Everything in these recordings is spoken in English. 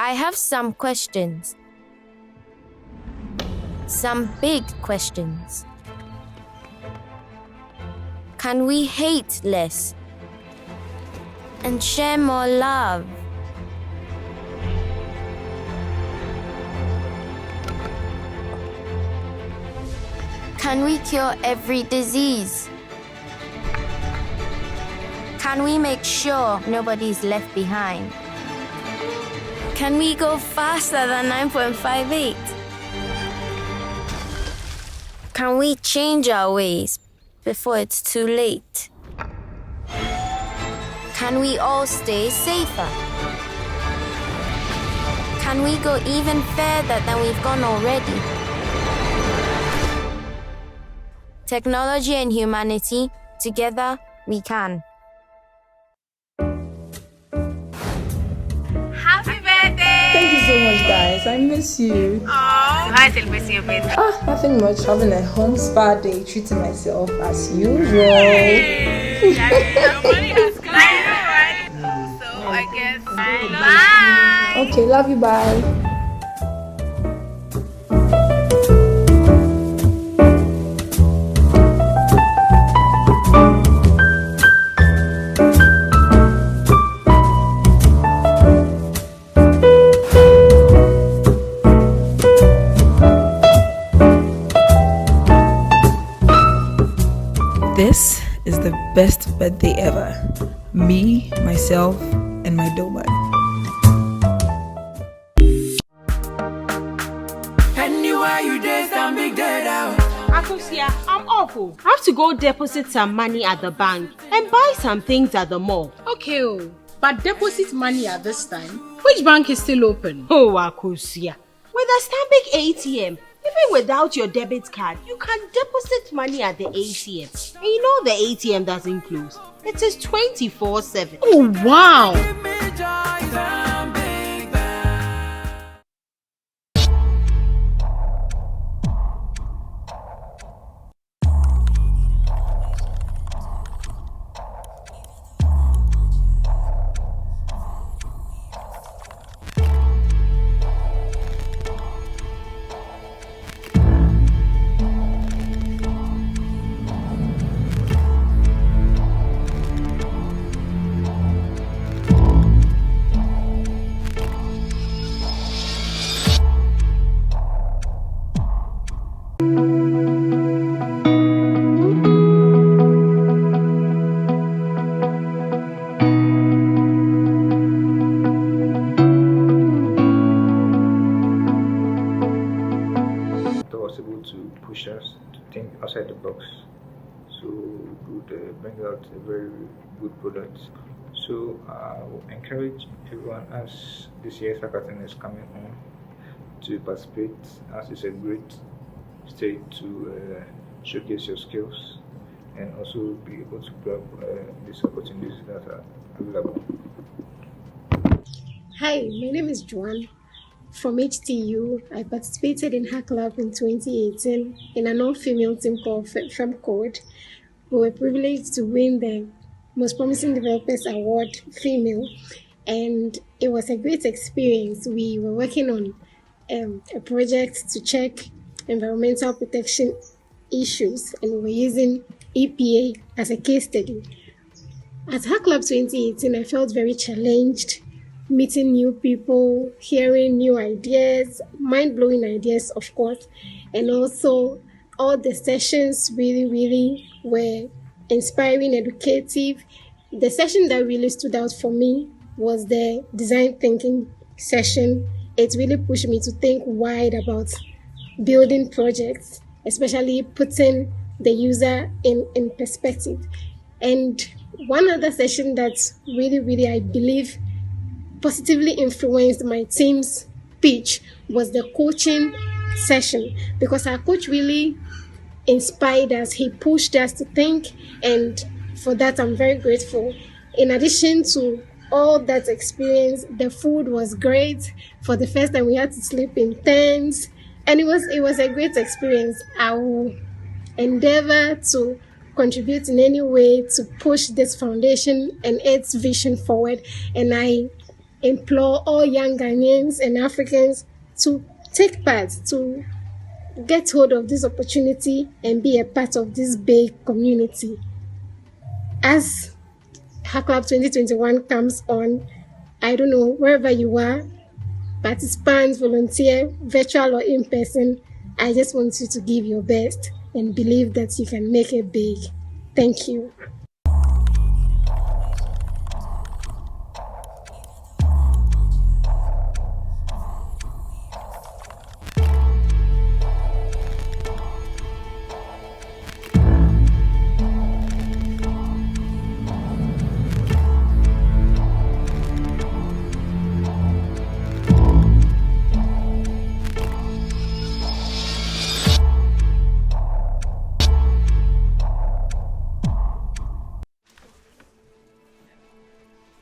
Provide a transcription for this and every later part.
I have some questions. Some big questions. Can we hate less and share more love? Can we cure every disease? Can we make sure nobody's left behind? Can we go faster than 9.58? Can we change our ways before it's too late? Can we all stay safer? Can we go even further than we've gone already? Technology and humanity, together we can. Happy birthday! Thank you so much, guys. I miss you. Oh, how are you celebrating your birthday? Nothing much. Having a home spa day, treating myself as usual. Hey, your money has come. I know, right? So I guess bye. Okay, love you. Bye. This is the best birthday ever. Me, myself, and my doorman. Anywhere you dance, I'm big dead out. Akosia, I'm awful. I have to go deposit some money at the bank and buy some things at the mall. Okay, but deposit money at this time. Which bank is still open? Oh, Akosia. With a Stanbic ATM, even without your debit card, you can deposit money at the ATM. And you know the ATM doesn't close. It is 24/7. Oh, wow. To push us to think outside the box, so we would bring out a very good product. So I will encourage everyone, as this year's hackathon is coming on, to participate, as it's a great stage to showcase your skills and also be able to grab these opportunities that are available. Hi, my name is Joanne. From HTU, I participated in Hacklab in 2018 in an all-female team called FemCode. We were privileged to win the Most Promising Developers Award Female, and it was a great experience. We were working on a project to check environmental protection issues, and we were using EPA as a case study. At Hacklab 2018, I felt very challenged, meeting new people, hearing new ideas, mind-blowing ideas, of course, and also all the sessions really were inspiring, educative. The session that really stood out for me was the design thinking session. It really pushed me to think wide about building projects, especially putting the user in perspective. And one other session that really, I believe, positively influenced my team's pitch was the coaching session, because our coach really inspired us. He pushed us to think, and for that I'm very grateful. In addition to all that experience, the food was great. For the first time we had to sleep in tents, and it was a great experience. I will endeavor to contribute in any way to push this foundation and its vision forward, and I implore all young Ghanaians and Africans to take part, to get hold of this opportunity and be a part of this big community. As Hacklab 2021 comes on, I don't know, wherever you are, participants, volunteer, virtual or in person, I just want you to give your best and believe that you can make it big. Thank you.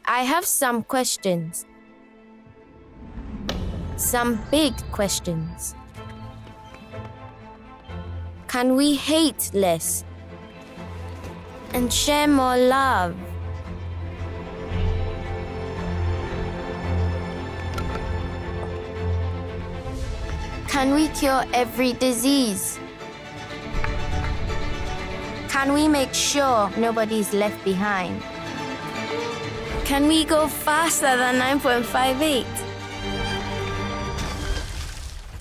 I have some questions. Some big questions. Can we hate less and share more love? Can we cure every disease? Can we make sure nobody's left behind? Can we go faster than 9.58?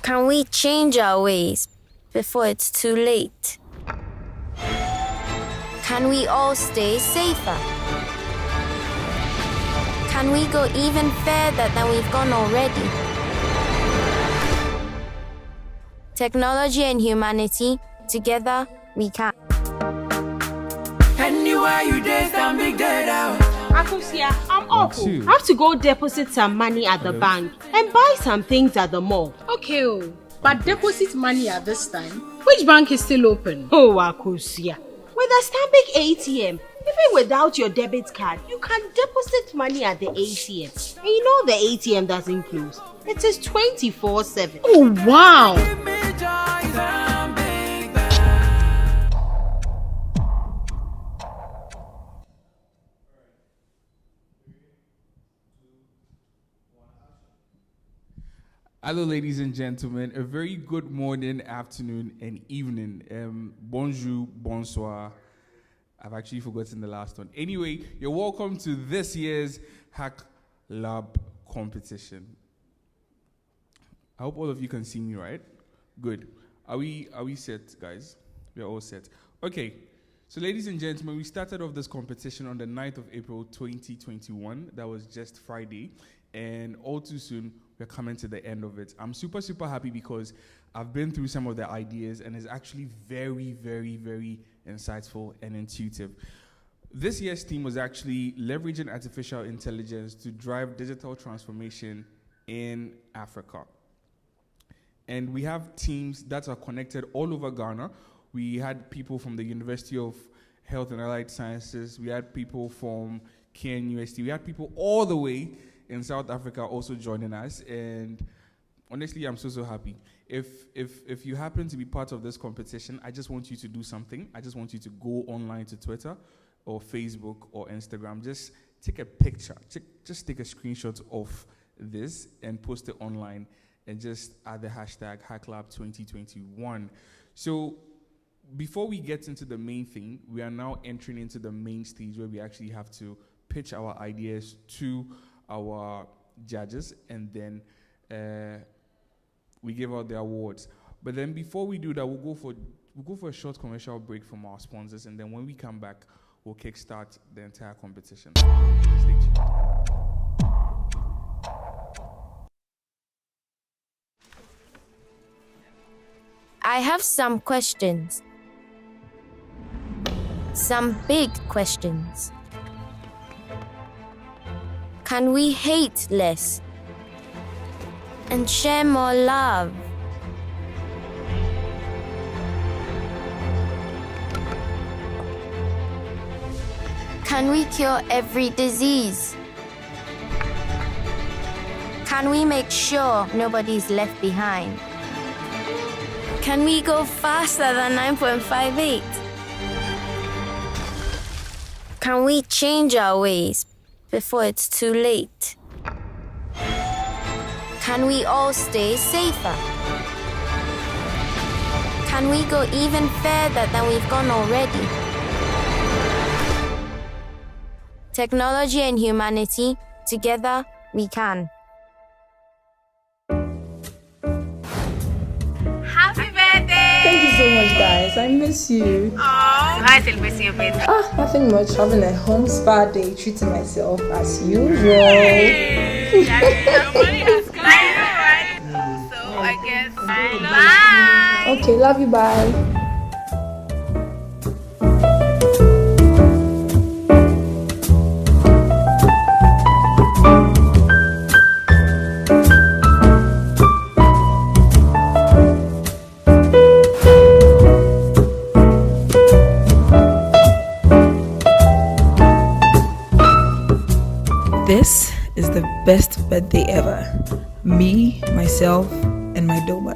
Can we change our ways before it's too late? Can we all stay safer? Can we go even further than we've gone already? Technology and humanity, together we can. Anywhere you dare, stand big dead out. Akosia, I'm awful. I have to go deposit some money at the bank and buy some things at the mall. Okay, but deposit money at this time. Which bank is still open? Oh, Akosia. With a Stanbic ATM, even without your debit card, you can deposit money at the ATM. And you know the ATM doesn't close. It is 24/7. Oh, wow. Hello, ladies and gentlemen. A very good morning, afternoon, and evening. Bonjour, bonsoir. I've actually forgotten the last one. Anyway, you're welcome to this year's Hacklab competition. I hope all of you can see me, right? Good. Are we set, guys? We're all set. Okay. So, ladies and gentlemen, we started off this competition on the 9th of April, 2021. That was just Friday. And all too soon, we're coming to the end of it. I'm super, super happy because I've been through some of the ideas and it's actually very, very, very insightful and intuitive. This year's theme was actually leveraging artificial intelligence to drive digital transformation in Africa. And we have teams that are connected all over Ghana. We had people from the University of Health and Allied Sciences. We had people from KNUST. We had people all the way in South Africa also joining us, and honestly, I'm so happy. If you happen to be part of this competition, I just want you to do something. I just want you to go online to Twitter or Facebook or Instagram. Just take a picture. Just take a screenshot of this and post it online, and just add the hashtag Hacklab2021. So before we get into the main thing, we are now entering into the main stage where we actually have to pitch our ideas to our judges, and then we give out the awards. But then before we do that, we'll go for a short commercial break from our sponsors, and then when we come back, we'll kickstart the entire competition. Stay tuned. I have some questions. Some big questions. Can we hate less and share more love? Can we cure every disease? Can we make sure nobody's left behind? Can we go faster than 9.58? Can we change our ways before it's too late? Can we all stay safer? Can we go even further than we've gone already? Technology and humanity, together we can. Happy birthday! Thank you so much, guys. I miss you. Oh, I celebrate your birthday. Nothing much. Having a home spa day, treating myself as usual. Hey, your money has come. I know, right? So I guess bye. Okay, love you. Bye. This is the best birthday ever. Me, myself, and my dough man.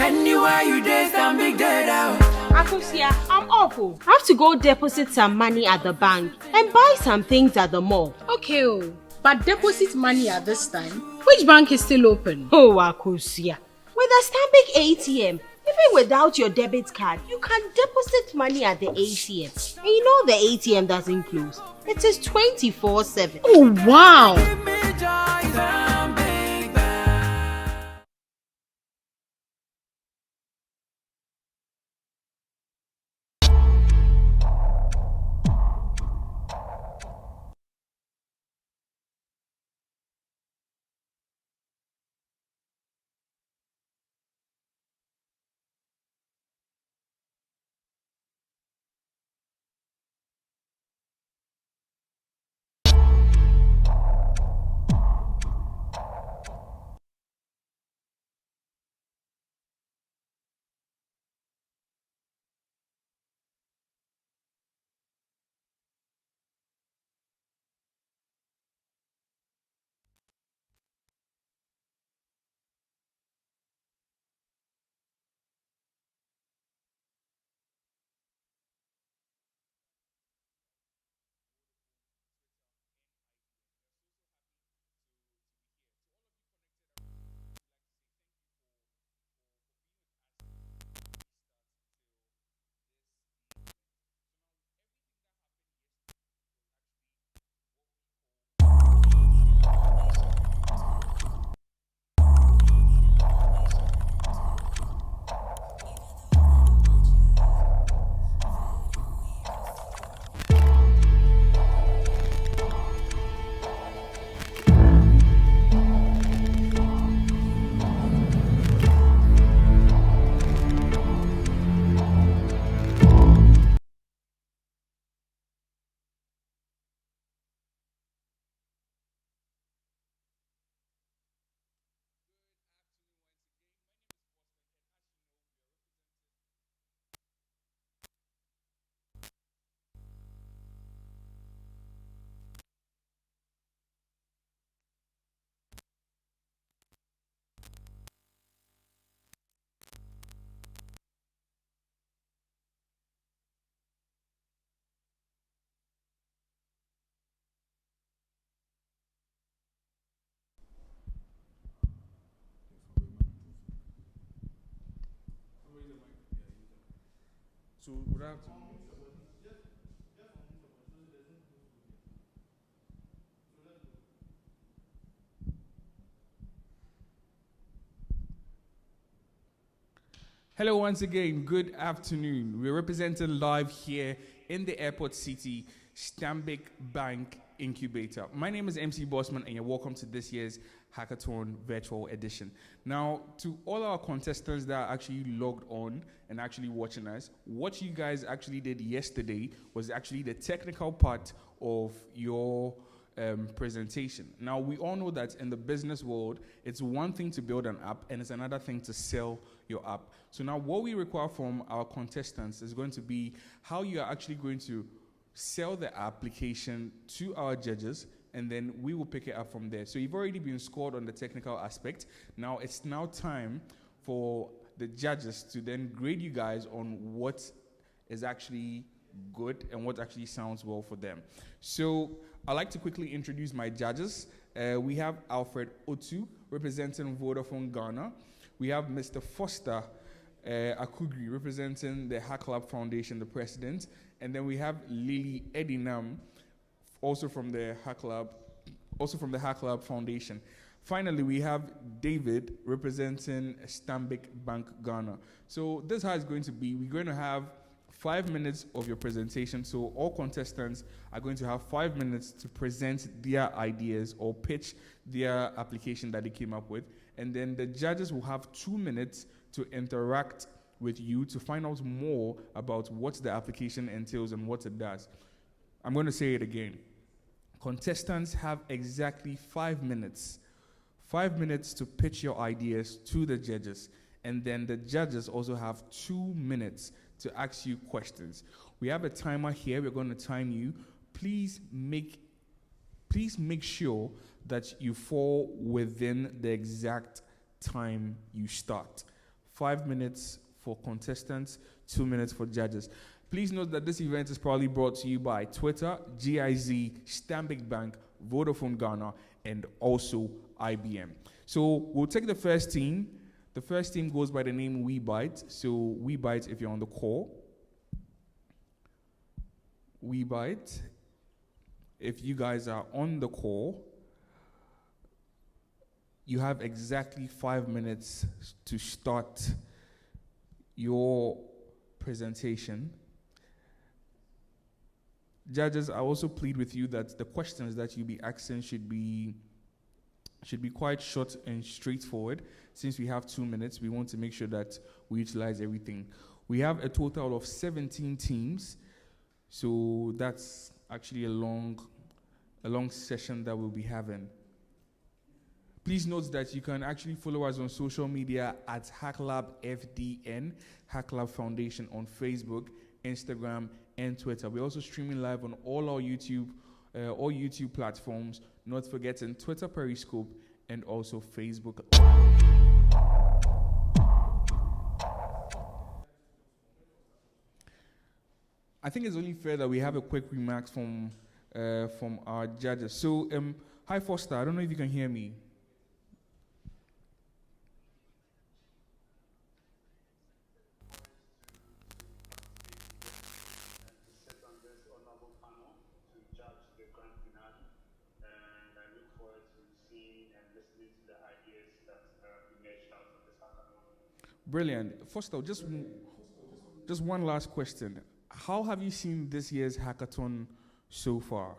Anywhere you dance, I'm big dead out. Akosia, I'm awful. I have to go deposit some money at the bank and buy some things at the mall. Okay, but deposit money at this time. Which bank is still open? Oh, Akosia. With a Stanbic ATM, even without your debit card, you can deposit money at the ATM. And you know the ATM doesn't close. It is 24/7. Oh, wow. So would I have to? Hello, once again. Good afternoon. We're representing live here in the Airport City Stanbic Bank Incubator. My name is MC Bossman, and you're welcome to this year's Hackathon Virtual Edition. Now, to all our contestants that are actually logged on and actually watching us, what you guys actually did yesterday was actually the technical part of your presentation. Now, we all know that in the business world, it's one thing to build an app and it's another thing to sell your app. So now what we require from our contestants is going to be how you are actually going to sell the application to our judges, and then we will pick it up from there. So you've already been scored on the technical aspect. Now it's now time for the judges to then grade you guys on what is actually good and what actually sounds well for them. So I'd like to quickly introduce my judges. We have Alfred Otu, representing Vodafone Ghana. We have Mr. Foster Akugri, representing the Hacklab Foundation, the president. And then we have Lily Edinam, also from the Hacklab Foundation. Finally, we have David, representing Stanbic Bank Ghana. So this is how it's going to be. We're going to have 5 minutes of your presentation. So all contestants are going to have 5 minutes to present their ideas or pitch their application that they came up with. And then the judges will have 2 minutes to interact with you to find out more about what the application entails and what it does. I'm going to say it again. Contestants have exactly 5 minutes. 5 minutes to pitch your ideas to the judges. And then the judges also have 2 minutes to ask you questions. We have a timer here. We're going to time you. Please make sure that you fall within the exact time you start. 5 minutes for contestants, 2 minutes for judges. Please note that this event is proudly brought to you by Twitter, GIZ, Stanbic Bank, Vodafone Ghana, and also IBM. So we'll take the first team. The first team goes by the name WeBite. So WeBite, if you're on the call. WeBite, if you guys are on the call, you have exactly 5 minutes to start your presentation. Judges, I also plead with you that the questions that you'll be asking should be quite short and straightforward. Since we have 2 minutes, we want to make sure that we utilize everything. We have a total of 17 teams, so that's actually a long session that we'll be having. Please note that you can actually follow us on social media at Hacklab FDN, Hacklab Foundation on Facebook, Instagram, and Twitter. We're also streaming live on all our YouTube platforms, not forgetting Twitter Periscope and also Facebook. I think it's only fair that we have a quick remarks from our judges. So, hi Foster, I don't know if you can hear me. Brilliant. Foster, just one last question. How have you seen this year's hackathon so far?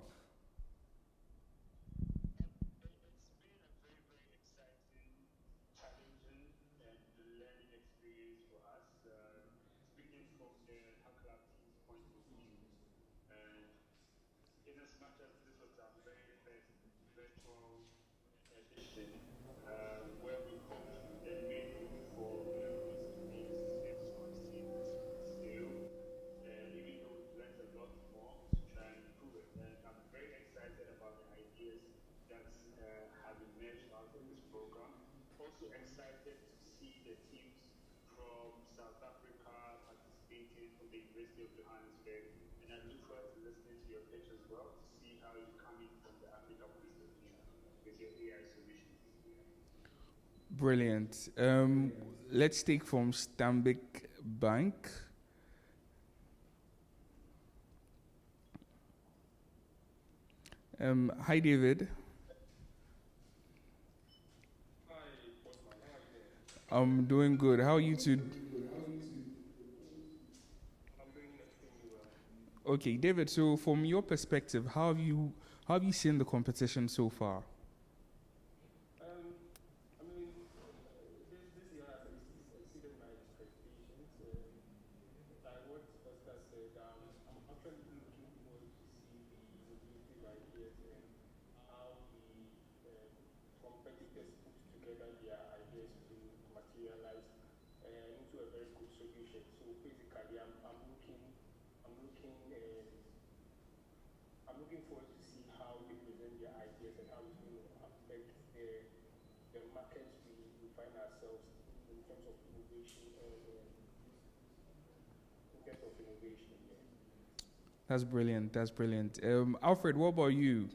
Brilliant. Let's take from Stanbic Bank. Hi, David. I'm doing good. How are you two? Okay, David. So, from your perspective, how have you seen the competition so far? That's brilliant. That's brilliant. Alfred, what about you?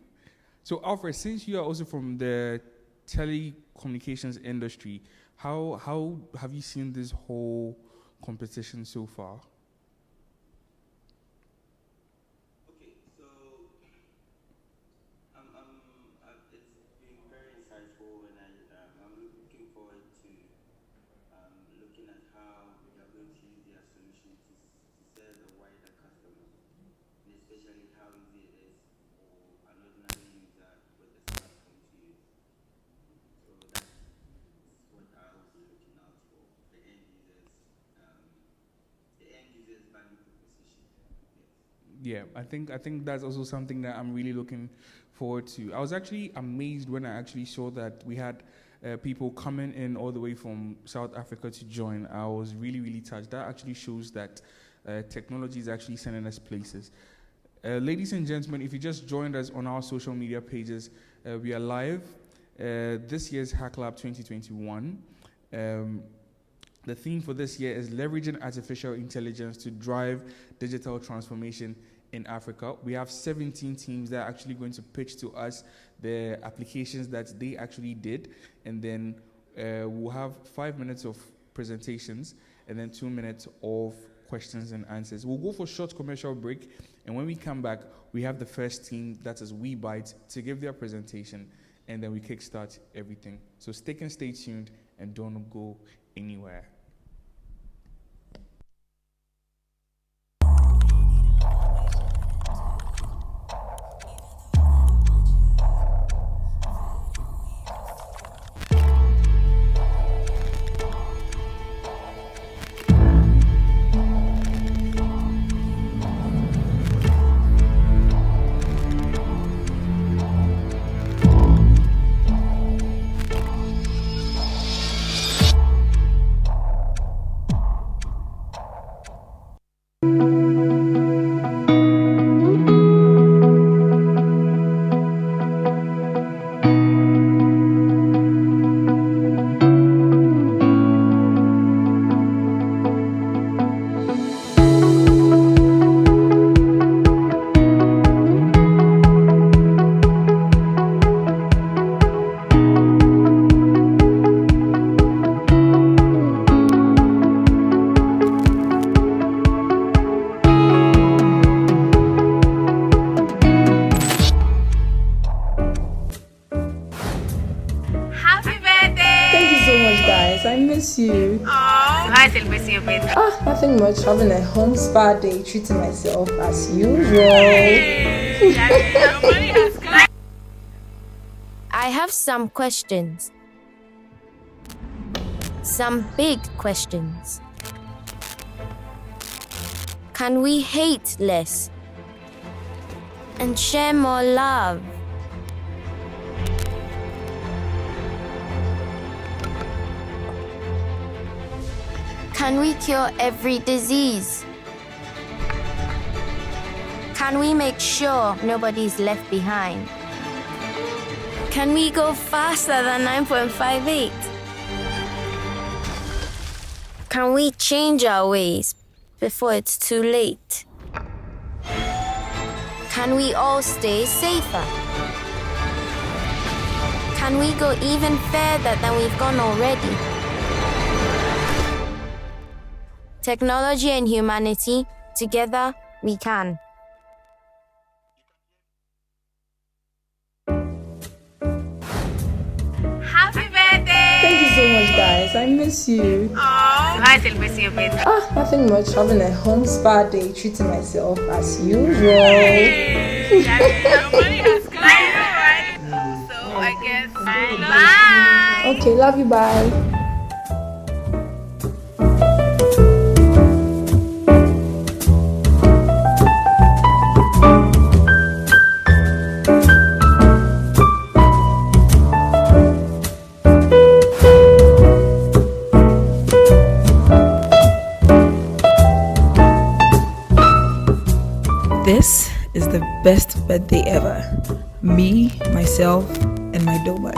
So, Alfred, since you are also from the telecommunications industry, how have you seen this whole competition so far? Yeah, I think that's also something that I'm really looking forward to. I was actually amazed when I actually saw that we had people coming in all the way from South Africa to join. I was really, really touched. That actually shows that technology is actually sending us places. Ladies and gentlemen, if you just joined us on our social media pages, we are live. This year's Hacklab 2021. The theme for this year is leveraging artificial intelligence to drive digital transformation in Africa. We have 17 teams that are actually going to pitch to us the applications that they actually did, and then we'll have 5 minutes of presentations and then 2 minutes of questions and answers. We'll go for a short commercial break, and when we come back, we have the first team, that is We Bite, to give their presentation, and then we kickstart everything. So stay tuned and don't go anywhere. I miss you. Oh, I celebrate your birthday. Nothing much. Having a home spa day, treating myself as usual. I have some questions. Some big questions. Can we hate less and share more love? Can we cure every disease? Can we make sure nobody's left behind? Can we go faster than 9.58? Can we change our ways before it's too late? Can we all stay safer? Can we go even further than we've gone already? Technology and humanity, together we can. I miss you. Oh, how celebrating your birthday? Nothing much. Having a home spa day, treating myself as usual. Your money has come. I know, right? So I guess bye. Okay, love you. Bye. This is the best birthday ever. Me, myself, and my dough.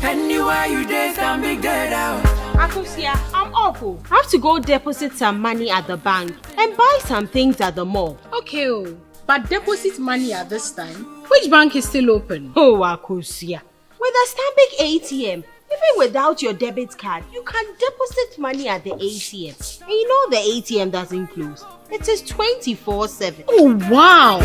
Anywhere you dance, I'm big dead out. Akosia, I'm awful. I have to go deposit some money at the bank and buy some things at the mall. Okay, but deposit money at this time. Which bank is still open? Oh, Akosia. With a Stanbic ATM, even without your debit card, you can deposit money at the ATM. And you know the ATM doesn't close. It is 24/7. Oh, wow.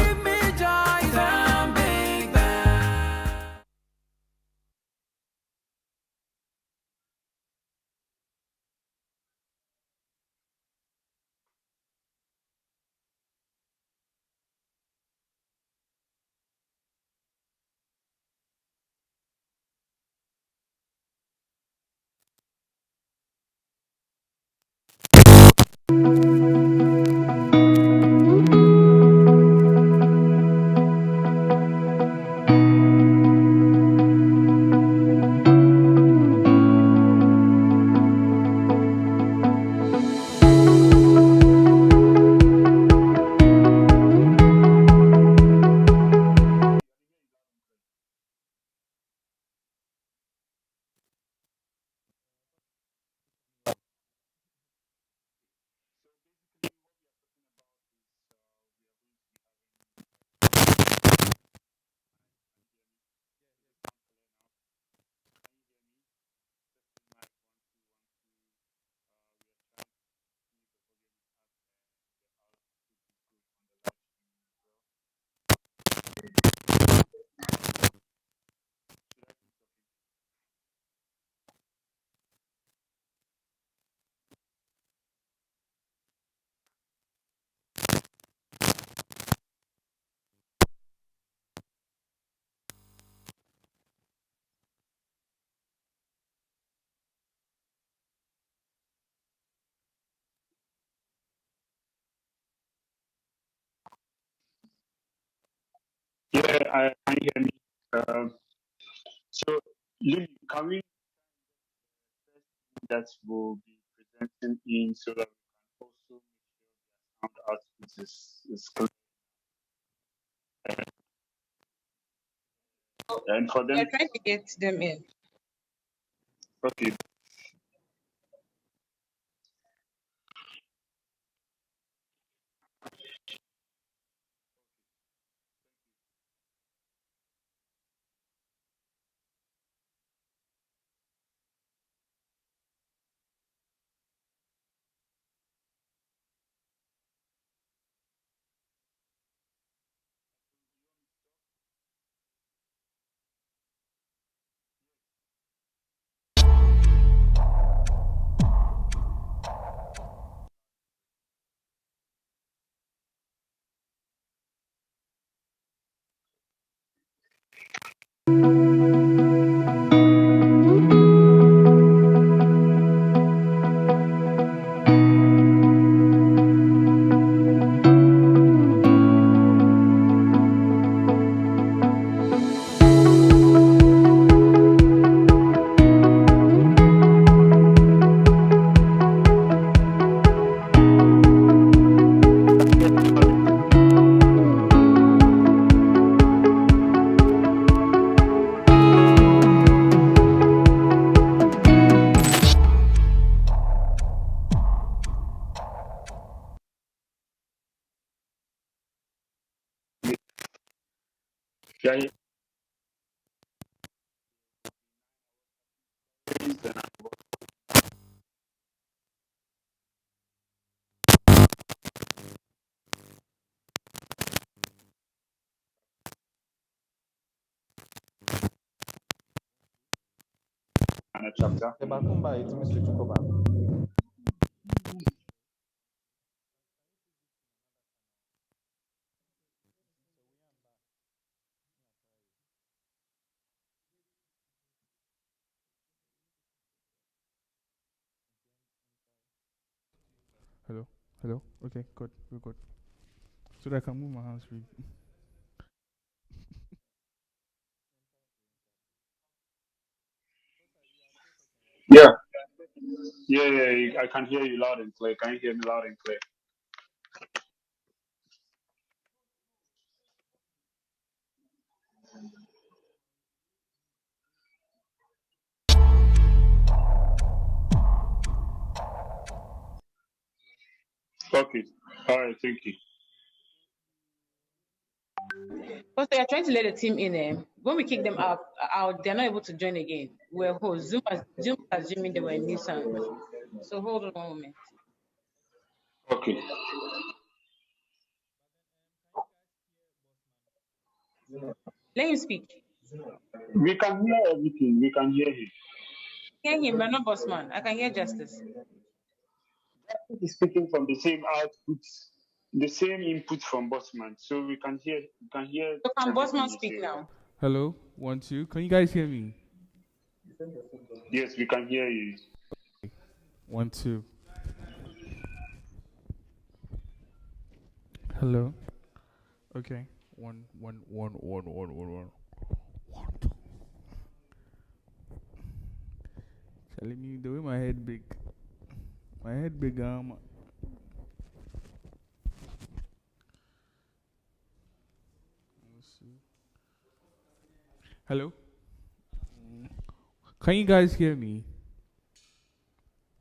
Yeah, can you hear me? So, Lily, can we that will be presenting in so that we can also make sure the sound output is clear? And for them, Trying to get them in. okay. Yeah, a chapter. Hello? Hello? Okay, good. We're good. So that I can move my hands free. Yeah. I can hear you loud and clear. Can you hear me loud and clear? Okay. All right. Thank you. Because they are trying to let the team in. When we kick them out, they're not able to join again. We're host. Zoom assuming they were in Nissan. So hold on one moment. Okay. Let him speak. We can hear everything. We can hear him. Hear him, but not Bossman. I can hear Justice. He's speaking from the same output, the same input from Bossman. So we can hear. We can hear. So can everything Bossman he's speak saying. now? Hello? 1, 2. Can you guys hear me? Yes, we can hear you. 1, 2. Hello? Okay. 1, 1, 1, 1, 1, 1, 1. 1, 2. Telling me the way my head big. My head big, let's see. Hello? Can you guys hear me?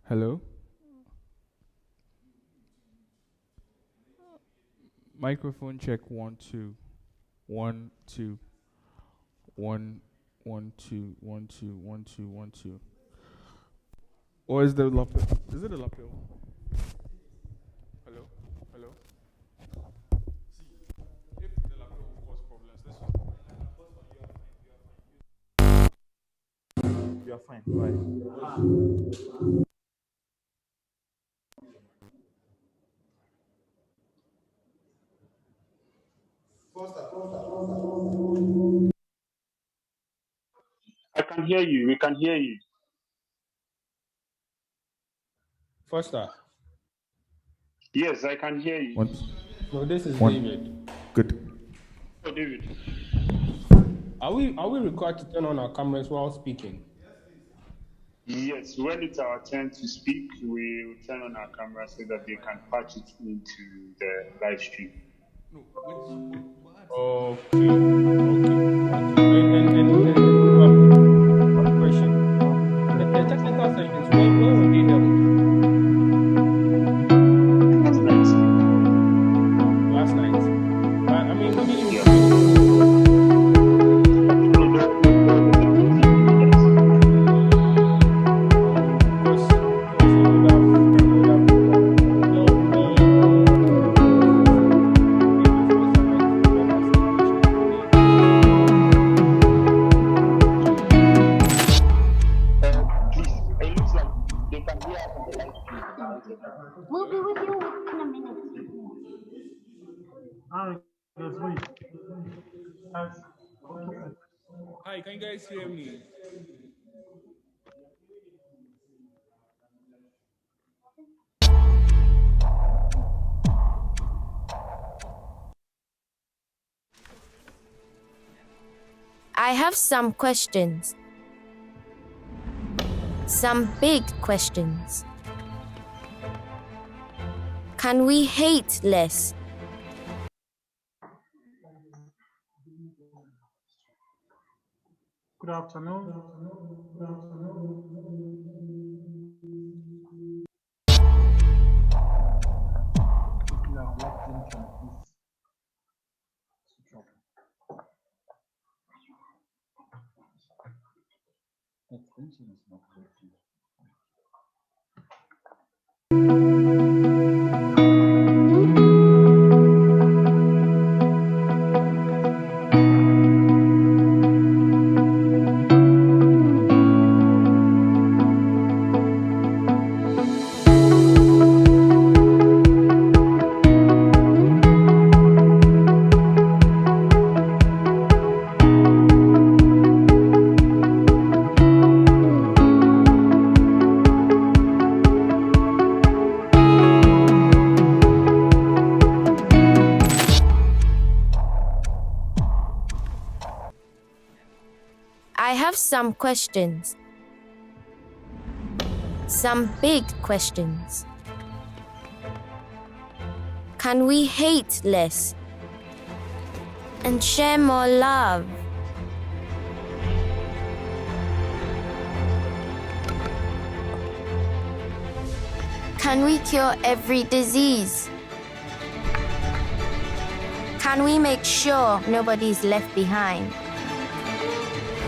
Hello? Microphone check 1, 2. 1, 2. 1, 1, 2, 1, 2, 1, 2, 1, 2. Or is the lapel? Is it a lapel? Hello? Hello? See, if the lapel will cause problems, let's You are fine. Right. I can hear you. We can hear you. Foster. Yes, I can hear you. No, this is 1. David. Good. Oh, David. Are we required to turn on our cameras while speaking? Yes, when it's our turn to speak, we will turn on our camera so that they can patch it into the live stream. No, Okay. One question. The technical sessions, when were they held? Last night. I mean, We'll be with you in a minute. Hi, can you guys hear me? I have some questions. Some big questions. Can we hate less? Good afternoon. I have some questions. Some big questions. Can we hate less and share more love? Can we cure every disease? Can we make sure nobody's left behind?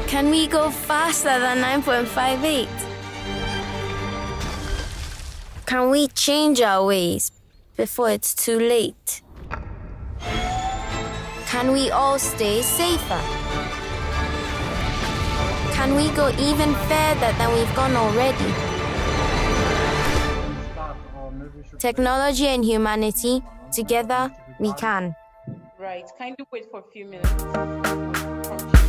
Can we go faster than 9.58? Can we change our ways before it's too late? Can we all stay safer? Can we go even further than we've gone already? Technology and humanity, together we can. Right. Kindly wait for a few minutes.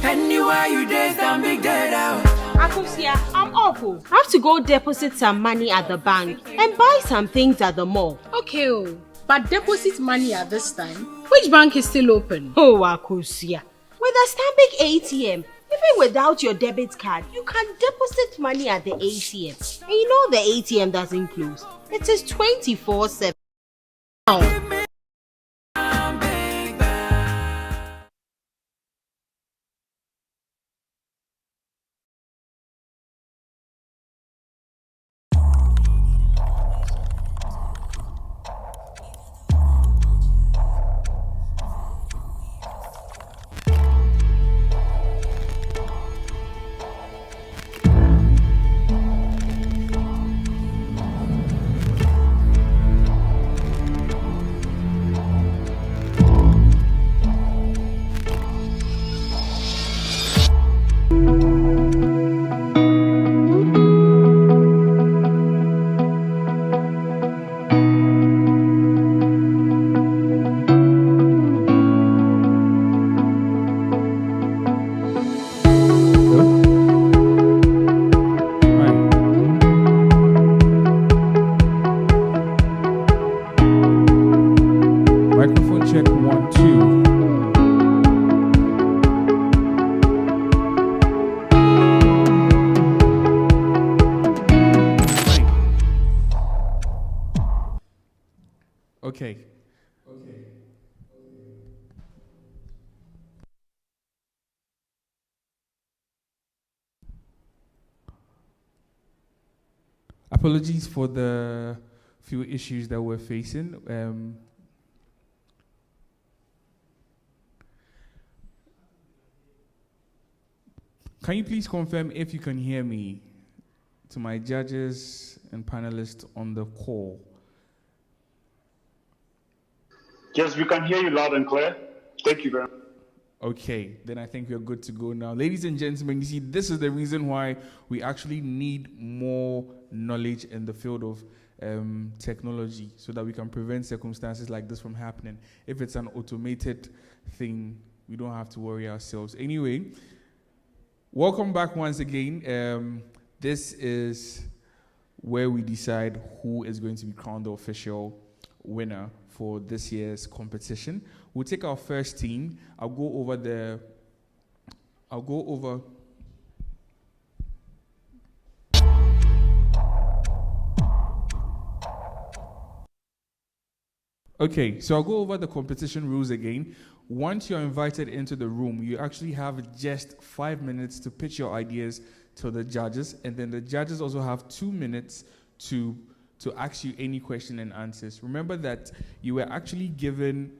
Anywhere you dance, I'm big dead out. Akosia, I'm awful. I have to go deposit some money at the bank and buy some things at the mall. Okay, but deposit money at this time? Which bank is still open? Oh, Akosia. With a Stanbic ATM, even without your debit card, you can deposit money at the ATM. And you know the ATM doesn't close. It is 24/7. Microphone check 1, 2. Okay. Apologies for the few issues that we're facing. Can you please confirm if you can hear me, to my judges and panelists on the call? Yes, we can hear you loud and clear. Thank you very much. Okay, then I think we're good to go now. Ladies and gentlemen, you see, this is the reason why we actually need more knowledge in the field of technology, so that we can prevent circumstances like this from happening. If it's an automated thing, we don't have to worry ourselves. Anyway, welcome back once again. This is where we decide who is going to be crowned the official winner for this year's competition. We'll take our first team. I'll go over. Okay, so I'll go over the competition rules again. Once you're invited into the room, you actually have just 5 minutes to pitch your ideas to the judges, and then the judges also have 2 minutes to ask you any question and answers. Remember that you were actually given,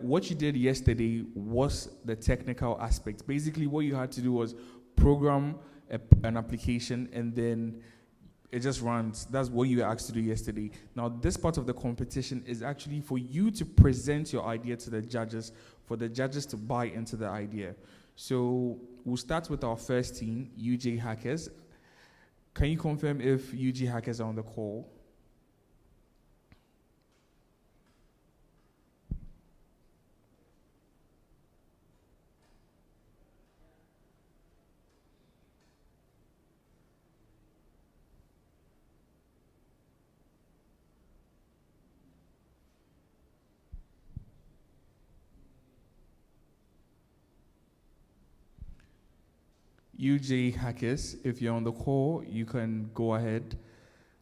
what you did yesterday was the technical aspect. Basically, what you had to do was program an application, and then it just runs. That's what you were asked to do yesterday. Now, this part of the competition is actually for you to present your idea to the judges, for the judges to buy into the idea. So we'll start with our first team, UJ Hackers. Can you confirm if UJ Hackers are on the call? UJ Hackers, if you're on the call, you can go ahead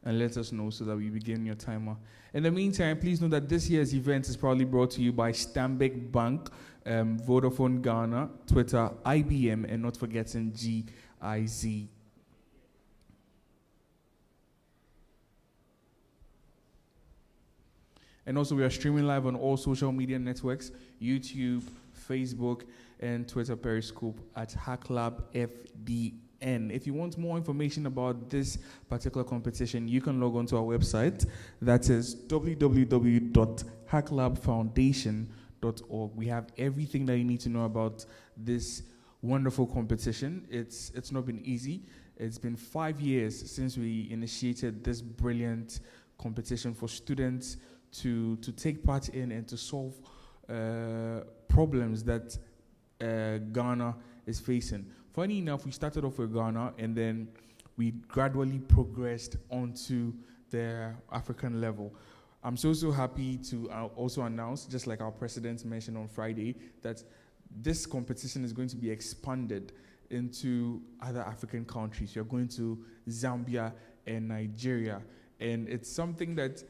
and let us know so that we begin your timer. In the meantime, please know that this year's event is proudly brought to you by Stanbic Bank, Vodafone Ghana, Twitter, IBM, and not forgetting GIZ. And also, we are streaming live on all social media networks, YouTube, Facebook, and Twitter Periscope at Hacklab FDN. If you want more information about this particular competition, you can log on to our website. That is www.hacklabfoundation.org. We have everything that you need to know about this wonderful competition. It's not been easy. It's been 5 years since we initiated this brilliant competition for students to take part in and to solve problems that Ghana is facing. Funny enough, we started off with Ghana and then we gradually progressed onto the African level. I'm so happy to also announce, just like our president mentioned on Friday, that this competition is going to be expanded into other African countries. You're going to Zambia and Nigeria. And it's something that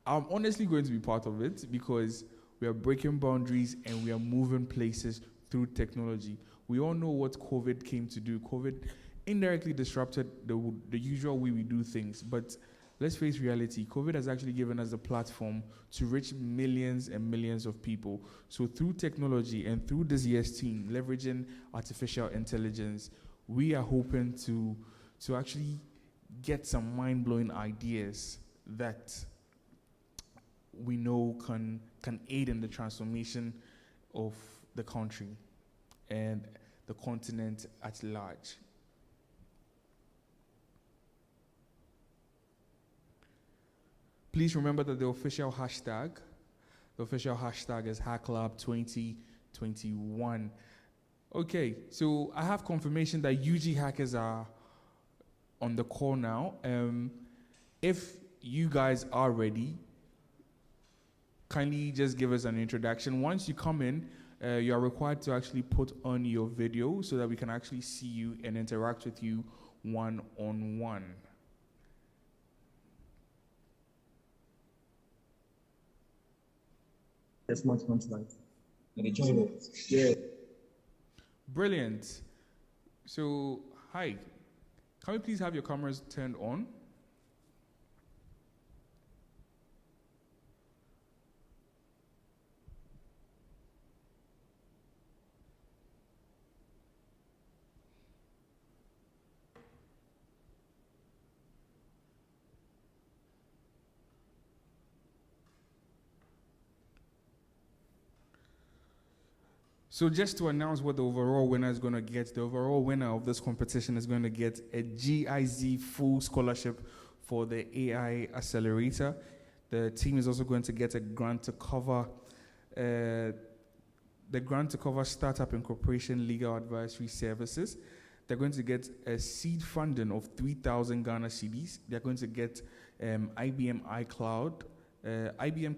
I'm honestly going to be part of it because we are breaking boundaries and we are moving places through technology. We all know what COVID came to do. COVID indirectly disrupted the usual way we do things. But let's face reality, COVID has actually given us a platform to reach millions and millions of people. So through technology and through this year's team, leveraging artificial intelligence, we are hoping to actually get some mind-blowing ideas that we know can aid in the transformation of the country and the continent at large. Please remember that the official hashtag is Hacklab2021. Okay, so I have confirmation that UG hackers are on the call now. If you guys are ready, kindly just give us an introduction. Once you come in, you are required to actually put on your video so that we can actually see you and interact with you one-on-one. Yes, much like. Yeah. Brilliant. So, hi. Can we please have your cameras turned on? So just to announce what the overall winner is going to get, the overall winner of this competition is going to get a GIZ full scholarship for the AI Accelerator. The team is also going to get a grant to cover startup incorporation legal advisory services. They're going to get a seed funding of 3,000 Ghana cedis. They're going to get IBM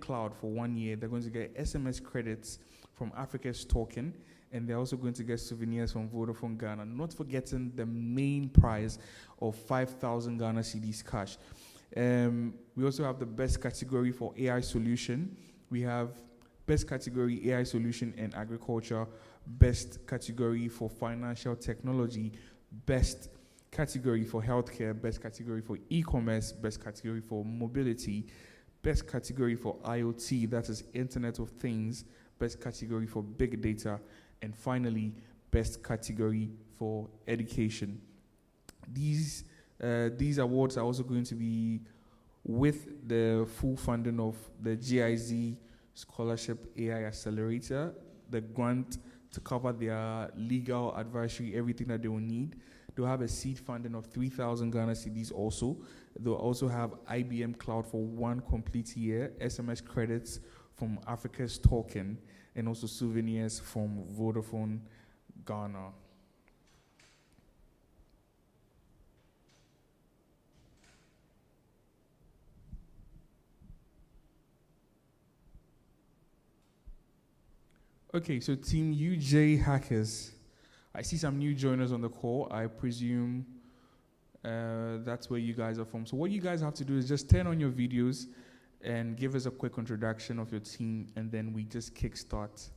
Cloud for 1 year. They're going to get SMS credits from Africa's Token, and they're also going to get souvenirs from Vodafone Ghana, not forgetting the main prize of 5,000 Ghana cedis cash. We also have the best category for AI solution. We have best category AI solution in agriculture, best category for financial technology, best category for healthcare, best category for e-commerce, best category for mobility, best category for IoT, that is Internet of Things, best category for big data, and finally, best category for education. These awards are also going to be with the full funding of the GIZ Scholarship AI Accelerator, the grant to cover their legal advisory, everything that they will need. They'll have a seed funding of 3,000 Ghana cedis also. They'll also have IBM Cloud for 1 complete year, SMS credits from Africa's Token, and also souvenirs from Vodafone Ghana. Okay, so Team UJ Hackers, I see some new joiners on the call. I presume that's where you guys are from. So what you guys have to do is just turn on your videos and give us a quick introduction of your team, and then we just kickstart.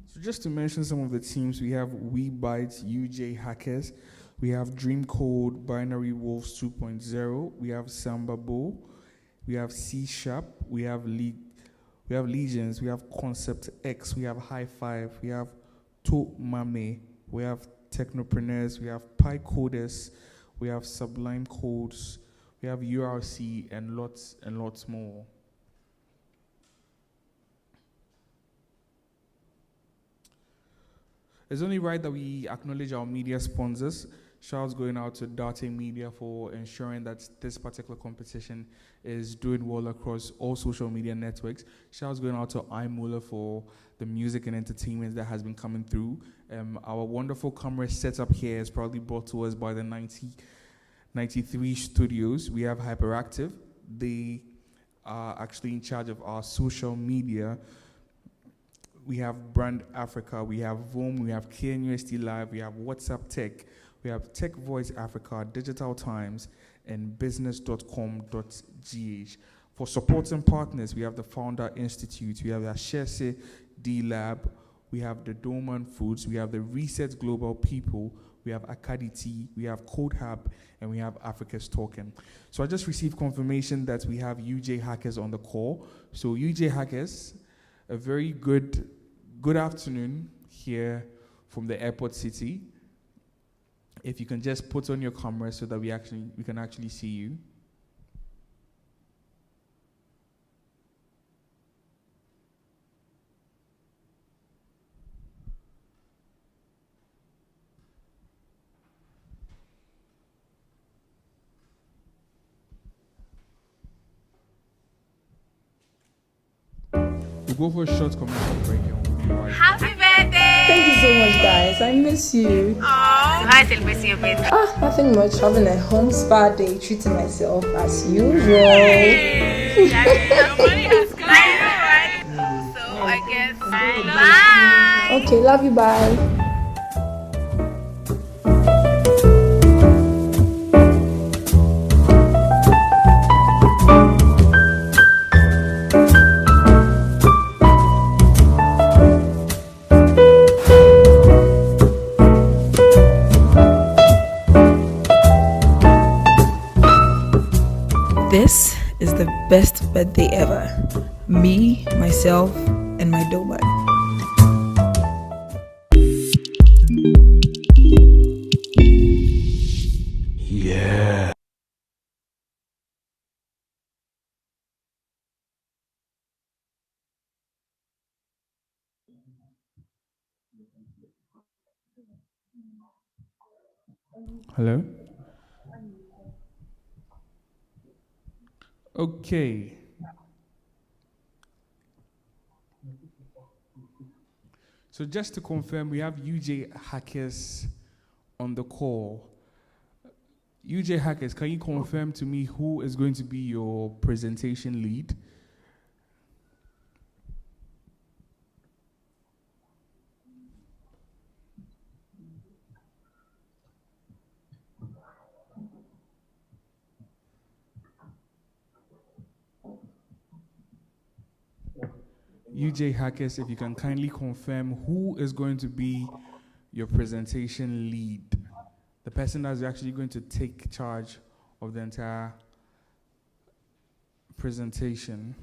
So just to mention some of the teams, we have WeBytes, UJ Hackers, we have Dream Code, Binary Wolves 2.0, we have Samba Bo, we have C Sharp, we have Legions, we have Concept X, we have High Five, we have To Mame, we have Technopreneurs, we have Pi Coders, we have Sublime Codes, we have URC, and lots more. It's only right that we acknowledge our media sponsors. Shouts going out to Darte Media for ensuring that this particular competition is doing well across all social media networks. Shouts going out to iMuller for the music and entertainment that has been coming through. Our wonderful camera setup here is probably brought to us by the 93 studios. We have Hyperactive. They are actually in charge of our social media. We have Brand Africa, we have VOM, we have KNUST Live, we have WhatsApp Tech, we have Tech Voice Africa, Digital Times, and business.com.gh. For supporting partners, we have the Founder Institute, we have the Ashese D Lab, we have the Dorman Foods, we have the Reset Global People, we have Akaditi, we have Code Hub, and we have Africa's Token. So I just received confirmation that we have UJ Hackers on the call. So UJ Hackers, a very good afternoon here from the airport city. If you can just put on your camera so that we can actually see you. We'll go for a short commercial break. Happy birthday! Thank you so much, guys. I miss you. Oh, how are you celebrating your birthday? Nothing much. Having a home spa day, treating myself as usual. Hey, your money has come, right? So I guess bye. Okay, love you. Bye. This is the best birthday ever. Me, myself, and my doughnut. Yeah. Hello? Okay. So just to confirm, we have UJ Hackers on the call. UJ Hackers, can you confirm to me who is going to be your presentation lead? UJ Hackers, if you can kindly confirm who is going to be your presentation lead, the person that's actually going to take charge of the entire presentation.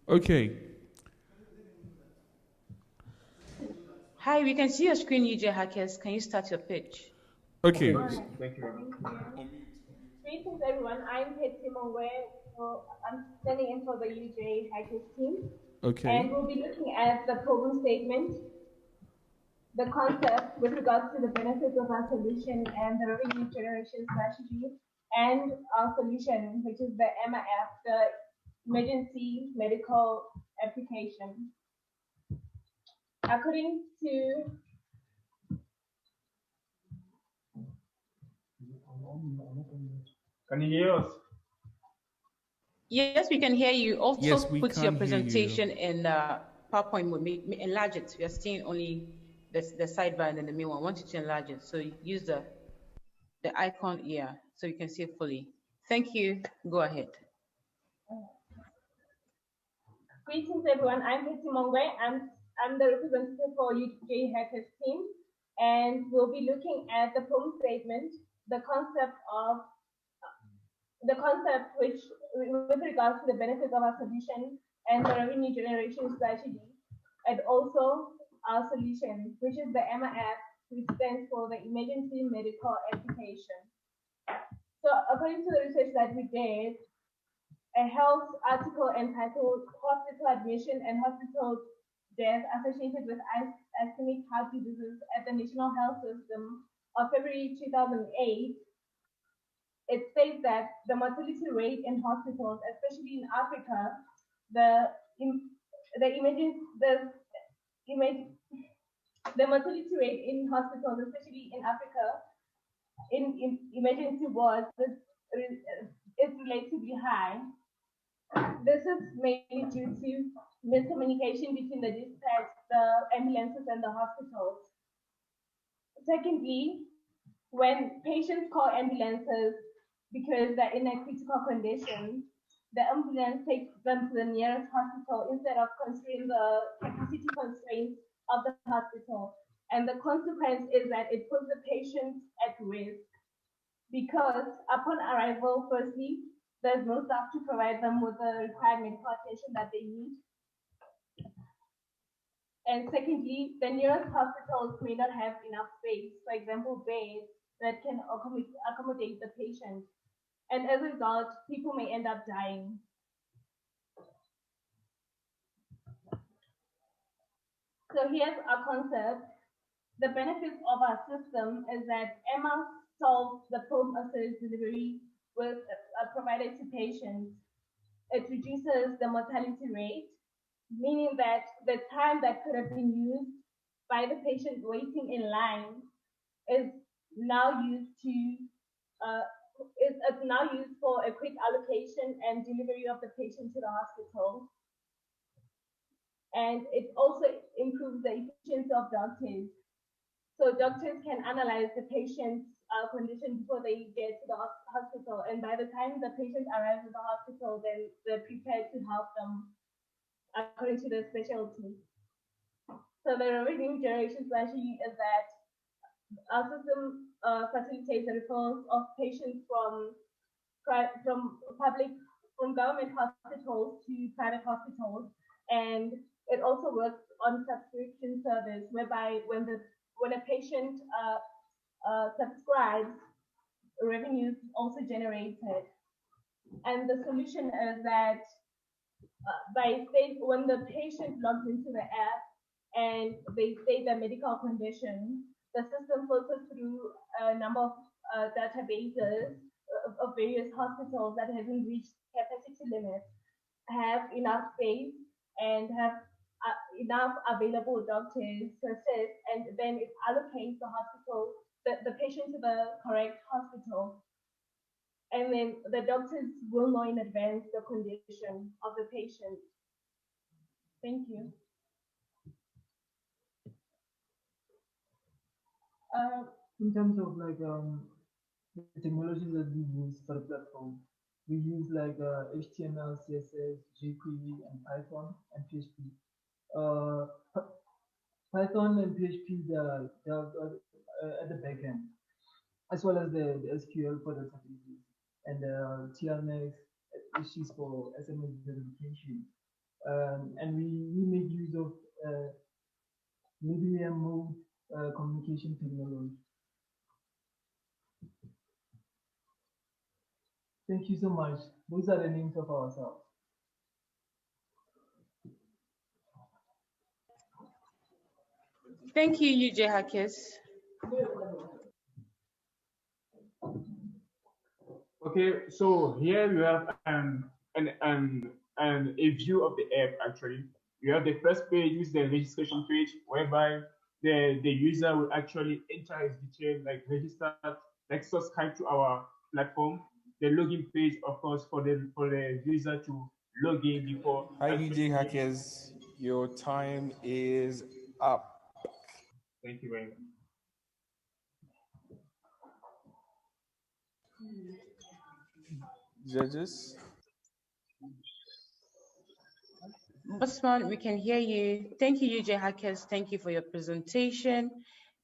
Okay. Hi, we can see your screen, UJ Hackers. Can you start your pitch? Okay. Thank you very much. Greetings, everyone. I'm Hetty Mongwe. I'm standing in for the UJ Hackers team. Okay. And we'll be looking at the problem statement, the concept with regards to the benefits of our solution and the revenue generation strategy, and our solution, which is the EMA app, the emergency medical application. According to Can you hear us? Yes, we can hear you. Also, Yes, we put can your hear presentation in PowerPoint mode. Enlarge it. We are seeing only the sidebar and then the main one. I want you to enlarge it. So use the icon here so you can see it fully. Thank you. Go ahead. greetings everyone, I'm Hetty Mongwe. I'm the representative for UJ Hackers team, and we'll be looking at the problem statement, the concept which with regards to the benefits of our solution and the revenue generation strategy, and also our solution, which is the EMA app, which stands for the emergency medical application. So according to the research that we did, a health article entitled Hospital Admission and Hospital Death Associated with Ischemic Heart Diseases at the National Health System of February 2008, it states that the mortality rate in hospitals, especially in Africa, the mortality rate in hospitals, especially in Africa, in emergency wards, is relatively high. This is mainly due to miscommunication between the dispatch, the ambulances, and the hospitals. Secondly, when patients call ambulances because they're in a critical condition, the ambulance takes them to the nearest hospital instead of considering the capacity constraints of the hospital. And the consequence is that it puts the patient at risk because upon arrival, firstly, there's no staff to provide them with the required medical attention that they need. And secondly, the nearest hospitals may not have enough space, for example, beds that can accommodate the patient. And as a result, people may end up dying. So here's our concept. The benefits of our system is that EMA solves the problem of service delivery with provided to patients. It reduces the mortality rate, meaning that the time that could have been used by the patient waiting in line is now used for a quick allocation and delivery of the patient to the hospital. And it also improves the efficiency of doctors. So doctors can analyze the patient's condition before they get to the hospital, and by the time the patient arrives at the hospital, then they're prepared to help them according to their specialty. So the revenue generation strategy is that our system facilitates the referrals of patients from government hospitals to private hospitals, and it also works on subscription service, whereby when a patient subscribes, revenue is also generated. And the solution is that when the patient logs into the app and they state their medical condition, the system filters through a number of databases of various hospitals that haven't reached capacity limits, have enough space, and have enough available doctors to assist, and then it allocates the patient to the correct hospital. And then the doctors will know in advance the condition of the patient. Thank you. In terms of like the technologies that we use for the platform, we use like HTML, CSS, jQuery, and Python and PHP. Python and PHP, they're at the back end, as well as the SQL for the databases, and TLMX, which is for SMS verification. And we make use of medium mode communication technology. Thank you so much. Those are the names of ourselves. Thank you, UJ Hackers. Okay, so here you have a view of the app actually. You have the first page, which is the registration page, whereby the user will actually enter his details like register, like subscribe to our platform. The login page, of course, for the user to log in before Hi, actually DJ getting. Hackers. Your time is up. Thank you very much. Judges? Bossman, we can hear you. Thank you, UJ Hackers. Thank you for your presentation.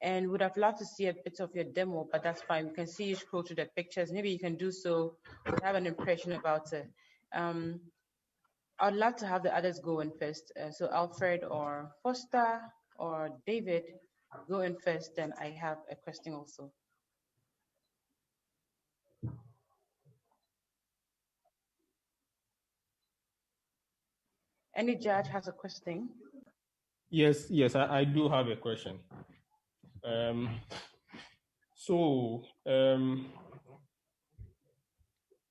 And would have loved to see a bit of your demo, but that's fine. We can see you scroll through the pictures. Maybe you can do so. We have an impression about it. I'd love to have the others go in first. So Alfred or Foster or David go in first. Then I have a question also. Any judge has a question? Yes, I do have a question. So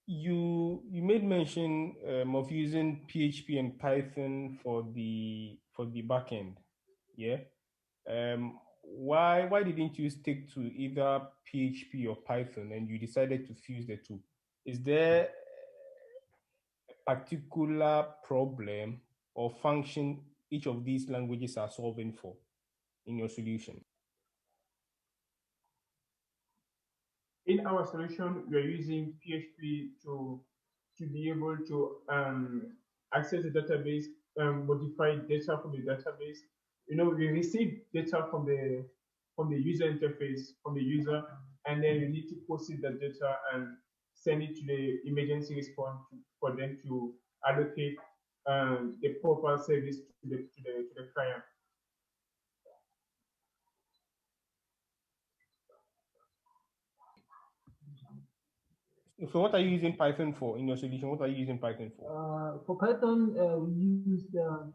you made mention of using PHP and Python for the backend, yeah. Why didn't you stick to either PHP or Python and you decided to fuse the two? Is there a particular problem or function each of these languages are solving for in your solution? In our solution, we are using PHP to be able to access the database, modify data from the database. We receive data from the user interface from the user, and then we need to process the data and send it to the emergency response for them to allocate the proper service to the client. So what are you using Python for in your solution? What are you using Python for? For Python, we use the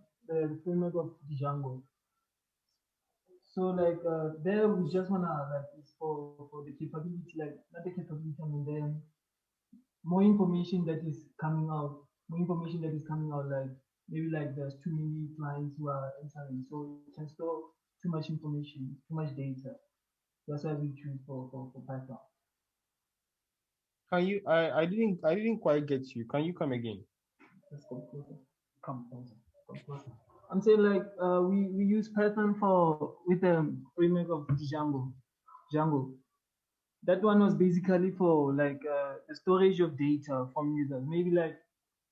framework of Django. So like there we just wanna like it's for the capability, like not the capability, and then more information that is coming out, like maybe like there's too many clients who are entering, so it can store too much information, too much data. That's why we choose for Python. Can you? I didn't quite get you. Can you come again? Let's come closer. Come closer. Come closer. I'm saying like we use Python for with the framework of Django. Django. That one was basically for like the storage of data from users. Maybe like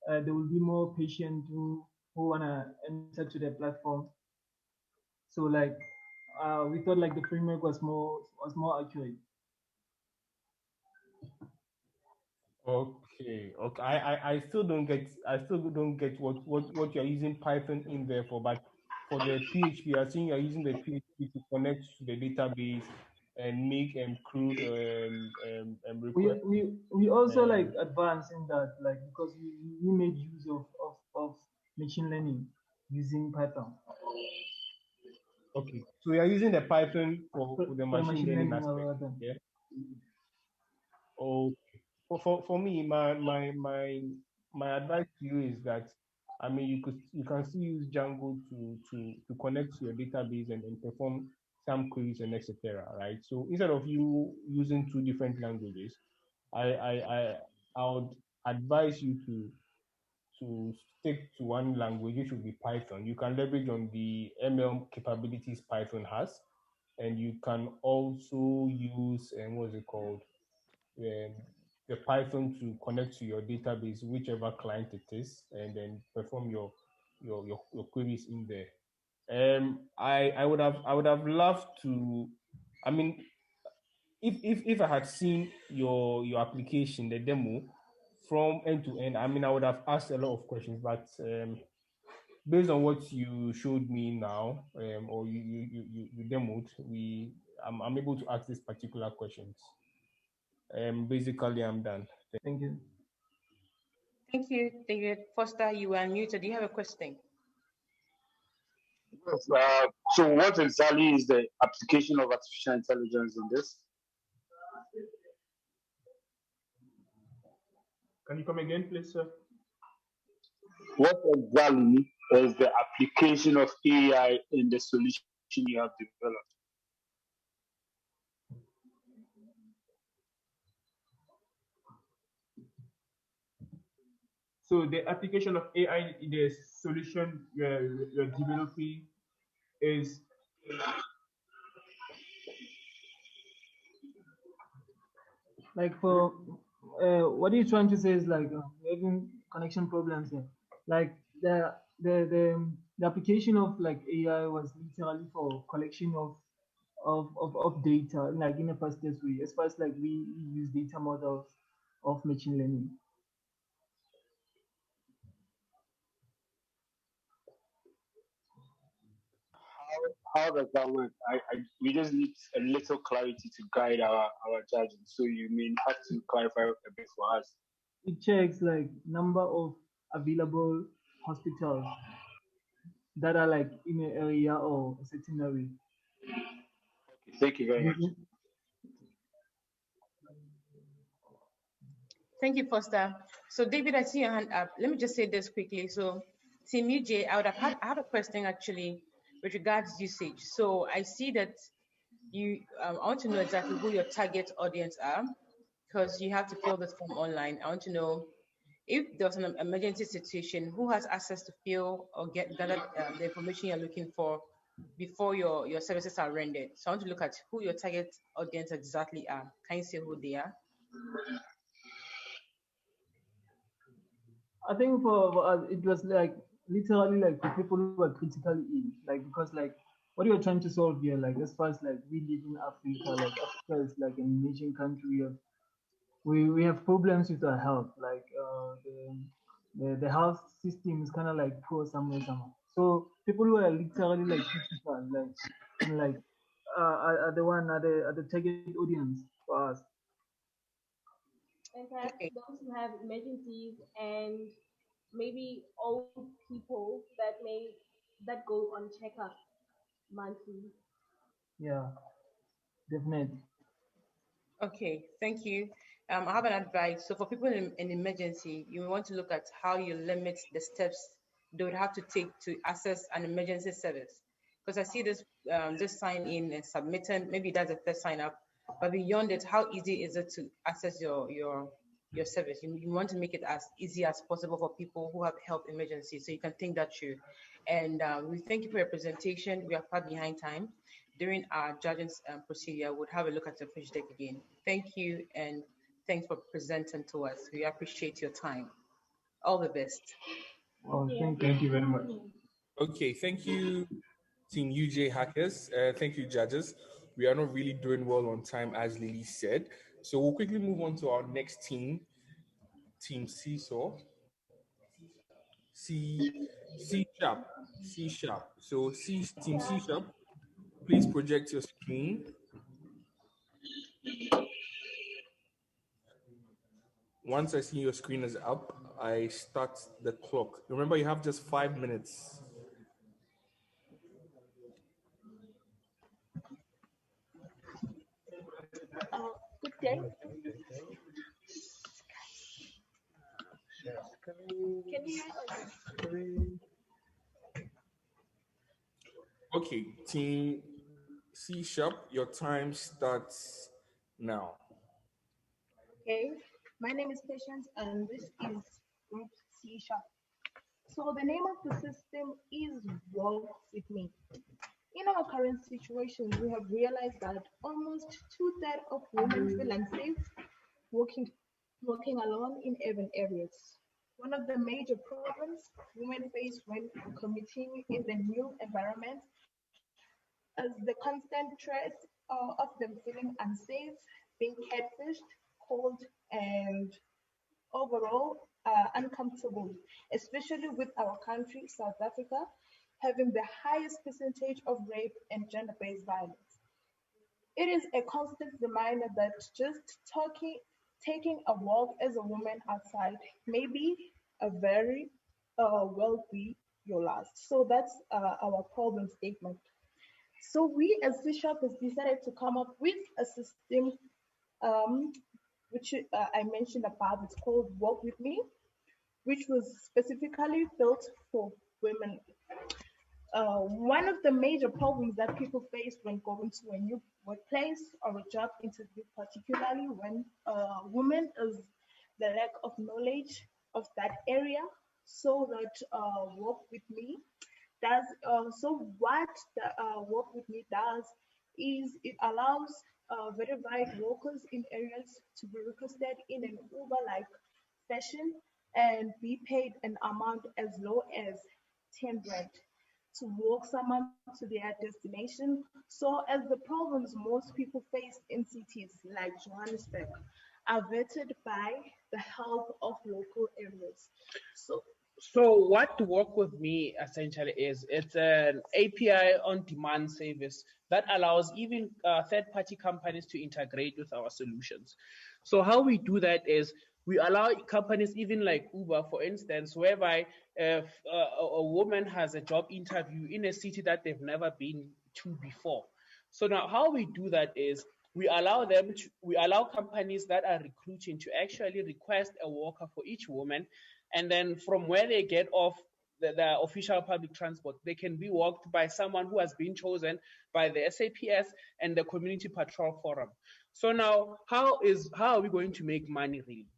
there will be more patients who wanna enter to the platform. So like we thought like the framework was more accurate. Okay. I still don't get what you're using Python in there for, but for the PHP, I think you're using the PHP to connect to the database and make crude requests. We also like advance in that like because we made use of machine learning using Python. Okay, so you're using the Python for the For machine learning aspect, algorithm. yeah? Okay. For me, my advice to you is that I mean you can still use Django to connect to your database and perform some queries and etc. Right? So instead of you using two different languages, I would advise you to stick to one language, which would be Python. You can leverage on the ML capabilities Python has, and you can also use what's it called? um, the Python to connect to your database, whichever client it is, and then perform your queries in there. I would have loved to. I mean, if I had seen your application, the demo from end to end, I mean, I would have asked a lot of questions, but based on what you showed me now, or you demoed, I'm able to ask these particular questions. Basically, I'm done. Thank you. Thank you, David. Foster, you are muted. Do you have a question? Yes, so what exactly is the application of artificial intelligence in this? Can you come again, please, sir? What exactly is the application of AI in the solution you have developed? So the application of AI in the solution you're developing is Like for what are you trying to say is like we're having connection problems here. Like the application of like AI was literally for collection of data, like in a fastest way, as far as like we use data models of machine learning. How does that work? We just need a little clarity to guide our judging. So you may have to clarify a bit for us. It checks like number of available hospitals that are like in an area or a certain area. Thank you very much. Thank you, Foster. So, David, I see your hand up. Let me just say this quickly. So, Team UJ, I had a question actually with regards usage. So, I see that I want to know exactly who your target audience are because you have to fill this form online. I want to know if there's an emergency situation, who has access to fill or gather the information you're looking for before your services are rendered. So, I want to look at who your target audience exactly are. Can you say who they are? I think for us, it was like literally like for people who were critically ill, like because like what you're trying to solve here, like as far as like we live in Africa, like Africa is like an emerging country. We have problems with our health, like the health system is kind of like poor somewhere somehow. So people who are literally like critical, like are the one are the target audience for us. And perhaps those who have emergencies and maybe old people that go on checkup monthly. Yeah, definitely. Okay, thank you. I have an advice. So for people in emergency, you want to look at how you limit the steps they would have to take to access an emergency service. Because I see this sign in and submitting, maybe that's the first sign up, but beyond it, how easy is it to access your service? You want to make it as easy as possible for people who have health emergencies. So you can think that through. And we thank you for your presentation. We are far behind time. During our judging procedure, we'll have a look at your pitch deck again. Thank you and thanks for presenting to us. We appreciate your time. All the best. Oh, thank you very much. Okay, thank you, Team UJ Hackers. Thank you, judges. We are not really doing well on time, as Lily said. So we'll quickly move on to our next team, Team Seesaw. C sharp. C sharp. So Team C sharp, please project your screen. Once I see your screen is up, I start the clock. Remember, you have just 5 minutes. Good day. Can you hear? Okay, Team C sharp, your time starts now. Okay, my name is Patience and this is Group C Sharp. So the name of the system is Walk With Me. In our current situation, we have realized that almost two-thirds of women feel unsafe walking alone in urban areas. One of the major problems women face when commuting in the new environment is the constant stress of them feeling unsafe, being catfished, cold, and overall uncomfortable, especially with our country, South Africa, having the highest percentage of rape and gender based violence. It is a constant reminder that just taking a walk as a woman outside may be a very wealthy your last. So that's our problem statement. So we as C Sharp has decided to come up with a system um, which I mentioned above. It's called Walk With Me, which was specifically built for women. One of the major problems that people face when going to a new workplace or a job interview, particularly when women, is the lack of knowledge of that area. So that Work With Me does. So what the Work With Me does is it allows verified workers in areas to be requested in an Uber-like fashion and be paid an amount as low as 10 rand to walk someone to their destination. So, as the problems most people face in cities like Johannesburg are vetted by the help of local areas. So, So what Work With Me essentially is, it's an API on demand service that allows even third-party companies to integrate with our solutions. So how we do that is we allow companies, even like Uber, for instance, whereby if a woman has a job interview in a city that they've never been to before. So now how we do that is we allow companies that are recruiting to actually request a worker for each woman, and then from where they get off the official public transport, they can be walked by someone who has been chosen by the SAPS and the Community Patrol Forum. So now, how are we going to make money really?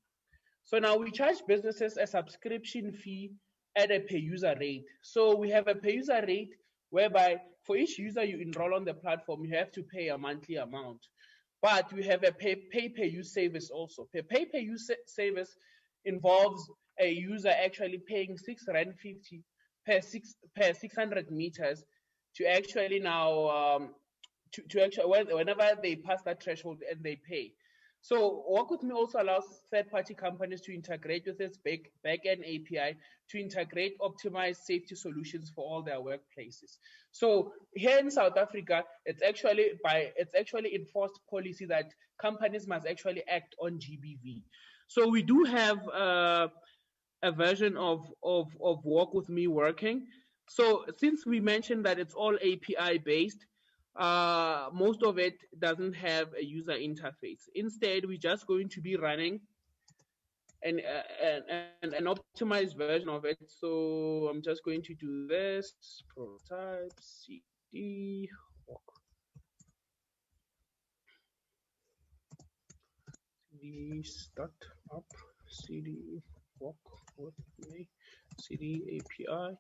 So now we charge businesses a subscription fee at a per user rate. So we have a per user rate whereby for each user you enroll on the platform, you have to pay a monthly amount. But we have a pay per use service also. Pay per use service involves a user actually paying 6.50 per 600 meters to actually now to actually whenever they pass that threshold and they pay. So Work With Me also allows third-party companies to integrate with its back-end API to integrate optimized safety solutions for all their workplaces. So here in South Africa, it's actually enforced policy that companies must actually act on GBV. So we do have a version of Work With Me working. So since we mentioned that it's all API based, most of it doesn't have a user interface. Instead, we're just going to be running an optimized version of it. So I'm just going to do this, prototype, CD, walk. CD start up, CD walk with me, CD API,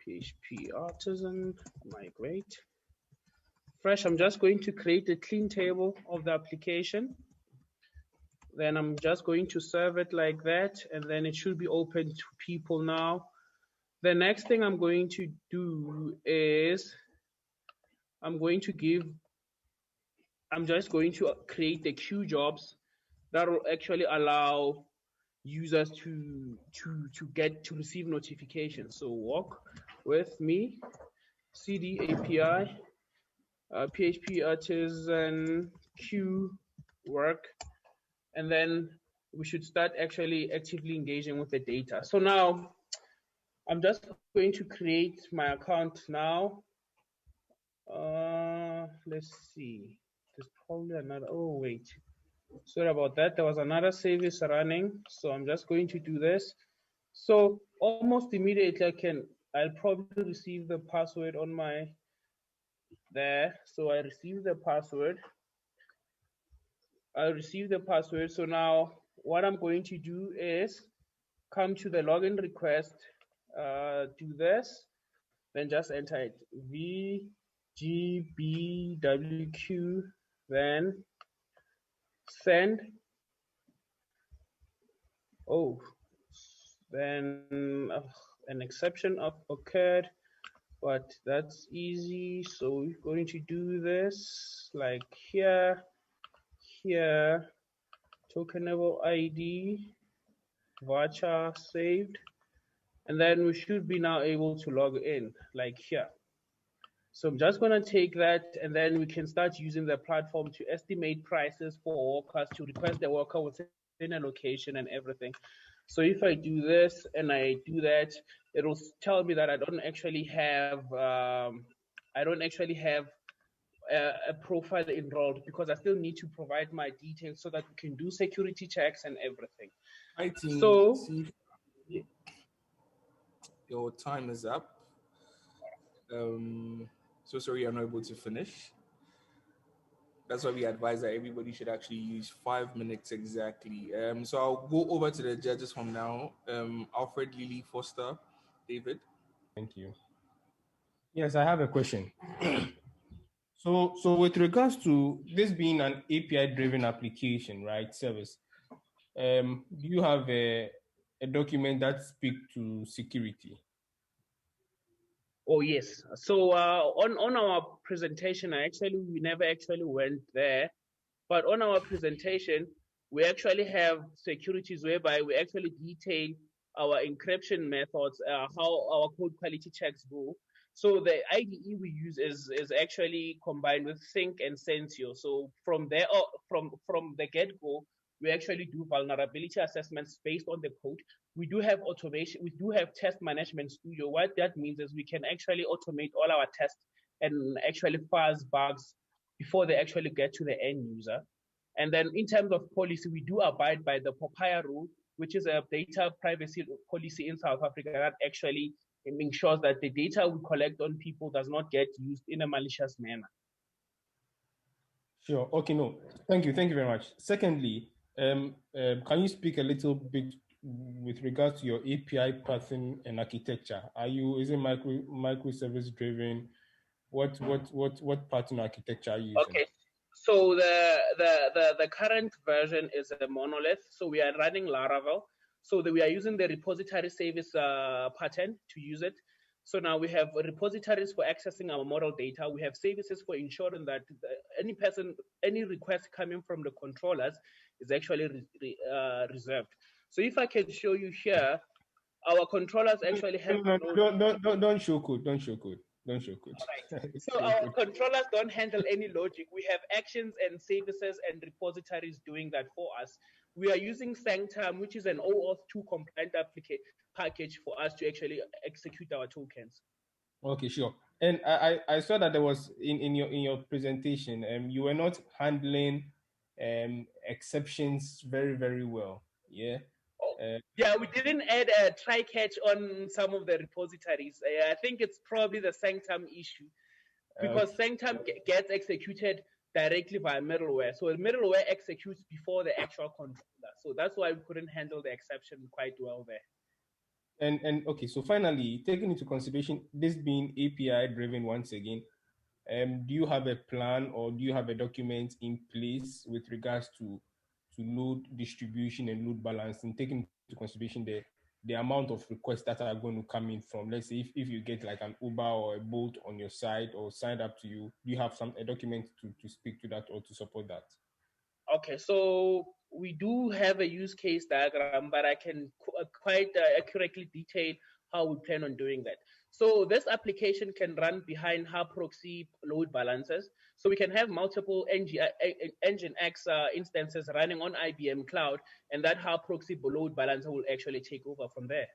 PHP artisan, migrate. Fresh, I'm just going to create a clean table of the application. Then I'm just going to serve it like that, and then it should be open to people now. The next thing I'm going to do is I'm just going to create the queue jobs that will actually allow users to receive notifications. So Walk With Me, CD API, PHP artisan, queue work, and then we should start actually actively engaging with the data. So now I'm just going to create my account now. Let's see. There's probably another. Oh wait, sorry about that. There was another service running, so I'm just going to do this. So almost immediately I'll probably receive the password on my there. So I received the password. I received the password. So now what I'm going to do is come to the login request, do this, then just enter it VGBWQ, then send. Oh, then an exception occurred, but that's easy. So we're going to do this like here, tokenable ID, voucher saved, and then we should be now able to log in like here. So I'm just going to take that, and then we can start using the platform to estimate prices for workers, to request the worker within a location and everything. So if I do this and I do that, it will tell me that I don't actually have a profile enrolled, because I still need to provide my details so that we can do security checks and everything. Hi team, So see, your time is up. So sorry you're not able to finish. That's why we advise that everybody should actually use 5 minutes exactly. So I'll go over to the judges from now. Alfred, Lily, Foster, David. Thank you. Yes, I have a question. So with regards to this being an API-driven application, right, service, do you have a document that speaks to security? Oh yes. So on our presentation, we never actually went there, but on our presentation, we actually have securities whereby we actually detail our encryption methods, how our code quality checks go. So the IDE we use is actually combined with Sync and Sensio. So from there, from the get go, we actually do vulnerability assessments based on the code. We do have automation. We do have test management studio. What that means is we can actually automate all our tests and actually fuzz bugs before they actually get to the end user. And then in terms of policy, we do abide by the POPIA rule, which is a data privacy policy in South Africa that actually ensures that the data we collect on people does not get used in a malicious manner. Sure. Okay. No. Thank you. Thank you very much. Secondly, can you speak a little bit with regards to your API pattern and architecture? Is it microservice driven? What pattern architecture are you using? Okay. So the current version is a monolith. So we are running Laravel. So we are using the repository service pattern to use it. So now we have repositories for accessing our model data. We have services for ensuring that any request coming from the controllers is actually reserved. So if I can show you here, our controllers actually have Don't show code. Don't show code. Don't show code. Right. So our controllers don't handle any logic. We have actions and services and repositories doing that for us. We are using Sanctum, which is an OAuth 2 compliant package for us to actually execute our tokens. Okay, sure. And I saw that there was in your presentation, you were not handling exceptions very, very well. Yeah. Yeah, we didn't add a try catch on some of the repositories. I think it's probably the Sanctum issue, because Sanctum gets executed directly via middleware. So the middleware executes before the actual controller. So that's why we couldn't handle the exception quite well there. And okay, so finally, taking into consideration this being API driven once again, do you have a plan or do you have a document in place with regards to load distribution and load balancing, taking into consideration the amount of requests that are going to come in from, let's say, if you get like an Uber or a Bolt on your side or signed up to you, do you have a document to speak to that or to support that? Okay, so we do have a use case diagram, but I can quite accurately detail how we plan on doing that. So this application can run behind hub proxy load balancers. So we can have multiple Nginx instances running on IBM Cloud, and that hub proxy load balancer will actually take over from there.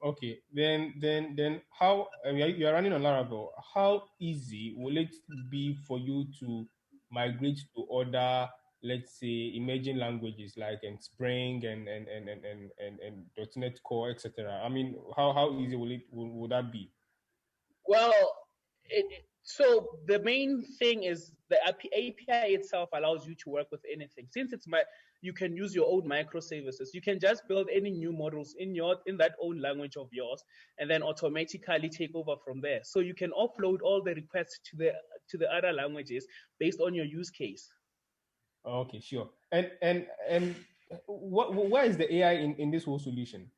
Okay, then how you are running on Laravel? How easy will it be for you to migrate to other, let's say, emerging languages like Spring and .NET Core, etc.? I mean, how easy will that be? Well, so the main thing is the API itself allows you to work with anything. Since you can use your own microservices. You can just build any new models in that own language of yours, and then automatically take over from there. So you can offload all the requests to the other languages based on your use case. Okay, sure. And where is the AI in this whole solution?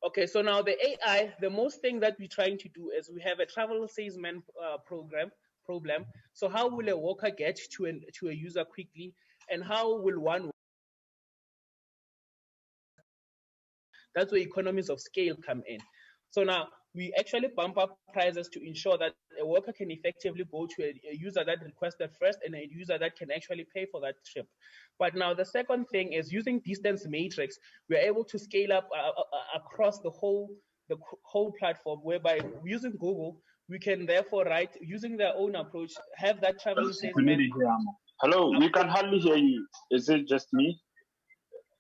Okay, so now the AI, the most thing that we're trying to do is we have a travel salesman problem. So how will a worker get to a user quickly, and how will one? That's where economies of scale come in. So now we actually bump up prices to ensure that a worker can effectively go to a user that requested first and a user that can actually pay for that trip. But now the second thing is using distance matrix, we're able to scale up across the whole platform, whereby using Google, we can therefore write using their own approach, have that traveling salesman. Hello, we can hardly hear you. Is it just me?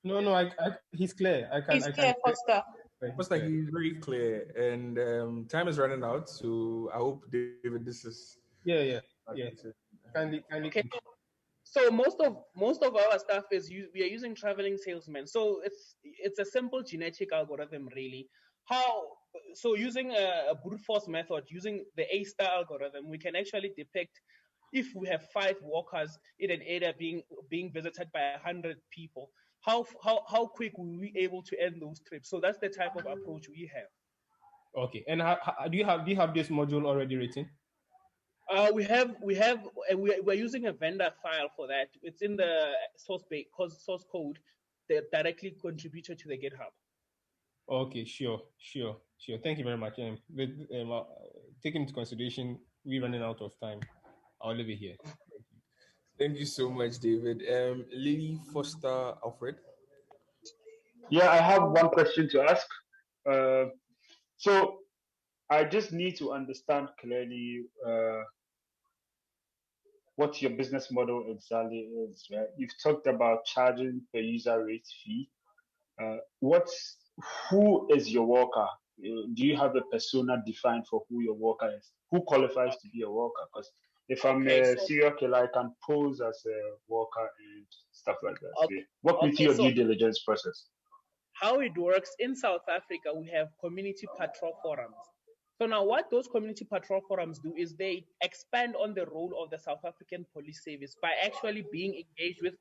No, he's clear. He's clear, Foster. Looks like he's very clear, and time is running out. So I hope, David, this is Yeah. Kindly. Okay. So most of our stuff is we are using traveling salesmen. So it's a simple genetic algorithm, really. So using a brute force method, using the A-star algorithm, we can actually depict if we have 5 walkers in an area being visited by 100 people, how quick will we be able to end those trips? So that's the type of approach we have. Okay. And do you have this module already written? We're using a vendor file for that. It's in the source code that directly contributed to the GitHub. Okay, sure. Thank you very much. Taking into consideration we're running out of time, I'll leave it here. Thank you so much, David. Lily, Foster, Alfred. Yeah, I have one question to ask. So I just need to understand clearly what your business model exactly is, right? You've talked about charging per user rate fee. Who is your worker? Do you have a persona defined for who your worker is? Who qualifies to be a worker? Because if I'm a serial killer, I can pose as a worker and stuff like that. So walk me through your due diligence process. How it works in South Africa, we have community patrol forums. So now what those community patrol forums do is they expand on the role of the South African Police Service by actually being engaged with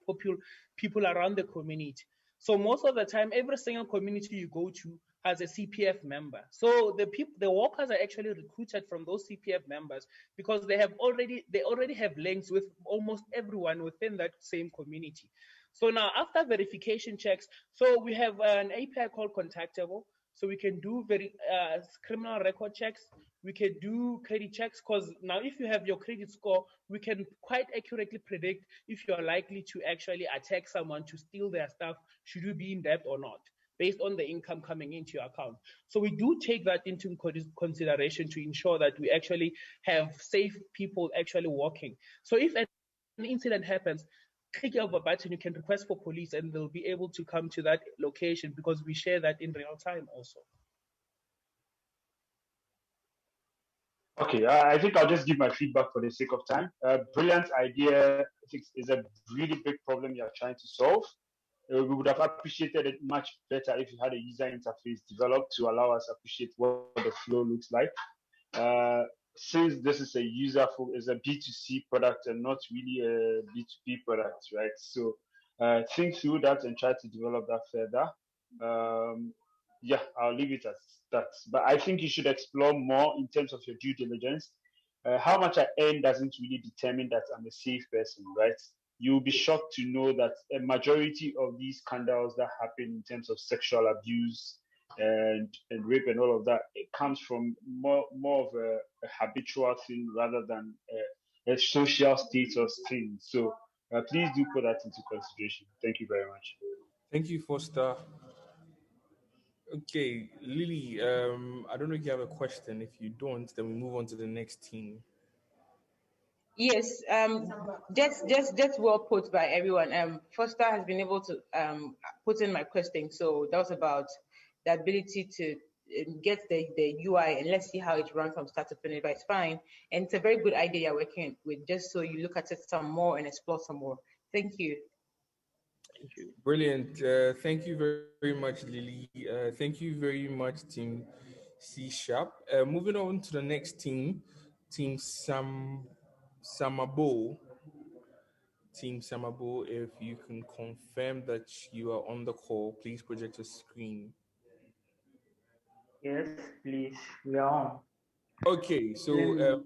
people around the community. So most of the time, every single community you go to has a CPF member. So the workers are actually recruited from those CPF members because they already have links with almost everyone within that same community. So now after verification checks, so we have an API called Contactable. So we can do criminal record checks. We can do credit checks because now if you have your credit score, we can quite accurately predict if you're likely to actually attack someone to steal their stuff, should you be in debt or not, based on the income coming into your account. So we do take that into consideration to ensure that we actually have safe people actually working. So if an incident happens, click of a button, you can request for police and they'll be able to come to that location because we share that in real time also. Okay, I think I'll just give my feedback for the sake of time. Brilliant idea. I think is a really big problem you're trying to solve. We would have appreciated it much better if you had a user interface developed to allow us to appreciate what the flow looks like. Since this is is a B2C product and not really a B2B product, right? So think through that and try to develop that further. Yeah, I'll leave it as that. But I think you should explore more in terms of your due diligence. How much I earn doesn't really determine that I'm a safe person, right? You'll be shocked to know that a majority of these scandals that happen in terms of sexual abuse and rape and all of that, it comes from more of a habitual thing rather than a social status thing. So please do put that into consideration. Thank you very much. Thank you, Foster. Okay, Lily, I don't know if you have a question. If you don't, then we move on to the next team. Yes, just well put by everyone. Foster has been able to put in my question. So that was about the ability to get the UI and let's see how it runs from start to finish. But it's fine, and it's a very good idea you're working with. Just so you look at it some more and explore some more. Thank you. Brilliant. Thank you very much, Lily. Thank you very much, Team C Sharp. Moving on to the next team, Team Samabo. Team Samabo, if you can confirm that you are on the call, please project your screen. Yes, please. We are on. Okay, so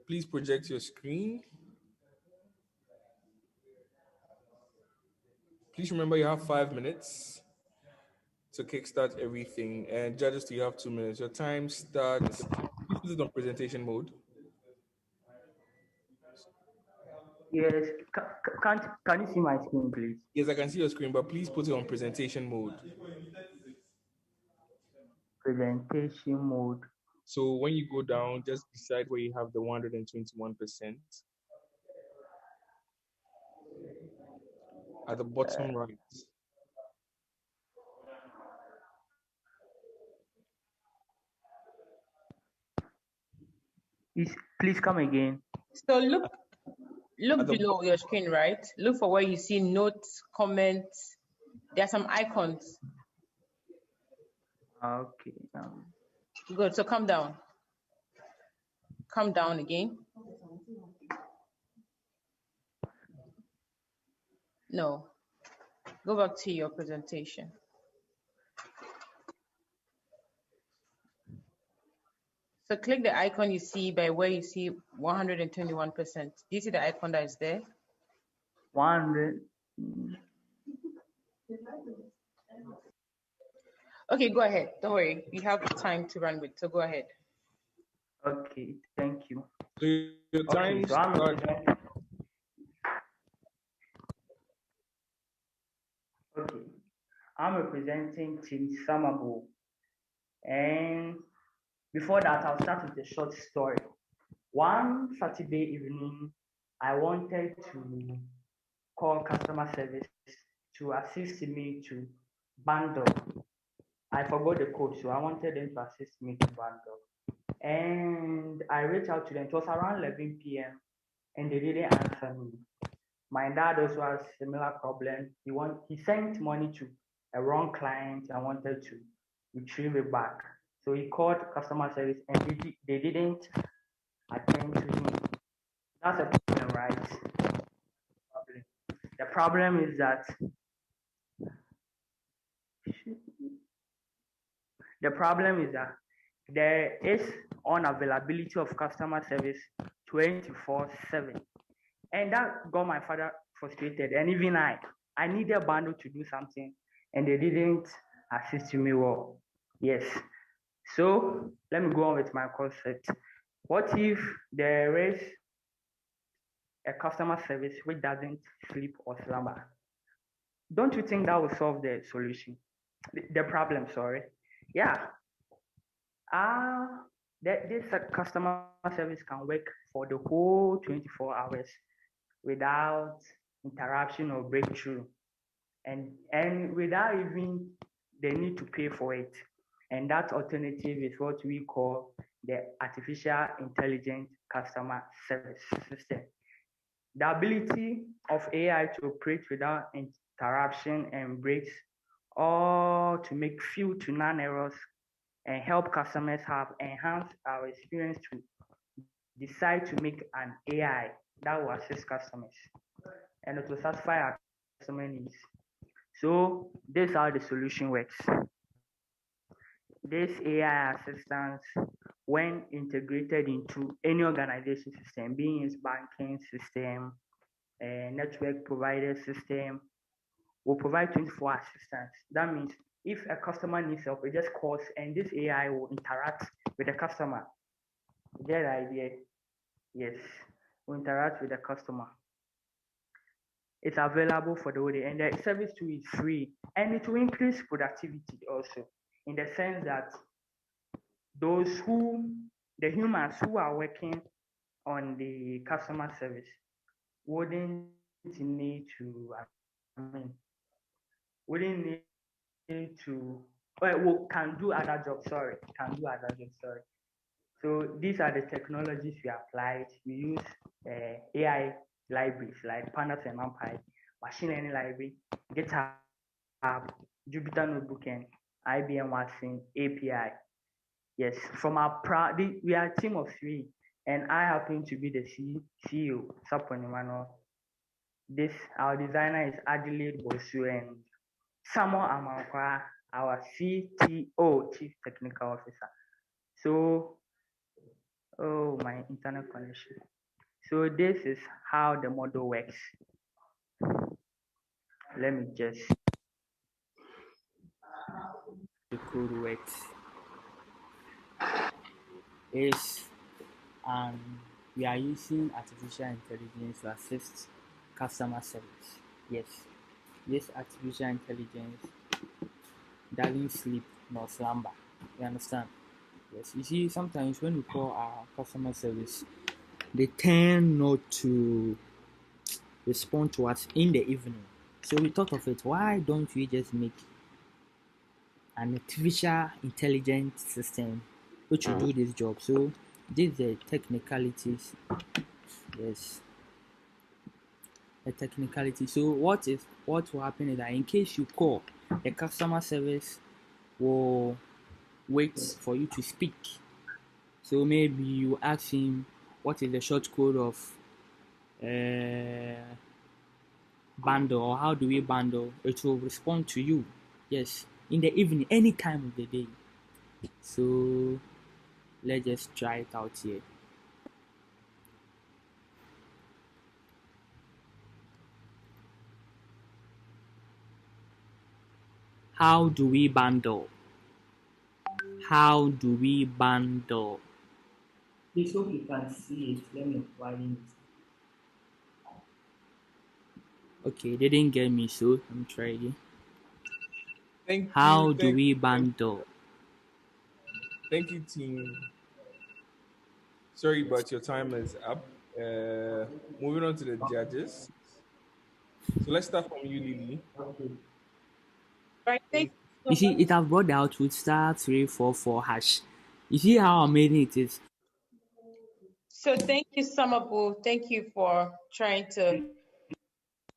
please project your screen. Please remember you have 5 minutes to kickstart everything. And judges, you have 2 minutes. Your time starts. Please put it on presentation mode. Yes. Can you see my screen, please? Yes, I can see your screen, but please put it on presentation mode. Presentation mode. So when you go down, just decide where you have the 121%. At the bottom right. Please come again. So look At the below your screen, right? Look for where you see notes, comments. There are some icons. Okay. Good. So come down. Come down again. No. Go back to your presentation. So click the icon you see by where you see 121%. Do you see the icon that is there? 100. Okay, go ahead. Don't worry. You have time to run with, so go ahead. Okay, thank you. So your time Okay, so I'm representing Team Samabo. And before that, I'll start with a short story. One Saturday evening, I wanted to call customer service to assist me to bundle. I forgot the code, so I wanted them to assist me to bundle. And I reached out to them. It was around 11 p.m. and they didn't answer me. My dad also has similar problem. He sent money to a wrong client and wanted to retrieve it back. So he called customer service and they didn't attend to him. That's a problem, right? The problem is that there is unavailability of customer service 24/7. And that got my father frustrated. And even I needed a bundle to do something and they didn't assist me well. Yes. So let me go on with my concept. What if there is a customer service which doesn't sleep or slumber? Don't you think that will solve the solution? The problem, sorry. Yeah. This customer service can work for the whole 24 hours without interruption or breakthrough, and without even the need to pay for it. And that alternative is what we call the artificial intelligent customer service system. The ability of AI to operate without interruption and breaks, or to make few to none errors and help customers have enhanced our experience to decide to make an AI that will assist customers and it will satisfy our customer needs. So this is how the solution works. This AI assistance, when integrated into any organization system, being its banking system, network provider system, will provide 24-hour assistance. That means if a customer needs help, it just calls and this AI will interact with the customer. You get the idea? Yes. Will interact with the customer. It's available for the whole day, and the service too is free, and it will increase productivity also, in the sense that the humans who are working on the customer service wouldn't need to, wouldn't need to, well, can do other jobs, sorry. So these are the technologies we applied. We use AI libraries like Pandas and NumPy, machine learning library, GitHub, Jupyter Notebook, and IBM Watson API. Yes, from we are a team of 3, and I happen to be the CEO, Sapon Emmanuel. Our designer is Adelaide Bosu, and Samuel Amankwa, our CTO, Chief Technical Officer. So, oh, my internet connection. So this is how the model works. Let me just. the code works is we are using artificial intelligence to assist customer service. Yes, this artificial intelligence doesn't sleep nor slumber. You understand? Yes, you see, sometimes when we call our customer service, they tend not to respond to us in the evening. So we thought of it, why don't we just make an artificial intelligence system which will do this job? So these are the technicalities. Yes, the technicality. So what will happen is that in case you call, the customer service will wait for you to speak. So maybe you ask him what is the short code of bundle, or how do we bundle. It will respond to you. Yes, in the evening, any time of the day. So let's just try it out here. How do we bundle? How do we bundle? Please hope you can see it. Let me widen it. Okay, they didn't get me, so let me try again. How do we bundle? Thank you, team. Sorry, but your time is up. Moving on to the judges. So let's start from you, Lily. Right, thank You see, it has brought the output *344#. You see how amazing it is. So thank you, Summerbull. Thank you for trying to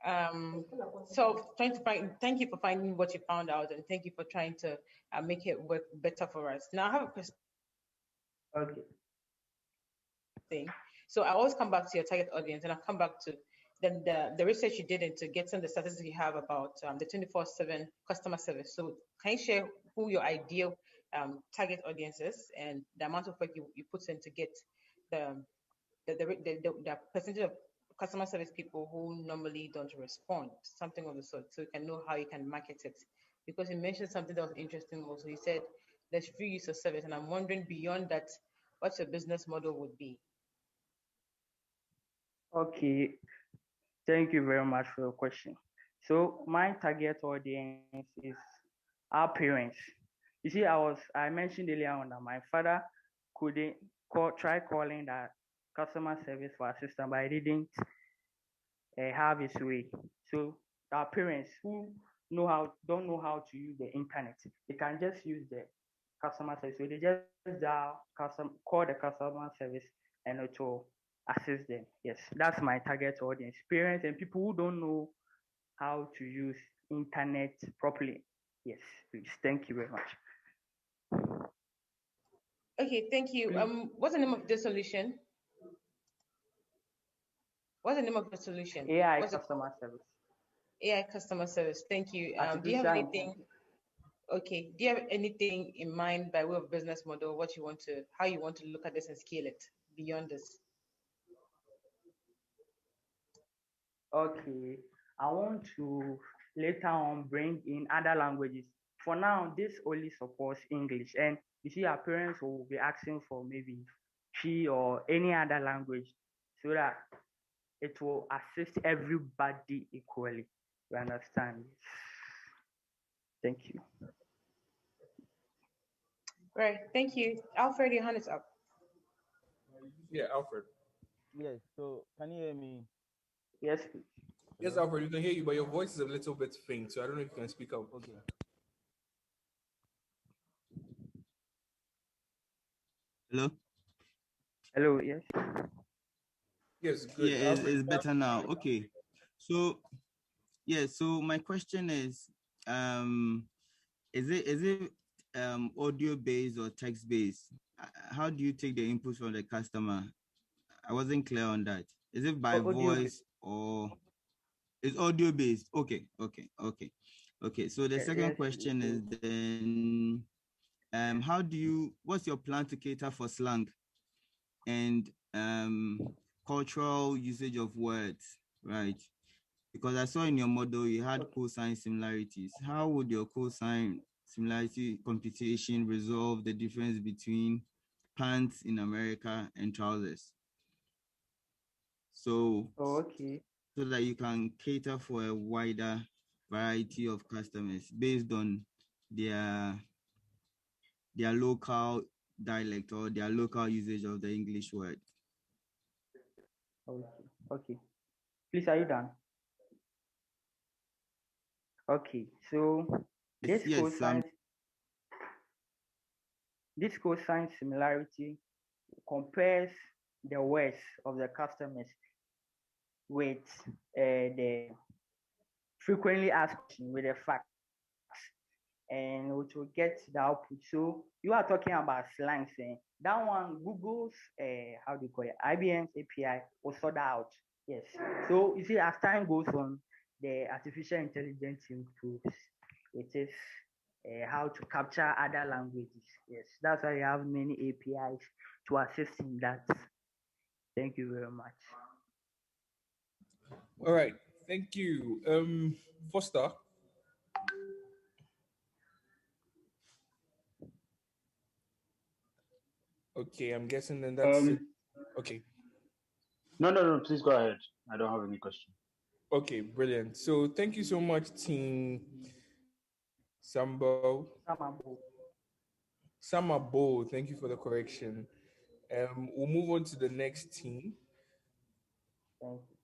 trying to find. Thank you for finding what you found out, and thank you for trying to make it work better for us. Now I have a question. Okay. So I always come back to your target audience, and I come back to the research you did into getting the statistics you have about the 24/7 customer service. So can you share who your ideal target audience is and the amount of work you put in to get the the percentage of customer service people who normally don't respond, something of the sort, so you can know how you can market it. Because you mentioned something that was interesting also. You said there's free use of service, and I'm wondering beyond that, what your business model would be. Okay, thank you very much for your question. So my target audience is our parents. You see, I mentioned earlier on that my father couldn't try calling that customer service for assistance, but I didn't have his way. So our parents who don't know how to use the internet, they can just use the customer service. So they just call the customer service and it will assist them. Yes, that's my target audience. Parents and people who don't know how to use internet properly. Yes, please. Thank you very much. Okay, thank you. What's the name of the solution? What's the name of the solution? AI What's customer service. AI customer service. Thank you. Do you have Artificial anything? Okay. Do you have anything in mind by way of business model? How you want to look at this and scale it beyond this? Okay, I want to later on bring in other languages. For now, this only supports English, and you see, our parents will be asking for maybe Chi or any other language so that it will assist everybody equally. You understand? Thank you. Right. Thank you. Alfred, your hand is up. Yeah, Alfred. Yes, so can you hear me? Yes, please. Yes, Alfred, we can hear you, but your voice is a little bit faint, so I don't know if you can speak up. Okay. Hello? Hello, yes. Yes, good. Yeah, it's better now. Okay. So yeah, so my question is it audio based or text based? How do you take the input from the customer? I wasn't clear on that. Is it by Audio voice or it's audio based? Okay. So the second Yes, question is then what's your plan to cater for slang and cultural usage of words, right? Because I saw in your model you had cosine similarities. How would your cosine similarity computation resolve the difference between pants in America and trousers. So, Okay. so that you can cater for a wider variety of customers based on their local dialect or their local usage of the English word. Okay. Okay. Please, are you done? Okay. So this Yes, cosine similarity compares the words of the customers with the frequently asked question with the facts, and which will get the output. So you are talking about slangs, and that one Google's how do you call it, IBM's API will sort that out. Yes. So you see, as time goes on, the artificial intelligence improves. It is how to capture other languages. Yes, that's why you have many APIs to assist in that. Thank you very much. All right. Thank you. Foster. Okay, I'm guessing then that's it. Okay. No. Please go ahead. I don't have any question. Okay, brilliant. So thank you so much, Team Sambo. Samabo. Thank you for the correction. We'll move on to the next team. Thank you.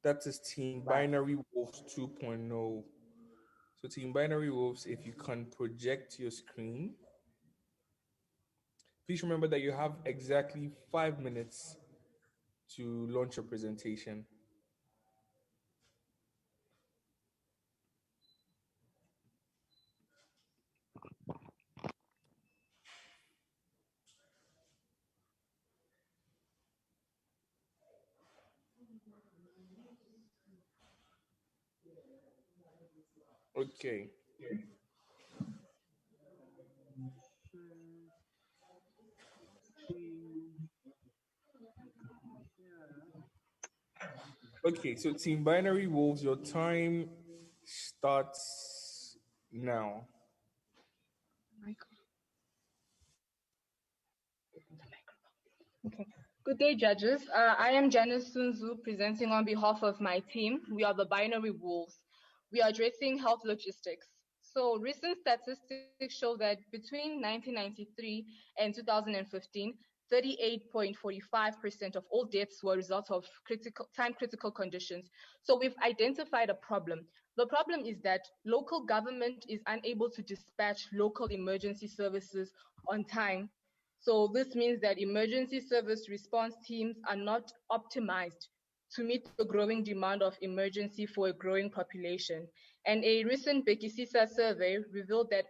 That is Team Binary Wolves 2.0. So Team Binary Wolves, if you can project your screen, please remember that you have exactly 5 minutes to launch your presentation. Okay. Okay, so Team Binary Wolves, your time starts now. Okay. Good day, judges. I am Janice Sunzu presenting on behalf of my team. We are the Binary Wolves. We are addressing health logistics. So recent statistics show that between 1993 and 2015, 38.45% of all deaths were a result of time-critical conditions. So we've identified a problem. The problem is that local government is unable to dispatch local emergency services on time. So this means that emergency service response teams are not optimized to meet the growing demand of emergency for a growing population. And a recent Bekisisa survey revealed that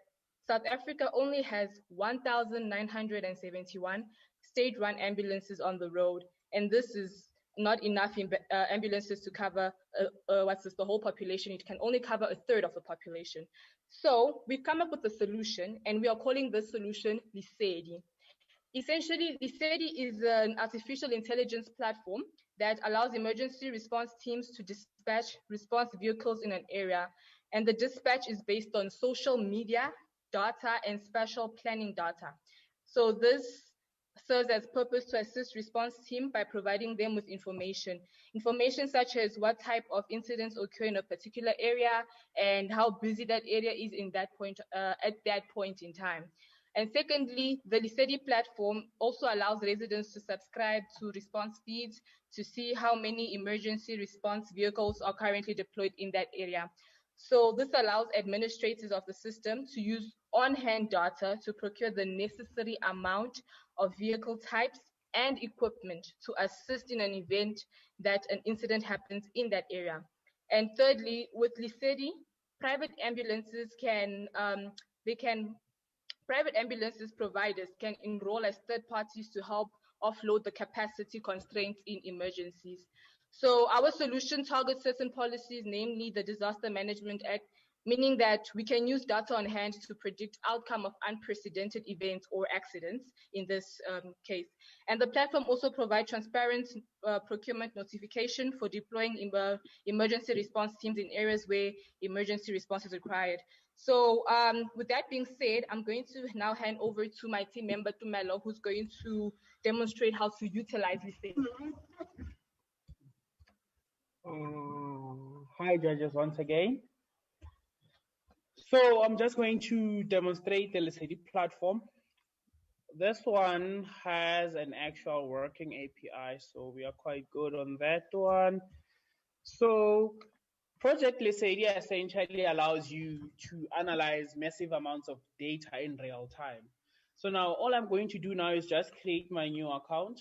South Africa only has 1,971 state-run ambulances on the road, and this is not enough ambulances to cover the whole population. It can only cover a third of the population. So we've come up with a solution, and we are calling this solution Lisedi. Essentially, Lisedi is an artificial intelligence platform that allows emergency response teams to dispatch response vehicles in an area. And the dispatch is based on social media data and spatial planning data. So this serves as purpose to assist response team by providing them with information such as what type of incidents occur in a particular area and how busy that area is in that point at that point in time. And secondly, the Lisedi platform also allows residents to subscribe to response feeds to see how many emergency response vehicles are currently deployed in that area. So this allows administrators of the system to use on-hand data to procure the necessary amount of vehicle types and equipment to assist in an event that an incident happens in that area. And thirdly, with Lisedi, private ambulances private ambulances providers can enroll as third parties to help offload the capacity constraints in emergencies. So our solution targets certain policies, namely the Disaster Management Act, meaning that we can use data on hand to predict outcome of unprecedented events or accidents in this case. And the platform also provides transparent procurement notification for deploying emergency response teams in areas where emergency response is required. So with that being said, I'm going to now hand over to my team member, Tumelo, who's going to demonstrate how to utilize this. Hi, judges, once again. So I'm just going to demonstrate the Lesedi platform. This one has an actual working API, so we are quite good on that one. So Project Lesedi essentially allows you to analyze massive amounts of data in real time. So now all I'm going to do now is just create my new account.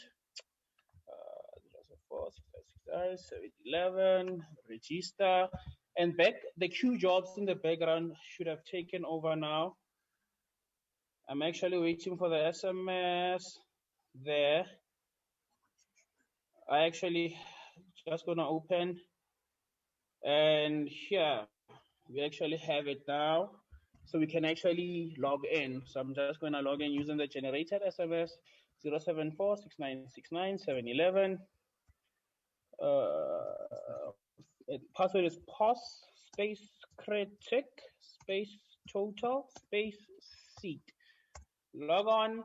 711, register, and the queue jobs in the background should have taken over now. I'm actually waiting for the SMS there. I actually just gonna open, and here we actually have it now. So we can actually log in. So I'm just gonna log in using the generated SMS 0746969 password is pos space critic space total space seat. Log on,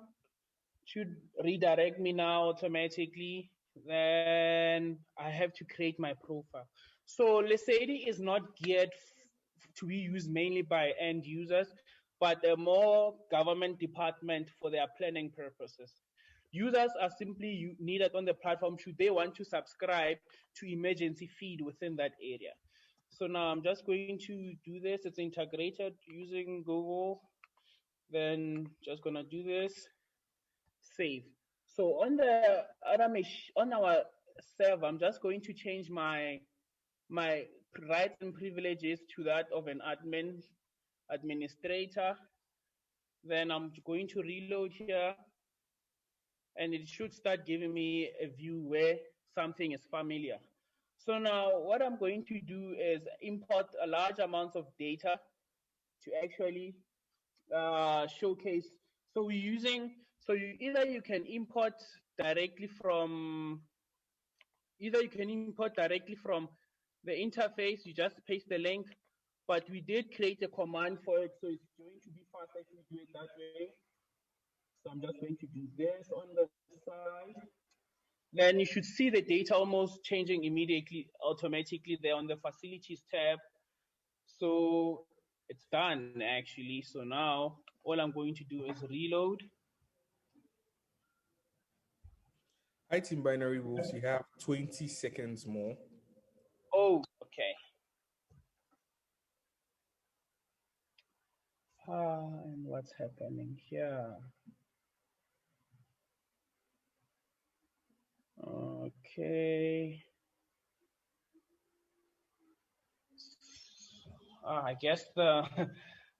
should redirect me now automatically. Then I have to create my profile. So Lesedi is not geared to be used mainly by end users, but a more government department for their planning purposes. Users are simply needed on the platform should they want to subscribe to emergency feed within that area. So now I'm just going to do this. It's integrated using Google. Then just gonna do this. Save. So on the other on our server, I'm just going to change my rights and privileges to that of an administrator. Then I'm going to reload here, and it should start giving me a view where something is familiar. So now what I'm going to do is import a large amounts of data to actually showcase. So we're using, so you can import directly from the interface. You just paste the link, but we did create a command for it, so it's going to be faster if we do it that way. So I'm just going to do this on the side. Then you should see the data almost changing immediately, automatically there on the facilities tab. So it's done actually. So now all I'm going to do is reload. Hi, Team Binary Wolves. You have 20 seconds more. Oh, okay. And what's happening here? Okay. I guess the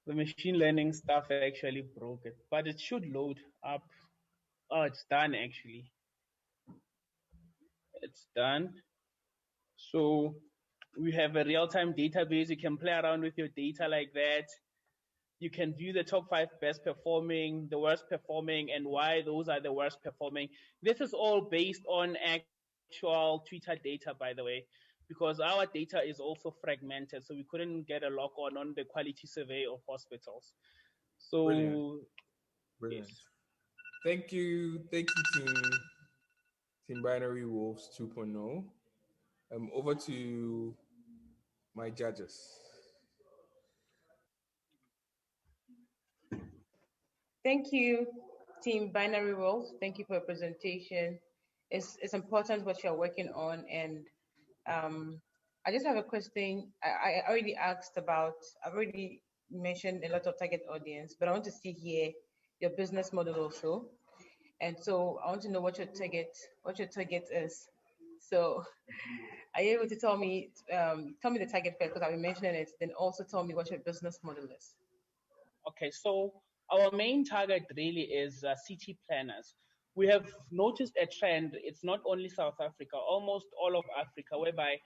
the machine learning stuff actually broke it, but it should load up. Oh, it's done actually. It's done. So we have a real-time database. You can play around with your data like that. You can view the top 5 best performing, the worst performing, and why those are the worst performing. This is all based on actual Twitter data, by the way, because our data is also fragmented, so we couldn't get a lock on the quality survey of hospitals. So, Brilliant. Yes. Thank you, Team Binary Wolves 2.0. Over to my judges. Thank you, Team Binary Wolves. Thank you for your presentation. It's important what you're working on, and I just have a question. I already asked about. I've already mentioned a lot of target audience, but I want to see here your business model also, and so I want to know what your target is. So, are you able to tell me the target first, because I've been mentioning it, then also tell me what your business model is. Okay, so our main target really is city planners. We have noticed a trend. It's not only South Africa, almost all of Africa, whereby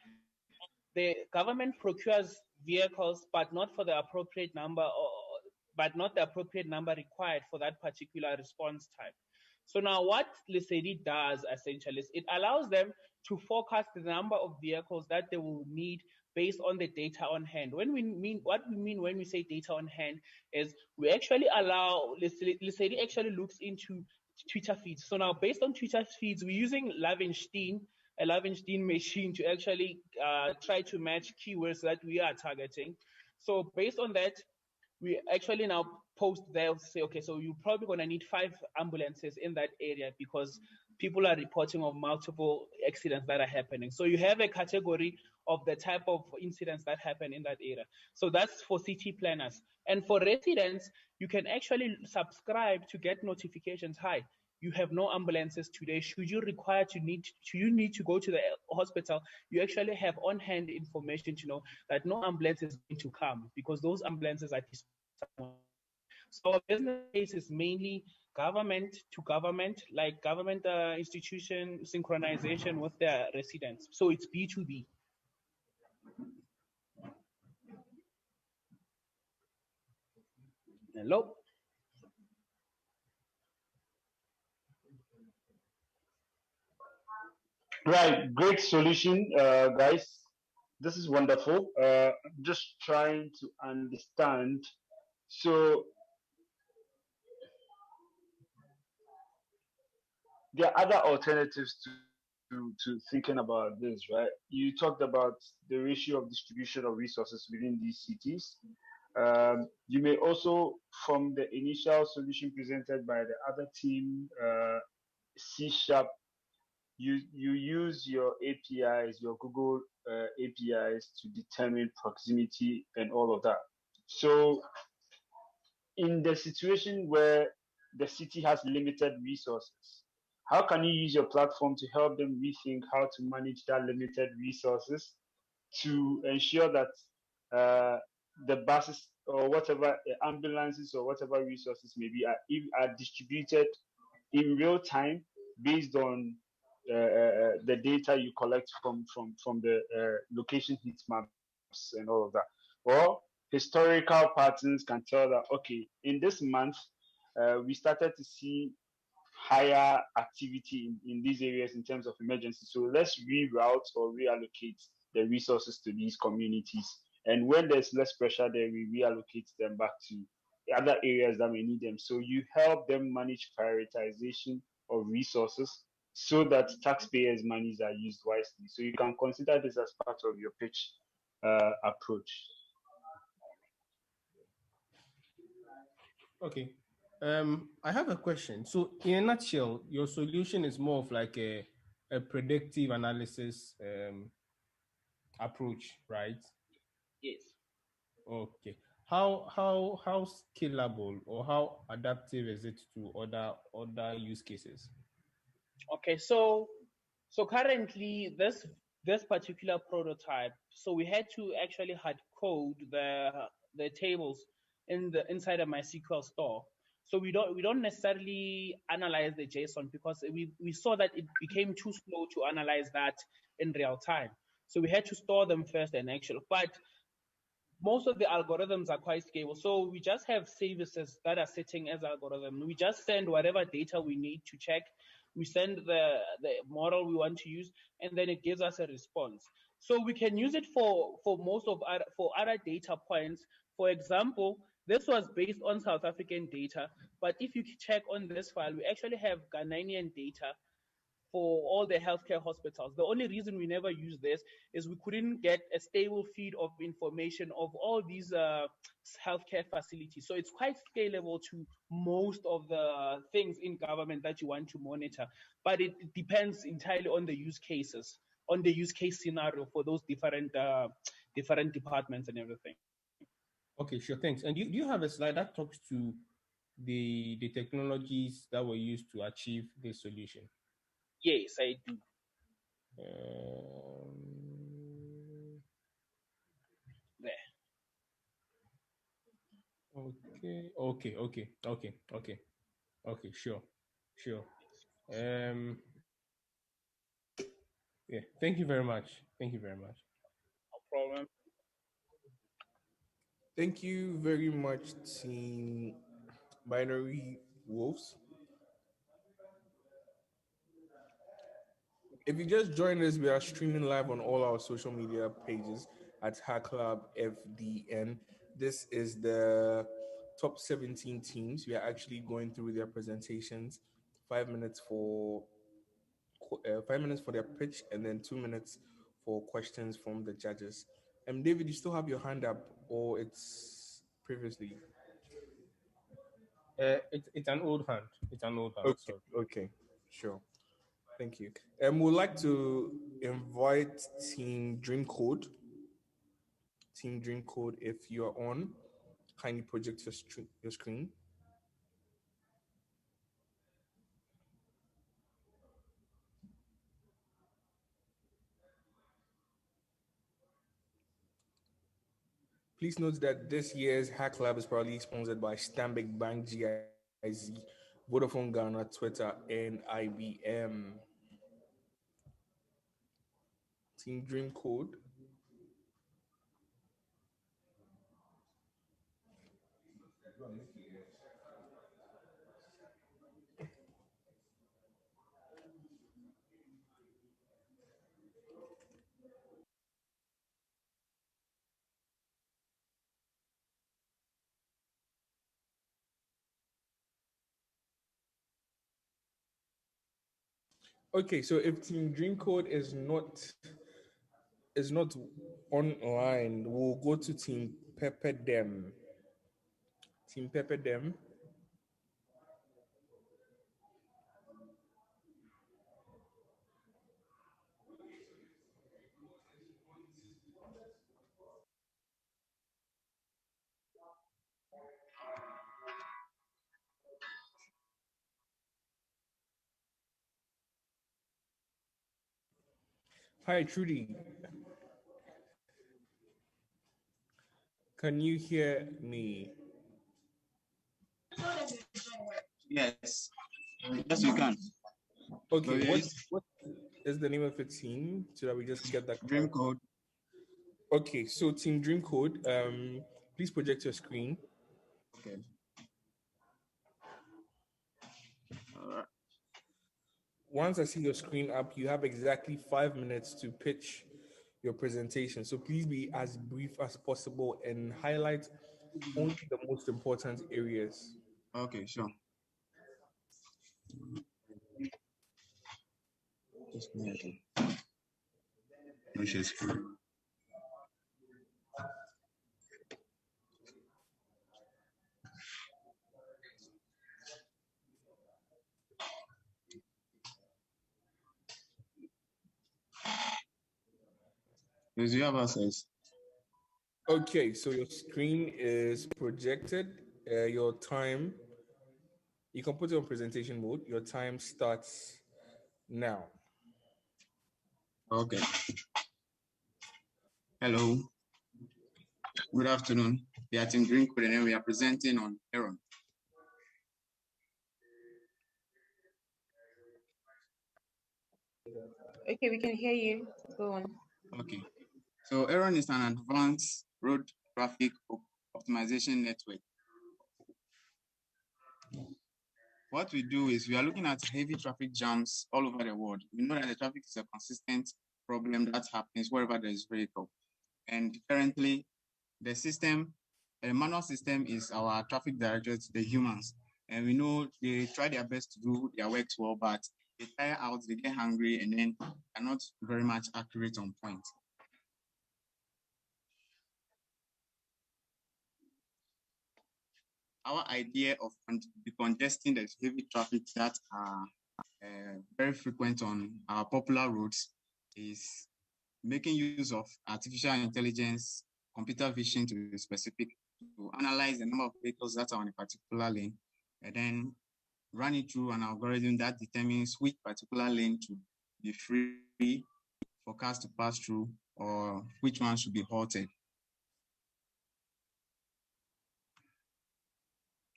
the government procures vehicles, but not for the appropriate number, but not the appropriate number required for that particular response type. So now what Lesedi does essentially is it allows them to forecast the number of vehicles that they will need based on the data on hand. What we mean when we say data on hand is we actually allow, let's say it actually looks into Twitter feeds. So now based on Twitter feeds, we're using a Lavenstein machine to actually try to match keywords that we are targeting. So based on that, we actually now post there, say, okay, so you're probably going to need 5 ambulances in that area because people are reporting of multiple accidents that are happening. So you have a category of the type of incidents that happen in that area. So that's for city planners. And for residents, you can actually subscribe to get notifications. Hi, you have no ambulances today. Should you need to go to the hospital, you actually have on hand information to know that no ambulance is going to come because those ambulances are somewhere. So our business case is mainly government to government, like government institution synchronization with their residents. So it's B2B. Hello. Right, great solution, guys. This is wonderful. I'm just trying to understand. So there are other alternatives to thinking about this, right? You talked about the ratio of distribution of resources within these cities. You may also, from the initial solution presented by the other team, C sharp, you use your APIs, your Google APIs to determine proximity and all of that. So in the situation where the city has limited resources, how can you use your platform to help them rethink how to manage that limited resources to ensure that the buses or whatever ambulances or whatever resources maybe are distributed in real time based on the data you collect from the location heat maps and all of that. Or historical patterns can tell that okay, in this month we started to see higher activity in these areas in terms of emergency. So let's reroute or reallocate the resources to these communities. And when there's less pressure there, we reallocate them back to other areas that may need them. So you help them manage prioritization of resources so that taxpayers' monies are used wisely. So you can consider this as part of your pitch approach. Okay. I have a question. So, in a nutshell, your solution is more of like a predictive analysis approach, right? Yes. Okay. How scalable or how adaptive is it to other use cases? Okay, so currently this particular prototype, so we had to actually hard code the tables inside of MySQL store. So we don't necessarily analyze the JSON because we saw that it became too slow to analyze that in real time. So we had to store them first and actually, but most of the algorithms are quite scalable. So we just have services that are sitting as algorithm. We just send whatever data we need to check. We send the model we want to use, and then it gives us a response. So we can use it for most of for other data points. For example, this was based on South African data, but if you check on this file, we actually have Ghanaian data for all the healthcare hospitals. The only reason we never use this is we couldn't get a stable feed of information of all these healthcare facilities. So it's quite scalable to most of the things in government that you want to monitor, but it depends entirely on the use cases, on the use case scenario for those different departments and everything. Okay, sure, thanks. And do you have a slide that talks to the technologies that were used to achieve this solution? Yes, I do. There. Okay, sure. Yeah, thank you very much. No problem. Thank you very much, Team Binary Wolves. If you just joined us, we are streaming live on all our social media pages. at Hacklab FDN. This is the top 17 teams. We are actually going through their presentations. 5 minutes for 5 minutes for their pitch, and then 2 minutes for questions from the judges. David, you still have your hand up, or it's previously? It's an old hand. It's an old hand. Okay, Sorry. okay, sure. Thank you. We'd like to invite Team Dream Code. Team Dream Code, if you are on, kindly project your screen. Please note that this year's Hack Lab is proudly sponsored by Stanbic Bank, GIZ, Vodafone Ghana, Twitter, and IBM. Team Dream Code. Okay, so if Team Dream Code is not online, we'll go to Team Pepper Dem. Team Pepper Dem. Hi, Trudy. Can you hear me? Yes. Yes, you can. Okay, what is the name of the team so that we just get that Dream Code. Okay, so Team Dream Code, please project your screen. Okay. All right. Once I see your screen up, you have exactly 5 minutes to pitch your presentation. So please be as brief as possible and highlight only the most important areas. Okay, sure. Just a minute. No share screen. Yes, you have access. Okay, so your screen is projected. Your time, you can put it on presentation mode. Your time starts now. Okay. Hello. Good afternoon. We are Team Dream Code and we are presenting on Aaron. Okay, we can hear you. Go on. Okay. So Aaron is an advanced road traffic optimization network. What we do is we are looking at heavy traffic jams all over the world. We know that the traffic is a consistent problem that happens wherever there is vehicle. And currently, the system, a manual system is our traffic directors, the humans. And we know they try their best to do their work well, but they tire out, they get hungry, and then are not very much accurate on point. Our idea of decongesting the heavy traffic that are very frequent on our popular roads is making use of artificial intelligence, computer vision to be specific, to analyze the number of vehicles that are on a particular lane, and then run it through an algorithm that determines which particular lane to be free for cars to pass through or which one should be halted.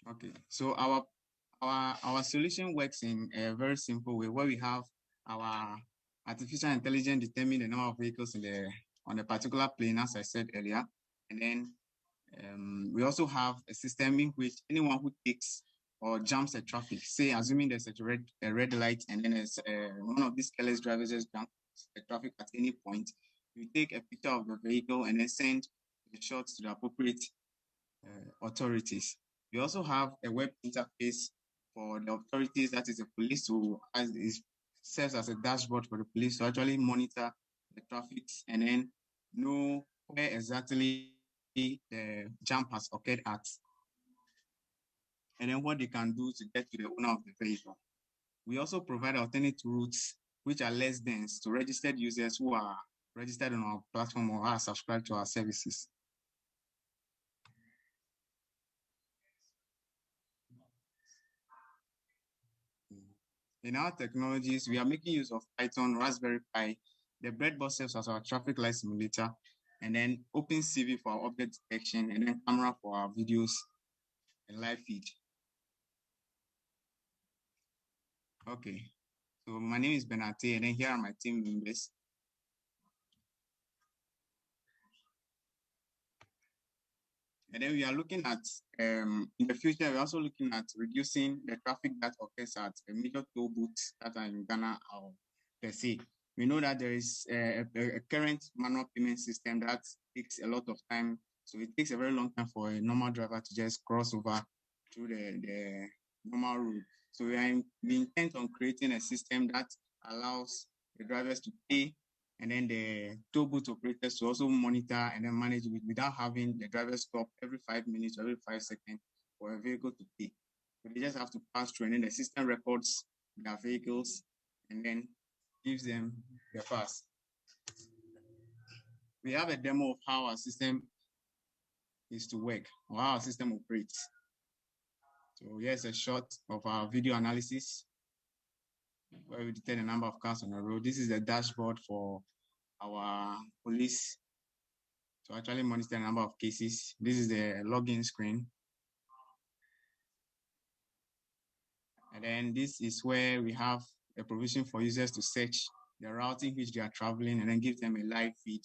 Okay, so our solution works in a very simple way where we have our artificial intelligence determine the number of vehicles on a particular plane, as I said earlier. And then we also have a system in which anyone who takes or jumps a traffic, say, assuming there's a red light and then one of these careless drivers just jumps the traffic at any point, You take a picture of the vehicle and then send the shots to the appropriate authorities. We also have a web interface for the authorities, that is the police, who serves as a dashboard for the police to actually monitor the traffic and then know where exactly the jump has occurred at, and then what they can do to get to the owner of the vehicle. We also provide alternate routes which are less dense to registered users who are registered on our platform or are subscribed to our services. In our technologies, we are making use of Python, Raspberry Pi, the breadboard serves as our traffic light simulator, and then OpenCV for our object detection, and then camera for our videos and live feed. Okay, so my name is Benate, and then here are my team members. And then we are looking at, in the future, we're also looking at reducing the traffic that occurs at a major toll booths that are in Ghana or per se. We know that there is a current manual payment system that takes a lot of time. So it takes a very long time for a normal driver to just cross over through the normal route. So we intend on creating a system that allows the drivers to pay, and then the toll booth operators to also monitor and then manage it without having the driver stop every 5 minutes or every 5 seconds for a vehicle to pay. So they just have to pass through, and then the system records their vehicles and then gives them the pass. We have a demo of how our system is to work, or how our system operates. So here's a shot of our video analysis where we detect the number of cars on the road. This is the dashboard for our police to actually monitor the number of cases. This is the login screen. And then this is where we have a provision for users to search the route in which they are traveling and then give them a live feed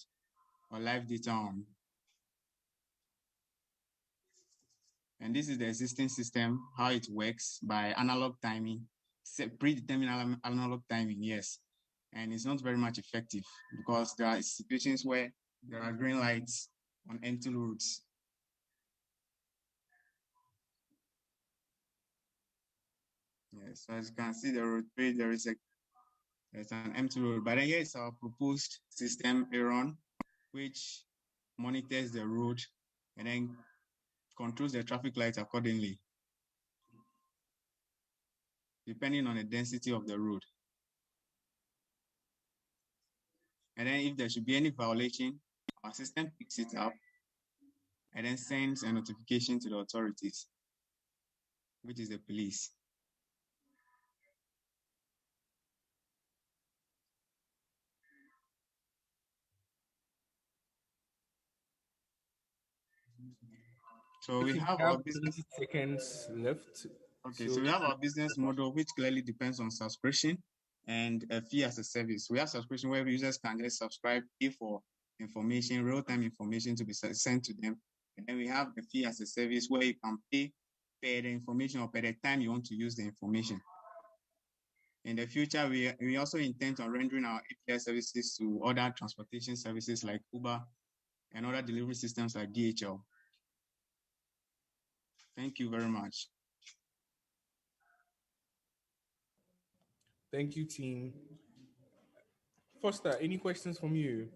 or live data on. And this is the existing system, how it works by analog timing, predetermined analog timing, yes. And it's not very much effective because there are situations where there are green lights on empty roads. Yes, so as you can see, the road page, there's an empty road. But then here is our proposed system, Aaron, which monitors the road and then controls the traffic lights accordingly, depending on the density of the road. And then if there should be any violation, our system picks it up and then sends a notification to the authorities, which is the police. So we have our business 30 seconds left. Okay, so we have our business model, which clearly depends on subscription and a fee as a service. We have subscription where users can just subscribe, pay for information, real-time information to be sent to them. And then we have the fee as a service where you can pay per the information or per the time you want to use the information. In the future, we also intend on rendering our API services to other transportation services like Uber and other delivery systems like DHL. Thank you very much. Thank you, team. Foster, any questions from you?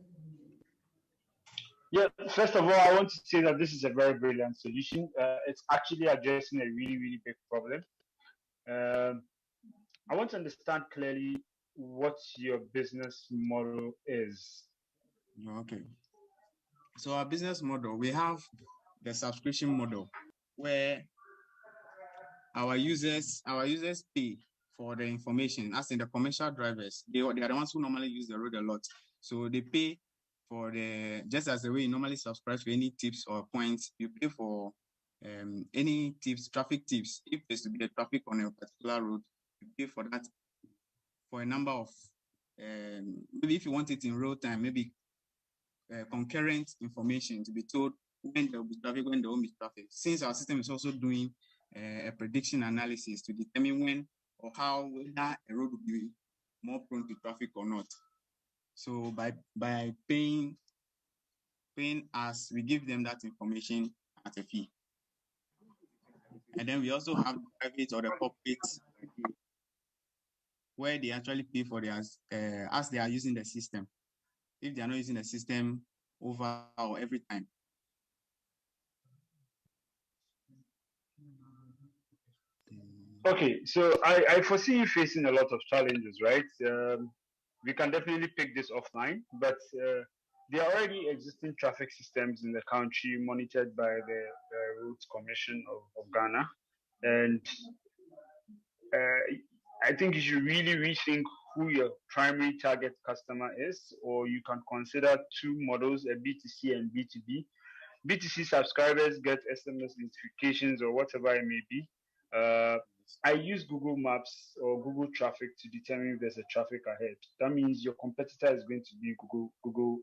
Yeah, first of all, I want to say that this is a very brilliant solution. It's actually addressing a really, really big problem. I want to understand clearly what your business model is. Okay. So our business model, we have the subscription model where our users pay for the information, as in the commercial drivers. They are the ones who normally use the road a lot. So they pay for just as the way you normally subscribe to any tips or points, you pay for any tips, traffic tips. If there's to be a traffic on a particular road, you pay for that for a number of, maybe if you want it in real time, maybe concurrent information to be told when there will be traffic, when there won't be traffic. Since our system is also doing a prediction analysis to determine when or how whether a road will be more prone to traffic or not. So by paying us, we give them that information at a fee. And then we also have the private or the corporate, where they actually pay for their as they are using the system. If they are not using the system over or every time. Okay, so I foresee you facing a lot of challenges, right? We can definitely pick this offline, but there are already existing traffic systems in the country monitored by the Roads Commission of Ghana. And I think you should really rethink who your primary target customer is, or you can consider two models, a B2C and B2B. B2C subscribers get SMS notifications or whatever it may be. I use Google Maps or Google Traffic to determine if there's a traffic ahead. That means your competitor is going to be Google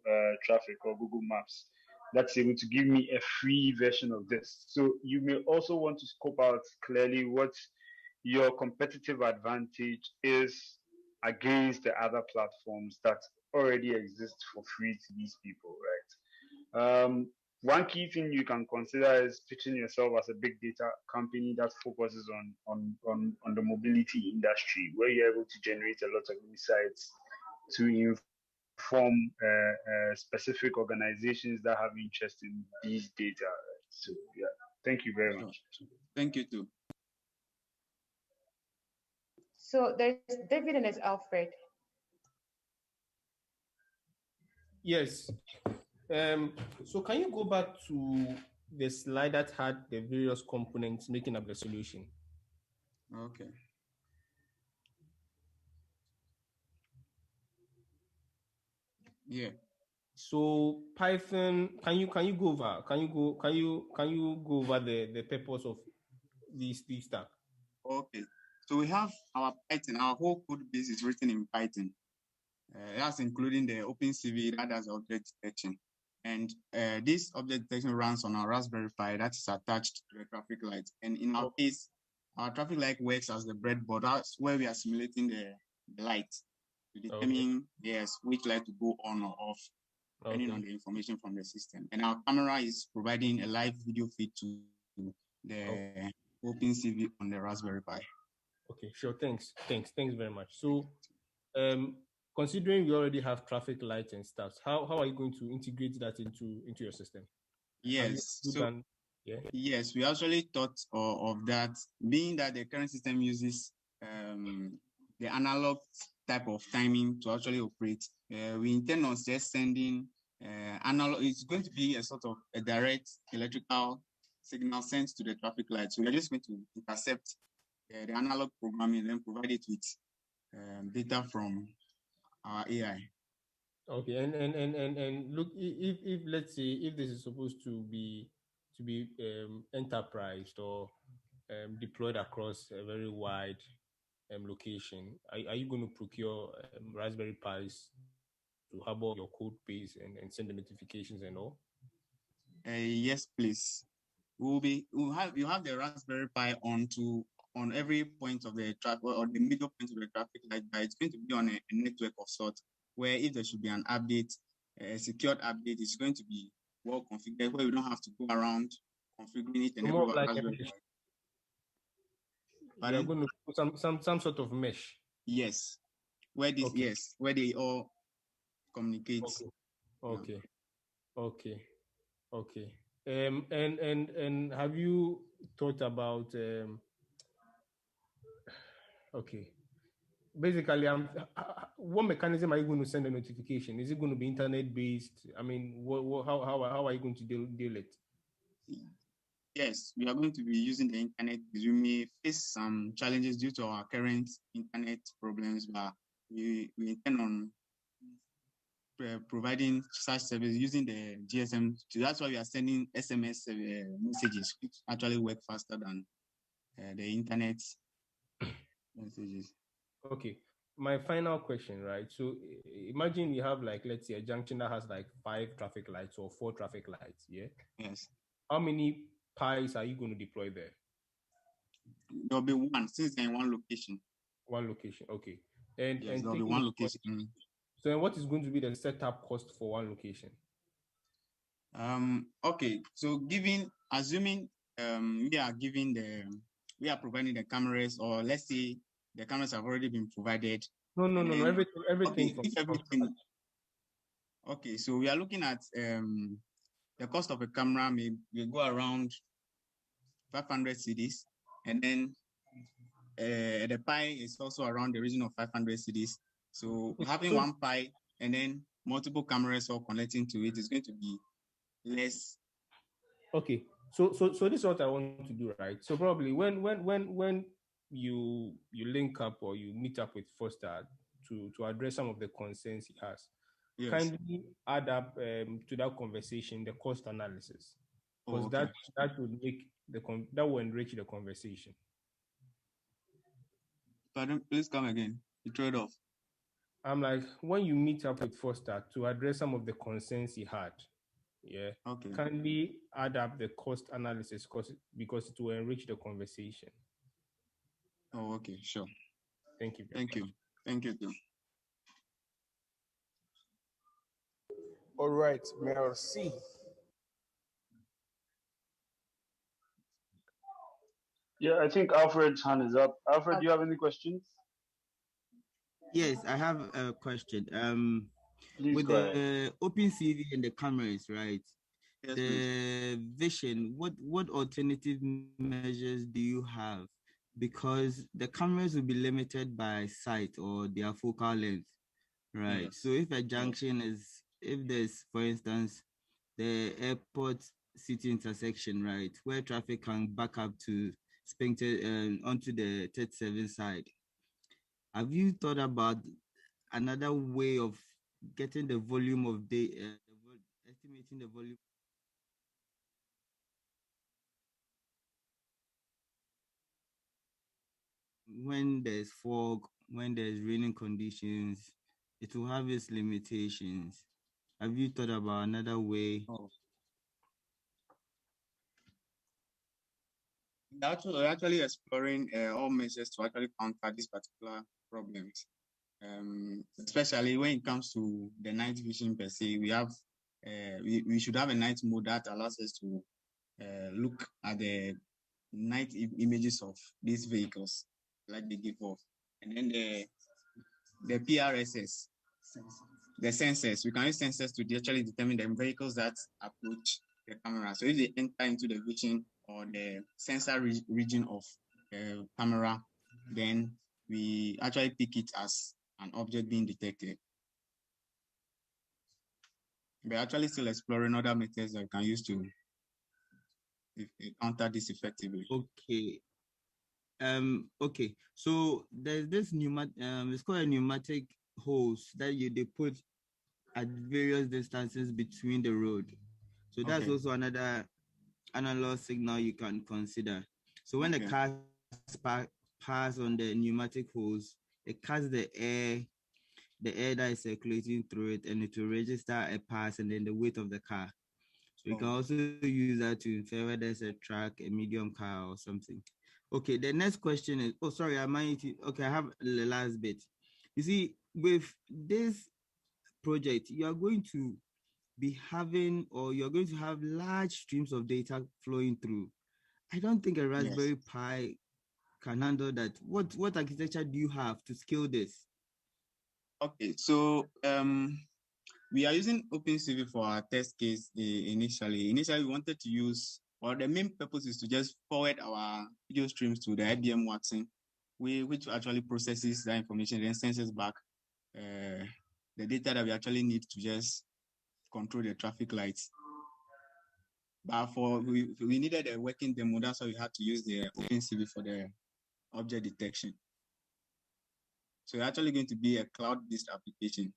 Traffic or Google Maps. That's able to give me a free version of this. So you may also want to scope out clearly what your competitive advantage is against the other platforms that already exist for free to these people, right? One key thing you can consider is pitching yourself as a big data company that focuses on the mobility industry, where you're able to generate a lot of insights to inform specific organizations that have interest in these data. Right? So yeah, thank you very much. Thank you too. So there's David and there's Alfred. Yes. So can you go back to the slide that had the various components making up the solution? Okay. Yeah. So Python, can you go over the purpose of this stack? Okay. So we have our Python. Our whole code base is written in Python. That's including the OpenCV that does object detection. And this object detection runs on our Raspberry Pi that is attached to the traffic light. And in our case, our traffic light works as the breadboard. That's where we are simulating the light to determine, yes, which light to go on or off, depending on the information from the system. And our camera is providing a live video feed to the OpenCV on the Raspberry Pi. Okay, sure. Thanks very much. So, considering we already have traffic lights and stuff, how are you going to integrate that into your system? Yes. Yes, we actually thought of that, being that the current system uses the analog type of timing to actually operate. We intend on just sending analog. It's going to be a sort of a direct electrical signal sent to the traffic light. So we're just going to intercept the analog programming and then provide it with data from our AI. Okay, and look, if let's say if this is supposed to be enterprised or deployed across a very wide location, are you going to procure Raspberry Pis to harbor your code base and send the notifications and all? Yes, please. You have the Raspberry Pi on every point of the traffic or the middle point of the traffic light, but it's going to be on a network of sorts where if there should be an update, a secured update, it's going to be well configured where we don't have to go around configuring it and more everyone like Raspberry a mesh. Pi. You're going to put some sort of mesh. Yes, where they all communicate. Okay. And have you thought about okay. Basically, what mechanism are you going to send a notification? Is it going to be internet based? I mean, how are you going to deal it? Yes, we are going to be using the internet. We may face some challenges due to our current internet problems, but we intend on providing such service using the GSM. So that's why we are sending SMS messages, which actually work faster than the internet messages. Okay. My final question, right? So imagine you have let's say a junction that has 5 traffic lights or 4 traffic lights. Yeah. Yes. How many Pis are you going to deploy there? There'll be one, since they're in one location. One location, okay. And yes, there'll be one location. So what is going to be the setup cost for one location? Okay, so assuming we are providing the cameras, or let's say the cameras have already been provided. No, everything okay, from if everything. Okay, so we are looking at the cost of a camera may go around 500 cedis, and then the Pi is also around the region of 500 cedis. So having one Pi and then multiple cameras all connecting to it is going to be less. Okay, so this is what I want to do, right? So probably when you link up or you meet up with Foster to address some of the concerns he has, Yes. kindly add up to that conversation the cost analysis, because okay. that would make that will enrich the conversation. Pardon, please come again. You trade off. I'm like, when you meet up with Foster to address some of the concerns he had, yeah, okay, kindly add up the cost analysis because it will enrich the conversation. Oh, okay, sure. Thank you. Thank you. Thank you too. All right, merci. Yeah, I think Alfred's hand is up. Alfred, do you have any questions? Yes, I have a question. Please with go ahead. the OpenCV and the cameras, right? Yes, the please. vision, what alternative measures do you have? Because the cameras will be limited by sight or their focal length, right? Yes. So if a junction if there's, for instance, the airport city intersection, right, where traffic can back up to onto the 37 side, have you thought about another way of getting the volume of estimating the volume? When there's fog, when there's raining conditions, it will have its limitations. Have you thought about another way? We're actually exploring all measures to actually counter these particular problems. Especially when it comes to the night vision per se, we should have a night mode that allows us to look at the night images of these vehicles like they give off, and then the PRSS, the sensors. We can use sensors to actually determine the vehicles that approach the camera. So if they enter into the vision or the sensor region of the camera, then we actually pick it as an object being detected. We're actually still exploring other methods that we can use to counter this effectively. Okay. Okay. So there's this pneumatic, it's called a pneumatic hose that they put at various distances between the road. So that's also another analog signal you can consider. So when the cars pass on the pneumatic hose, it cuts the air that is circulating through it, and it will register a pass and then the weight of the car. So you can also use that to infer whether it's a truck, a medium car, or something. Okay, the next question is, sorry, I have the last bit. You see, with this project, you are going to be having, or you're going to have large streams of data flowing through. I don't think a Raspberry Pi can handle that. What architecture do you have to scale this? Okay, so we are using OpenCV for our test case initially. Initially, we wanted to use, or the main purpose is to just forward our video streams to the IBM Watson, which actually processes that information, then sends us back the data that we actually need to just control the traffic lights. But we needed a working demo, that's why we had to use the OpenCV for the object detection. So it's actually going to be a cloud-based application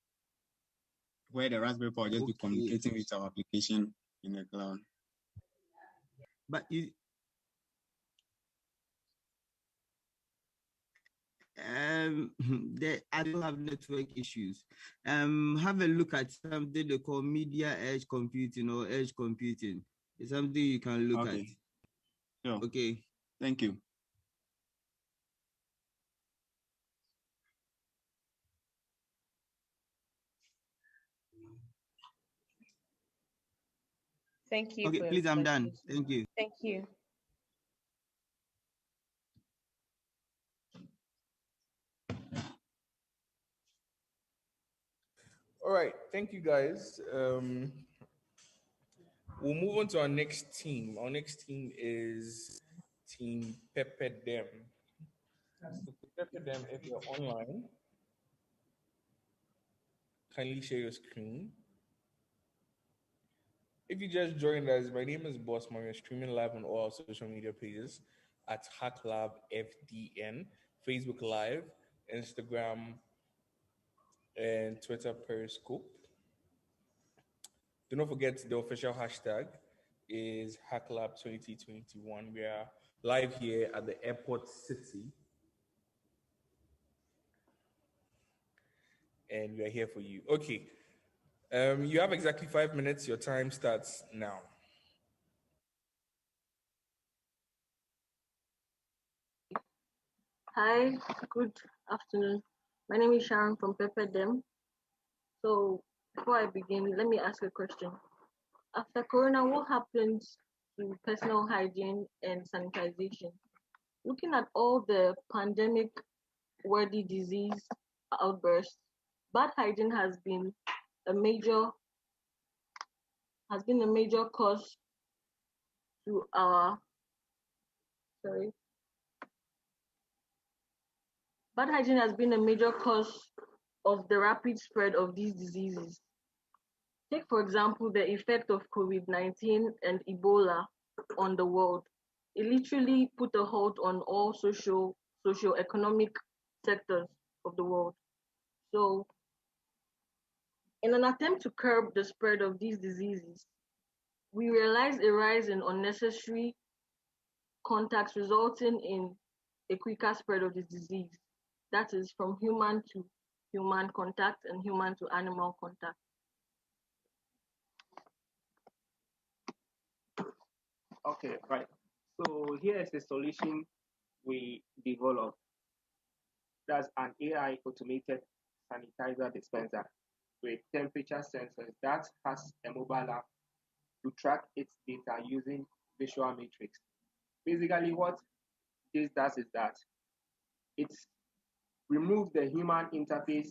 where the Raspberry Pi will just be communicating with our application in the cloud. But I don't have network issues. Have a look at something they call media edge computing or edge computing. It's something you can look at. Sure. Okay. Thank you. Thank you Okay, for your please, I'm done. clarification. Thank you. Thank you. All right, thank you guys. We'll move on to our next team. Our next team is Team Pepe Dem. So Pepe Dem, if you're online, kindly share your screen. If you just joined us, my name is Bossman. We're streaming live on all our social media pages at Hacklab FDN, Facebook Live, Instagram, and Twitter Periscope. Do not forget the official hashtag is Hacklab 2021. We are live here at the Airport City, and we are here for you. Okay. You have exactly 5 minutes. Your time starts now. Hi, good afternoon. My name is Sharon from Pepperdem. So before I begin, let me ask a question. After Corona, what happens to personal hygiene and sanitization? Looking at all the pandemic-worthy disease outbursts, bad hygiene has been a major cause to our sorry. Bad hygiene has been a major cause of the rapid spread of these diseases. Take, for example, the effect of COVID-19 and Ebola on the world. It literally put a halt on all socio-economic sectors of the world. So, in an attempt to curb the spread of these diseases, we realized a rise in unnecessary contacts resulting in a quicker spread of the disease. That is from human to human contact and human to animal contact. Okay, right. So here is the solution we developed. That's an AI automated sanitizer dispenser with temperature sensors that has a mobile app to track its data using visual matrix. Basically, what this does is that it removes the human interface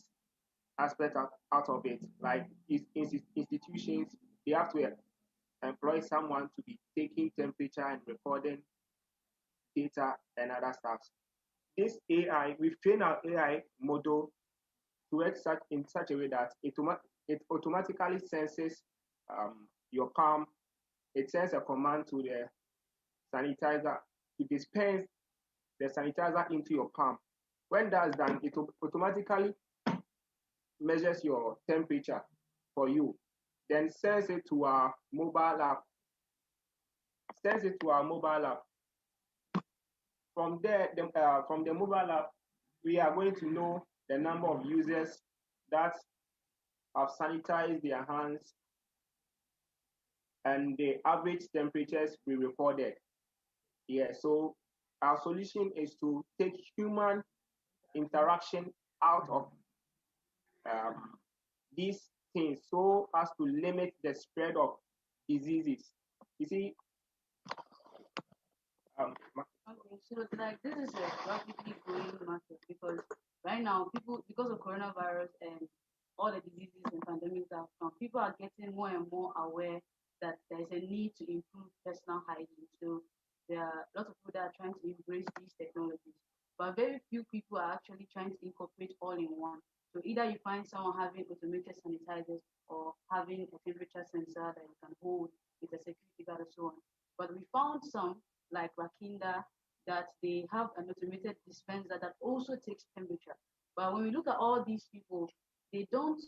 aspect out of it. Like institutions, they have to employ someone to be taking temperature and recording data and other stuff. This AI, we've trained our AI model to work in such a way that it automatically senses your palm. It sends a command to the sanitizer to dispense the sanitizer into your palm. When that's done, it automatically measures your temperature for you, then sends it to our mobile app. From there, from the mobile app, we are going to know the number of users that have sanitized their hands and the average temperatures we recorded. Yeah, so our solution is to take human interaction out of these things so as to limit the spread of diseases. You see, Okay, so like this is a rapidly growing market because right now people, because of coronavirus and all the diseases and pandemics that have come, people are getting more and more aware that there's a need to improve personal hygiene. So there are lots of people that are trying to embrace these technologies, but very few people are actually trying to incorporate all in one. So either you find someone having automated sanitizers or having a temperature sensor that you can hold with a security guard and so on. But we found some like Rakinda that they have an automated dispenser that also takes temperature. But when we look at all these people, they don't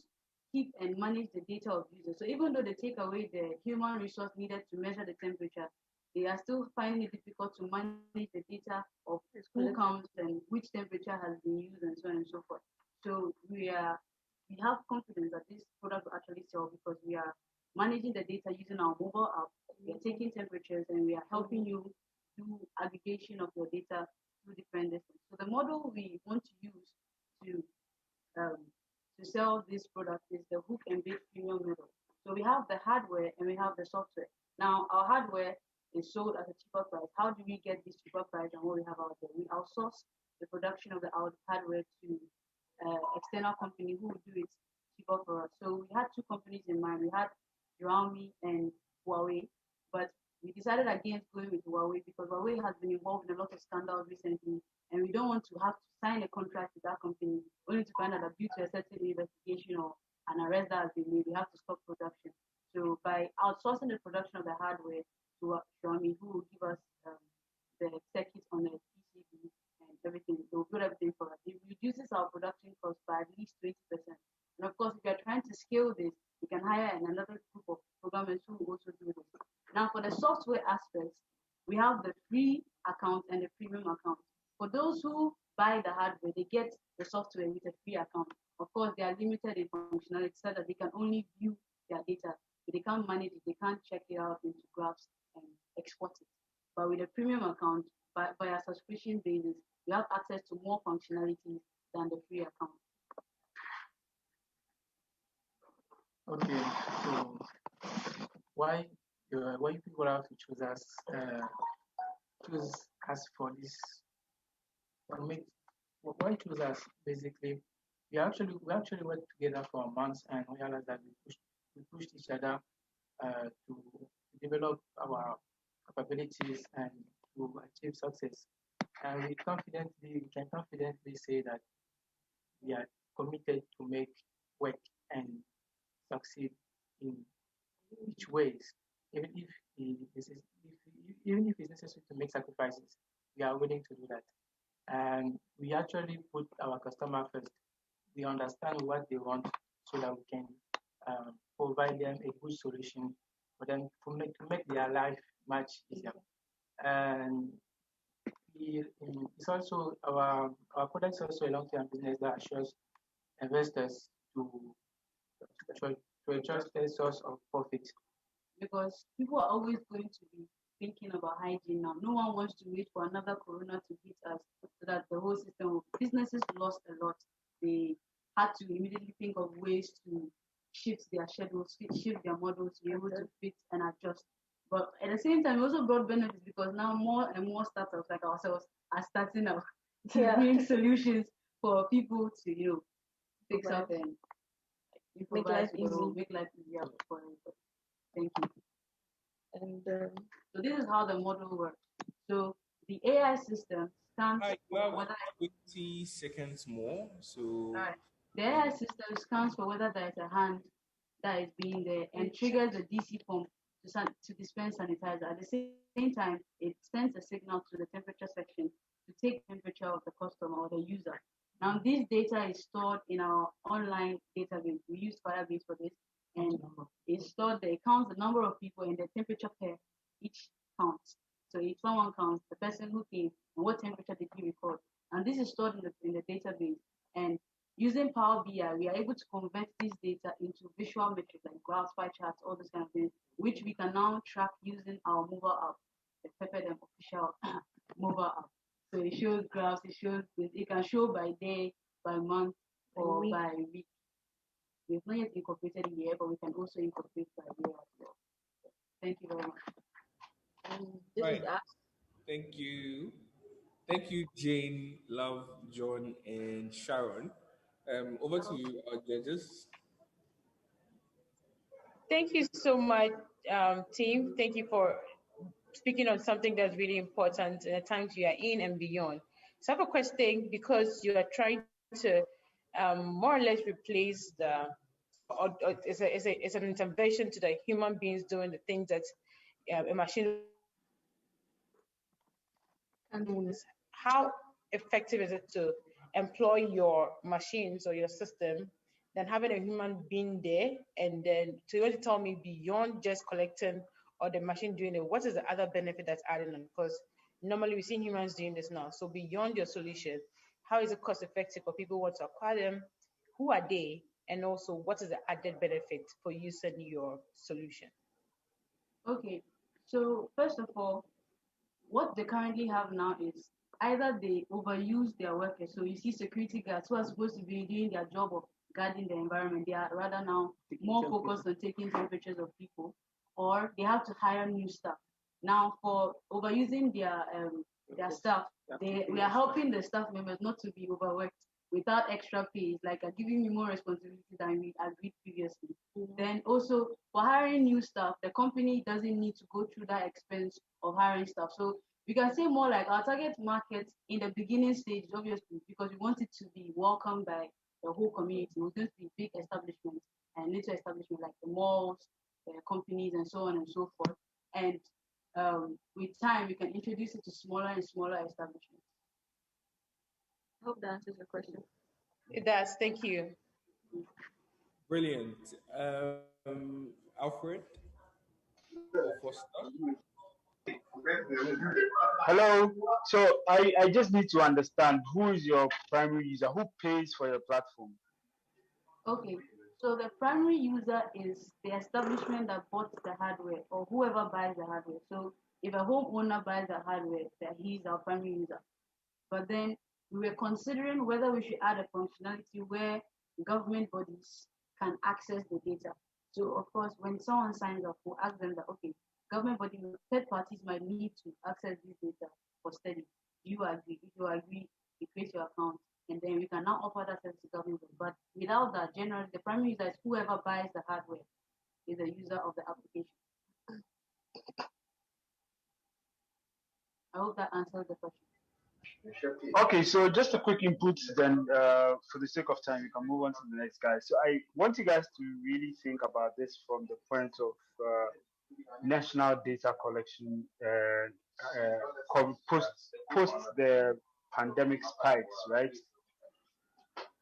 keep and manage the data of users. So even though they take away the human resource needed to measure the temperature, they are still finding it difficult to manage the data of who comes and which temperature has been used and so on and so forth. So we have confidence that this product will actually sell because we are managing the data using our mobile app. We are taking temperatures and we are helping you do aggregation of your data through different distance. So the model we want to use to sell this product is the hook and bait premium model. So we have the hardware and we have the software. Now, our hardware is sold at a cheaper price. How do we get this cheaper price than what we have out there? We outsource the production of the hardware to external company who will do it cheaper for us. So we had two companies in mind. We had Xiaomi and Huawei, but we decided against going with Huawei because Huawei has been involved in a lot of scandals recently, and we don't want to have to sign a contract with that company only to find out that due to a certain investigation or an arrest that has been made, we have to stop production. So by outsourcing the production of the hardware to Xiaomi, who will give us the circuit on the PCB and everything, they will build everything for us. It reduces our production cost by at least 20%. And of course, if you're trying to scale this, you can hire another group of programmers who will also do this. Now, for the software aspects, we have the free account and the premium account. For those who buy the hardware, they get the software with a free account. Of course, they are limited in functionality so that they can only view their data, but they can't manage it, they can't check it out into graphs and export it. But with a premium account, by a subscription basis, you have access to more functionalities than the free account. Okay, so why people have to choose us for this? Why choose us? Basically, we actually worked together for months and realized that we pushed each other to develop our capabilities and to achieve success. And we can confidently say that we are committed to make work and succeed in each ways, even if even if it's necessary to make sacrifices, we are willing to do that. And we actually put our customer first. We understand what they want so that we can provide them a good solution for them to make their life much easier. And it's also our product is also a long-term business that assures investors to a trusted source of profit. Because people are always going to be thinking about hygiene now. No one wants to wait for another corona to hit us so that the whole system of businesses lost a lot. They had to immediately think of ways to shift their schedules, shift their models to be able to fit and adjust. But at the same time, it also brought benefits because now more and more startups like ourselves are starting up to bring solutions for people to, fix up and Make life easy. make life easier for everybody. Thank you. And so this is how the model works. So the AI system scans We have whether 20 seconds more. So the AI system scans for whether there is a hand that is being there and triggers the DC pump to dispense sanitizer. At the same time, it sends a signal to the temperature section to take temperature of the customer or the user. Now, this data is stored in our online database. We use Firebase for this, and it's stored there. It counts the number of people and the temperature per each counts. So if someone counts the person who came and what temperature did he record, and this is stored in the database. And using Power BI, we are able to convert this data into visual metrics like graphs, pie charts, all those kind of things, which we can now track using our mobile app, the Pepperdem official mobile app. So it shows graphs, it can show by day, by month, or by week. We've not yet incorporated year, but we can also incorporate by year as well. Thank you very much. This Right. is us. Thank you. Thank you, Jane, Love, John, and Sharon. Over to you, our judges. Thank you so much, team. Thank you for speaking on something that's really important in the times we are in and beyond. So I have a question because you are trying to more or less replace or it's an intervention to the human beings doing the things that a machine. How effective is it to employ your machines or your system than having a human being there? And then to really tell me beyond just collecting or the machine doing it, what is the other benefit that's added on? Because normally we see humans doing this now. So beyond your solution, how is it cost effective for people who want to acquire them? Who are they? And also, what is the added benefit for using your solution? Okay, so first of all, what they currently have now is either they overuse their workers. So you see security guards who are supposed to be doing their job of guarding the environment. They are rather now more focused on taking temperatures of people. or they have to hire new staff. Now, for overusing their staff, we are helping the staff members not to be overworked without extra pay. It's like giving me more responsibility than we agreed previously. Then also for hiring new staff, the company doesn't need to go through that expense of hiring staff. So we can say more like our target market in the beginning stage, obviously, because we want it to be welcomed by the whole community. We're going to be big establishments and little establishments like the malls, companies, and so on and so forth. And with time, we can introduce it to smaller and smaller establishments. I hope that answers your question. It does. Thank you. Brilliant. Alfred or Foster? Hello. So I just need to understand who is your primary user, who pays for your platform. Okay, so the primary user is the establishment that bought the hardware or whoever buys the hardware. So if a homeowner buys the hardware, that he's our primary user. But then we were considering whether we should add a functionality where government bodies can access the data. So of course, when someone signs up, we'll ask them that, okay, government bodies, third parties might need to access this data for study. Do you agree? If you agree, you create your account, and then we can now offer that service to government. But without that, generally, the primary user is whoever buys the hardware is the user of the application. I hope that answers the question. Okay, so just a quick input, then for the sake of time, we can move on to the next guy. So I want you guys to really think about this from the point of national data collection post the pandemic spikes, right?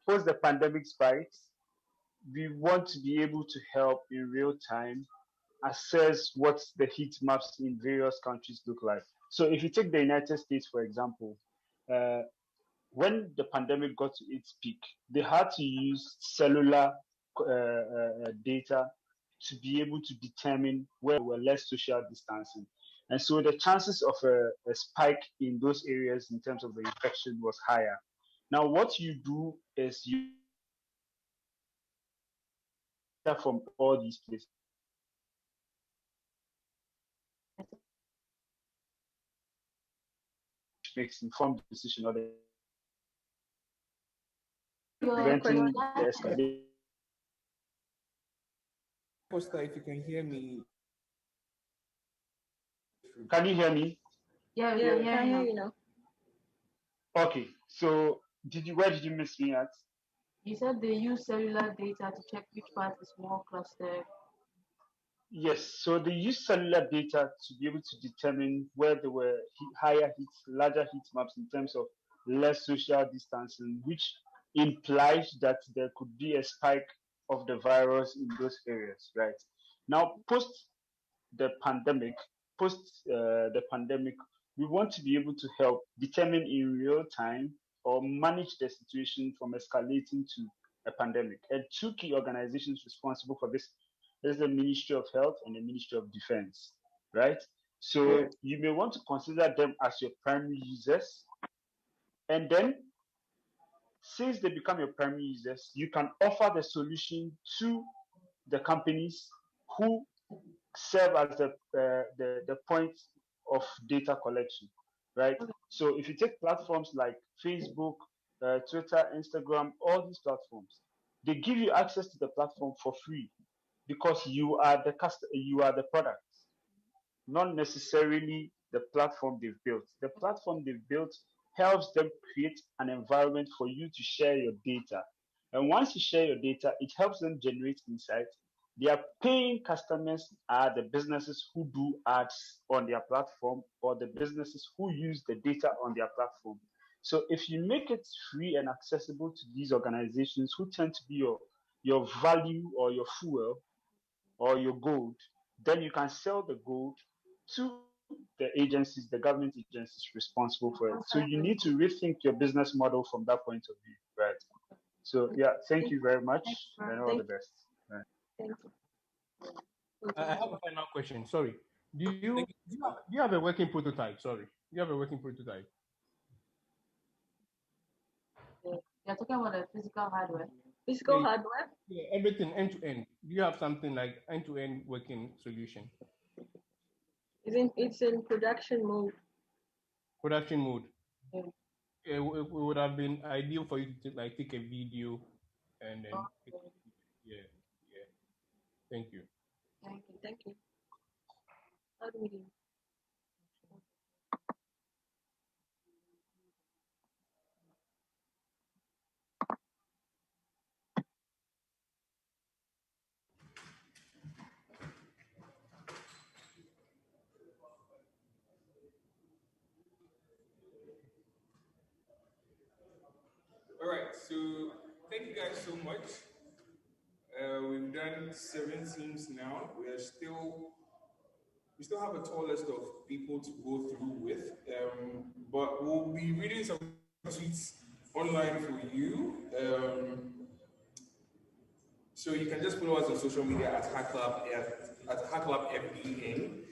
Post the pandemic spikes, we want to be able to help in real time assess what the heat maps in various countries look like. So if you take the United States, for example, uh, when the pandemic got to its peak, they had to use cellular data to be able to determine where there were less social distancing. And so the chances of a spike in those areas in terms of the infection was higher. Now, what you do is you from all these places makes informed decision or the preventing the escalation. Foster, if you can hear me. Can you hear me? Yeah, we can hear you now. Okay, so where did you miss me at? You said they use cellular data to check which part is more clustered. Yes, so they use cellular data to be able to determine where there were higher heat, larger heat maps in terms of less social distancing, which implies that there could be a spike of the virus in those areas, right? Now, post the pandemic, we want to be able to help determine in real time or manage the situation from escalating to a pandemic. And two key organizations responsible for this is the Ministry of Health and the Ministry of Defense, right? So you may want to consider them as your primary users. And then, since they become your primary users, you can offer the solution to the companies who serve as the point of data collection, right? So if you take platforms like Facebook, Twitter, Instagram, all these platforms, they give you access to the platform for free because you are the product, not necessarily the platform they've built. The platform they've built helps them create an environment for you to share your data. And once you share your data, it helps them generate insights. Their paying customers are the businesses who do ads on their platform or the businesses who use the data on their platform. So if you make it free and accessible to these organizations who tend to be your value or your fuel or your gold, then you can sell the gold to the agencies, the government agencies responsible for it. So you need to rethink your business model from that point of view, right? So yeah, thank you very much and all the best. Right. Thank you. I have a final question. Sorry. Do you have a working prototype? Sorry. Do you have a working prototype? You're talking about the physical hardware. Physical hardware? Yeah, everything end to end. Do you have something like end to end working solution? It's in production mode. Production mode. Yeah. It would have been ideal for you to take a video and then yeah, yeah. Thank you. Thank you. How do we do? All right, so thank you guys so much. We've done 7 teams now. We still have a tall list of people to go through with, but we'll be reading some tweets online for you. So you can just follow us on social media at Hacklab FBN.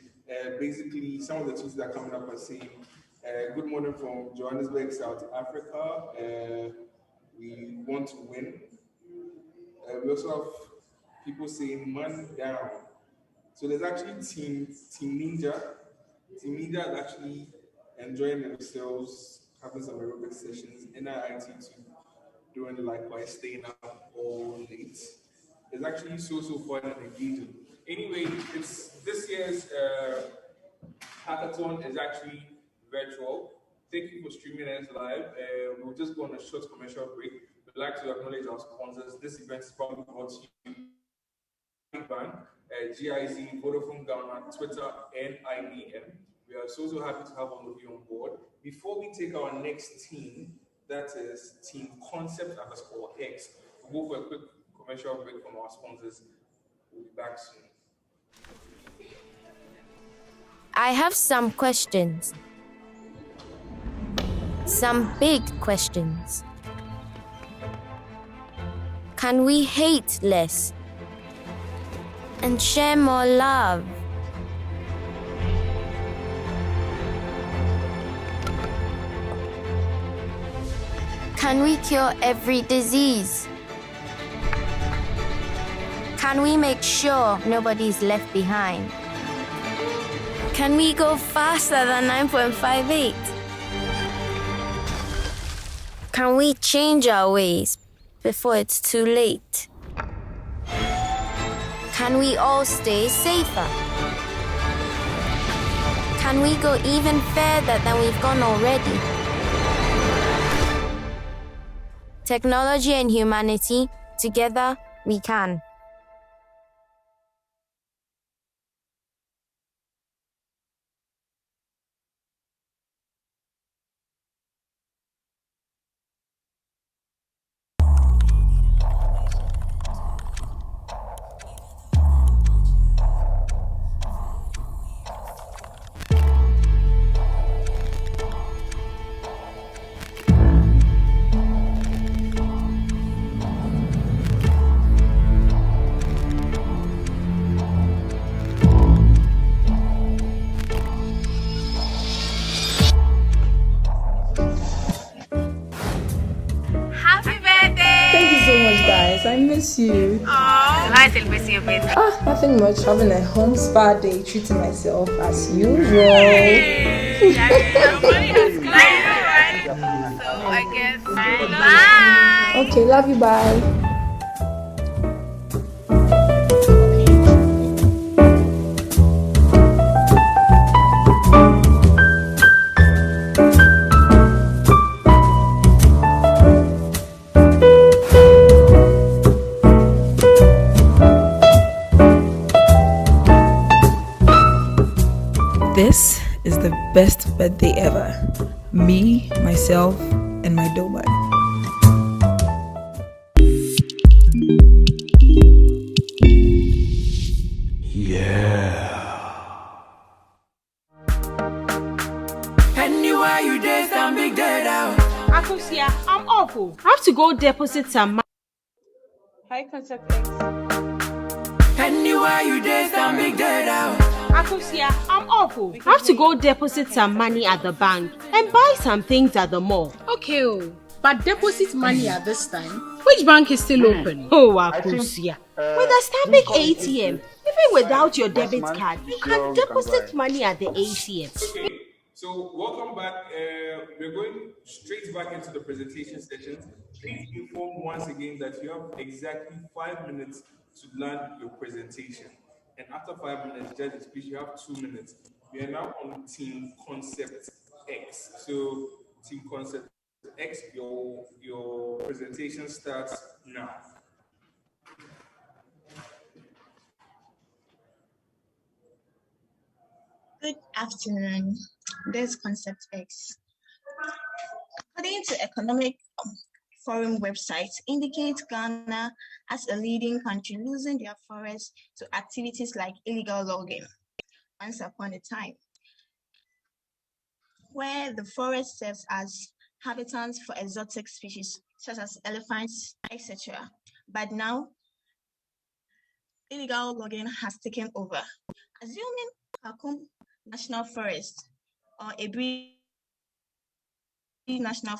Basically, some of the tweets that are coming up are saying, "Good morning from Johannesburg, South Africa. We want to win." We also have people saying, "Man down." So there's actually Team Ninja. Team Ninja is actually enjoying themselves, having some aerobic sessions. NIIT too, doing likewise, staying up all late. It's actually so fun and engaging. Anyway, it's this year's hackathon is actually virtual. Thank you for streaming us live. We'll just go on a short commercial break. We'd like to acknowledge our sponsors. This event is probably brought to you Bank, GIZ, Vodafone Ghana, Twitter, and IBM. We are so happy to have all of you on board. Before we take our next team, that is Team Concept _X, we'll go for a quick commercial break from our sponsors. We'll be back soon. I have some questions. Some big questions. Can we hate less and share more love? Can we cure every disease? Can we make sure nobody's left behind? Can we go faster than 9.58? Can we change our ways before it's too late? Can we all stay safer? Can we go even further than we've gone already? Technology and humanity, together we can. Happy birthday! Thank you so much, guys. I miss you. Oh, I still miss your birthday. Nothing much. Having a home spa day, treating myself as usual. Hey, everybody has claimed, right? So I guess bye. Okay, love you. Bye. This is the best birthday ever. Me, myself, and my doughnut. Anywhere you dare, stand big dead out. Akusia, I'm awful. I have to go deposit some money. Hi, Concept X. Anywhere you dare, stand big dead out. Akusia, I'm awful. I have to go deposit some money at the bank and buy some things at the mall. Okay. But deposit money at this time. Which bank is still open? Oh, Akusia. With a Stanbic Please call ATM, me even without your next debit month card, to you see can how we can go deposit ahead. money at the ATM. Okay, so welcome back. We're going straight back into the presentation session. Please inform once again that you have exactly 5 minutes to learn your presentation. And after 5 minutes, judges, please, you have 2 minutes. We are now on Team Concept X. So, Team Concept X, your presentation starts now. Good afternoon. This is Concept X. According to Economic Forum website, indicates Ghana as a leading country losing their forests to activities like illegal logging. Once upon a time, where the forest serves as habitats for exotic species such as elephants, etc. But now, illegal logging has taken over. Assuming Kakum National Forest or Ebri National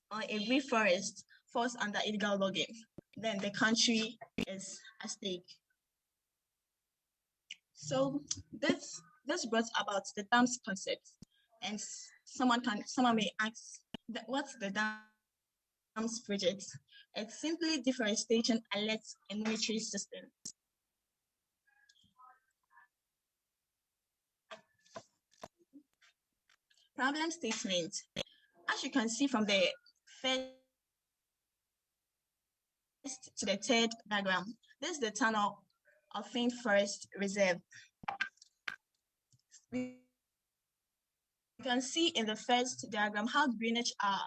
or Ebri Forest falls under illegal logging, then the country is at stake. So this brought about the dams concept, and someone may ask, what's the dams project? It's simply deforestation alert and monitoring system. Problem statement. As you can see from the first to the third diagram, this is the tunnel of Faint Forest Reserve. We can see in the first diagram how greenish our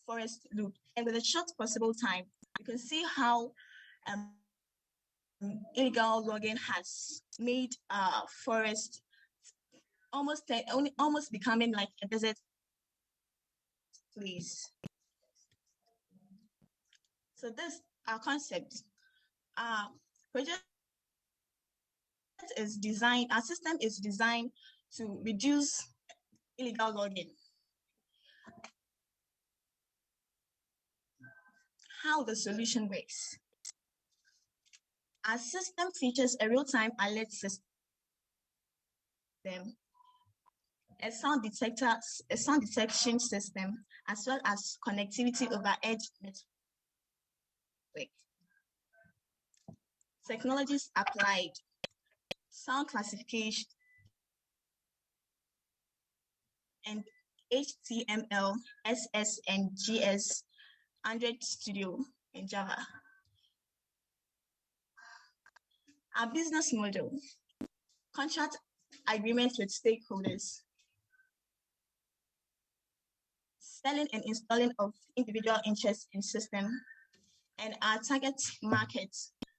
forest look, and with a short possible time, you can see how illegal logging has made our forest almost becoming like a desert place. So this our concept. Our project is designed. Our system is designed to reduce illegal logging. How the solution works. Our system features a real-time alert system, a sound detection system, as well as connectivity over edge network. Technologies applied: sound classification and HTML, SS, and GS, Android Studio, and Java. Our business model: contract agreements with stakeholders, selling and installing of individual interests in system, and our target market: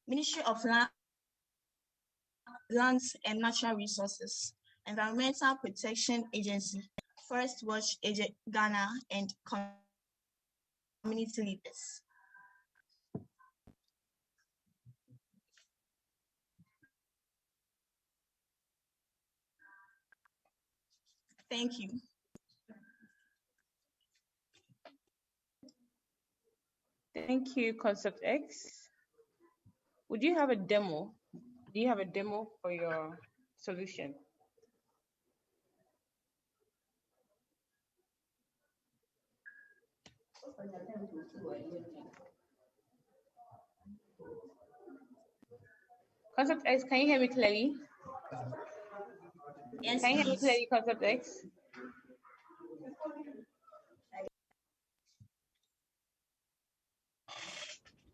Ministry of Lands and Natural Resources, Environmental Protection Agency, Forest Watch Ghana, and community leaders. Thank you. Thank you, Concept X. Would you have a demo? Do you have a demo for your solution? Concept X, can you hear me clearly? Yes, can you hear me please. clearly, Concept X?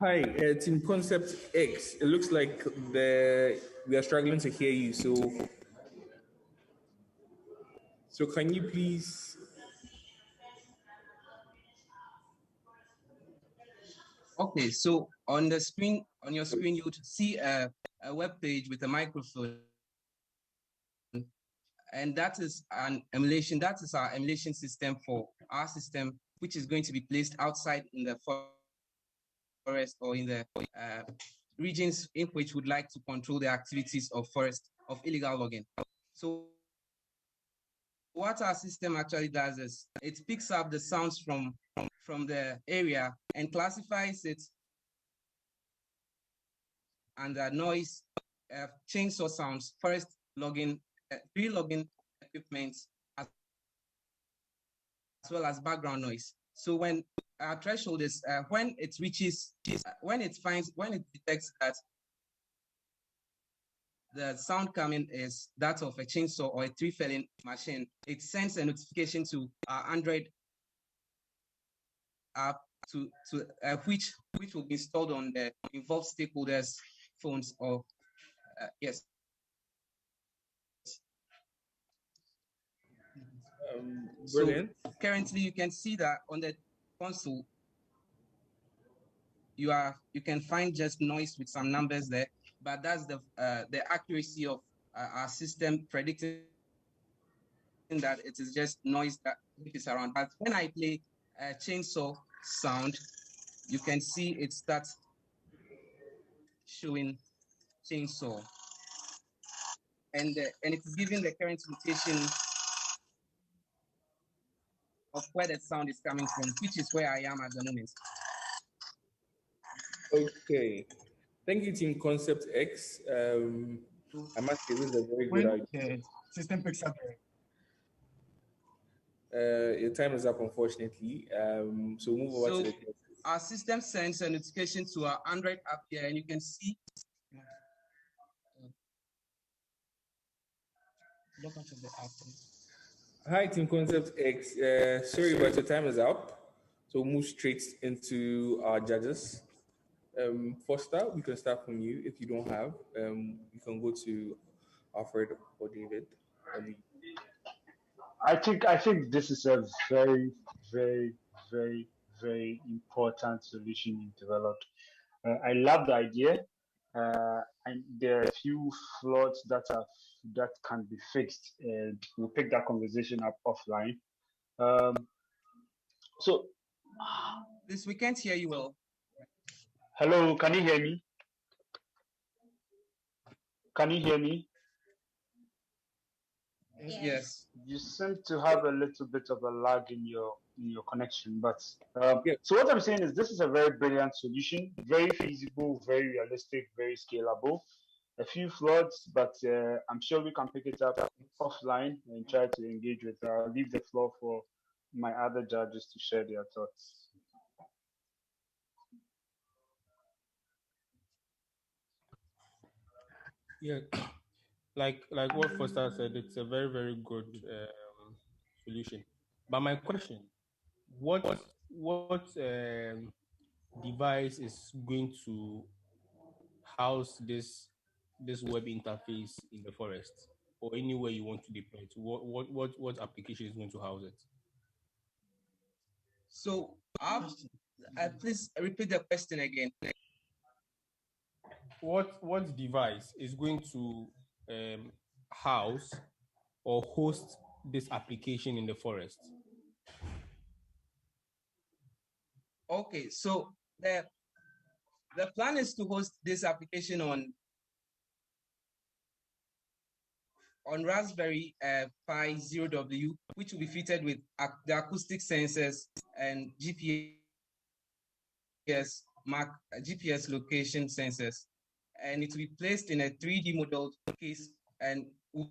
Hi, Team Concept X. It looks like we are struggling to hear you. So can you please? Okay, so on the screen, on your screen, you would see a web page with a microphone, and that is an emulation. That is our emulation system for our system, which is going to be placed outside in the forest or in the regions in which would like to control the activities of illegal logging. So what our system actually does is it picks up the sounds from from the area and classifies it under noise, chainsaw sounds, forest logging, tree logging equipment, as well as background noise. So when our threshold is when it reaches, when it detects that the sound coming is that of a chainsaw or a tree felling machine, it sends a notification to our Android app which will be installed on the involved stakeholders' phones or yes. Brilliant. So currently, you can see that on the console, you can find just noise with some numbers there, but that's the accuracy of our system predicting that it is just noise that is around. But when I play a chainsaw sound, you can see it starts showing chainsaw, and it's giving the current location of where the sound is coming from, which is where I am at the moment. Okay. Thank you, Team Concept X. I must say this is a very good When idea. the system picks up Your time is up, unfortunately. So move over to the questions. Our system sends a notification to our Android app here, and you can see. Hi, Team Concept X. Sorry, but your time is up. So move straight into our judges. Foster, we can start from you. If you don't have, you can go to Alfred or David. I think this is a very, very, very, very important solution you developed. I love the idea, and there are a few flaws that can be fixed, and we'll pick that conversation up offline. So, This we can't hear you well. hello, can you hear me? Can you hear me? Yes. You seem to have a little bit of a lag in your connection, but so what I'm saying is this is a very brilliant solution, very feasible, very realistic, very scalable. A few flaws, but I'm sure we can pick it up offline and try to engage with. I'll leave the floor for my other judges to share their thoughts. Yeah, like what Foster said, it's a very very good solution. But my question, what device is going to house this web interface in the forest or anywhere you want to deploy it? What application is going to house it? So, please repeat the question again. What device is going to house or host this application in the forest? Okay, so the plan is to host this application on Raspberry Pi 0W, which will be fitted with the acoustic sensors and GPS location sensors, and it will be placed in a 3D modeled case, and we'll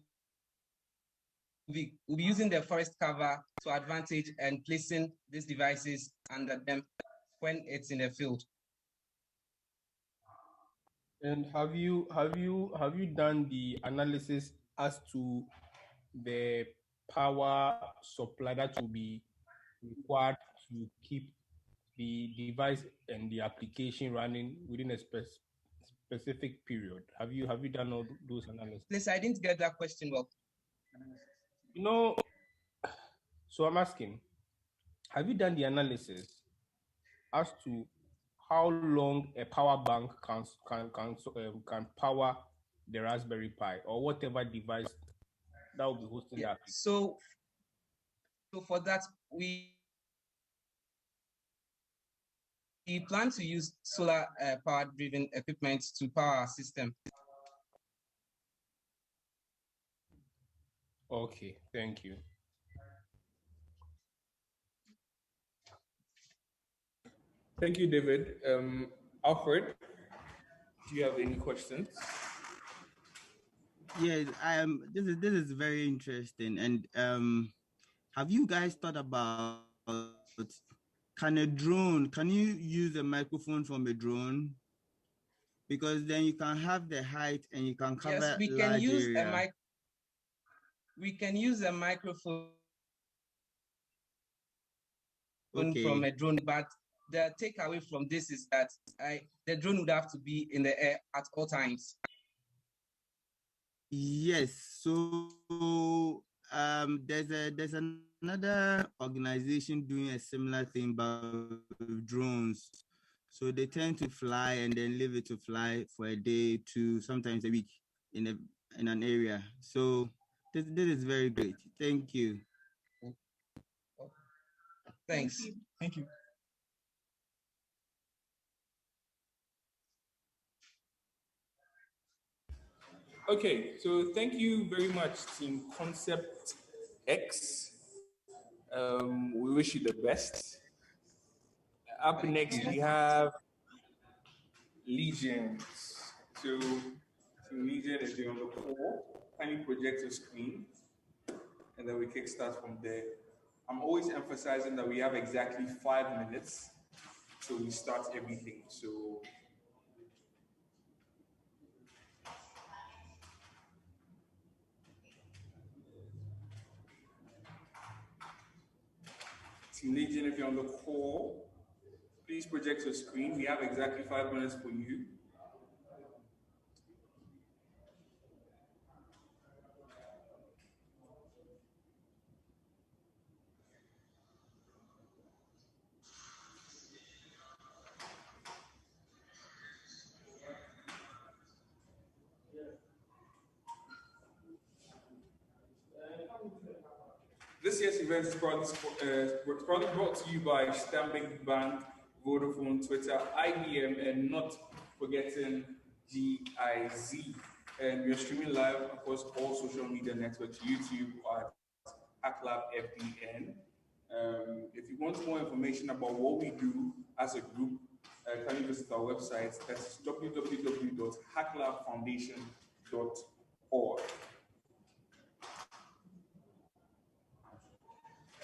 be using the forest cover to advantage and placing these devices under them when it's in the field. And have you done the analysis as to the power supply that will be required to keep the device and the application running within a specific period? Have you done all those analysis? Please, I didn't get that question well. You know, so I'm asking, have you done the analysis as to how long a power bank can power the Raspberry Pi or whatever device that will be hosting the application? So for that, we plan to use solar power driven equipment to power our system. Okay, thank you. Thank you, David. Alfred, do you have any questions? Yes, this is very interesting. And have you guys thought about, can you use a microphone from a drone? Because then you can have the height and you can cover Yes, large area. We can use a microphone Okay. from a drone, but the takeaway from this is that the drone would have to be in the air at all times. Yes. So there's another organization doing a similar thing but with drones. So they tend to fly and then leave it to fly for a day to sometimes a week in an area. So this is very great. Thank you. Thanks. Thank you. Okay, so thank you very much, Team Concept X. We wish you the best. Up next, we have Legions. So, Team Legion, if you're on the call, kindly project your screen, and then we kickstart from there. I'm always emphasizing that we have exactly 5 minutes till we start everything. So, Team Legion, if you're on the call, please project your screen. We have exactly 5 minutes for you. This year's event is proudly brought to you by Stanbic Bank, Vodafone, Twitter, IBM, and not forgetting GIZ. And we are streaming live across all social media networks, YouTube at Hacklab FDN. If you want more information about what we do as a group, kindly visit our website. That's www.hacklabfoundation.org.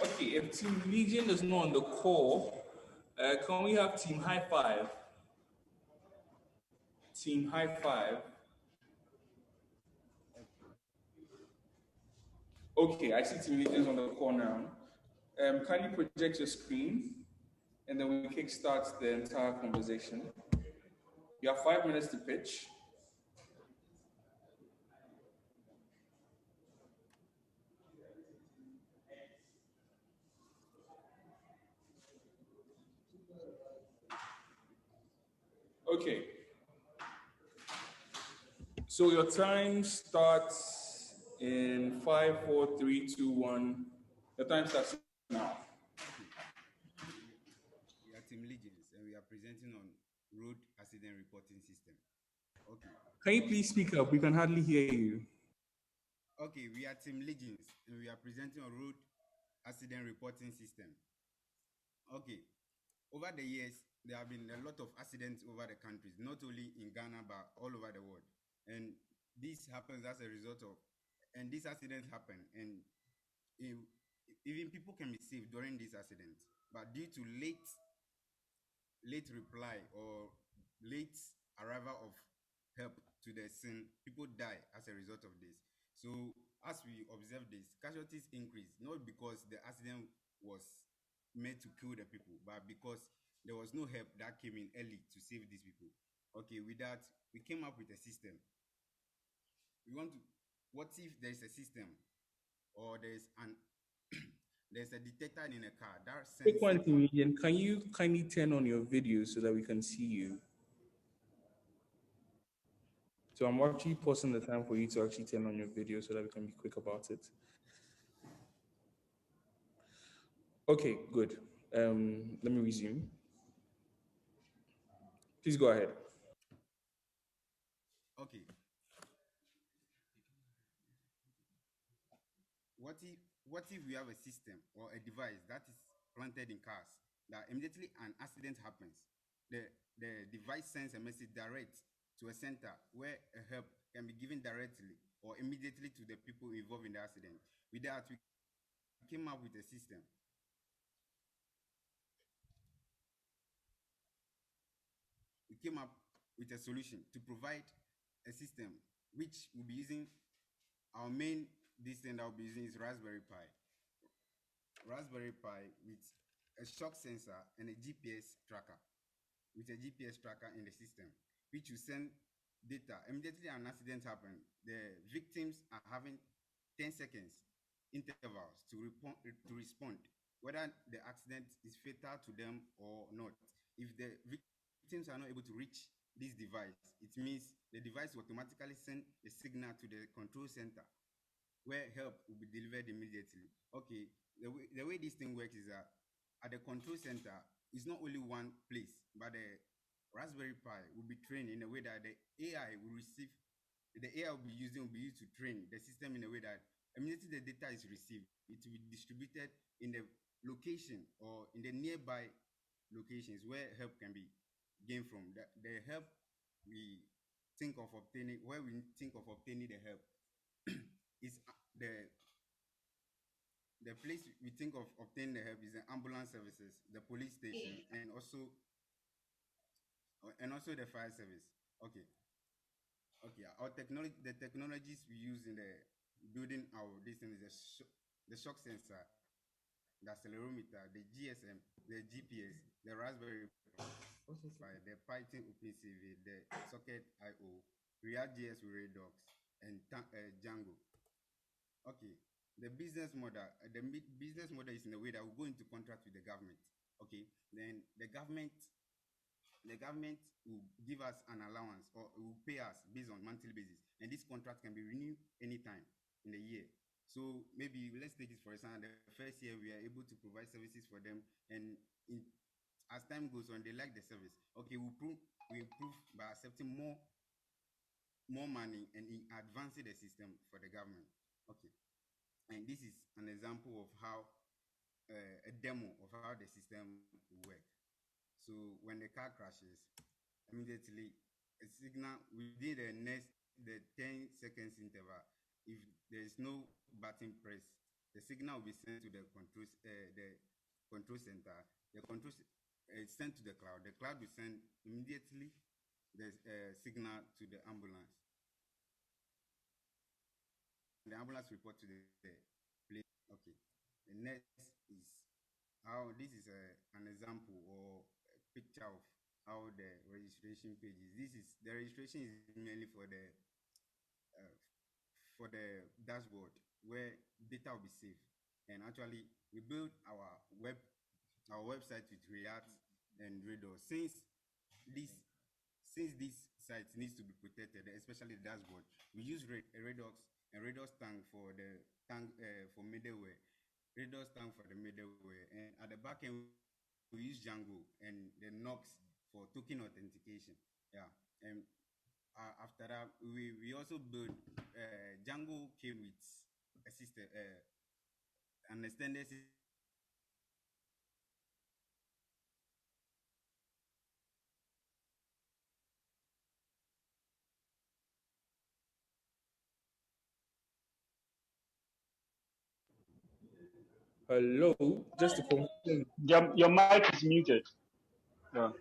Okay, if Team Legion is not on the call, can we have Team High Five? Team High Five. Okay, I see Team Legion is on the call now. Can you project your screen, and then we kickstart the entire conversation. You have 5 minutes to pitch. Okay. So your time starts in 5, 4, 3, 2, 1. The time starts now. We are Team Legions and we are presenting on road accident reporting system. Okay. Can you please speak up? We can hardly hear you. Okay, we are Team Legions and we are presenting on road accident reporting system. Okay. Over the years, there have been a lot of accidents over the countries, not only in Ghana, but all over the world. And this happens as a result of, and these accidents happen, and even people can be saved during these accidents. But due to late reply or late arrival of help to the scene, people die as a result of this. So as we observe this, casualties increase, not because the accident was made to kill the people, but because there was no help that came in early to save these people. Okay, with that, we came up with a system. What if there's a system or there's there's a detector in a car that Quick sends one, Team Legion. Can you kindly turn on your video so that we can see you? So I'm actually pausing the time for you to actually turn on your video so that we can be quick about it. Okay, good. Let me resume. Please go ahead. Okay. What if we have a system or a device that is planted in cars that immediately an accident happens, the device sends a message direct to a center where a help can be given directly or immediately to the people involved in the accident. With that, we came up with a system. We came up with a solution to provide a system which will be using our main this thing that we'll be using is Raspberry Pi. Raspberry Pi with a shock sensor and a GPS tracker, with a GPS tracker in the system, which will send data. Immediately an accident happens, the victims are having 10 seconds intervals to respond, whether the accident is fatal to them or not. If the victims are not able to reach this device, it means the device will automatically send a signal to the control center where help will be delivered immediately. Okay, the way this thing works is that at the control center, it's not only one place, but the Raspberry Pi will be trained in a way that the AI will receive, the AI will be used to train the system in a way that immediately the data is received, it will be distributed in the location or in the nearby locations where help can be gained from. The help we think of obtaining, where we think of obtaining the help is the place we think of obtaining the help is the ambulance services, the police station, and also the fire service. Okay. Okay. The technologies we use in the building our this thing is the shock sensor, the accelerometer, the GSM, the GPS, the Raspberry Pi, the Python OpenCV, the socket IO, React.js with Redux, and Django. Okay, the business model, business model is in a way that we go into contract with the government. Okay, then the government will give us an allowance or will pay us based on monthly basis, and this contract can be renewed anytime in the year. So maybe let's take it for example, the first year we are able to provide services for them, and as time goes on, they like the service. Okay, we improve by accepting more money and in advancing the system for the government. Okay. And this is an example of how a demo of how the system will work. So when the car crashes, immediately a signal within the 10 seconds interval, if there is no button press, the signal will be sent to the control center. The control is sent to the cloud. The cloud will send immediately the signal to the ambulance. The ambulance report to the place. Okay. The next is how this is an example or a picture of how the registration page is. The registration is mainly for the dashboard where data will be saved. And actually, we build our website with React and Redux. Since this site needs to be protected, especially the dashboard, we use Redux and Redux tank for the tank for middleware. Redux tank for the middleware, and at the back end we use Django and the Nox for token authentication. Yeah, and after that we also build Django came with a system, an extended system. Hello, just to confirm. Your mic is muted. Yeah.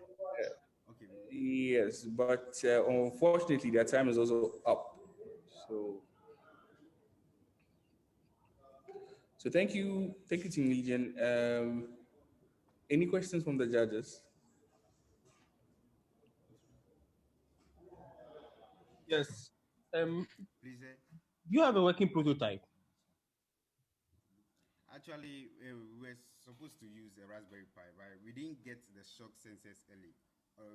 Okay. Yes, but unfortunately, their time is also up. So thank you, Team Legion. Any questions from the judges? Yes. Please. Do you have a working prototype? Actually, we were supposed to use a Raspberry Pi, but we didn't get the shock sensors early.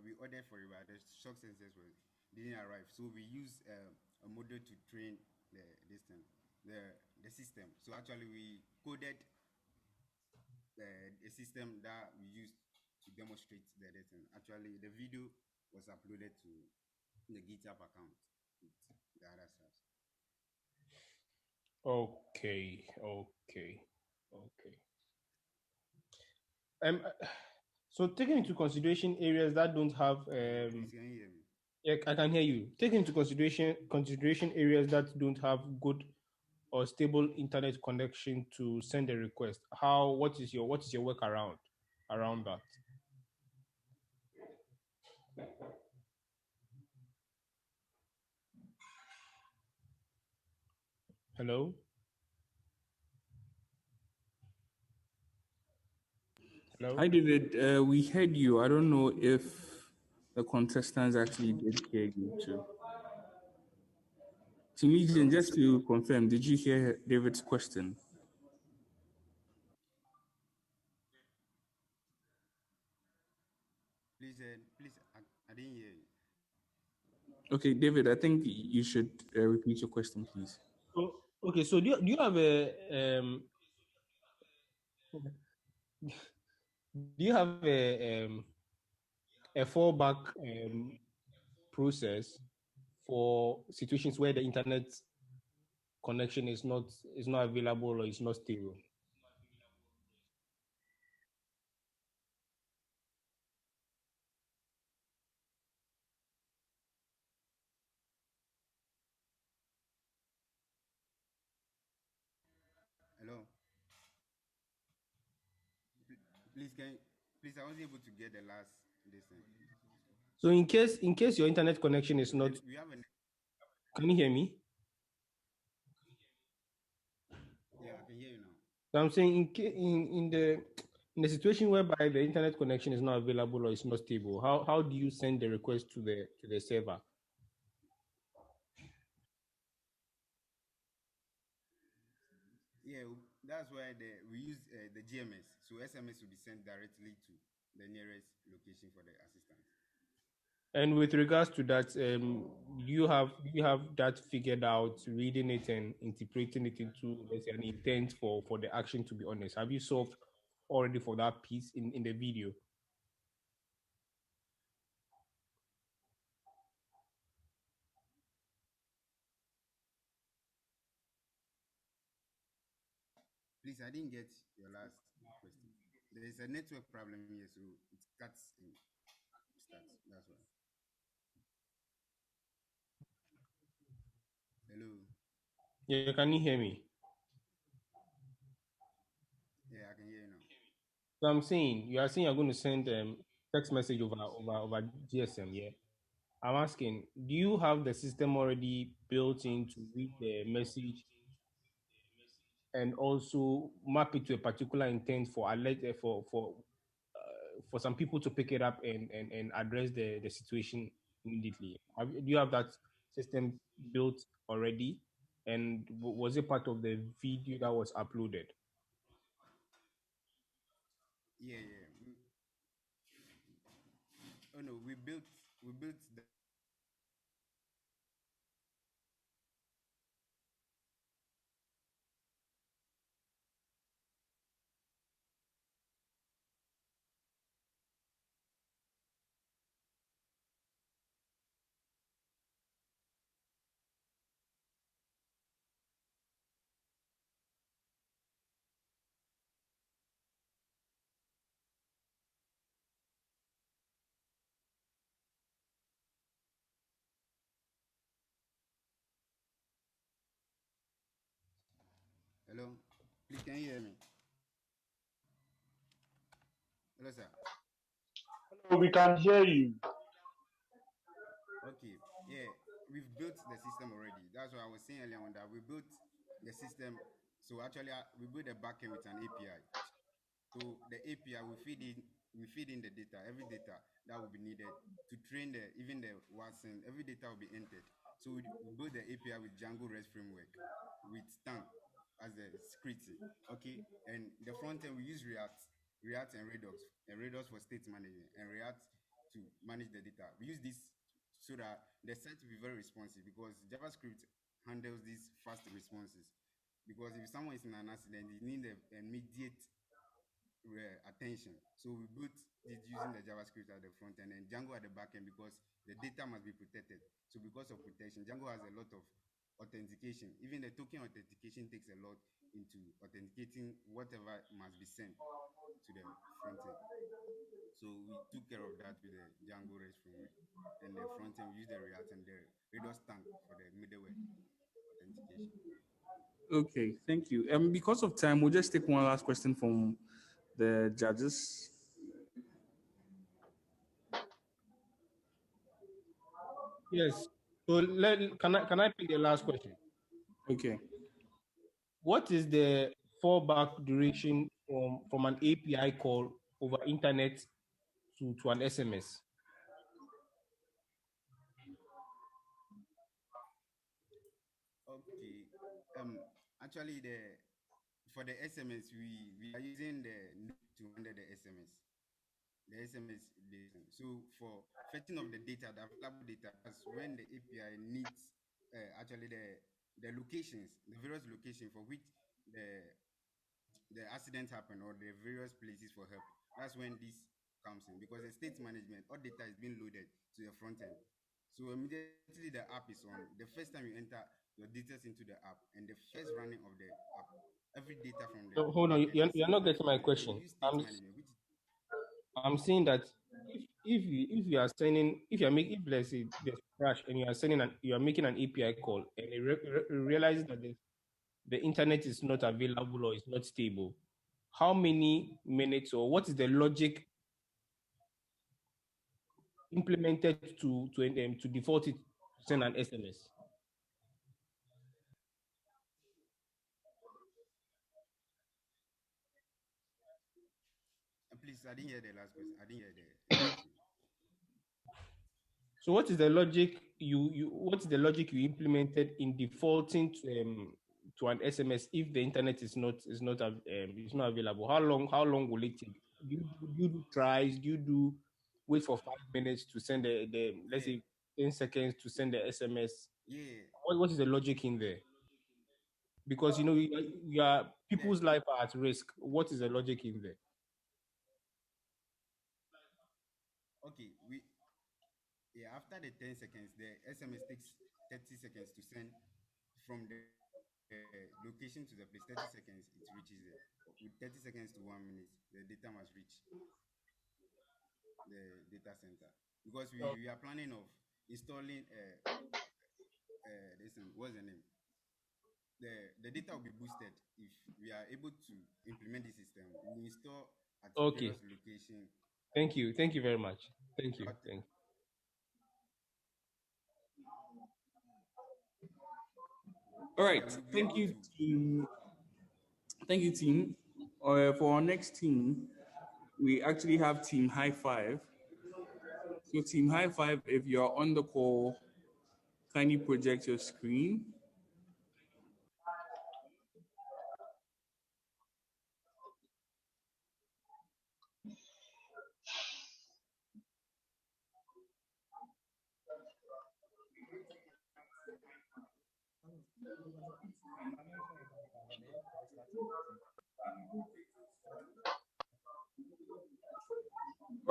We ordered for it, but the shock sensors didn't arrive. So we used a model to train the system. So actually, we coded the system that we used to demonstrate the data. Actually, the video was uploaded to the GitHub account with the other stuff. Okay. So taking into consideration areas that don't have Please, can you hear me? yeah, I can hear you. Taking into consideration areas that don't have good or stable internet connection to send a request. What is your work around that? Hello? Hi, Hello? David. We heard you. I don't know if the contestants actually did hear you too. Timidian, just to confirm, did you hear David's question? I didn't hear you. Okay, David, I think you should repeat your question, please. Okay, so do you have a fallback process for situations where the internet connection is not available or is not stable? Hello. Please, please, I wasn't able to get the last this thing. So in case your internet connection is not, We have a can you hear me? yeah, I can hear you now. So I'm saying in the situation whereby the internet connection is not available or is not stable, how do you send the request to the server? Yeah, that's why we use the GMS. So SMS will be sent directly to the nearest location for the assistance. And with regards to that, do you have that figured out, reading it and interpreting it into, let's say, an intent for the action to be honest? Have you solved already for that piece in the video? Please, I didn't get your last question. There is a network problem here, so it cuts in starts. That's why. Hello. Yeah, can you hear me? Yeah, I can hear you now. So I'm saying you are saying you're going to send text message over GSM, yeah? I'm asking, do you have the system already built in to read the message and also map it to a particular intent for alert for some people to pick it up and address the situation immediately? Do you have that system built already? And was it part of the video that was uploaded? Yeah. Oh no, we built the Hello. Please, can you hear me? Hello, sir. We can hear you. Okay. Yeah, we've built the system already. That's what I was saying earlier on that we built the system. So actually, we built a backend with an API. So the API we feed in the data, every data that will be needed to train even the Watson, every data will be entered. So we build the API with Django REST framework with Stamp as the scripting. Okay, and the front end we use React and Redux for state management, and React to manage the data. We use this so that the site will be very responsive because JavaScript handles these fast responses. Because if someone is in an accident, they need an immediate attention. So we built it using the JavaScript at the front end and Django at the back end because the data must be protected. So because of protection, Django has a lot of authentication. Even the token authentication takes a lot into authenticating whatever must be sent to the front end. So we took care of that with the Django REST framework. And the front end, we use the React and the Redux tank for the middleware authentication. Okay, thank you. Because of time, we'll just take one last question from the judges. Yes. So can I pick the last question? Okay. What is the fallback duration from an API call over internet to an SMS? Okay. Actually, for the SMS, we are using the node to handle the SMS. The SMS data. So for fetching of the data, the available data, that's when the API needs actually the locations, the various locations for which the accident happened or the various places for help. That's when this comes in, because the state management, all data is being loaded to the front end. So immediately the app is on, the first time you enter your details into the app and the first running of the app, every data from the So hold on, backend you're is not getting my recorded. So we question. use state management, which I'm saying that if you are sending, if let's say there's a crash and you are making an API call and it realizes that the internet is not available or is not stable, how many minutes or what is the logic implemented to default it to send an SMS? please, I didn't hear the last question. I didn't hear the question. So what is the logic what's the logic you implemented in defaulting to an SMS if the internet is not available? How long will it take? Do you do tries? Do you do wait for 5 minutes to send the let's say 10 seconds to send the SMS? Yeah. What is the logic in there? Because people's life are at risk. What is the logic in there? Okay, after the 10 seconds, the SMS takes 30 seconds to send from the location to the place. 30 seconds, it reaches there. With 30 seconds to 1 minute, the data must reach the data center. Because we are planning of installing what's the name? The data will be boosted if we are able to implement the system. We install at Okay. various locations. Thank you. Thank you very much. Thank you. Thank you. All right. Thank you, team. Thank you, team. For our next team, we actually have Team High Five. So, Team High Five, if you're on the call, kindly project your screen.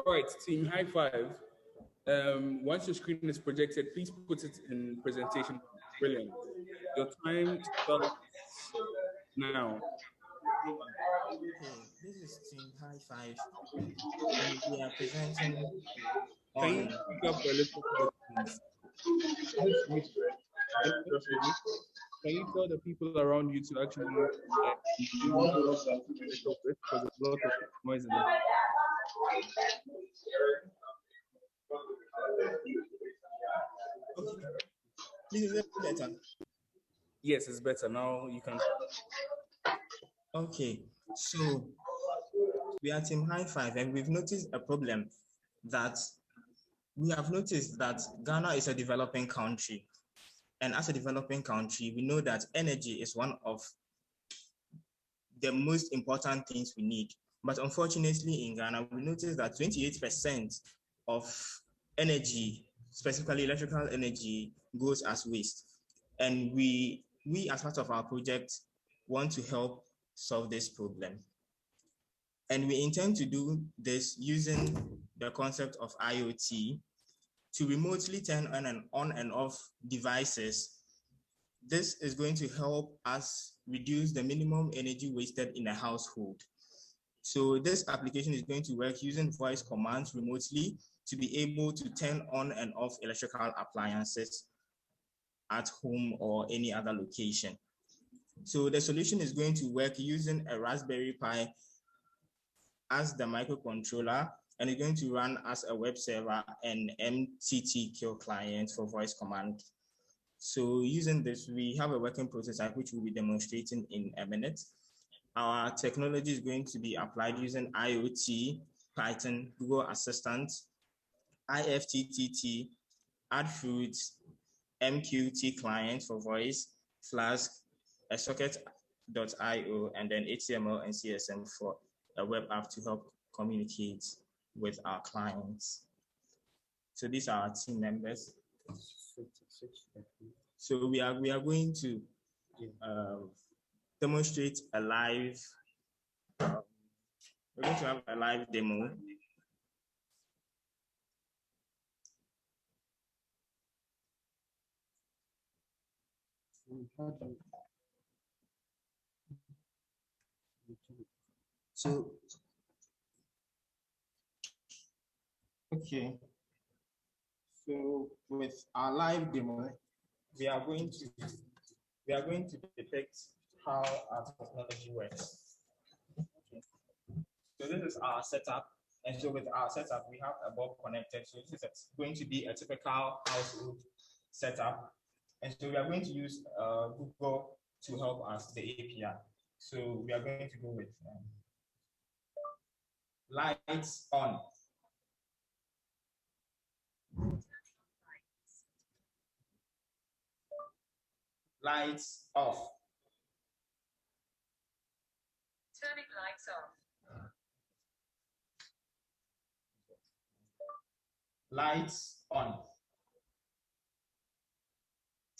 All right, Team High Five. Once your screen is projected, please put it in presentation. Brilliant. Your time starts now. Okay, this is Team High Five, and we are presenting Can you on. speak up a little bit, please? Can you tell the people around you to actually do a little bit because there's a lot of noise in the background? This is it better. Yes, it's better now. You can. Okay, so we are Team High Five, and we've noticed a problem that we have noticed that Ghana is a developing country. And as a developing country, we know that energy is one of the most important things we need. But unfortunately in Ghana, we noticed that 28% of energy, specifically electrical energy, goes as waste. And we as part of our project want to help solve this problem. And we intend to do this using the concept of IoT to remotely turn on and off devices This is going to help us reduce the minimum energy wasted in a household. So this application is going to work using voice commands remotely to be able to turn on and off electrical appliances at home or any other location. So the solution is going to work using a Raspberry Pi as the microcontroller, and it's going to run as a web server and MTTQ client for voice command. So using this, we have a working prototype which we'll be demonstrating in a minute. Our technology is going to be applied using IoT, Python, Google Assistant, IFTTT, AdFruits, MQT client for voice, Flask, a socket.io, and then HTML and CSS for a web app to help communicate with our clients. So these are our team members. So we are going to demonstrate a live. We're going to have a live demo. So, okay. So with our live demo, we are going to depict how our technology works. Okay. So this is our setup. And so with our setup, we have a bulb connected. So this is going to be a typical household setup. And so we are going to use Google to help us, the API. So we are going to go with lights on. Lights off. Turning lights off. Lights on.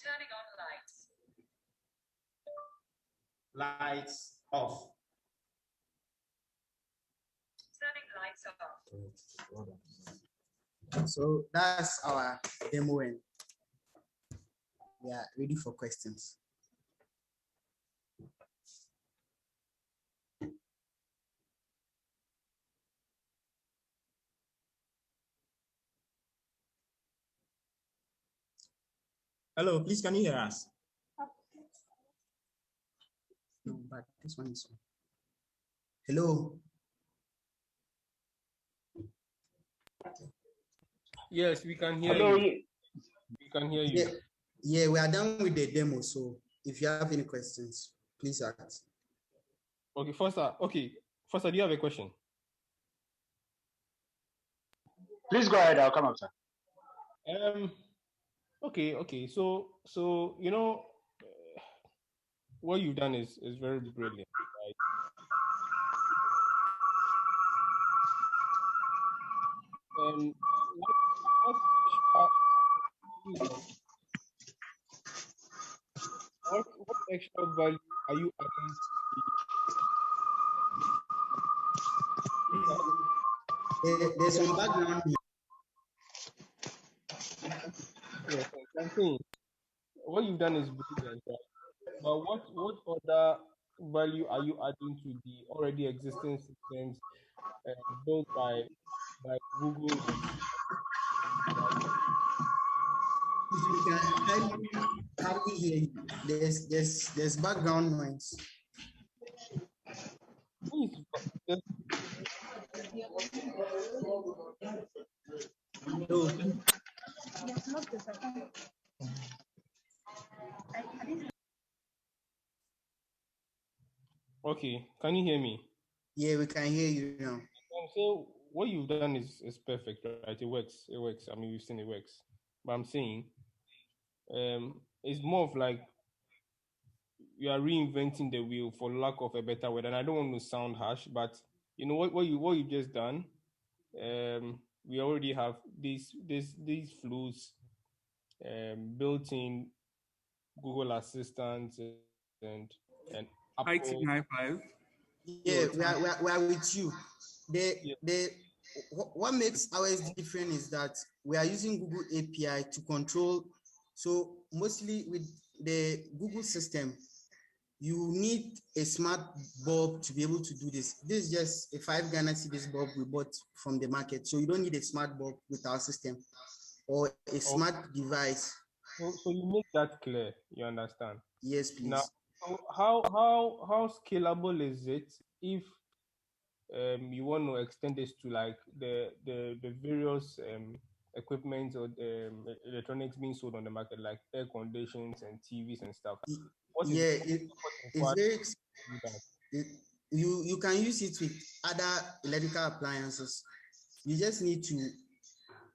Turning on lights. Lights off. Turning lights off. So that's our demo end. We are ready for questions. Hello, please, can you hear us? No, but this one is on. Hello. Yes, we can hear Hello. you. We can hear you. Yeah, we are done with the demo. So if you have any questions, please ask. Okay, Foster. Okay, Foster, do you have a question? Please go ahead. I'll come after. Okay. So you know, what you've done is very brilliant, right? What extra value are you adding to the? There's some background. Yes, I'm saying what you've done is brilliant, right? But what other value are you adding to the already existing systems built by Google and We can hardly hear you. There's background noise. No. Okay, can you hear me? Yeah, we can hear you now. So what you've done is perfect, right? It works. I mean, you've seen it works. But I'm saying, it's more of like you are reinventing the wheel, for lack of a better word. And I don't want to sound harsh, but you know what you've just done. We already have these flows built-in Google Assistant and Apple. Hi team, high five. Yeah, we are with you. What makes ours different is that we are using Google API to control. So mostly with the Google system, you need a smart bulb to be able to do this. This is just a 5 Ghana cedis bulb we bought from the market. So you don't need a smart bulb with our system or a smart device. So you make that clear, you understand? Yes, please. Now, so how scalable is it if you want to extend this to like the various equipment or electronics being sold on the market, like air conditions and TVs and stuff? It's very. You can use it with other electrical appliances. You just need to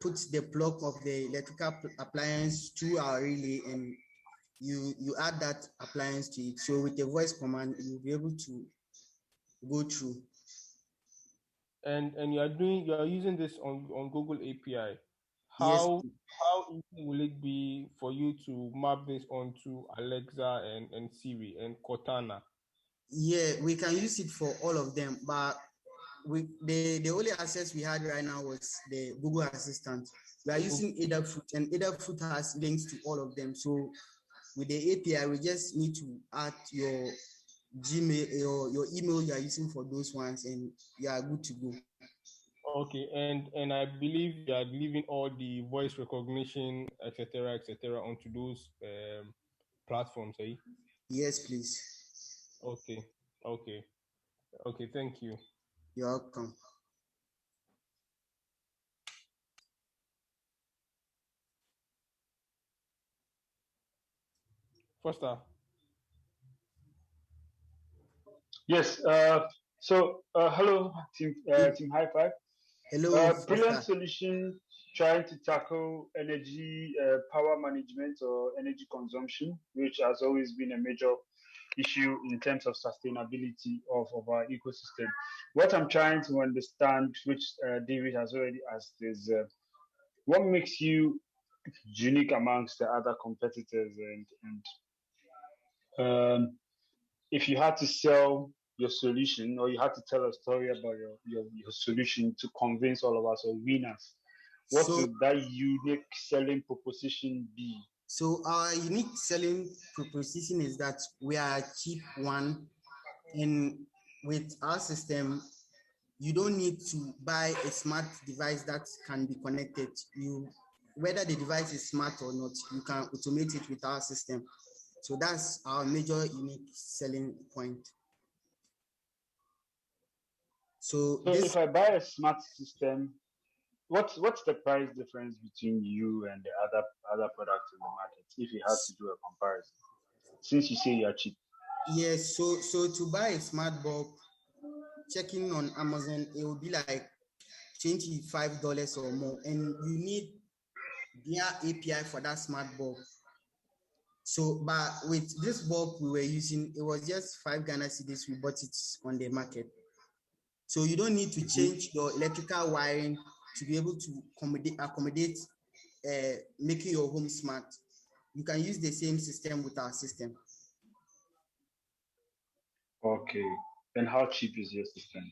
put the plug of the electrical appliance through our relay, and you add that appliance to it. So with a voice command, you'll be able to go through. And you are using this on Google API. How easy will it be for you to map this onto Alexa and Siri and Cortana? Yeah, we can use it for all of them, but the only access we had right now was the Google Assistant. We are using Adafruit, and Adafruit has links to all of them. So with the API, we just need to add your Gmail, your email you are using for those ones, and you are good to go. Okay, and I believe you are leaving all the voice recognition, etc., onto those platforms, eh? Yes, please. Okay. Thank you. You're welcome. Foster. Yes. Hello, team High Five. Hello. Brilliant solution trying to tackle energy power management or energy consumption, which has always been a major issue in terms of sustainability of our ecosystem. What I'm trying to understand, which David has already asked, is what makes you unique amongst the other competitors, and if you had to sell your solution, or you had to tell a story about your solution to convince all of us or winners, what would that unique selling proposition be? So our unique selling proposition is that we are a cheap one, and with our system, you don't need to buy a smart device that can be connected. Whether the device is smart or not, you can automate it with our system. So that's our major unique selling point. So if I buy a smart system, what's the price difference between you and the other products in the market if you had to do a comparison? Since you say you are cheap. Yes, so to buy a smart bulb, checking on Amazon, it will be like $25 or more, and you need their API for that smart bulb. So, but with this bulb we were using, it was just 5 Ghana cedis. We bought it on the market. So you don't need to change your electrical wiring to be able to accommodate making your home smart. You can use the same system with our system. Okay. And how cheap is your system?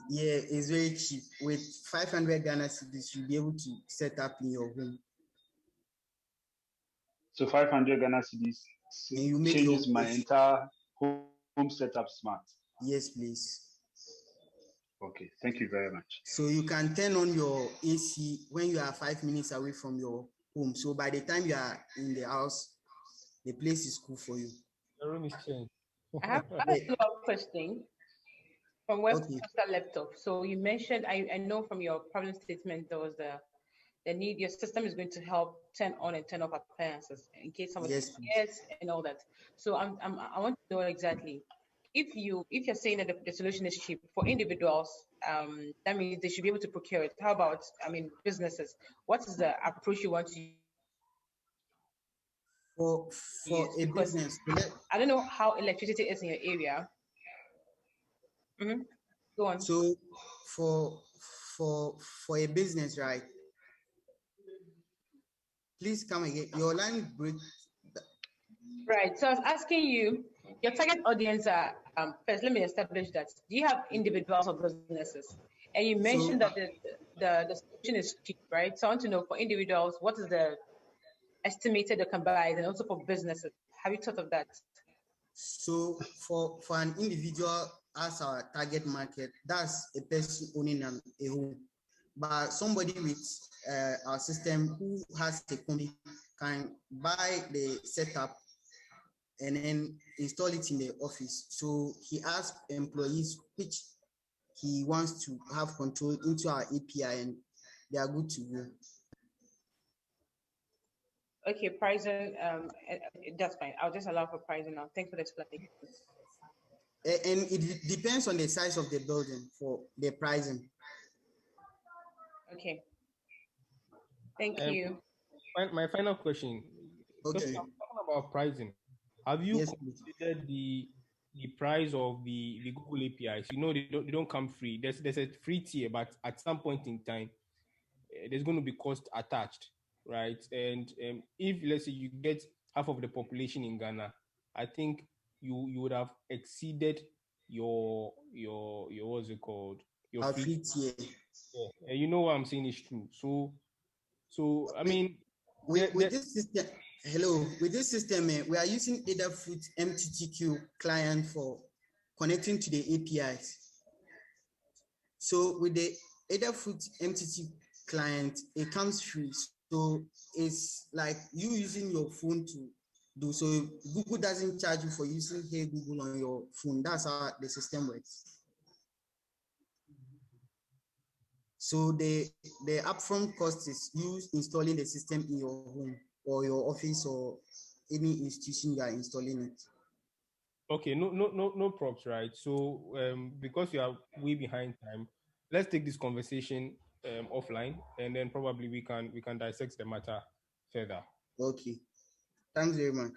Yeah, it's very cheap. With 500 Ghana cedis, you'll be able to set up in your home. So 500 Ghana cedis changes my entire home setup smart. Yes, please. Okay, thank you very much. So you can turn on your AC when you are 5 minutes away from your home. So by the time you are in the house, the place is cool for you. The room is changed. I have a follow-up question from where Foster left off. So you mentioned, I know from your problem statement, there was the need, your system is going to help turn on and turn off appliances in case somebody forgets and all that. So I want to know exactly, if you're saying that the solution is cheap for individuals, that means they should be able to procure it. How about, businesses? What is the approach you want to use? For a business, I don't know how electricity is in your area. Go on. So for a business, right? Please come again. Your line breaks. Right. So I was asking you, your target audience are, first, let me establish that. Do you have individuals or businesses? And you mentioned that the solution is cheap, right? So I want to know, for individuals, what is the estimated they can buy, and also for businesses, Have you thought of that? So for an individual as our target market, that's a person owning a home. But somebody with our system who has a company can buy the setup and then install it in the office. So he asks employees which he wants to have control into our API, and they are good to go. Okay, pricing, that's fine. I'll just allow for pricing now. Thanks for the explanation. And it depends on the size of the building for the pricing. Okay. Thank you. My final question. Okay. Because I'm talking about pricing. Have you considered the price of the Google APIs? You know they don't come free. There's a free tier, but at some point in time, there's going to be cost attached, right? And if let's say you get half of the population in Ghana, I think you would have exceeded your what's it called? Your our free tier. Yeah, you know what I'm saying is true. So I mean, with this system, with this system, we are using Adafruit MTTQ client for connecting to the APIs. So with the Adafruit MTTQ client, it comes free. So it's like you using your phone to do. So Google doesn't charge you for using Hey Google on your phone. That's how the system works. So the upfront cost is you installing the system in your home or your office or any institution you are installing it. Okay, no props, right? So because you are way behind time, let's take this conversation offline, and then probably we can dissect the matter further. Okay, thanks very much.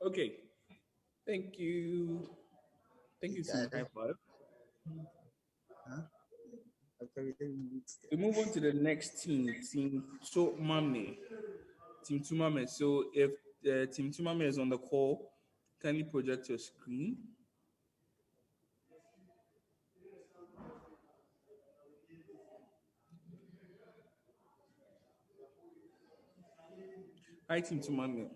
Okay, thank you. Thank you, Team High Five. We move on to the next team, Team Tumame. Team Tumame. So if Team Tumame is on the call, kindly project your screen. Hi, Team Tumame.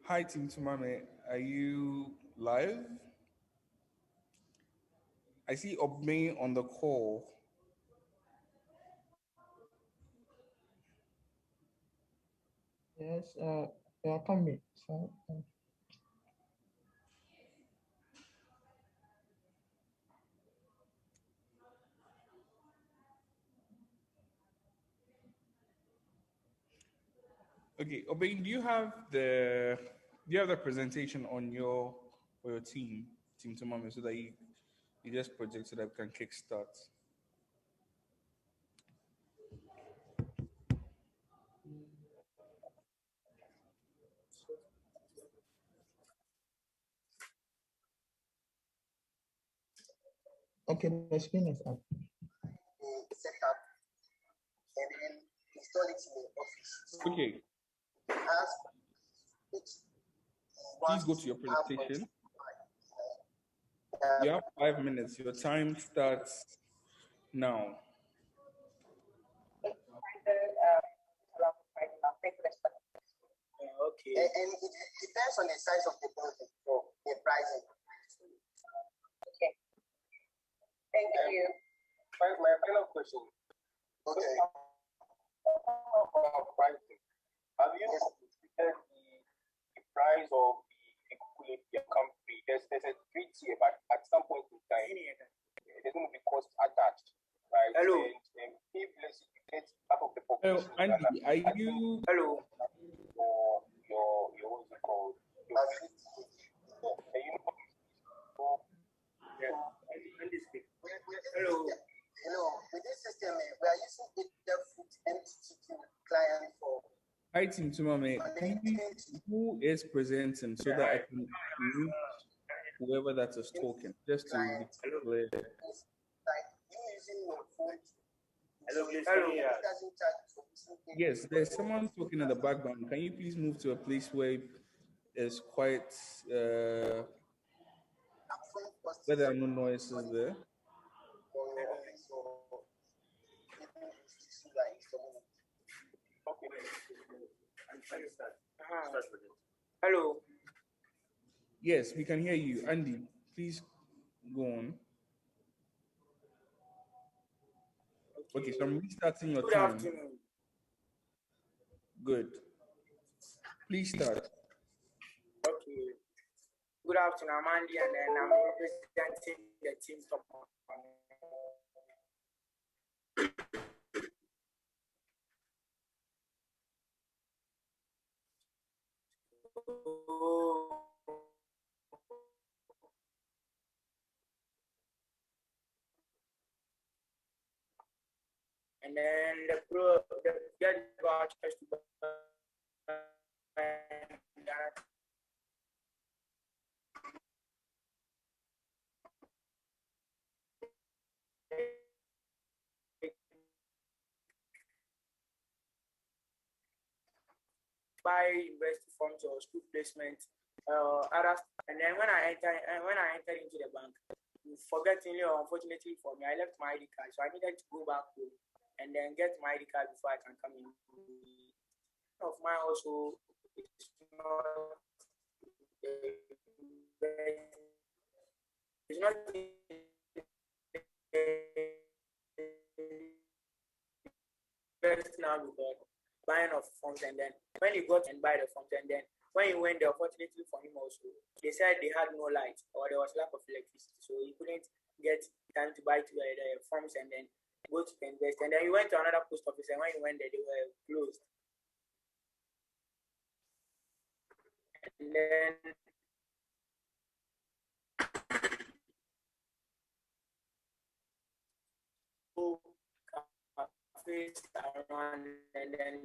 Hi, Team Tumame. Are you live? I see Obme on the call. Yes, yeah, come me. So, Okay, Obeng, do you have the presentation on your team Tumame, so that you just project so that we can kickstart? okay, the screen is up. Setup and then install it in the office. So Okay. Please go to your presentation. You have 5 minutes. Your time starts now. Okay. And it depends on the size of the building for the pricing. Okay. Thank you. My final question. Okay. Pricing. Have you considered the price of the Google API come free? There's a free tier, but at some point in time, there's going to be cost attached, right? Hello. And if let's say you get half of the population. Andy, are you? Hello. Your what's it called? Your Hello. Hello. With this system, we are using Adafruit MTTQ client for. Hi, Team Tumame. Who is presenting so that I can mute whoever that is talking, just to be clear. Hello, please. Hello. Yes, there's someone talking in the background. Can you please move to a place where it's quite where there are no noises there? Hello. Yes, we can hear you. Andy, please go on. Okay, so I'm restarting your Good time. afternoon. Good. Please start. Okay. Good afternoon. I'm Andy, and then I'm representing the team top. And then the get vouchers to buy university forms or school placement, other, and then when I entered into the bank, forgettingly or unfortunately for me, I left my ID card, so I needed to go back home and then get my ID card before I can come in. Of mine also is not it's not best now because buying of funds, and then when you got and buy the funds, and then when you went there, unfortunately for him also, they said they had no light or there was lack of electricity, so he couldn't get time to buy the forms and then go to the invest. And then he went to another post office, and when he went there, they were closed. And then cafes around, and then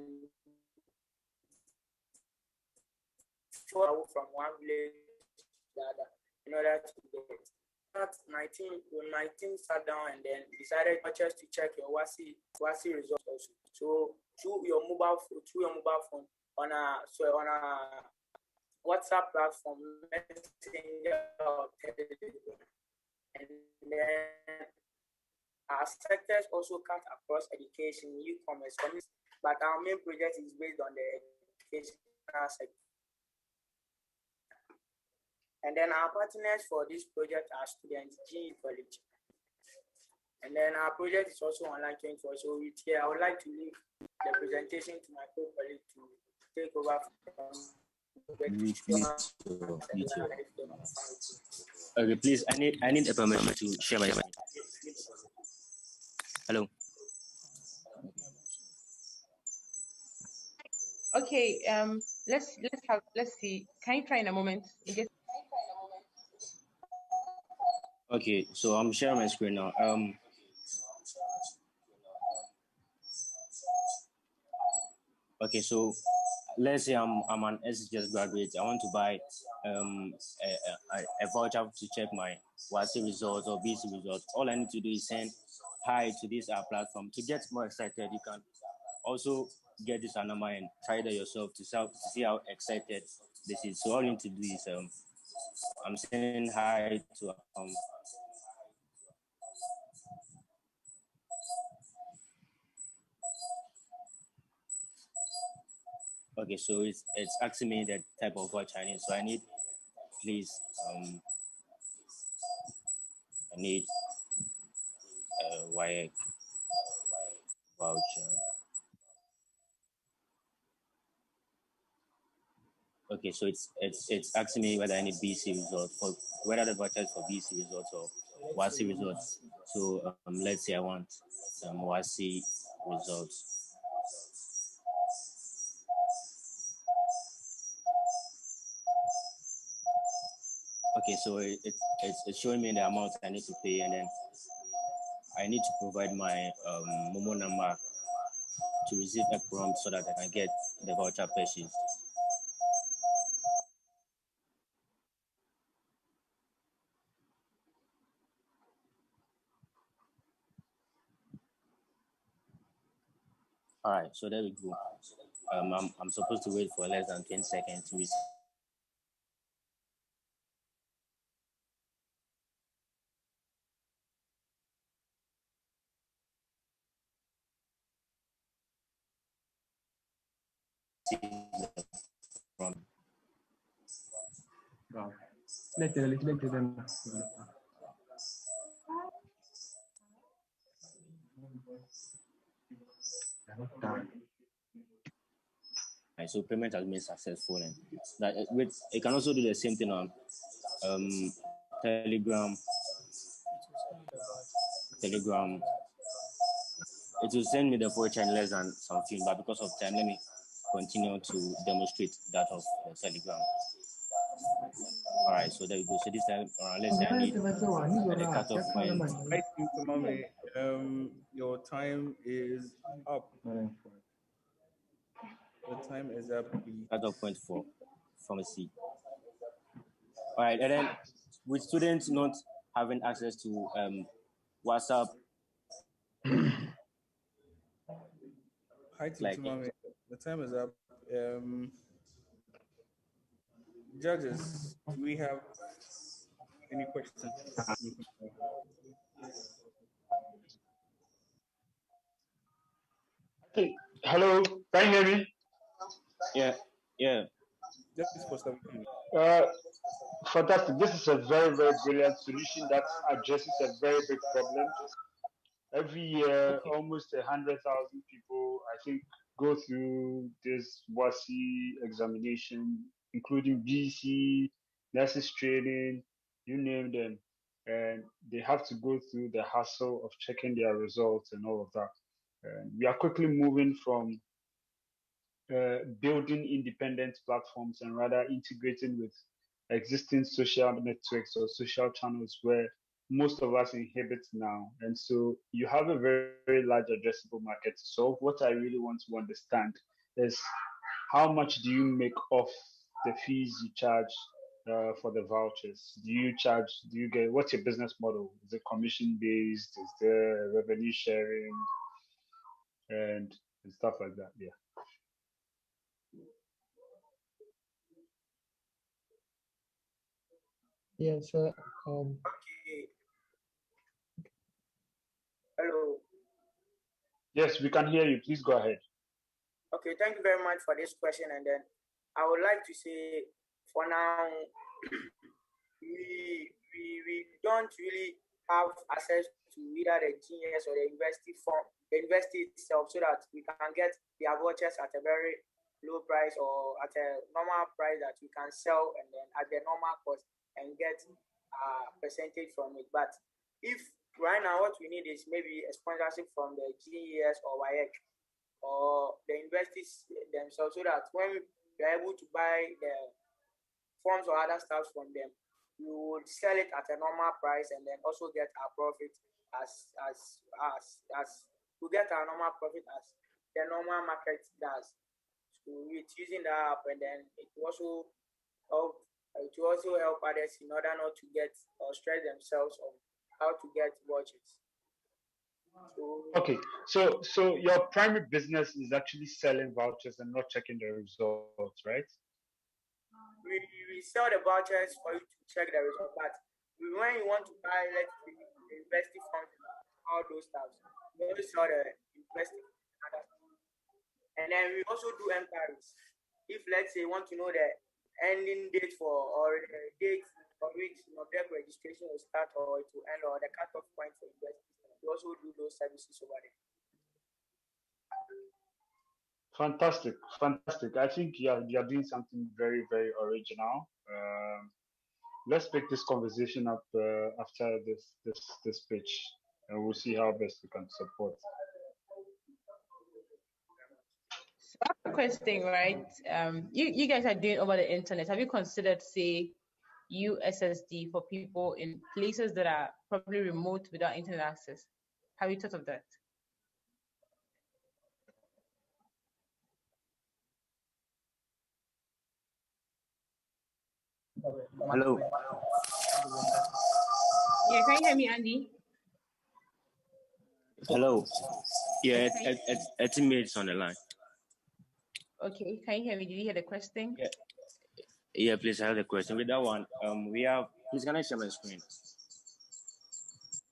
from one village to the other in order to get. When my team sat down and then decided just to check your WASI results also. So through your mobile phone on a WhatsApp platform, Messenger or Telegram, and then our sectors also cut across education, e-commerce, but our main project is based on the educational sector. And then our partners for this project are students, GE College. And then our project is also online 24. So with here, I would like to leave the presentation to my co-colleague to take over from Me too. Okay, please. I need a permission to share my screen. Hello. Okay. Let's see. Can you try in a moment? Okay, so I'm sharing my screen now. Okay, so let's say I'm an SGS graduate. I want to buy a voucher to check my WASI results or BC results. All I need to do is send hi to this platform. To get more excited, you can also get this number and try that yourself to see how excited this is. So all you need to do is I'm saying hi to okay, so it's asking me the type of voucher I need. So I need, please, I need a wire voucher. Okay, so it's asking me whether I need BC results for whether the voucher is for BC results or WASI results. So let's say I want WASI results. Okay, so it's showing me the amount I need to pay, and then I need to provide my Momo number to receive a prompt so that I can get the voucher purchased. All right, so there we go. I'm supposed to wait for less than 10 seconds to receive the prompt. Let them. Right, so payment has been successful, and that with you can also do the same thing on um, Telegram. Telegram. It will send me the voucher in less than something, but because of time, let me continue to demonstrate that of Telegram. All right, so there we go. So this time, let's say I need the cutoff point. Hi, Team Tamame. Your time is up. Your time is up, please. Cutoff point for pharmacy. All right, and then with students not having access to WhatsApp, Hi, Team like Tamame. The time is up. Judges, do we have any questions? Hey, hello, can you hear me? Yeah, yeah. Just for some. Uh, Fantastic. This is a very, very brilliant solution that addresses a very big problem. Every year, almost 100,000 people, I think, go through this WASI examination, including BC, nurses training, you name them. And they have to go through the hassle of checking their results and all of that. And we are quickly moving from building independent platforms and rather integrating with existing social networks or social channels where most of us inhabit now. And so you have a very, very large addressable market to solve. What I really want to understand is how much do you make off the fees you charge for the vouchers? Do you get, what's your business model? Is it commission based? Is there revenue sharing and stuff like that? Yeah. Yes, Okay. Hello. Yes, we can hear you. Please go ahead. Okay, thank you very much for this question. And then I would like to say, for now, we don't really have access to either the GS or the university form, the university itself, so that we can get their vouchers at a very low price or at a normal price that we can sell and then at the normal cost and get a percentage from it. But if right now what we need is maybe a sponsorship from the GES or WAEC or the universities themselves, so that when we're able to buy the forms or other stuff from them, we would sell it at a normal price and then also get our profit as we get our normal profit as the normal market does. So it's using that app, and then help it will also help others in order not to get or stress themselves on how to get budgets. So Okay, so your primary business is actually selling vouchers and not checking the results, right? we sell the vouchers for you to check the result, but when you want to buy, let's say, the university funds, all those stuff, we also sell the university and other stuff. And then we also do enquiries. If let's say you want to know the ending date for or the date for which debt registration will start or it will end or the cutoff point for university, we also do those services over there. Fantastic, fantastic. I think you're doing something very, very original. Let's pick this conversation up after this pitch, and we'll see how best we can support. So I have a question, right? You guys are doing over the internet. Have you considered, say, USSD for people in places that are probably remote without internet access? Have you thought of that? Hello. Yeah, can you hear me, Andy? Hello. Yeah, Okay. a teammate's on the line. Okay, can you hear me? Did you hear the question? Yeah, please, I have a question. With that one, we have, please, can I share my screen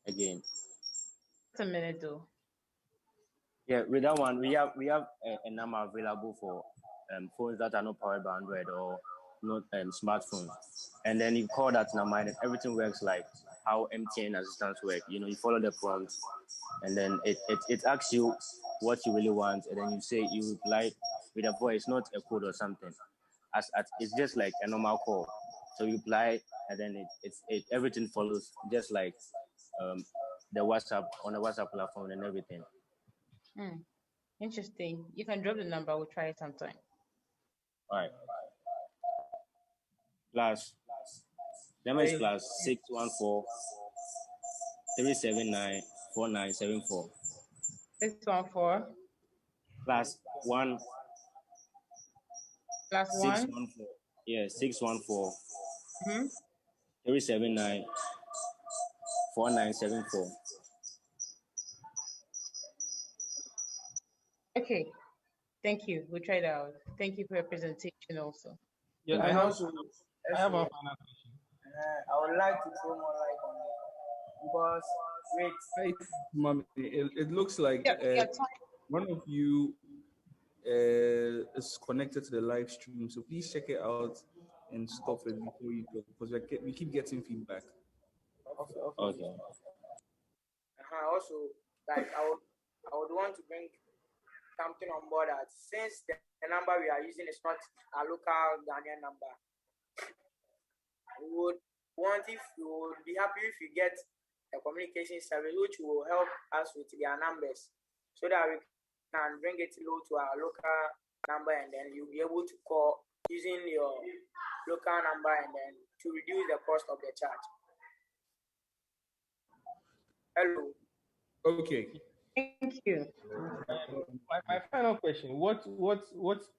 again? Just a minute though. Yeah, with that one, we have a number available for phones that are not powered by Android or not smartphones. And then you call that number and everything works like how MTN assistants work. You know, you follow the prompts and then it asks you what you really want, and then you reply with a voice, not a code or something. It's just like a normal call. So you reply and then everything follows just like um, the WhatsApp on the WhatsApp platform and everything. Hmm. Interesting. You can drop the number. We'll try it sometime. All right. Plus, number is plus 614 379 4974. 614 Plus one plus six one. one four. Yeah, 614 Mm-hmm. 379 4974. Okay. Thank you. We'll try it out. Thank you for your presentation also. Yeah, And and also, also I have a also final question. I would like to throw more light on it because wait, Right, Mommy, it looks like Yeah. one of you is connected to the live stream, so please check it out and stop it before you go because we keep getting feedback. Okay. Also, like I would want to bring something on board that since the number we are using is not a local Ghanaian number, we would want if you would be happy if you get a communication service which will help us with their numbers so that we can bring it low to our local number and then you'll be able to call using your local number and then to reduce the cost of the charge. Hello. Okay. Thank you. My final question: what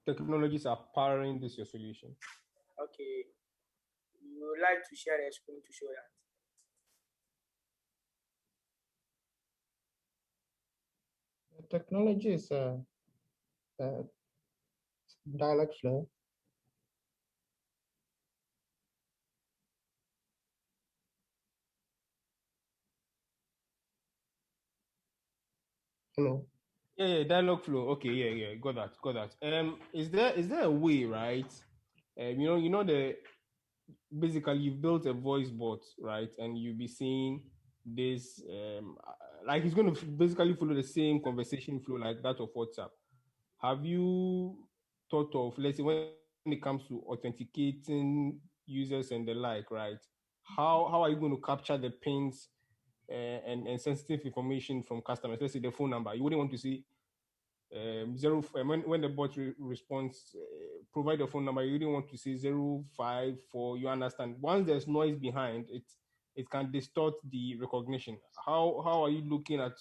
technologies are powering this your solution? Okay. We would like to share the screen to show that. The technology is dialect flow. Hello. Yeah, dialogue flow. Okay, yeah, got that. Is there a way, right? The basically you've built a voice bot, right? And you'll be seeing this, like it's going to basically follow the same conversation flow like that of WhatsApp. Have you thought of, let's say, when it comes to authenticating users and the like, right? How are you going to capture the pins and sensitive information from customers? Let's say the phone number. You wouldn't want to see when the bot responds, provide your phone number. You didn't want to say 054. You understand? Once there's noise behind it, it can distort the recognition. How are you looking at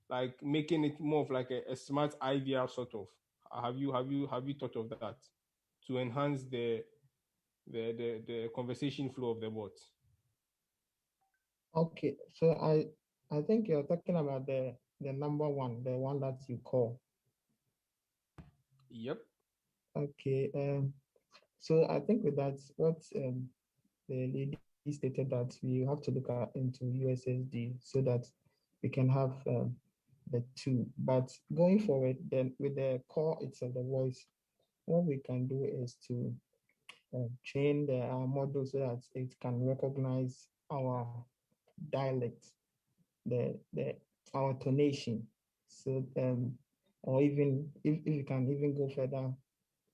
like making it more of like a smart IVR sort of? Have you thought of that to enhance the conversation flow of the bot? Okay, so I think you're talking about the number one, the one that you call. Yep. Okay. So I think with that, what the lady stated that we have to look into USSD so that we can have the two. But going forward, then with the call itself, the voice, what we can do is to train the model so that it can recognize our dialect, the our tonation. So or even if you can even go further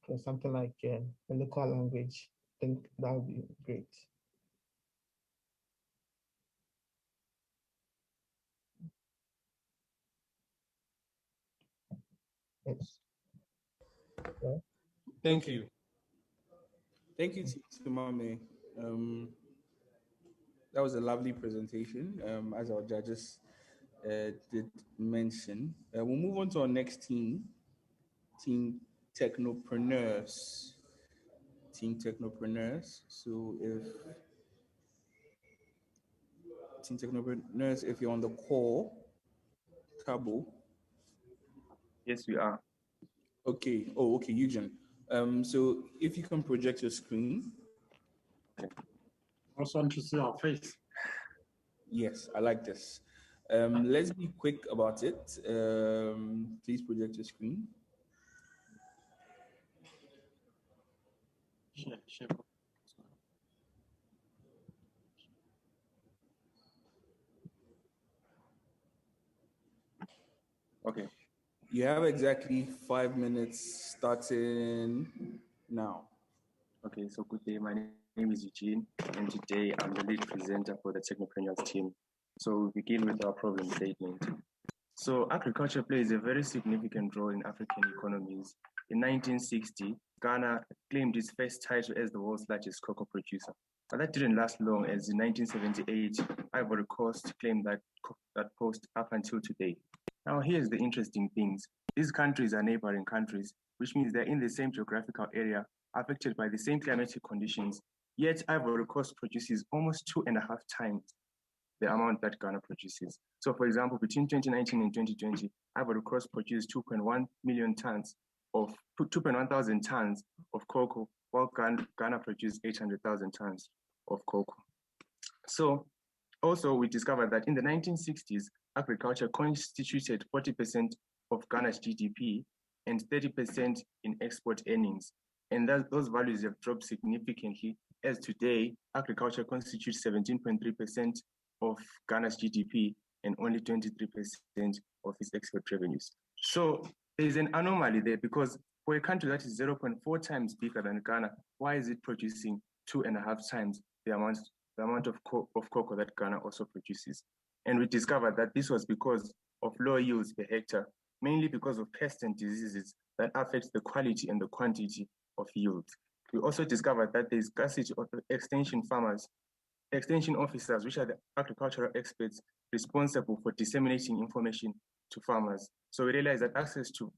for something like the local language, I think that would be great. Yes. Yeah. Thank Okay. you. Thank you to Mame. That was a lovely presentation. As our judges did mention, we'll move on to our next team technopreneurs. Team technopreneurs. So if team technopreneurs, if you're on the call, Cabo. Yes, we are. Okay. Oh, okay, Eugene. So if you can project your screen. Also want to see our face. Yes, I like this. Let's be quick about it. Please project your screen. Share. Okay. You have exactly 5 minutes starting now. Okay, so good day. My name is Eugene, and today I'm the lead presenter for the Technopreneurs team. So we begin with our problem statement. So agriculture plays a very significant role in African economies. In 1960, Ghana claimed its first title as the world's largest cocoa producer. But that didn't last long, as in 1978, Ivory Coast claimed that post up until today. Now, here's the interesting things. These countries are neighboring countries, which means they're in the same geographical area, affected by the same climatic conditions, yet Ivory Coast produces almost 2.5 times the amount that Ghana produces. So for example, between 2019 and 2020, Ivory Coast produced 2.1 thousand tons of cocoa, while Ghana produced 800,000 tons of cocoa. So also we discovered that in the 1960s, agriculture constituted 40% of Ghana's GDP and 30% in export earnings. And those values have dropped significantly, as today, agriculture constitutes 17.3% of Ghana's GDP and only 23% of its export revenues. So there's an anomaly there, because for a country that is 0.4 times bigger than Ghana, why is it producing 2.5 times the amount of cocoa that Ghana also produces? And we discovered that this was because of low yields per hectare, mainly because of pests and diseases that affect the quality and the quantity of yield. We also discovered that there is scarcity of extension officers, which are the agricultural experts responsible for disseminating information to farmers. So we realized that access to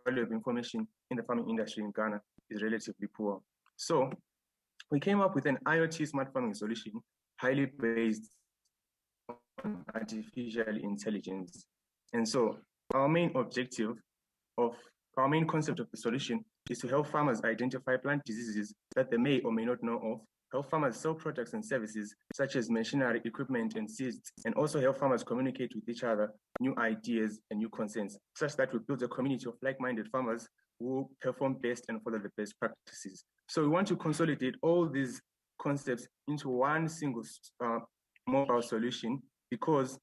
valuable information in the farming industry in Ghana is relatively poor. So we came up with an IoT smart farming solution, highly based on artificial intelligence. And so our main concept of the solution is to help farmers identify plant diseases that they may or may not know of, help farmers sell products and services such as machinery, equipment, and seeds, and also help farmers communicate with each other new ideas and new concerns, such that we build a community of like-minded farmers who perform best and follow the best practices. So we want to consolidate all these concepts into one single mobile solution, because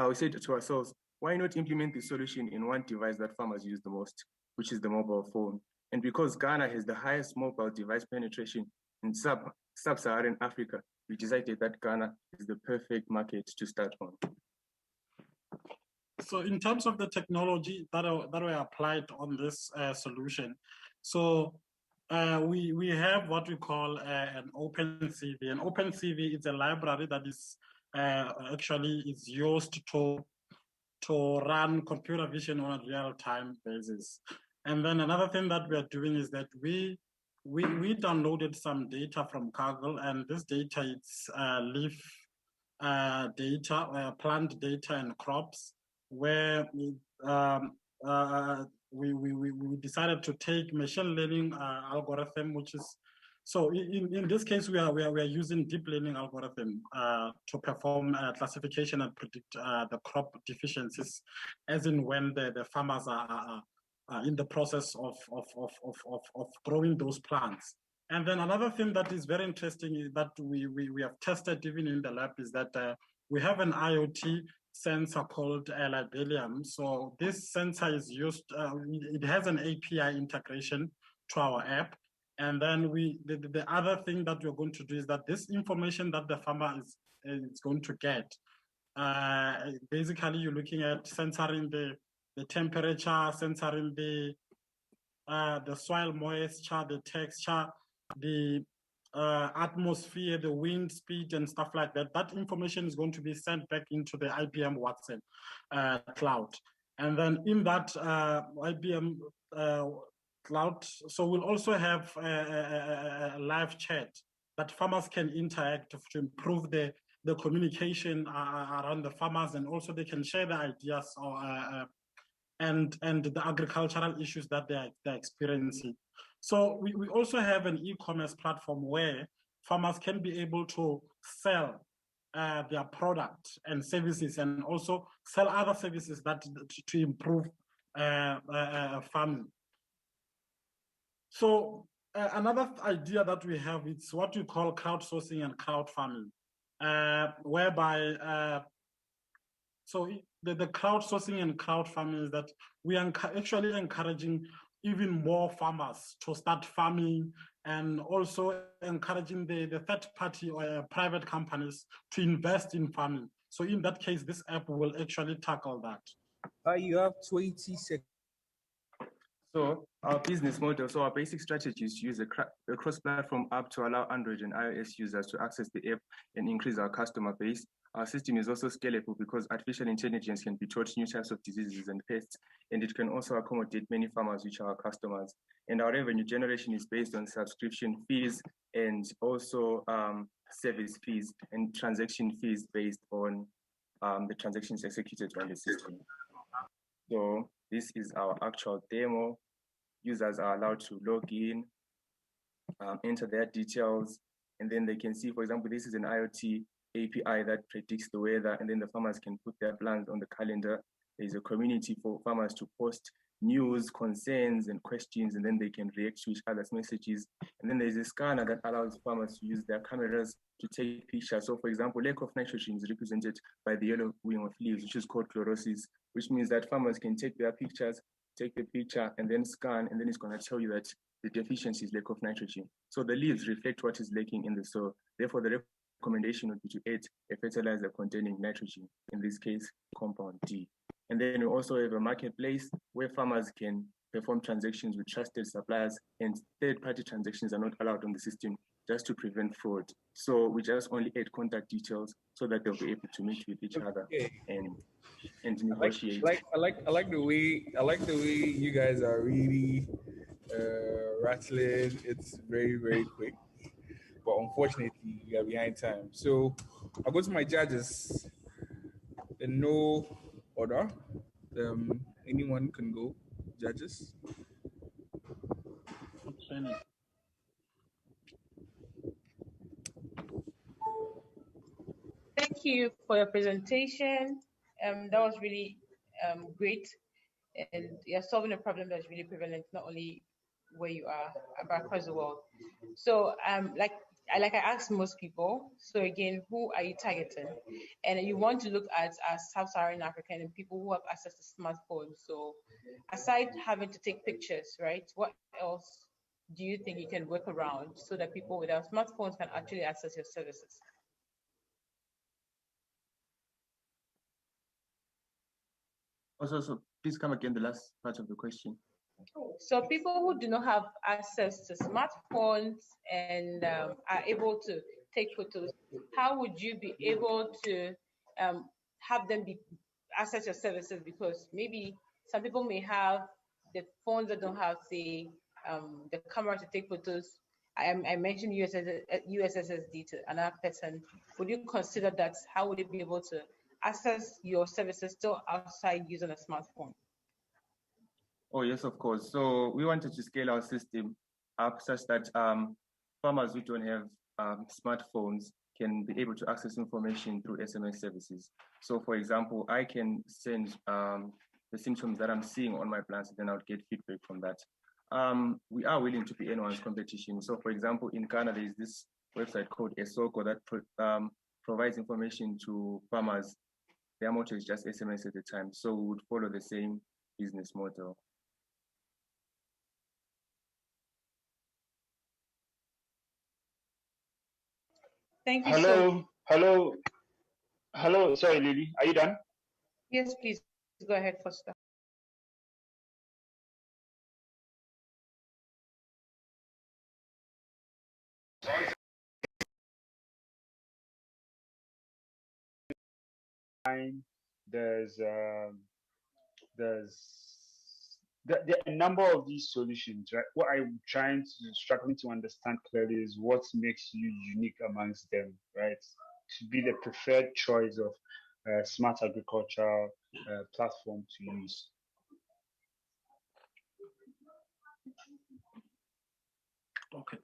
we said to ourselves, why not implement the solution in one device that farmers use the most, which is the mobile phone? And because Ghana has the highest mobile device penetration in sub-Saharan Africa, we decided that Ghana is the perfect market to start on. So in terms of the technology that were applied on this solution, so we have what we call an OpenCV. An OpenCV is a library that is actually is used to run computer vision on a real-time basis. And then another thing that we are doing is that we downloaded some data from Kaggle, and this data is leaf data, plant data and crops, where we decided to take machine learning algorithm, which is, so in this case, we are using deep learning algorithm to perform classification and predict the crop deficiencies, as in when the farmers are in the process of growing those plants. And then another thing that is very interesting is that we have tested even in the lab is that we have an IoT sensor called Libelium. So this sensor is used, it has an API integration to our app. And then the other thing that we're going to do is that this information that the farmer is going to get, basically you're looking at censoring the temperature, censoring the soil moisture, the texture, the atmosphere, the wind speed, and stuff like that. That information is going to be sent back into the IBM Watson cloud. And then in that IBM cloud, so we'll also have a live chat that farmers can interact to improve the the communication around the farmers, and also they can share the ideas and the agricultural issues that they're experiencing. So we also have an e-commerce platform where farmers can be able to sell their product and services, and also sell other services that to improve farming. So another idea that we have, it's what we call crowdsourcing and crowd farming, whereby so the crowdsourcing and crowd farming is that we are actually encouraging even more farmers to start farming, and also encouraging the third party or private companies to invest in farming. So in that case, this app will actually tackle that. You have 20 seconds. So our business model, so our basic strategy is to use a cross-platform app to allow Android and iOS users to access the app and increase our customer base. Our system is also scalable because artificial intelligence can be taught new types of diseases and pests, and it can also accommodate many farmers, which are our customers. And our revenue generation is based on subscription fees and also service fees and transaction fees based on the transactions executed on the system. So this is our actual demo. Users are allowed to log in, enter their details, and then they can see, for example, this is an IoT API that predicts the weather, and then the farmers can put their plans on the calendar. There's a community for farmers to post news, concerns, and questions, and then they can react to each other's messages. And then there's a scanner that allows farmers to use their cameras to take pictures. So for example, lack of nitrogen is represented by the yellow wing of leaves, which is called chlorosis, which means that farmers can take their pictures, take the picture, and then scan, and then it's going to tell you that the deficiency is lack of nitrogen. So the leaves reflect what is lacking in the soil. Therefore, the recommendation would be to add a fertilizer containing nitrogen, in this case, compound D. And then we also have a marketplace where farmers can perform transactions with trusted suppliers, and third-party transactions are not allowed on the system, just to prevent fraud. So we just only add contact details so that they'll be able to meet with each other and negotiate. I like the way you guys are really rattling. It's very, very quick, but unfortunately we are behind time. So I'll go to my judges in no order. Anyone can go, judges. Thank you for your presentation. That was really great, and you're solving a problem that's really prevalent, not only where you are, but across the world. So, like I asked most people, so again, who are you targeting? And you want to look at as Sub-Saharan African and people who have access to smartphones. So, aside having to take pictures, right? What else do you think you can work around so that people without smartphones can actually access your services? Also, please come again, the last part of the question. So people who do not have access to smartphones and are able to take photos, how would you be able to have them access your services? Because maybe some people may have the phones that don't have, say, the camera to take photos. I mentioned USSD to another person. Would you consider that? How would you be able to access your services still outside using a smartphone? Oh, yes, of course. So we wanted to scale our system up such that farmers who don't have smartphones can be able to access information through SMS services. So for example, I can send the symptoms that I'm seeing on my plants, and then I'll get feedback from that. We are willing to be anyone's competition. So for example, in Ghana, there's this website called Esoko that provides information to farmers. Their motto is just SMS at a time. So we would follow the same business model. Thank you. Hello. Sorry, Lily. Are you done? Yes, please go ahead, Foster. There's there are a number of these solutions, right? What I'm struggling to understand clearly is what makes you unique amongst them, right? to be the preferred choice of smart agricultural platform to use? Okay.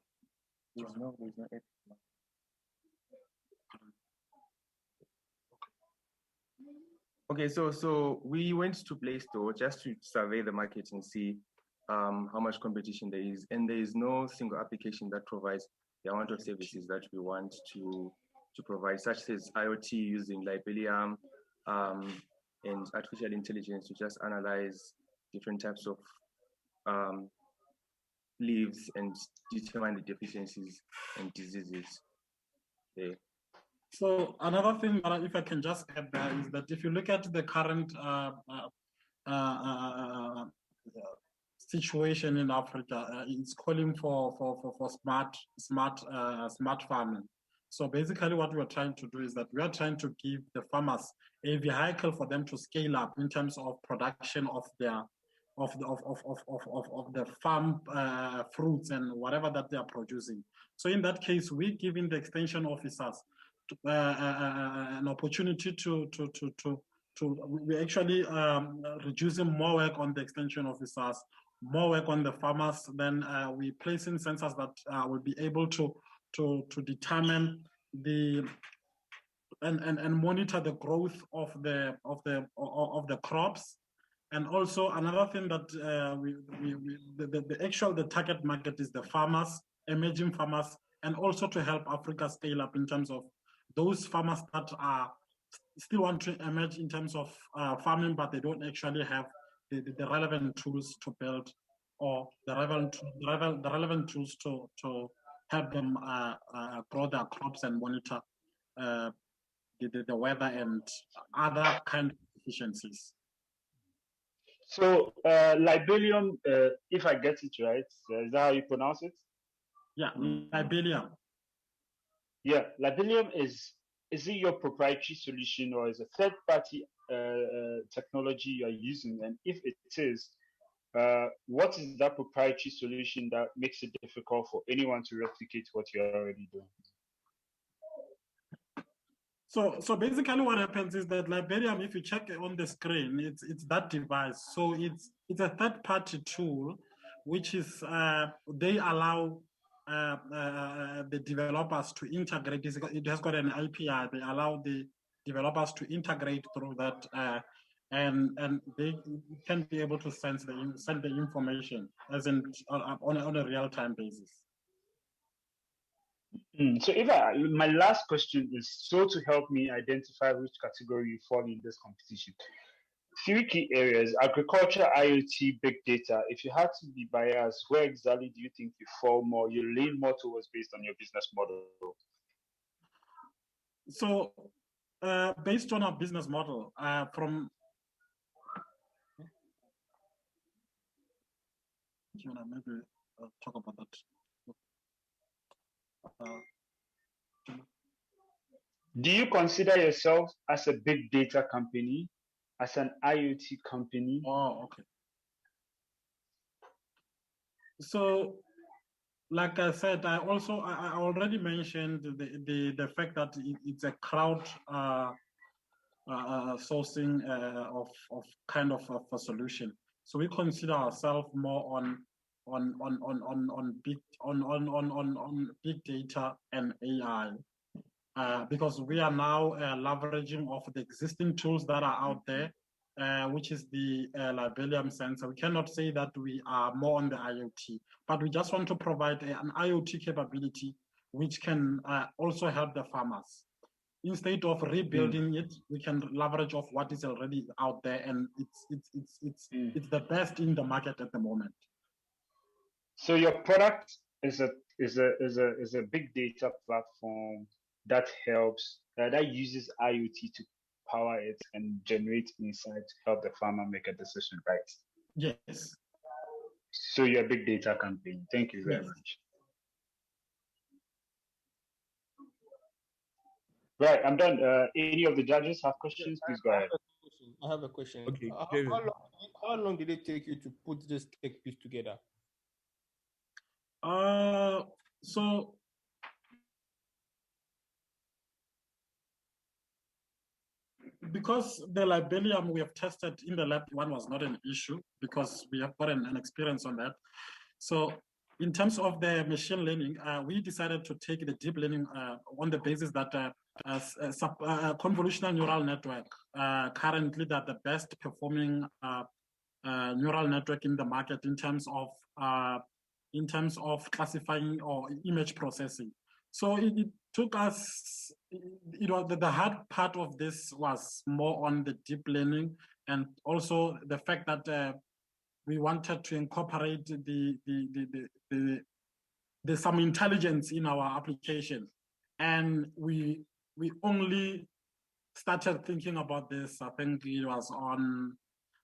Okay, so we went to Play Store just to survey the market and see how much competition there is, and there is no single application that provides the amount of services that we want to provide, such as IoT using Libelium and artificial intelligence to just analyze different types of leaves and determine the deficiencies and diseases there. So another thing that if I can just add there is that if you look at the current situation in Africa, it's calling for smart farming. So basically what we are trying to do is that we are trying to give the farmers a vehicle for them to scale up in terms of production of their of the farm fruits and whatever that they are producing. So in that case, we're giving the extension officers an opportunity to we actually reducing more work on the extension officers, more work on the farmers. Then we placing sensors that will be able to determine the and monitor the growth of the crops. And also another thing that the target market is the farmers, emerging farmers, and also to help Africa scale up in terms of those farmers that are still want to emerge in terms of farming, but they don't actually have the relevant tools to build or the relevant tools to help them grow their crops and monitor the weather and other kind of efficiencies. So Libelium, if I get it right, is that how you pronounce it? Yeah, Libelium. Yeah, Libelium is it your proprietary solution or is a third-party technology you are using? And if it is, what is that proprietary solution that makes it difficult for anyone to replicate what you're already doing? So basically what happens is that Libelium, if you check on the screen, it's that device. So it's a third-party tool, which is they allow the developers to integrate. It has got an API. They allow the developers to integrate through that, and they can be able to send the information as in on a real-time basis. So my last question is to help me identify which category you fall in this competition. 3 key areas: agriculture, IoT, big data. If you had to be biased, where exactly do you think you fall more? You lean more towards based on your business model. So based on our business model, from maybe talk about that. Do you consider yourself as a big data company, as an IoT company? Oh, okay. So, like I said, I already mentioned the fact that it's a crowd sourcing of kind of a solution. So we consider ourselves more on big data and AI. Because we are now leveraging off the existing tools that are out there, which is the Libelium sensor. We cannot say that we are more on the IoT, but we just want to provide an IoT capability which can also help the farmers. Instead of rebuilding it, we can leverage off what is already out there, and it's the best in the market at the moment. So your product is a big data platform that helps that uses IoT to power it and generate insight to help the farmer make a decision, right? Yes. So you're a big data company. Thank you very much. Right, I'm done. Any of the judges have questions? Please go ahead. I have a question. Okay. How long did it take you to put this tech piece together? So because the libellium we have tested in the lab one was not an issue because we have got an experience on that. So in terms of the machine learning, we decided to take the deep learning on the basis that convolutional neural network currently that the best performing neural network in the market in terms of classifying or image processing. So it took us, the hard part of this was more on the deep learning and also the fact that we wanted to incorporate the some intelligence in our application. And we only started thinking about this, I think it was on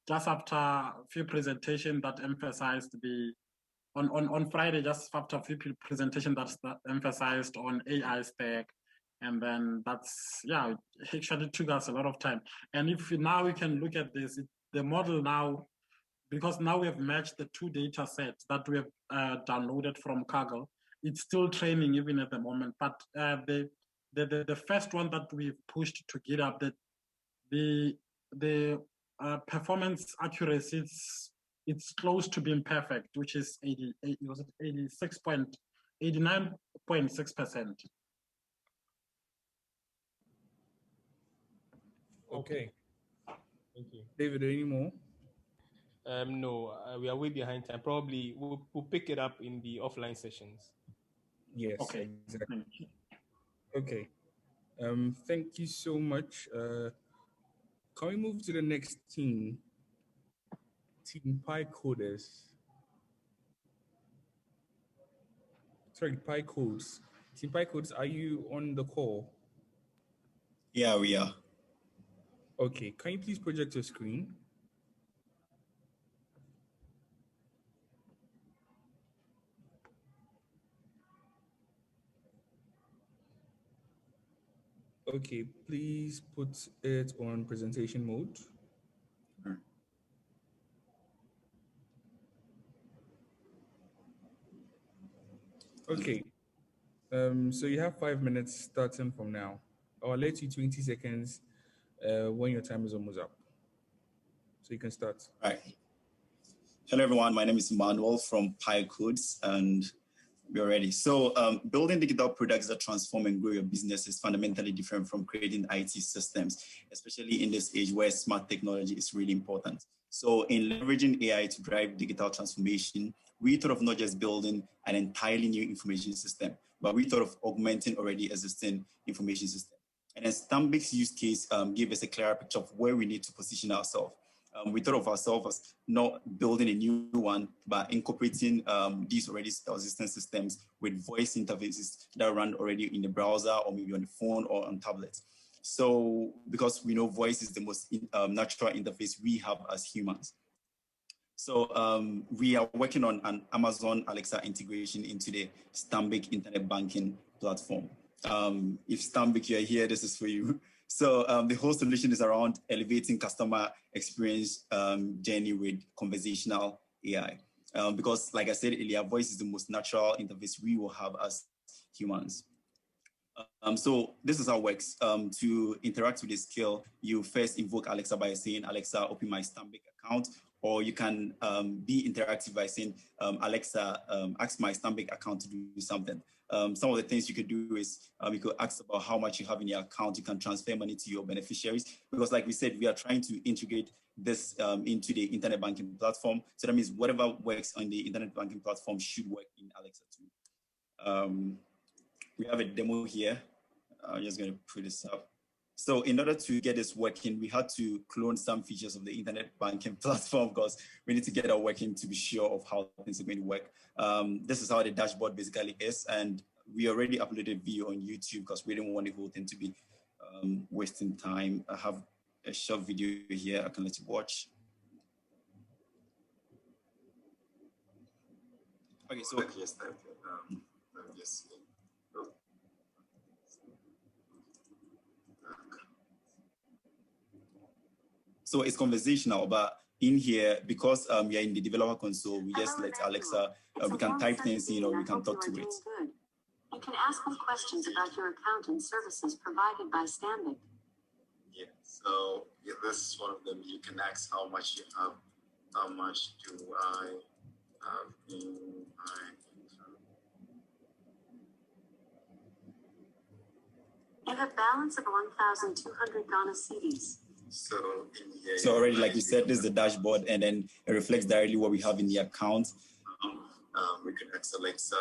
just after a few presentations that emphasized on Friday, just after a few presentations that emphasized on AI stack. And then that's, yeah, it actually took us a lot of time. And if now we can look at this, the model now, because now we have matched the two data sets that we have downloaded from Kaggle, it's still training even at the moment. But the first one that we've pushed to GitHub, the performance accuracy, it's close to being perfect, which is 89.6%. Okay. Thank you. David, any more? No, we are way behind time. Probably we'll pick it up in the offline sessions. Yes, okay. Exactly. Okay. Thank you so much. Can we move to the next team? Team PyCoders. Sorry, PyCodes. Team PyCodes, are you on the call? Yeah, we are. Okay, can you please project your screen? Okay, please put it on presentation mode. Okay, so you have 5 minutes starting from now. I'll let you 20 seconds when your time is almost up. So you can start. All right. Hello, everyone. My name is Manuel from PyCodes, and we're ready. So building digital products that transform and grow your business is fundamentally different from creating IT systems, especially in this age where smart technology is really important. So in leveraging AI to drive digital transformation, we thought of not just building an entirely new information system, but we thought of augmenting already existing information system. And then Stambic's use case gave us a clearer picture of where we need to position ourselves. We thought of ourselves as not building a new one, but incorporating these already existing systems with voice interfaces that run already in the browser or maybe on the phone or on tablets. So because we know voice is the most natural interface we have as humans. So we are working on an Amazon Alexa integration into the Stambic internet banking platform. If Stambic, you're here, this is for you. So the whole solution is around elevating customer experience journey with conversational AI. Because like I said earlier, voice is the most natural interface we will have as humans. So this is how it works. To interact with the skill, you first invoke Alexa by saying, Alexa, open my Stambic account. Or you can be interactive by saying, Alexa, ask my Stambic account to do something. Some of the things you could do is you could ask about how much you have in your account. You can transfer money to your beneficiaries. Because like we said, we are trying to integrate this into the internet banking platform. So that means whatever works on the internet banking platform should work in Alexa too. We have a demo here. I'm just going to put this up. So in order to get this working, we had to clone some features of the internet banking platform because we need to get it working to be sure of how things are going to work. This is how the dashboard basically is. And we already uploaded video on YouTube because we didn't want the whole thing to be wasting time. I have a short video here I can let you watch. Okay, so So it's conversational, but in here, because we are in the developer console, we just let Alexa, we can type things in or we can talk to it. You can ask me questions about your account and services provided by Stambic. Yeah. So this is one of them. You can ask how much you have. How much do I have in my account? You have balance of 1,200 Ghana cedis. So so already, like you said, this is the dashboard, and then it reflects directly what we have in the account. We can ask Alexa,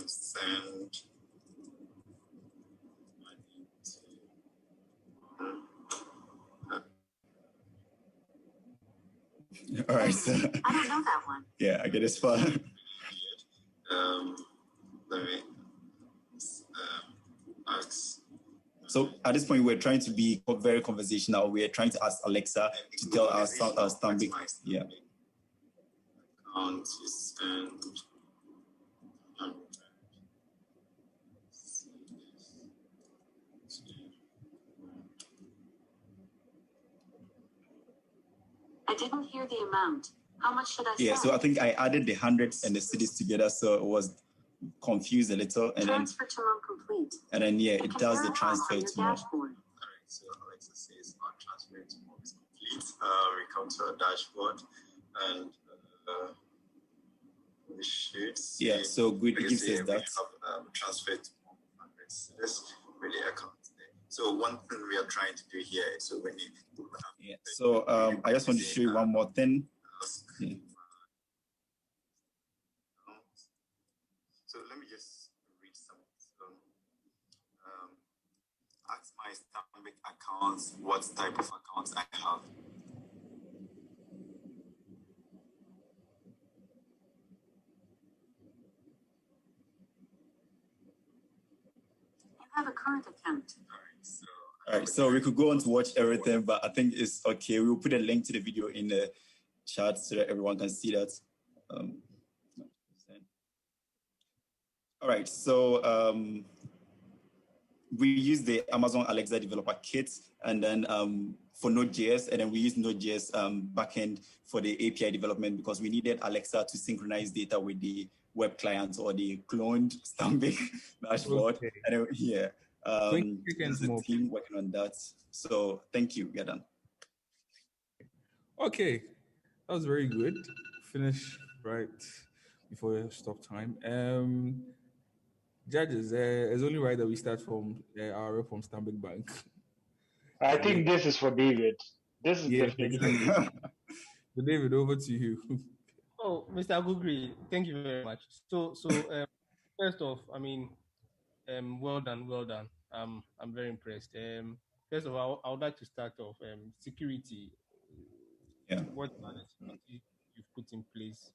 send money to. All right. So, I don't know that one. yeah, I get this far. Let me ask. So at this point, we're trying to be very conversational. We're trying to ask Alexa to tell us Stanbic. Yeah. Account is and. I didn't hear the amount. How much should I Yeah, send? so I think I added the hundreds and the cities together, so it was confused a little, and transfer to Mo complete. yeah, it does the transfer to Mo. All right, so Alexa says our transfer to Mo is complete. We come to our dashboard, and we should see. Yeah, so good. It gives us that. We have transfer to Mo hundreds. This really account. So one thing we are trying to do here is so when you so I just want to show you one more thing. Yeah. So let me just read some. So, ask my Stanbic accounts what type of accounts I have. You have a current account. All right, so we could go on to watch everything, but I think it's okay. We'll put a link to the video in the chat so that everyone can see that. All right, so we use the Amazon Alexa developer kit, and then for Node.js, and then we use Node.js backend for the API development because we needed Alexa to synchronize data with the web client or the cloned Stanbic dashboard. Okay. And then, yeah, 20 seconds there's a more. team working on that. So thank you. We're done. Okay, that was very good. Finish right before your stop time. Judges, it's only right that we start from our rep from Stanbic Bank. I think this is for David. This is definitely for David. So David, over to you. Oh, Mr. Agugri, thank you very much. So, first off, I mean, well done, well done. I'm very impressed. First of all, I would like to start off security. Yeah. What are the security you've put in place?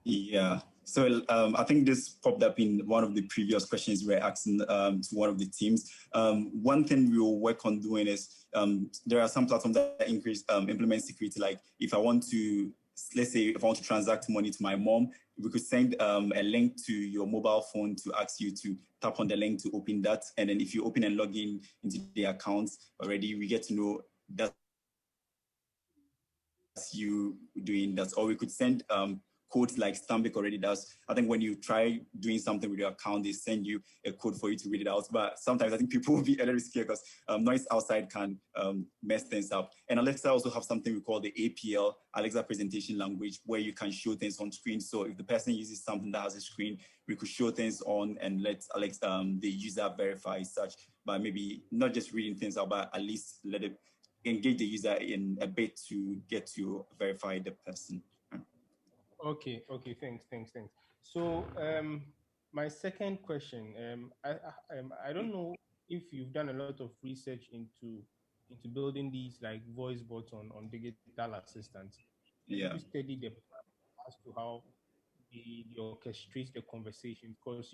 Yeah. So I think this popped up in one of the previous questions we were asking to one of the teams. One thing we will work on doing is there are some platforms that implement security. Like if I want to, let's say if I want to transact money to my mom, we could send a link to your mobile phone to ask you to tap on the link to open that. And then if you open and log in into the accounts already, we get to know that's you doing that. Or we could send codes like Stanbic already does. I think when you try doing something with your account, they send you a code for you to read it out. But sometimes I think people will be a little scared because noise outside can mess things up. And Alexa also have something we call the APL, Alexa Presentation Language, where you can show things on screen. So if the person uses something that has a screen, we could show things on and let Alexa, the user verify such, but maybe not just reading things out, but at least let it engage the user in a bit to get to verify the person. Okay, thanks. So, my second question, I don't know if you've done a lot of research into building these like voice bots on digital assistants. Yeah. You study the as to how they orchestrate the conversation because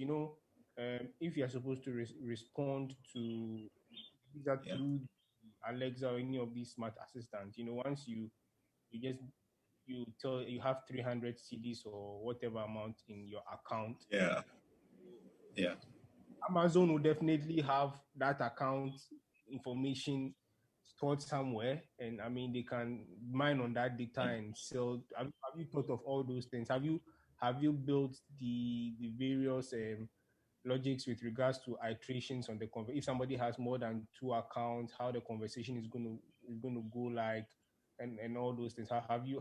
if you're supposed to respond to user through Alexa or any of these smart assistants, once you just you have 300 CDs or whatever amount in your account. Yeah. Amazon will definitely have that account information stored somewhere, and I mean they can mine on that data and sell. Have you thought of all those things? Have you built the various logics with regards to iterations on the if somebody has more than 2 accounts, how the conversation is going to go like, and all those things. Have you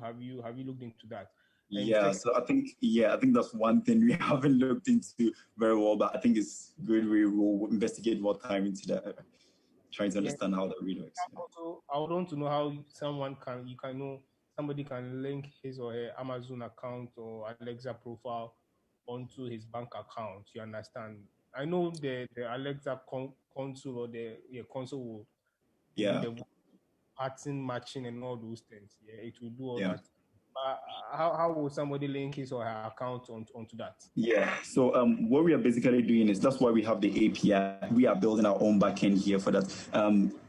looked into that? And Yeah, so I think that's one thing we haven't looked into very well, but I think it's good. We will investigate more time into that, trying to understand how that really works. Also, I would want to know how somebody can link his or her Amazon account or Alexa profile onto his bank account. You understand? I know the Alexa console or the console will do the pattern matching and all those things. Yeah, it will do all that. How will somebody link his or her account onto that? Yeah. So what we are basically doing is that's why we have the API. We are building our own backend here for that.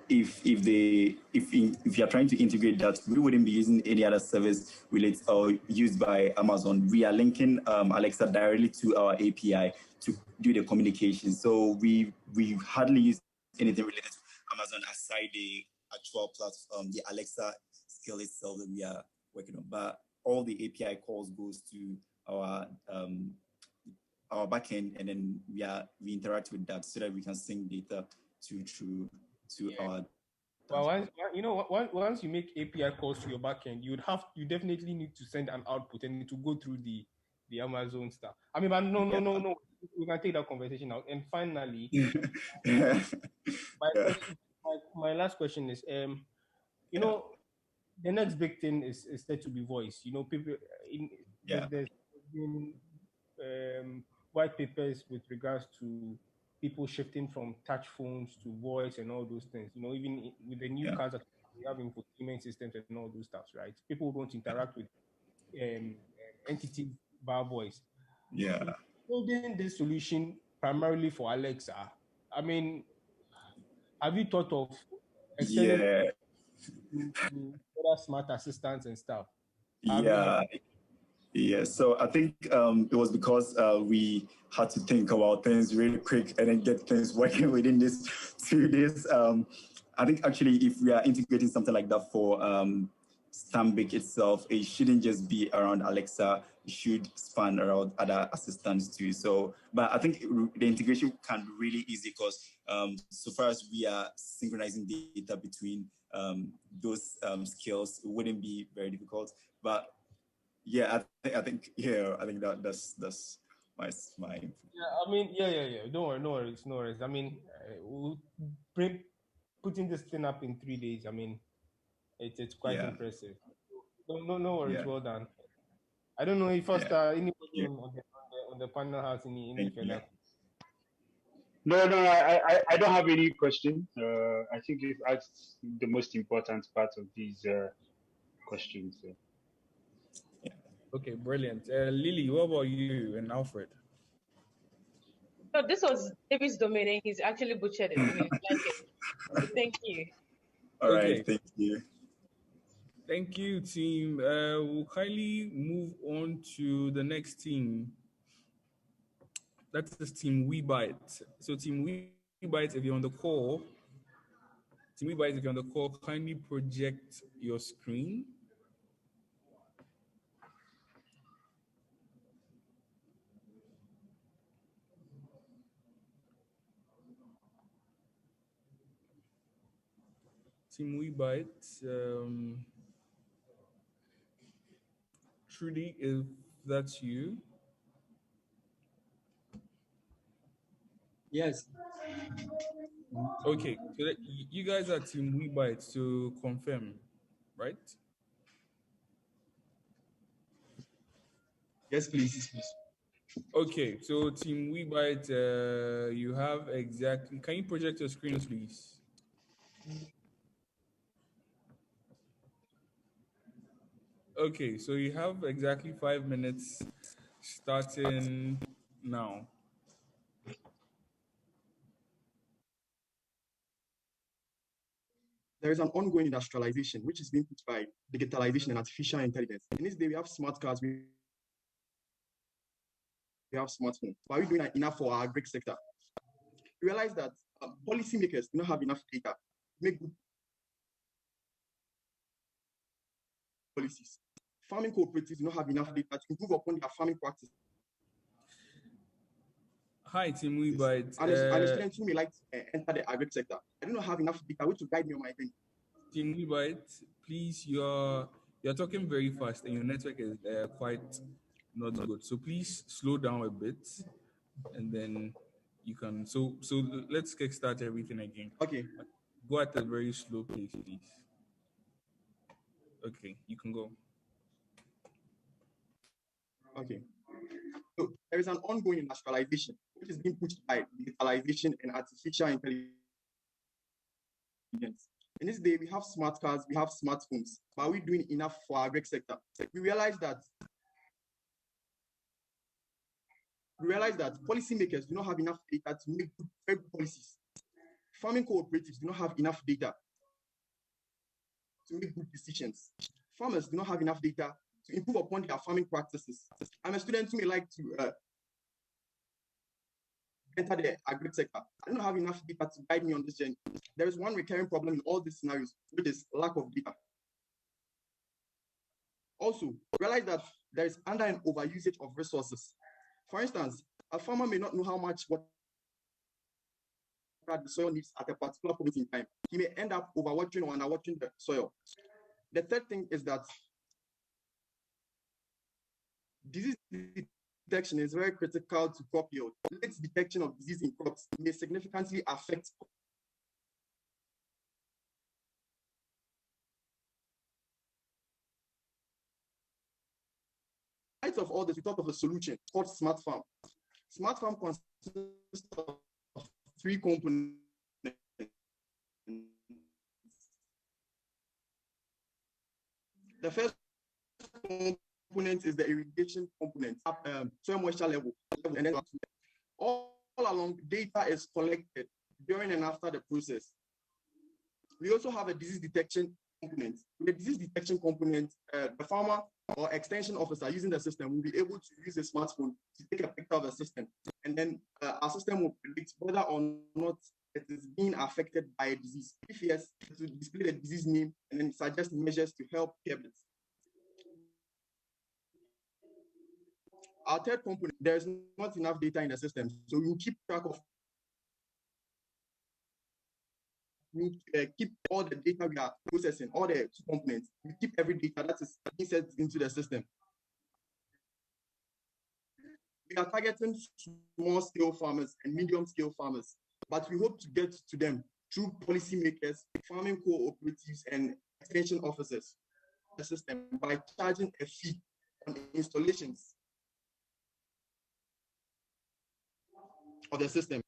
If you are trying to integrate that, we wouldn't be using any other service related or used by Amazon. We are linking Alexa directly to our API to do the communication. So we hardly use anything related to Amazon aside the actual platform, the Alexa skill itself that we are working on. But all the API calls goes to our backend, and then we interact with that so that we can sync data to our. Well, once you make API calls to your backend, you definitely need to send an output, and it will go through the Amazon stuff. I mean, but no, we can take that conversation out. And finally, my last question is, the next big thing is said to be voice. People there's been white papers with regards to people shifting from touch phones to voice and all those things. Even with the new cars that we have infotainment systems and all those stuff, right? People don't interact with entities via voice. Yeah. Building this solution primarily for Alexa, I mean, have you thought of extending to other smart assistants and stuff? Yeah, so I think it was because we had to think about things really quick and then get things working within this 2 days. I think actually if we are integrating something like that for Stanbic itself, it shouldn't just be around Alexa, it should span around other assistants too. So, but I think the integration can be really easy because so far as we are synchronizing data between those skills, it wouldn't be very difficult. But yeah, I think that's my. Yeah, I mean, yeah. Don't worry, no worries. I mean, we'll putting this thing up in 3 days. I mean, it's quite impressive. No worries. Well done. I don't know if anybody on the panel has any further. No, I don't have any question. I think you've asked the most important part of these questions. Okay, brilliant. Lily, what about you and Alfred? No, this was David's domain, and he's actually butchered it. I mean, like it. So thank you. All right, thank you. Thank you, team. We'll kindly move on to the next team. That's this team WeBite. So team WeBite, if you're on the call, kindly project your screen. Team WeBite, Trudy, if that's you. Yes. Okay, so you guys are team WeBite to confirm, right? Yes, please. Okay, so team WeBite, you have exactly. Can you project your screen, please? Okay, so you have exactly 5 minutes starting now. There is an ongoing industrialization which is being put by digitalization and artificial intelligence. In this day, we have smart cars, we have smartphones. But are we doing enough for our agri sector? We realize that policymakers do not have enough data to make good policies. Farming cooperatives do not have enough data to improve upon their farming practices. Hi, Team Weebite. I'm a student who may like to enter the agri sector. I do not have enough data which will guide me on my journey. Team Weebite, please, you're talking very fast and your network is quite not good. So please slow down a bit, and then you can. So let's kickstart everything again. Okay. Go at a very slow pace, please. Okay, you can go. Okay. So there is an ongoing industrialization which is being pushed by digitalization and artificial intelligence. In this day, we have smart cars, we have smartphones, but are we doing enough for our agri sector? We realize that policymakers do not have enough data to make very good policies. Farming cooperatives do not have enough data to make good decisions. Farmers do not have enough data to improve upon their farming practices. I'm a student who may like to enter the agri sector. I don't have enough data to guide me on this journey. There is one recurring problem in all these scenarios, which is lack of data. Also, realize that there is under and overusage of resources. For instance, a farmer may not know how much water the soil needs at a particular point in time. He may end up overwatering or underwatering the soil. The third thing is that disease detection is very critical to crop yield. Late detection of disease in crops may significantly affect in light of all this, we thought of a solution called Smart Farm. Smart Farm consists of 3 components. The first component is the irrigation component, soil moisture level, and then all along data is collected during and after the process. We also have a disease detection component. With the disease detection component, the farmer or extension officer using the system will be able to use a smartphone to take a picture of the system, and then our system will predict whether or not it is being affected by a disease. If yes, it will display the disease name and then suggest measures to help curb it. Our third component, there is not enough data in the system, so we will keep track of, keep all the data we are processing, all the 2 components. We keep every data that is inserted into the system. We are targeting small-scale farmers and medium-scale farmers, but we hope to get to them through policymakers, farming cooperatives, and extension officers. The system by charging a fee on installations of the system.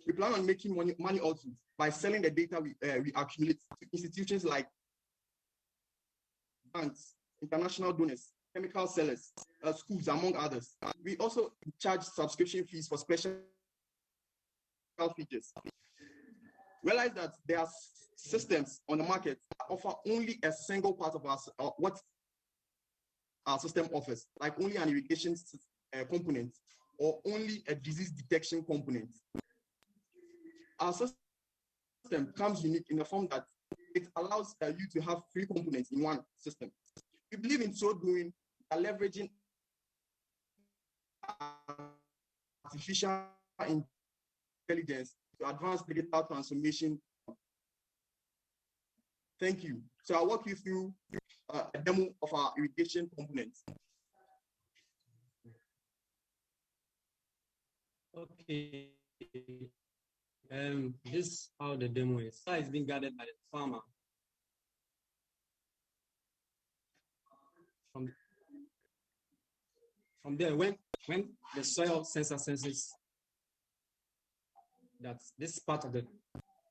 We plan on making money also by selling the data we accumulate to institutions like banks, international donors, chemical sellers, schools, among others. We also charge subscription fees for special features. Realize that there are systems on the market that offer only a single part of what our system offers, like only an irrigation component or only a disease detection component. Our system comes unique in the form that it allows you to have 3 components in one system. We believe in so doing, leveraging artificial intelligence to advance digital transformation. Thank you. So I'll walk you through a demo of our irrigation components. Okay. This is how the demo is. Data is being gathered by the farmer. From there, when the soil sensor senses that this part of the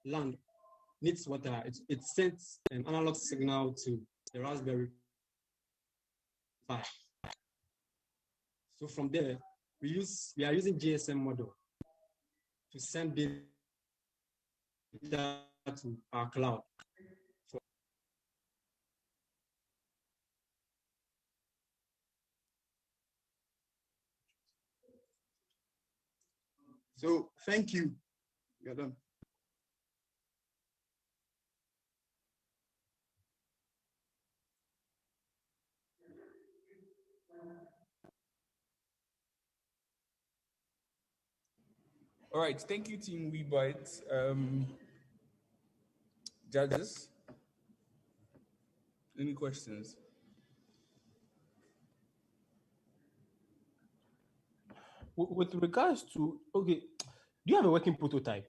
land needs water, it sends an analog signal to the Raspberry Pi. So from there, we are using GSM model to send data to our cloud. So thank you. You're done. All right, thank you, Team WeBite. Judges, any questions? With regards to, okay, do you have a working prototype?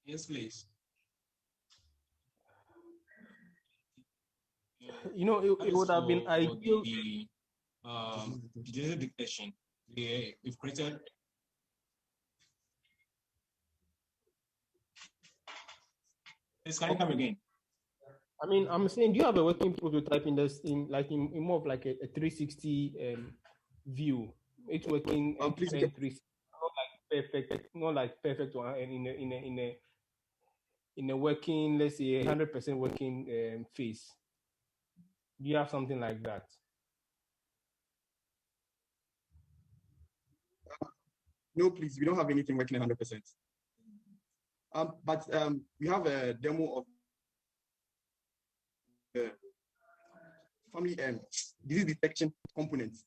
Yes, please. You know, it would have been ideal. The genetic detection. We've created. Please, can you come again? I mean, I'm saying, do you have a working prototype in this, in more of like a 360 view? It's working Please, end 360, not like perfect one, and in a working, let's say 100% working phase. Do you have something like that? No, please, we don't have anything working 100%. But we have a demo of the family disease detection components.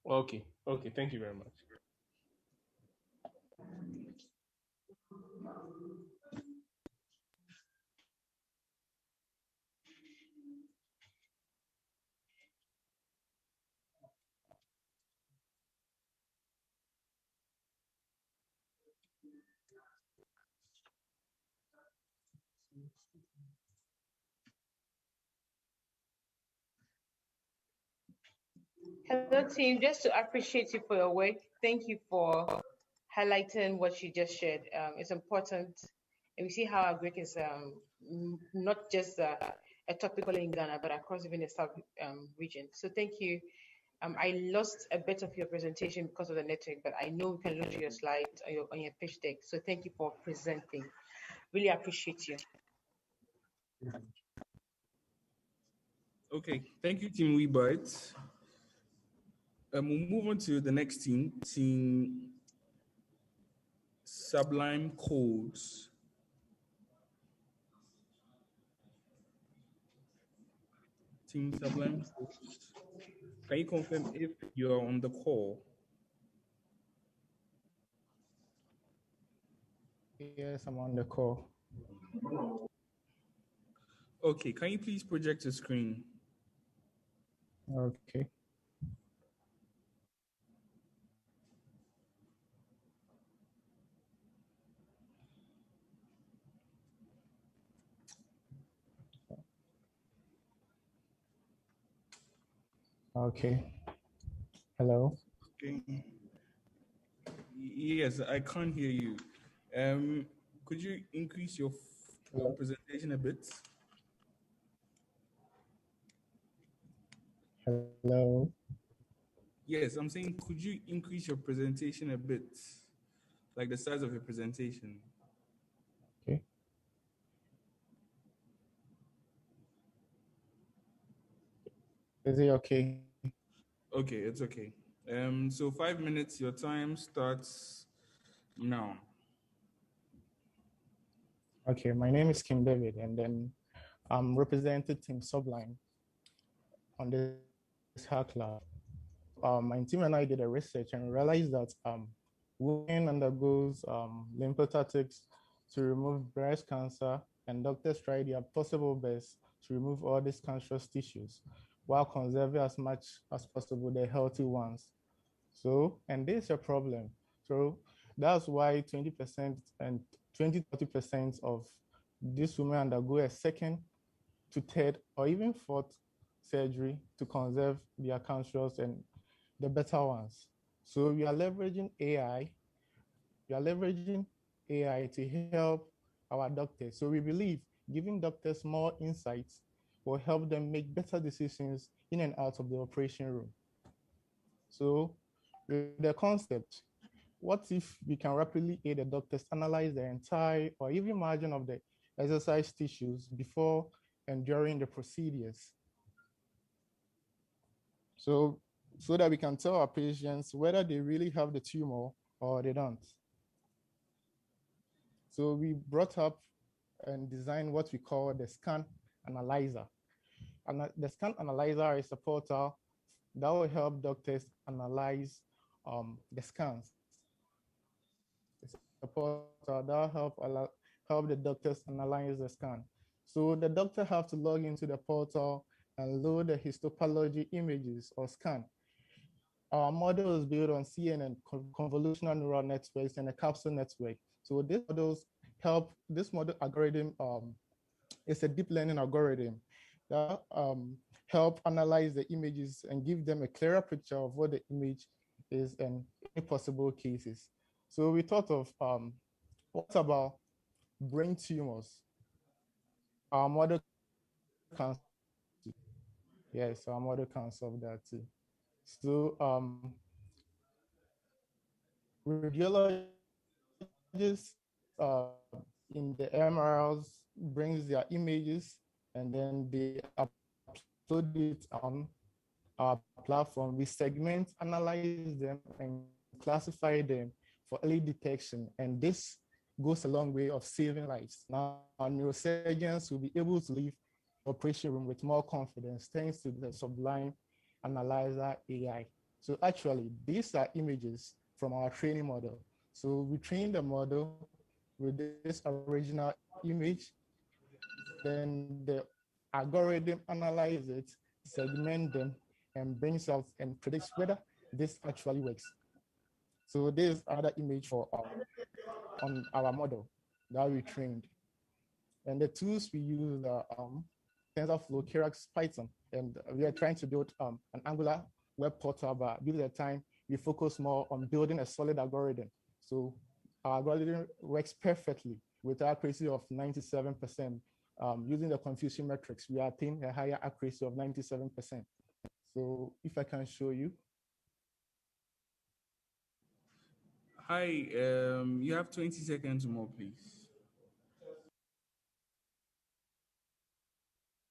Okay, thank you very much. Hello, team. Just to appreciate you for your work. Thank you for highlighting what you just shared. It's important, and we see how our work is not just a topical in Ghana, but across even the South region. So thank you. I lost a bit of your presentation because of the network, but I know we can look at your slides on your pitch deck. So thank you for presenting. Really appreciate you. Okay, thank you, Team WeBite. We'll move on to the next team, Team Sublime Codes. Team Sublime Codes. Can you confirm if you're on the call? Yes, I'm on the call. Okay, can you please project your screen? Okay. Okay. Hello. Okay. Yes, I can't hear you. Could you increase your presentation a bit? Hello. Yes, I'm saying, could you increase your presentation a bit? Like the size of your presentation. Okay. Is it okay? Okay, it's okay. So 5 minutes, your time starts now. Okay, my name is Kim David, and then I'm representing Team Sublime on this Hacklab. My team and I did a research and realized that women undergoes lymphocytics to remove breast cancer, and doctors try their possible best to remove all these cancerous tissues while conserving as much as possible the healthy ones. So, and this is a problem. So that's why 20% and 20-30% of these women undergo a second to third or even fourth surgery to conserve their cancers and the better ones. So we are leveraging AI. We are leveraging AI to help our doctors. So we believe giving doctors more insights will help them make better decisions in and out of the operation room. So with the concept, what if we can rapidly aid the doctors analyze the entire or even margin of the exercise tissues before and during the procedures? So that we can tell our patients whether they really have the tumor or they don't. So we brought up and designed what we call the scan analyzer. And the scan analyzer is a portal that will help doctors analyze the scans. It's a portal that will help the doctors analyze the scan. So the doctor have to log into the portal and load the histopathology images or scan. Our model is built on CNN, convolutional neural networks, and a capsule network. So these models help, this model algorithm is a deep learning algorithm that help analyze the images and give them a clearer picture of what the image is in any possible cases. So we thought of what about brain tumors? Our model can, yes, our model can solve that too. So radiologists in the MRLs brings their images and then they upload it on our platform. We segment, analyze them, and classify them for early detection. And this goes a long way of saving lives. Now, our neurosurgeons will be able to leave the operation room with more confidence thanks to the Sublime Analyzer AI. So actually, these are images from our training model. So we train the model with this original image, then the algorithm analyzes it, segment them, and brings out and predicts whether this actually works. So this is another image for on our model that we trained. And the tools we use are TensorFlow, Keras, Python, and we are trying to build an Angular web portal, but due to the time, we focus more on building a solid algorithm. So our algorithm works perfectly with accuracy of 97%. Using the confusion metrics, we attain a higher accuracy of 97%. So if I can show you. Hi, you have 20 seconds more, please.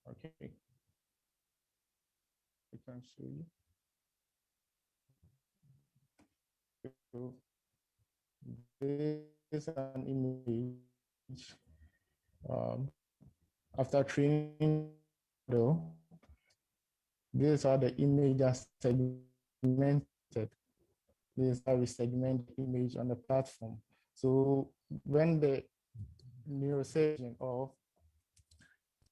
Okay. I can show you. So this is an image after training though. These are the images segmented. This is how we segment the image on the platform. So when the neurosurgeon or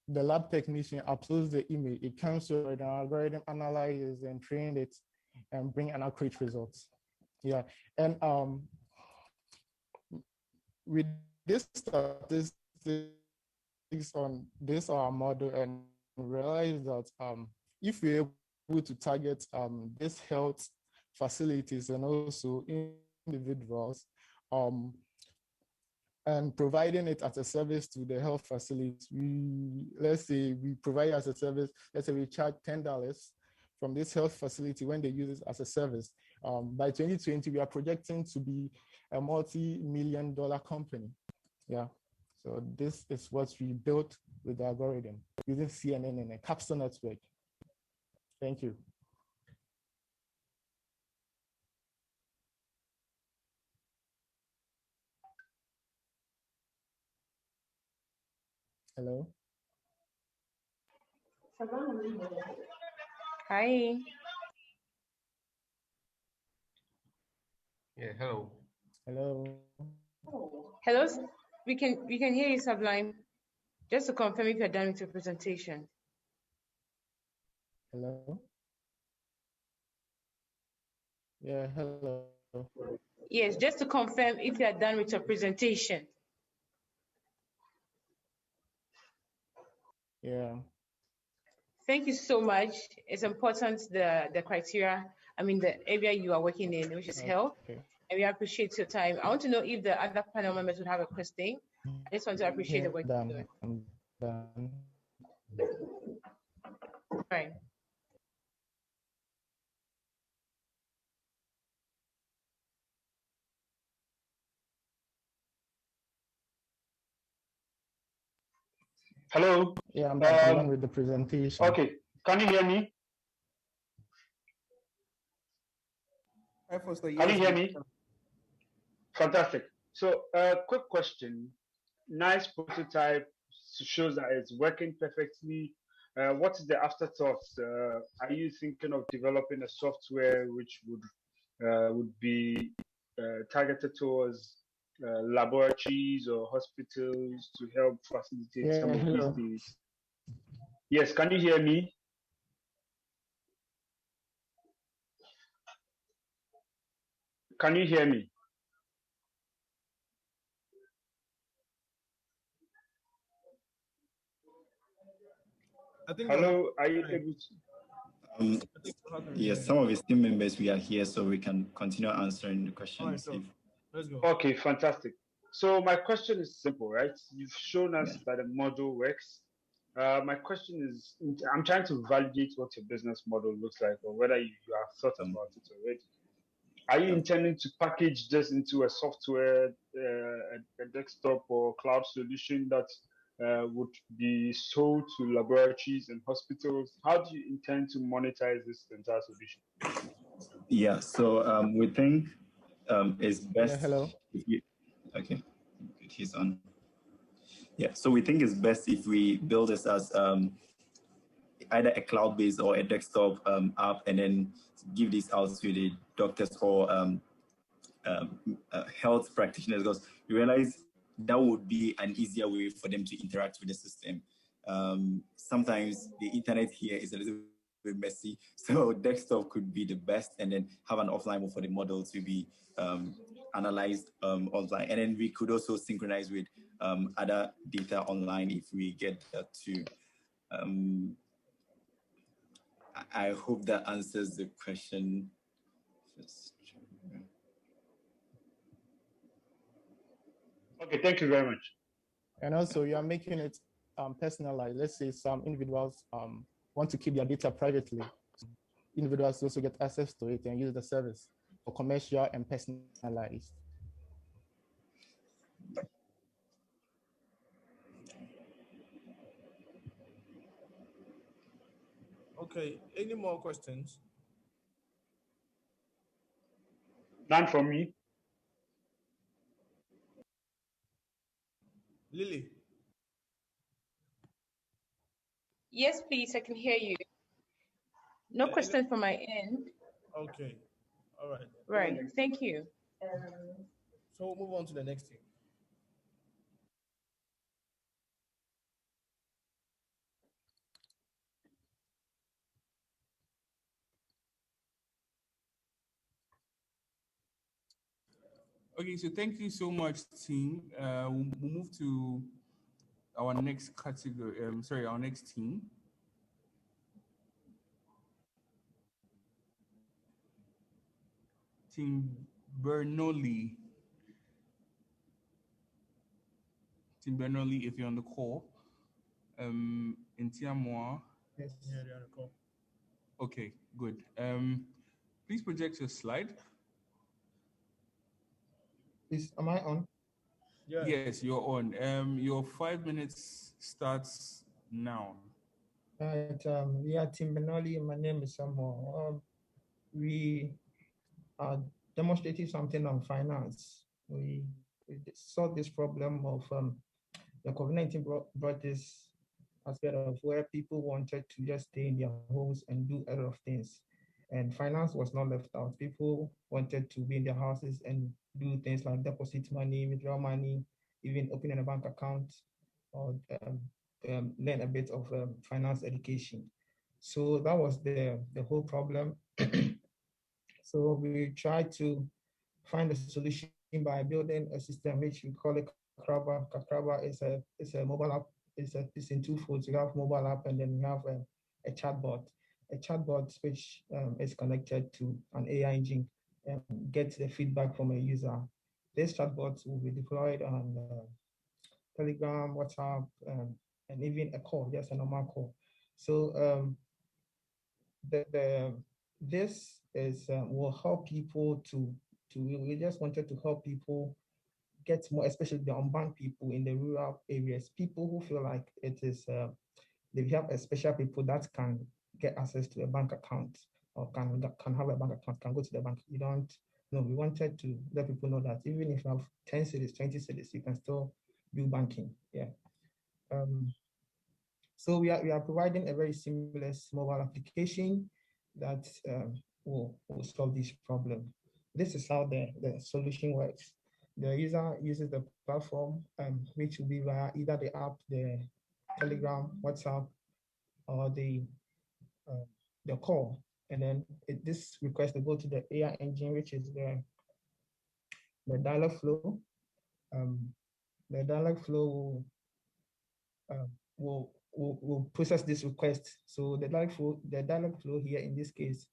the lab technician uploads the image, it comes to an algorithm, analyzes and train it and bring an accurate results. Yeah, and with this statistics on this our model and realize that if we're able to target these health facilities and also individuals, and providing it as a service to the health facilities, let's say we provide as a service, let's say we charge $10 from this health facility when they use it as a service. By 2020, we are projecting to be a multi-million-dollar company. Yeah, so this is what we built with the algorithm using CNN and a capsule network. Thank you. Hello. Hi. Yeah, hello. Hello. Hello. We can hear you, Sublime. Just to confirm if you're done with your presentation. Hello. Yeah, hello. Yes, just to confirm if you are done with your presentation. Yeah. Thank you so much. It's important the criteria, I mean the area you are working in, which is health. Okay. And we appreciate your time. I want to know if the other panel members would have a question. I just want to appreciate the work you're doing. I'm done. Right. Hello. Yeah, I'm done with the presentation. Okay, can you hear me? Can you hear me? Fantastic. So, quick question. nice prototype, shows that it's working perfectly. What is the afterthoughts? Are you thinking of developing a software which would be targeted towards laboratories or hospitals to help facilitate some Yeah, of these hello. things? Yes, can you hear me? Can you hear me? I think Hello, are you able to? Yes, some of his team members we are here, so we can continue answering the questions. so let's go. Okay, fantastic. So my question is simple, right? You've shown us Yeah. that the model works. My question is, I'm trying to validate what your business model looks like, or whether you have thought about it already. Are you intending to package this into a software, a desktop or cloud solution that would be sold to laboratories and hospitals? How do you intend to monetize this entire solution? Yeah, so we think it's best Yeah, hello. if you, okay, good, he's on. Yeah, so we think it's best if we build this as either a cloud-based or a desktop app, and then give this out to the doctors or health practitioners, because we realize that would be an easier way for them to interact with the system. Sometimes the internet here is a little bit messy, so desktop could be the best, and then have an offline mode for the model to be analyzed online. And then we could also synchronize with other data online if we get that too. I hope that answers the question. Okay, thank you very much. And also, you are making it personalized. Let's say some individuals want to keep their data privately. Individuals also get access to it and use the service for commercial and personalized. Okay, any more questions? None from me. Lily. Yes, please, I can hear you. No question from my end. Okay, all right. Right, thank you. So we'll move on to the next thing. Okay, so thank you so much, team. We'll move to our next category. Our next team. Team Bernoulli. Team Bernoulli, if you're on the call. Intiamoa. Yes. Yeah, they're on the call. Okay, good. Please project your slide. Am I on? Yeah. Yes, you're on. Your 5 minutes starts now. Right. We are Tim Benoli. My name is Samuel. We are demonstrating something on finance. We saw this problem of the COVID-19 brought this aspect of where people wanted to just stay in their homes and do a lot of things. And finance was not left out. People wanted to be in their houses and do things like deposit money, withdraw money, even opening a bank account, or learn a bit of finance education. So that was the whole problem. So we tried to find a solution by building a system which we call it Kakraba. Kakraba is a mobile app. It's in two folds. You have mobile app, and then you have a chatbot. A chatbot which is connected to an AI engine and gets the feedback from a user. This chatbot will be deployed on Telegram, WhatsApp, and even a call, just a normal call. So this is will help people to we just wanted to help people get more, especially the unbanked people in the rural areas, people who feel like it is they have a special people that can get access to a bank account or can have a bank account, can go to the bank. You don't know. We wanted to let people know that even if you have 10 cities, 20 cities, you can still do banking. Yeah. So we are providing a very seamless mobile application that will solve this problem. This is how the solution works. The user uses the platform, which will be via either the app, the Telegram, WhatsApp, or the call. And then this request to go to the AI engine, which is the dialog flow. The dialog flow will process this request. So the dialog flow here in this case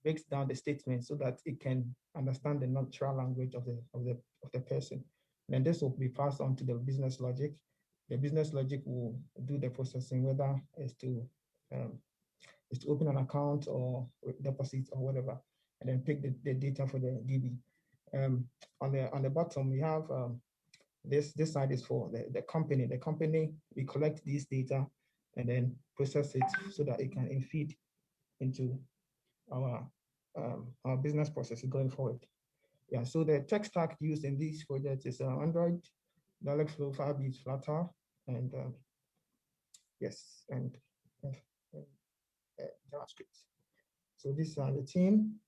breaks down the statement so that it can understand the natural language of the person. And this will be passed on to the business logic. The business logic will do the processing, whether it's to open an account or deposit or whatever, and then pick the data for the DB. On the bottom, we have this side is for the company. The company, we collect this data and then process it so that it can feed into our business process going forward. Yeah, so the tech stack used in these projects is Android, Dialogflow, Firebase, Flutter, and yes, and JavaScript. So these are the team.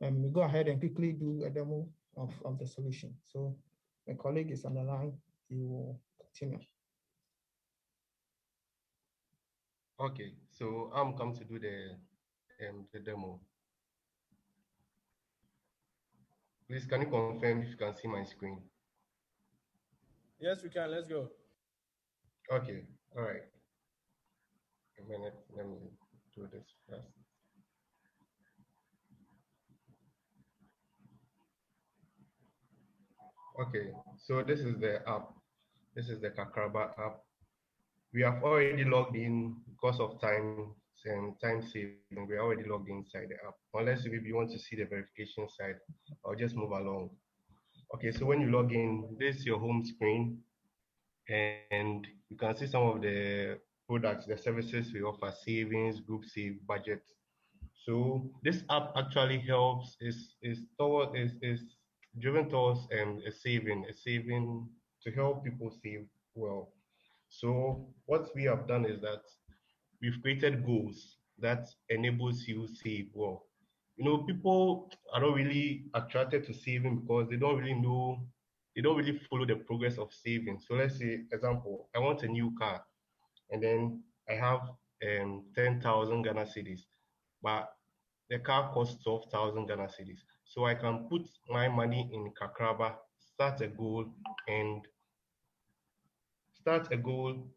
We go ahead and quickly do a demo of the solution. So my colleague is on the line. He will continue. Okay, so I'm come to do the demo. Please, can you confirm if you can see my screen? Yes, we can. Let's go. Okay, all right. A minute, let me do this first. Okay, so this is the app. This is the Kakraba app. We have already logged in because of time saving. We are already logged inside the app. Unless you want to see the verification side, I'll just move along. Okay, so when you log in, this is your home screen, and you can see some of the products, the services we offer: savings, group save, budget. So this app actually helps is driven towards a saving to help people save well. So what we have done is that we've created goals that enables you save well. You know, people are not really attracted to saving because they don't really follow the progress of saving. So let's say, example, I want a new car, and then I have 10,000 Ghana cedis, but the car costs 12,000 Ghana cedis. So I can put my money in Kakraba, start a goal,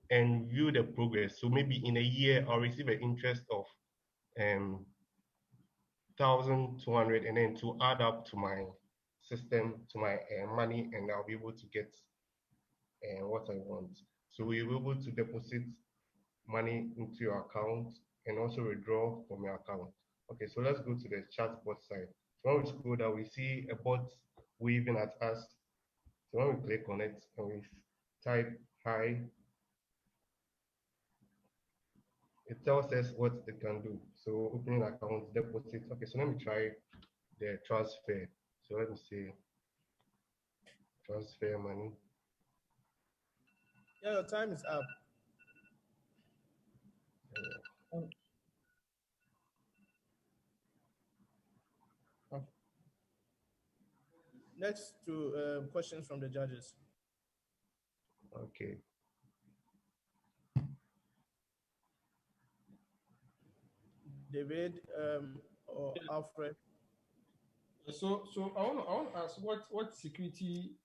and view the progress. So maybe in a year, I'll receive an interest of 1,200, and then to add up to my system, to my money, and I'll be able to get what I want. So we'll be able to deposit money into your account and also withdraw from your account. Okay, so let's go to the chatbot side. So when we scroll down, we see a bot waving at us. So when we click on it and we type hi, it tells us what it can do. So opening account, deposit. Okay, so let me try the transfer. So let me see, transfer money. Yeah, your time is up. Next to questions from the judges. Okay. David or Alfred. So I want to ask what security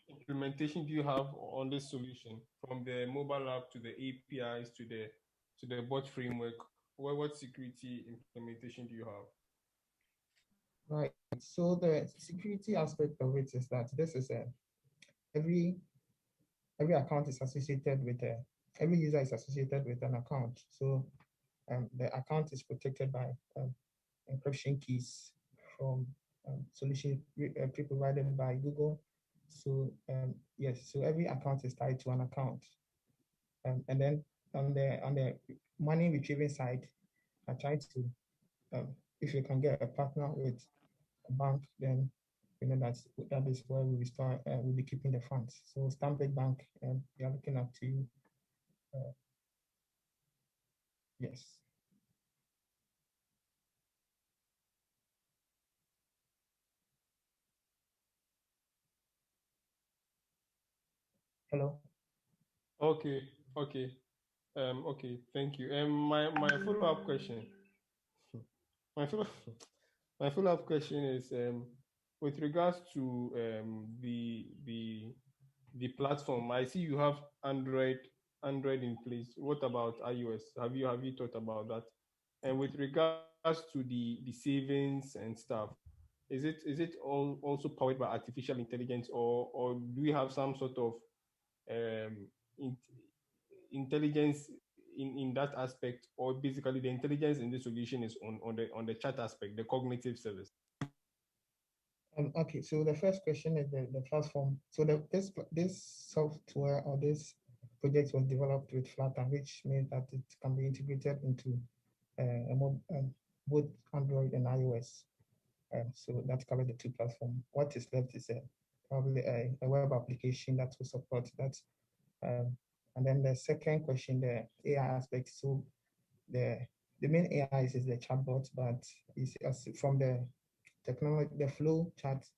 implementation do you have on this solution, from the mobile app to the APIs to the bot framework? What security implementation do you have? Right. So the security aspect of it is that this is every account is associated with every user is associated with an account. So the account is protected by encryption keys from solution pre-provided by Google. So yes, so every account is tied to an account. And then on the money retrieving side, I try to if you can get a partner with a bank, then we know that is where we start. We'll be keeping the funds. So Stanbic Bank, we are looking up to you. Yes. Hello. Okay. Okay. Thank you. My follow-up question. My follow my follow-up question is with regards to the platform. I see you have Android in place. What about iOS? Have you thought about that? And with regards to the savings and stuff, is it also powered by artificial intelligence, or do we have some sort of in, intelligence in that aspect, or basically the intelligence in the solution is on the chat aspect, the cognitive service? Okay, so the first question is the platform. So this software or this project was developed with Flutter, which means that it can be integrated into both Android and iOS. So that covers the two platforms. What is left is probably a web application that will support that. And then the second question, the AI aspect. So the main AI is the chatbot, but it's from the technology, the flow chart.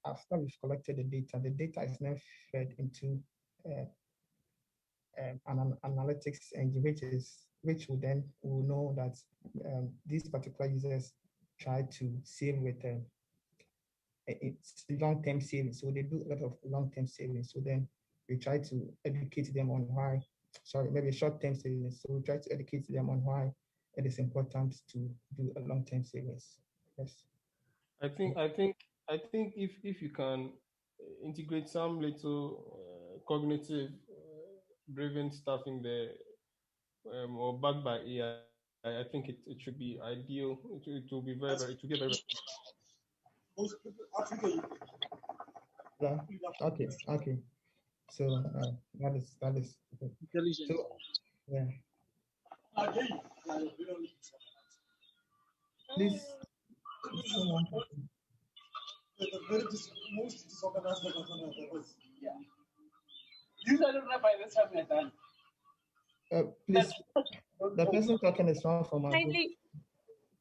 After we've collected the data is now fed into an analytics engine, which will then will know that these particular users try to save with it's long-term savings. So they do a lot of long-term savings. So then we try to educate them on why, maybe short-term savings. So we try to educate them on why it is important to do a long-term savings. Yes. I think if you can integrate some little cognitive driven stuff in there, or backed by AI, I think it should be ideal. It will be very, it will get very. Yeah. Okay. So that is intelligence. So yeah. Please, someone. The very most disorganized hackathon I've ever seen. Yeah. Usually not by the time we're done. Please, the person talking is not from our group. Kindly,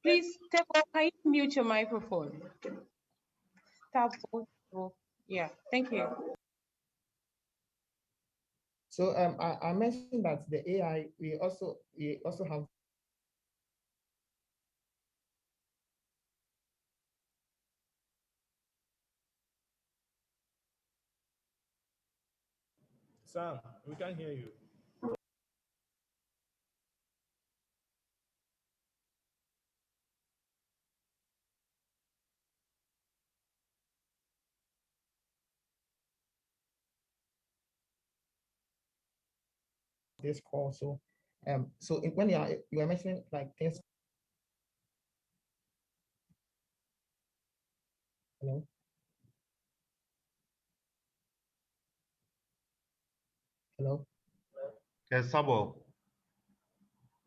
please, Teko, can you mute your microphone? Yeah, thank you. So I mentioned that the AI, we also have Sam, we can't hear you. this call. So when you are mentioning like things. Hello. Hello. Yes, Sabo.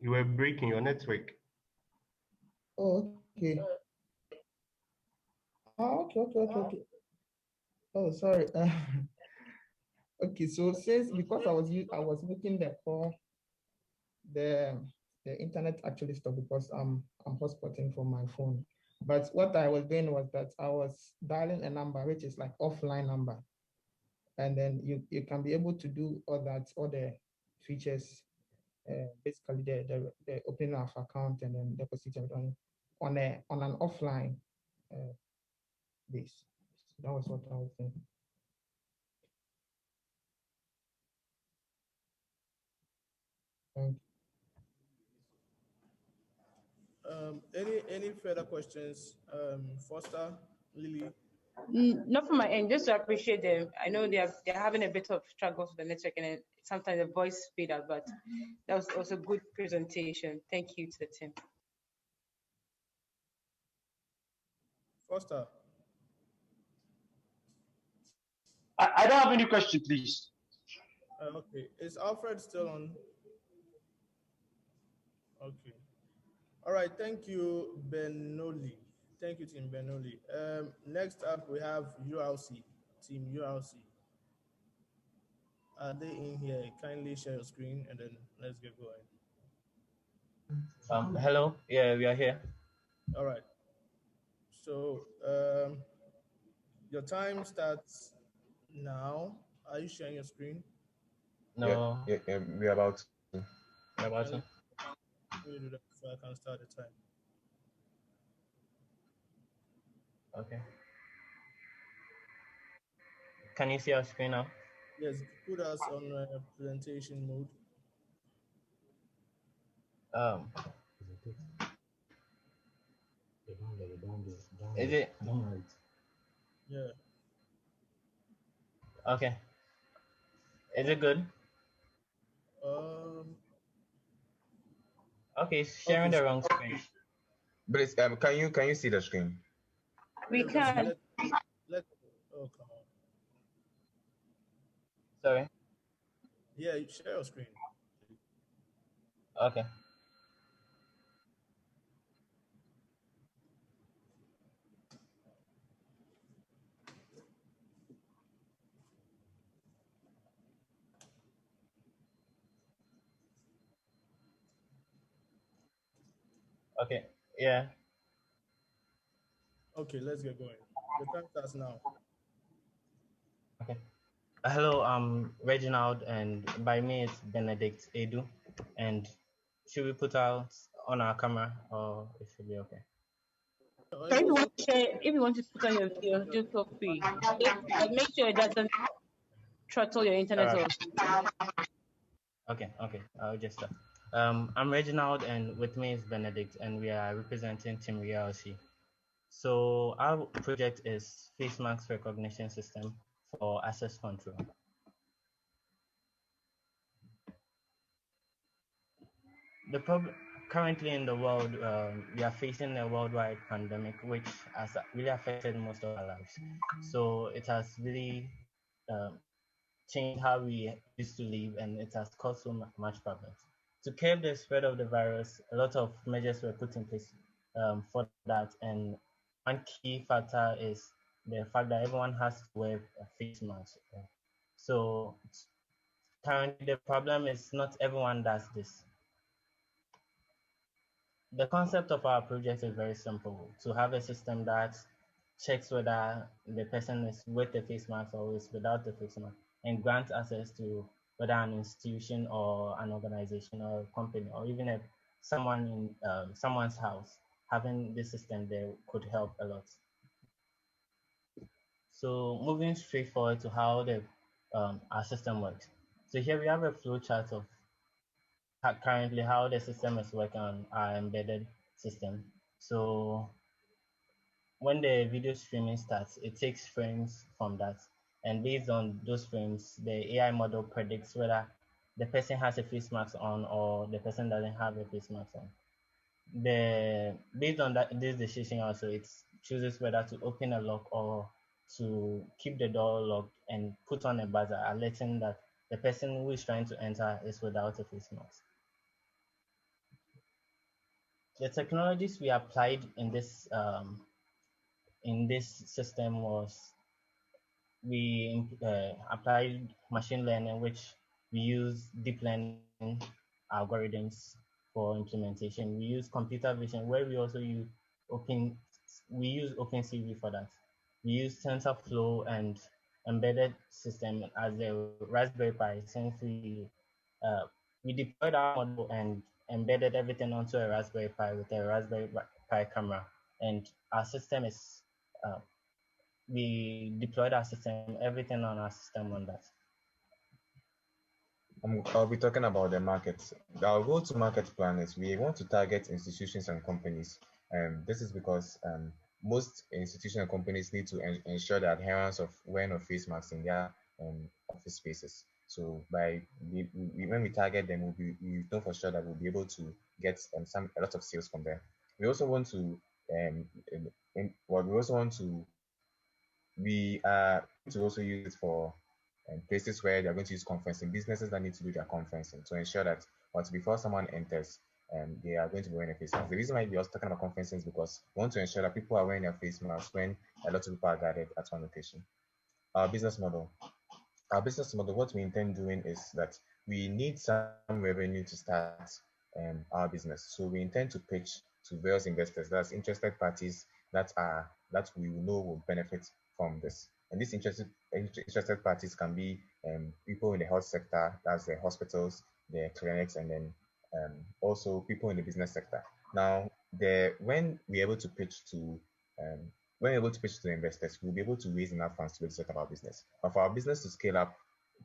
You were breaking your network. Oh, okay. Oh, okay. Oh, sorry. Okay, so because I was making the call, the internet actually stopped because I'm hotspotting from my phone. But what I was doing was that I was dialing a number which is like offline number, and then you can be able to do all the features, basically the opening of account and then deposit on an offline base. So that was what I was doing. Thank you. Any further questions? Foster, Lily? Not from my end, just to appreciate them. I know they're having a bit of struggles with the network and sometimes the voice fade out, but that was also a good presentation. Thank you to the team. Foster? I don't have any question, please. Okay. Is Alfred still on? Okay. All right. Thank you, Benoli. Thank you, Team Benoli. Next up, we have URC, Team URC. Are they in here? Kindly share your screen and then let's get going. Hello. Yeah, we are here. All right. So your time starts now. Are you sharing your screen? No. Yeah, we're about to. We're about to. Can you do that so I can start the time? Okay. Can you see our screen now? Yes, put us on presentation mode. Is it? Yeah. Okay. Is it good? Okay, sharing the wrong screen. But can you see the screen? We can. Oh, come on. Sorry. Yeah, you share your screen. Okay. Okay. Yeah. Okay, let's get going. The time starts now. Okay. Hello, I'm Reginald, and by me it's Benedict Edu. And should we put out on our camera, or it should be okay? If you want to share, if you want to put on your video, just feel free. Just make sure it doesn't throttle your internet. Okay, I'll just start. I'm Reginald, and with me is Benedict, and we are representing Team Reality. So our project is face mask recognition system for access control. The problem currently in the world, we are facing a worldwide pandemic, which has really affected most of our lives. So it has really changed how we used to live, and it has caused so much problems. To curb the spread of the virus, a lot of measures were put in place for that, and one key factor is the fact that everyone has to wear a face mask. So currently, the problem is not everyone does this. The concept of our project is very simple: to have a system that checks whether the person is with the face mask or is without the face mask, and grants access to whether an institution or an organization or a company or even if someone in someone's house. Having this system there could help a lot. So moving straight forward to how the our system works. So here we have a flow chart of currently how the system is working on our embedded system. So when the video streaming starts, it takes frames from that. And based on those frames, the AI model predicts whether the person has a face mask on or the person doesn't have a face mask on. Based on this decision also, it chooses whether to open a lock or to keep the door locked and put on a buzzer alerting that the person who is trying to enter is without a face mask. The technologies we applied in this system was we applied machine learning, which we use deep learning algorithms for implementation. We use computer vision, where we also use OpenCV for that. We use TensorFlow and embedded system as a Raspberry Pi, since we deployed our model and embedded everything onto a Raspberry Pi with a Raspberry Pi camera, and our system is we deployed our system, everything on our system on that. I'll be talking about the markets. Our go-to-market plan is we want to target institutions and companies. This is because most institutions and companies need to ensure the adherence of wearing of face masks in their office spaces. So when we target them, we know for sure that we'll be able to get a lot of sales from them. We also want to we are to also use it for places where they're going to use conferencing, businesses that need to do their conferencing, to ensure that before someone enters, they are going to be wearing a face mask. The reason why we are also talking about conferences is because we want to ensure that people are wearing their face masks when a lot of people are gathered at one location. Our business model. What we intend doing is that we need some revenue to start our business. So we intend to pitch to various investors, that's interested parties that we know will benefit from this. And these interested parties can be people in the health sector, that's the hospitals, the clinics, and then also people in the business sector. Now, when we're able to pitch to investors, we'll be able to raise enough funds to set up our business. But for our business to scale up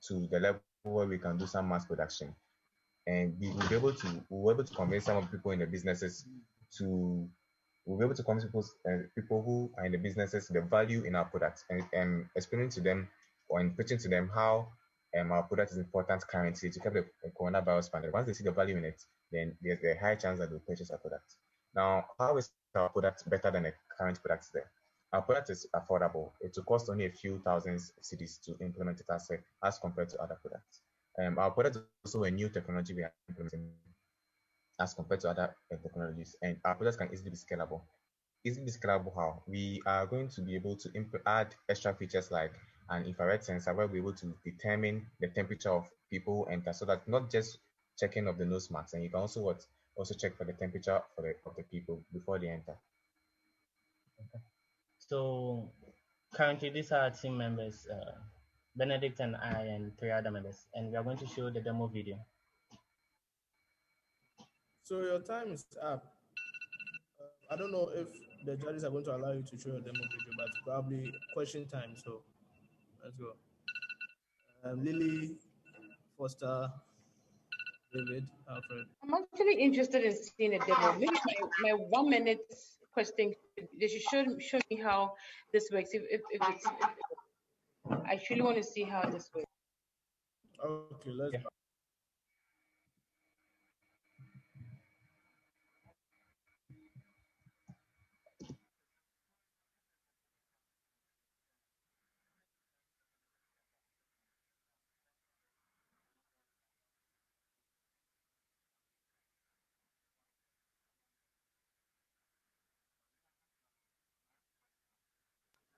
to the level where we can do some mass production, and we'll be able to convince some of the people in the businesses to we'll be able to convince people who are in the businesses the value in our products, and explaining to them or pitching to them how our product is important currently to keep the coronavirus pandemic. Once they see the value in it, then there's a high chance that they'll purchase our product. Now, how is our product better than the current products there? Our product is affordable. It will cost only a few thousand cedis to implement it as compared to other products. Our product is also a new technology we are implementing as compared to other technologies, and our products can easily be scalable. Easily scalable how? We are going to be able to add extra features like an infrared sensor where we're able to determine the temperature of people who enter, so that not just checking of the nose masks, and you can also check for the temperature of the people before they enter. Okay. So currently these are our team members, Benedict and I and 3 other members, and we are going to show the demo video. So your time is up. I don't know if the judges are going to allow you to show your demo video, but probably question time. So let's go. Lily, Foster, David, Alfred. I'm actually interested in seeing a demo. Maybe my 1 minute question, they should show me how this works. If it's, I truly want to see how this works. Okay, let's go.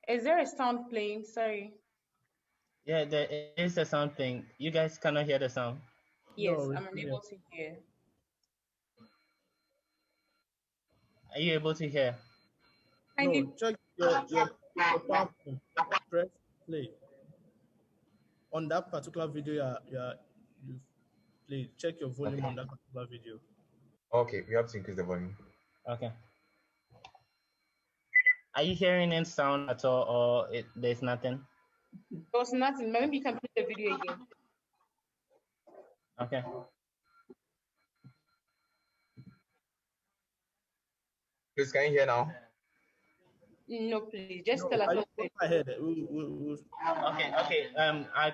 Is there a sound playing? Sorry. Yeah, there is a sound thing. You guys cannot hear the sound? Yes, no, I'm unable to hear. Are you able to hear? No, check your PowerPoint. Press play. On that particular video you've played, check your volume on that particular video. Okay, we have to increase the volume. Okay. Are you hearing any sound at all, or there's nothing? There's nothing. Maybe you can play the video again. Okay. Please, can you hear now? No, please. Just tell us what ahead. Okay.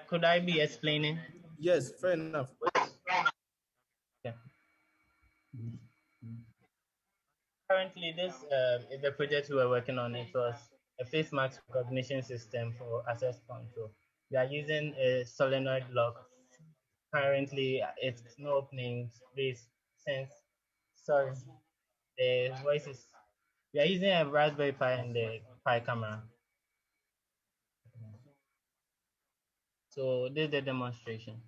Could I be explaining? Yes, fair enough. Okay. Currently, this is the project we are working on. It was a face mask recognition system for access control. We are using a solenoid lock. Currently, it's no openings. Please, sorry, the voice is. We are using a Raspberry Pi and the Pi camera. So this is the demonstration.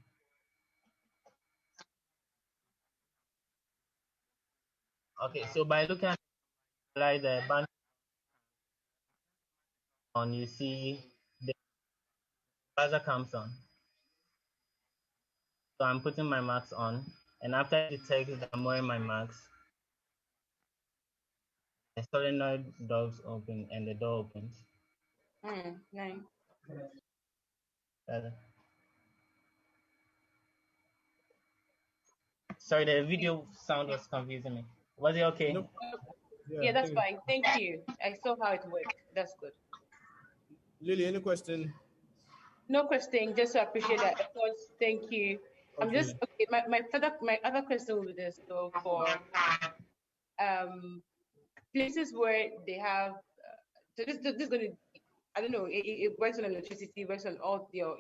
Okay, so by looking at the band on, you see the browser comes on. So I'm putting my mask on, and after it detects that I'm wearing my mask, the solenoid doors open and the door opens. Nice. Sorry, the video sound was confusing me. Was it okay? Nope. Yeah, that's fine. Thank you. I saw how it worked. That's good. Lily, any question? No question. Just to appreciate that effort. Thank you. I'm just okay. My other question will be this. So for places where they have so this is going to, I don't know, it works on electricity, works on all your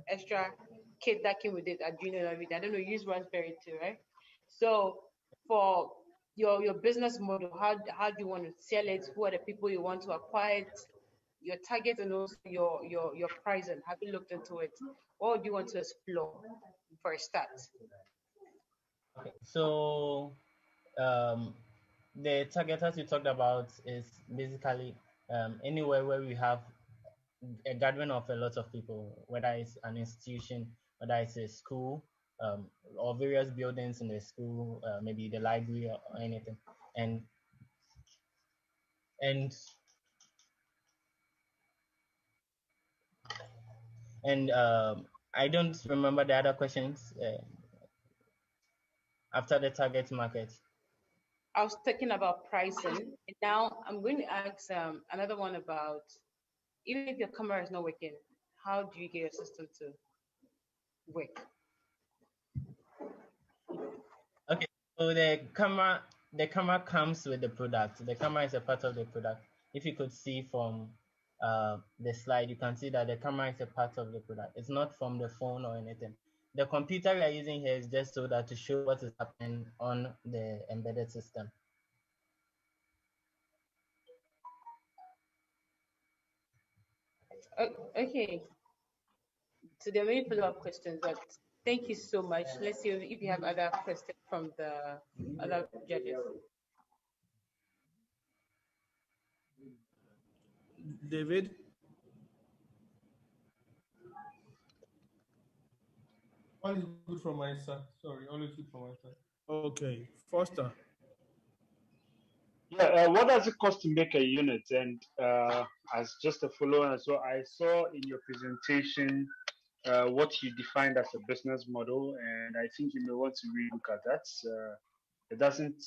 extra kit that came with it, Arduino and everything. I don't know, use Raspberry too, right? So for your business model. How do you want to sell it? Who are the people you want to acquire it? Your target and also your pricing. Have you looked into it? What do you want to explore for a start? Okay, so the targeters you talked about is basically anywhere where we have a gathering of a lot of people, whether it's an institution, whether it's a school, or various buildings in the school, maybe the library or anything, and and I don't remember the other questions after the target market. I was talking about pricing. And now I'm going to ask another one about, even if your camera is not working, how do you get your system to work? Okay, so the camera comes with the product. The camera is a part of the product. If you could see from the slide, you can see that the camera is a part of the product. It's not from the phone or anything. The computer we are using here is just so that to show what is happening on the embedded system. Okay. So there are many follow-up questions, but thank you so much. Let's see if you have other questions from the other judges. David? All is good from my side. Sorry, all is good from my side. Okay, Foster. Yeah, what does it cost to make a unit? And as just a follow-on, so I saw in your presentation what you defined as a business model, and I think you may want to relook at that. It doesn't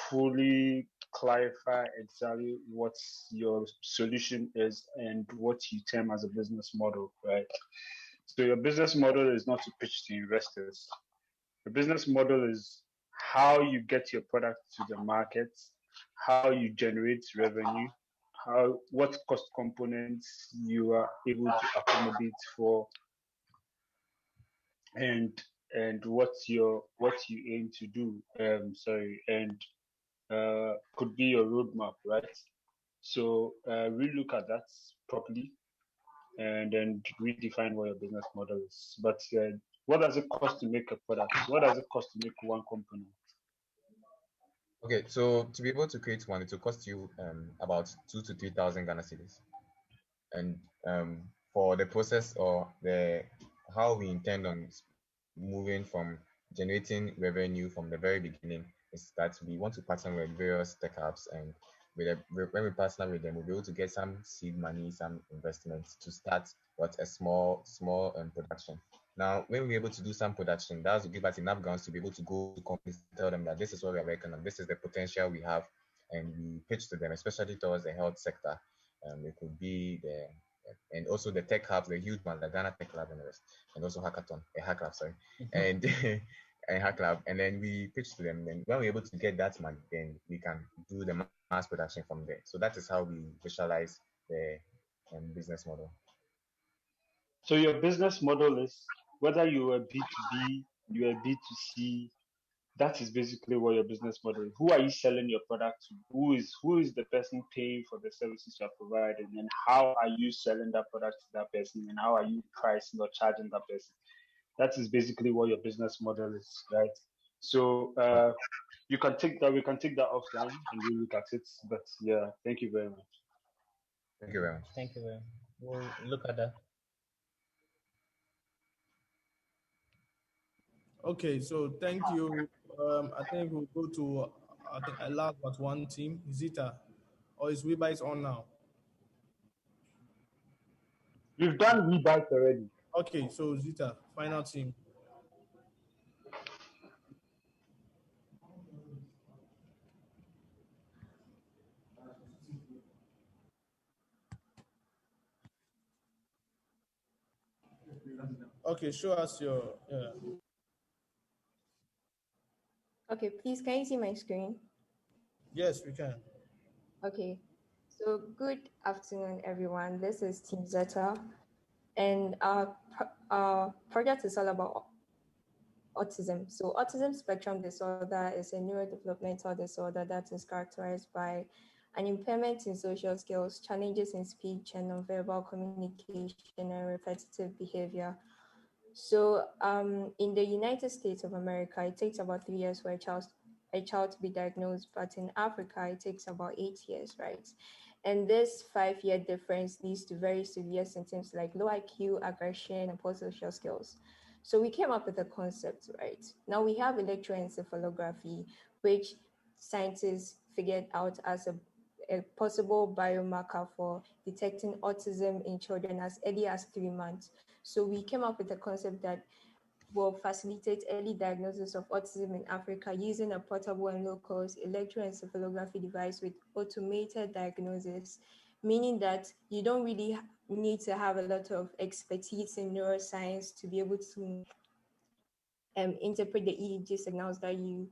fully clarify exactly what your solution is and what you term as a business model, right? So your business model is not to pitch to investors. The business model is how you get your product to the market, how you generate revenue, what cost components you are able to accommodate for, and what you aim to do. Could be your roadmap, right? So relook at that properly, and then redefine what your business model is. But what does it cost to make a product? What does it cost to make one component? Okay, so to be able to create one, it will cost you about 2,000 to 3,000 Ghana cedis. And for the process or the how we intend on moving from generating revenue from the very beginning is that we want to partner with various tech hubs, and when we partner with them, we'll be able to get some seed money, some investments to start with a small production. Now, when we're able to do some production, that will give us enough grounds to be able to go to companies and tell them that this is what we're working on, this is the potential we have, and we pitch to them, especially towards the health sector. It could be and also the tech hubs, the huge ones, the Ghana Tech Lab and also Hacklab, sorry, and and Hacklab, and then we pitch to them. Then when we're able to get that money, then we can do the mass production from there. So that is how we visualize the business model. So your business model is whether you are B2B, you are B2C. That is basically what your business model is. Who are you selling your product to? Who is the person paying for the services you are providing, and how are you selling that product to that person, and how are you pricing or charging that person? That is basically what your business model is, right? So we can take that offline and we look at it. But yeah, thank you very much. Thank you very much. Thank you very much. We'll look at that. Okay, so thank you. I think we'll go to I last but one team, Zita, or is Webites on now? We've done Webites already. Okay, so Zita, final team. Okay, show us your. Okay, please, can you see my screen? Yes, we can. Okay, so good afternoon, everyone. This is Team Zeta, and our project is all about autism. So autism spectrum disorder is a neurodevelopmental disorder that is characterized by an impairment in social skills, challenges in speech and nonverbal communication, and repetitive behavior. So in the United States of America, it takes about 3 years for a child to be diagnosed, but in Africa, it takes about 8 years, right? And this 5-year difference leads to very severe symptoms like low IQ, aggression, and poor social skills. So we came up with a concept, right? Now we have electroencephalography, which scientists figured out as a possible biomarker for detecting autism in children as early as 3 months. So we came up with a concept that will facilitate early diagnosis of autism in Africa using a portable and low-cost electroencephalography device with automated diagnosis, meaning that you don't really need to have a lot of expertise in neuroscience to be able to interpret the EEG signals that you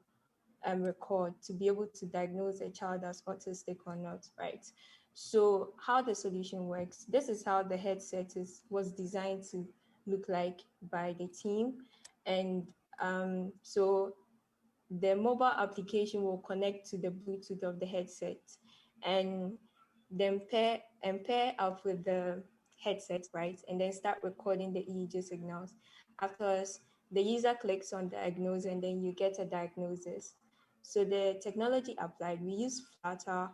record to be able to diagnose a child as autistic or not, right? So how the solution works, this is how the headset was designed to look like by the team. And so the mobile application will connect to the Bluetooth of the headset and then pair up with the headset, right? And then start recording the EEG signals. Afterwards, the user clicks on diagnose and then you get a diagnosis. So the technology applied, we use Flutter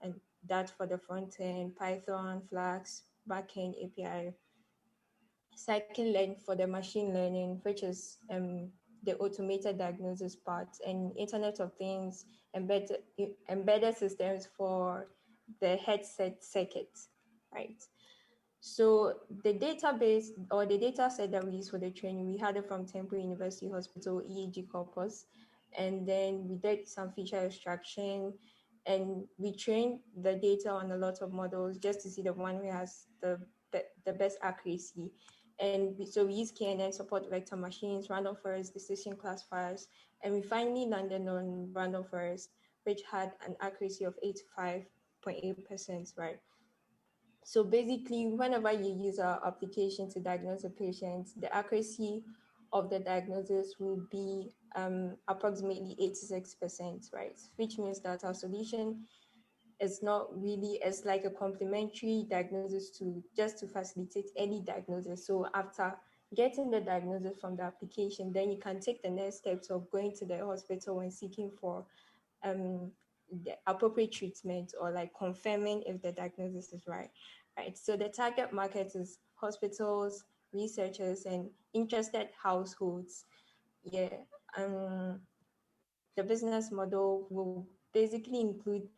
and that for the front end, Python, Flask, backend API, scikit-learn for the machine learning, which is the automated diagnosis part, and Internet of Things, embedded systems for the headset circuit, right? So the database or the data set that we use for the training, we had it from Temple University Hospital EEG corpus, and then we did some feature extraction, and we trained the data on a lot of models just to see the one who has the best accuracy. And so we use KNN support vector machines, random forest decision classifiers, and we finally landed on random forest, which had an accuracy of 85.8%, right? So basically, whenever you use our application to diagnose a patient, the accuracy of the diagnosis will be approximately 86%, right? Which means that our solution is not really, it's like a complementary diagnosis to just to facilitate early diagnosis. So after getting the diagnosis from the application, then you can take the next steps of going to the hospital and seeking for the appropriate treatment or like confirming if the diagnosis is right. Right. So the target market is hospitals, researchers, and interested households. Yeah. The business model will basically include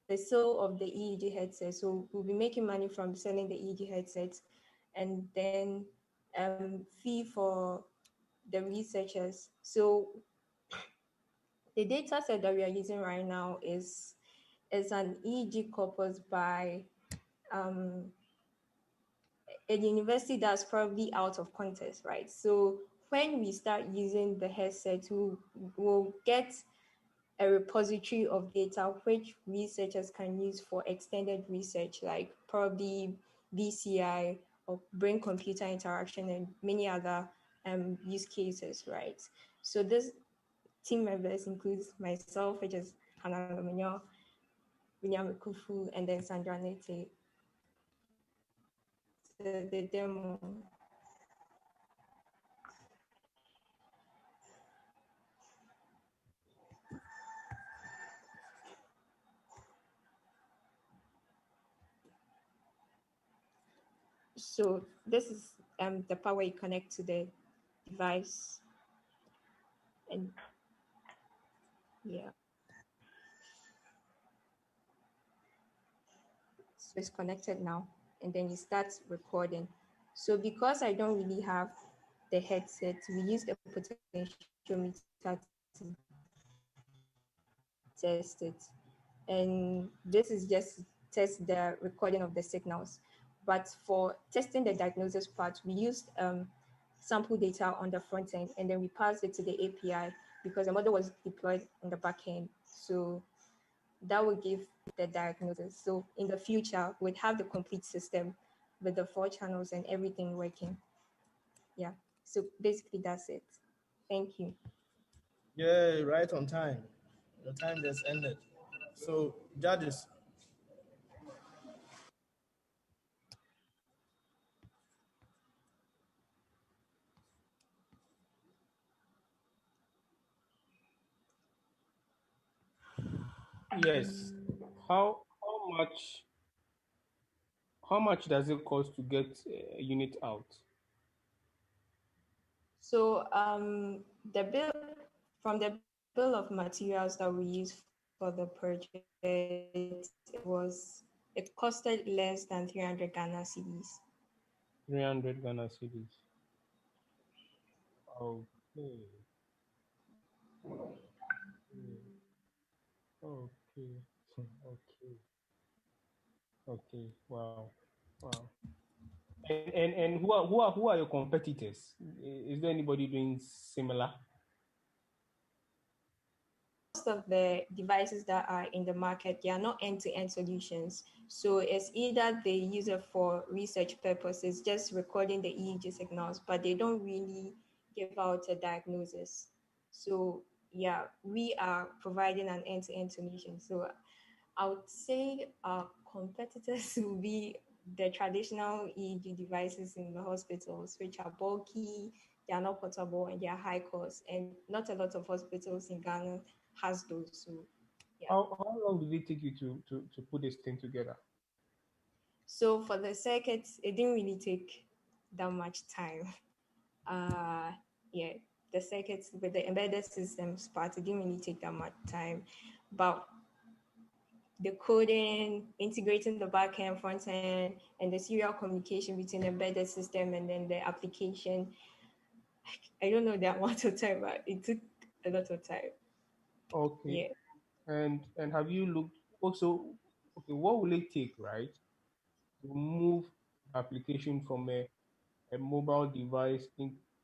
the sale of the EEG headset. So we'll be making money from selling the EEG headsets, and then fee for the researchers. So the data set that we are using right now is an EEG corpus by a university that's probably out of context, right? So when we start using the headset, we'll get a repository of data which researchers can use for extended research, like probably BCI or brain computer interaction and many other use cases, right? So this team members includes myself, which is Hannah Lomenyo, William Kufu, and then Sandra Nete. So the demo. So this is the power you connect to the device, and yeah, so it's connected now, and then you start recording. So because I don't really have the headset, we use the potentiometer to test it, and this is just to test the recording of the signals. But for testing the diagnosis part, we used sample data on the front end, and then we passed it to the API because the model was deployed on the back end. So that will give the diagnosis. So in the future, we'd have the complete system with the 4 channels and everything working. Yeah, so basically that's it. Thank you. Yeah, right on time. The time just ended. So, judges. Yes. How much does it cost to get a unit out? So the bill from the bill of materials that we used for the project, it costed less than 300 Ghana cedis. 300 Ghana cedis. Okay. Okay. Okay. Okay. Wow. Wow. And who are your competitors? Is there anybody doing similar? Most of the devices that are in the market, they are not end-to-end solutions. So it's either they use it for research purposes, just recording the EEG signals, but they don't really give out a diagnosis. So yeah, we are providing an end-to-end solution. So I would say our competitors will be the traditional EEG devices in the hospitals, which are bulky, they are not portable, and they are high cost. And not a lot of hospitals in Ghana has those. So yeah. How long did it take you to put this thing together? So for the circuits, it didn't really take that much time. Yeah, the circuits with the embedded systems part, it didn't really take that much time. But the coding, integrating the backend, front end, and the serial communication between the embedded system and then the application. I don't know the amount of time, but it took a lot of time. Okay. Yeah. And have you looked also? Okay, what will it take, right, to move application from a mobile device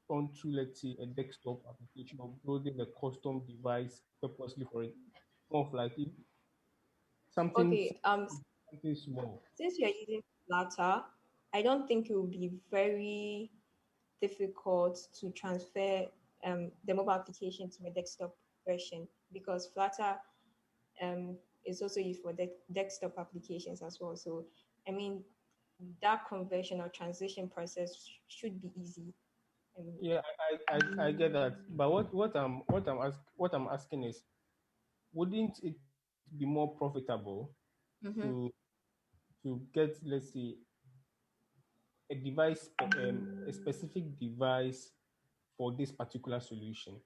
onto, let's say, a desktop application, or building a custom device purposely for it? More of like something, Okay. something small. Since you're using Flutter, I don't think it will be very difficult to transfer the mobile application to a desktop version, because Flutter is also used for desktop applications as well. So, I mean, that conversion or transition process should be easy. Yeah, I get that. But what I'm asking is, wouldn't it be more profitable Mhm. to get, let's say, a device, a specific device for this particular solution?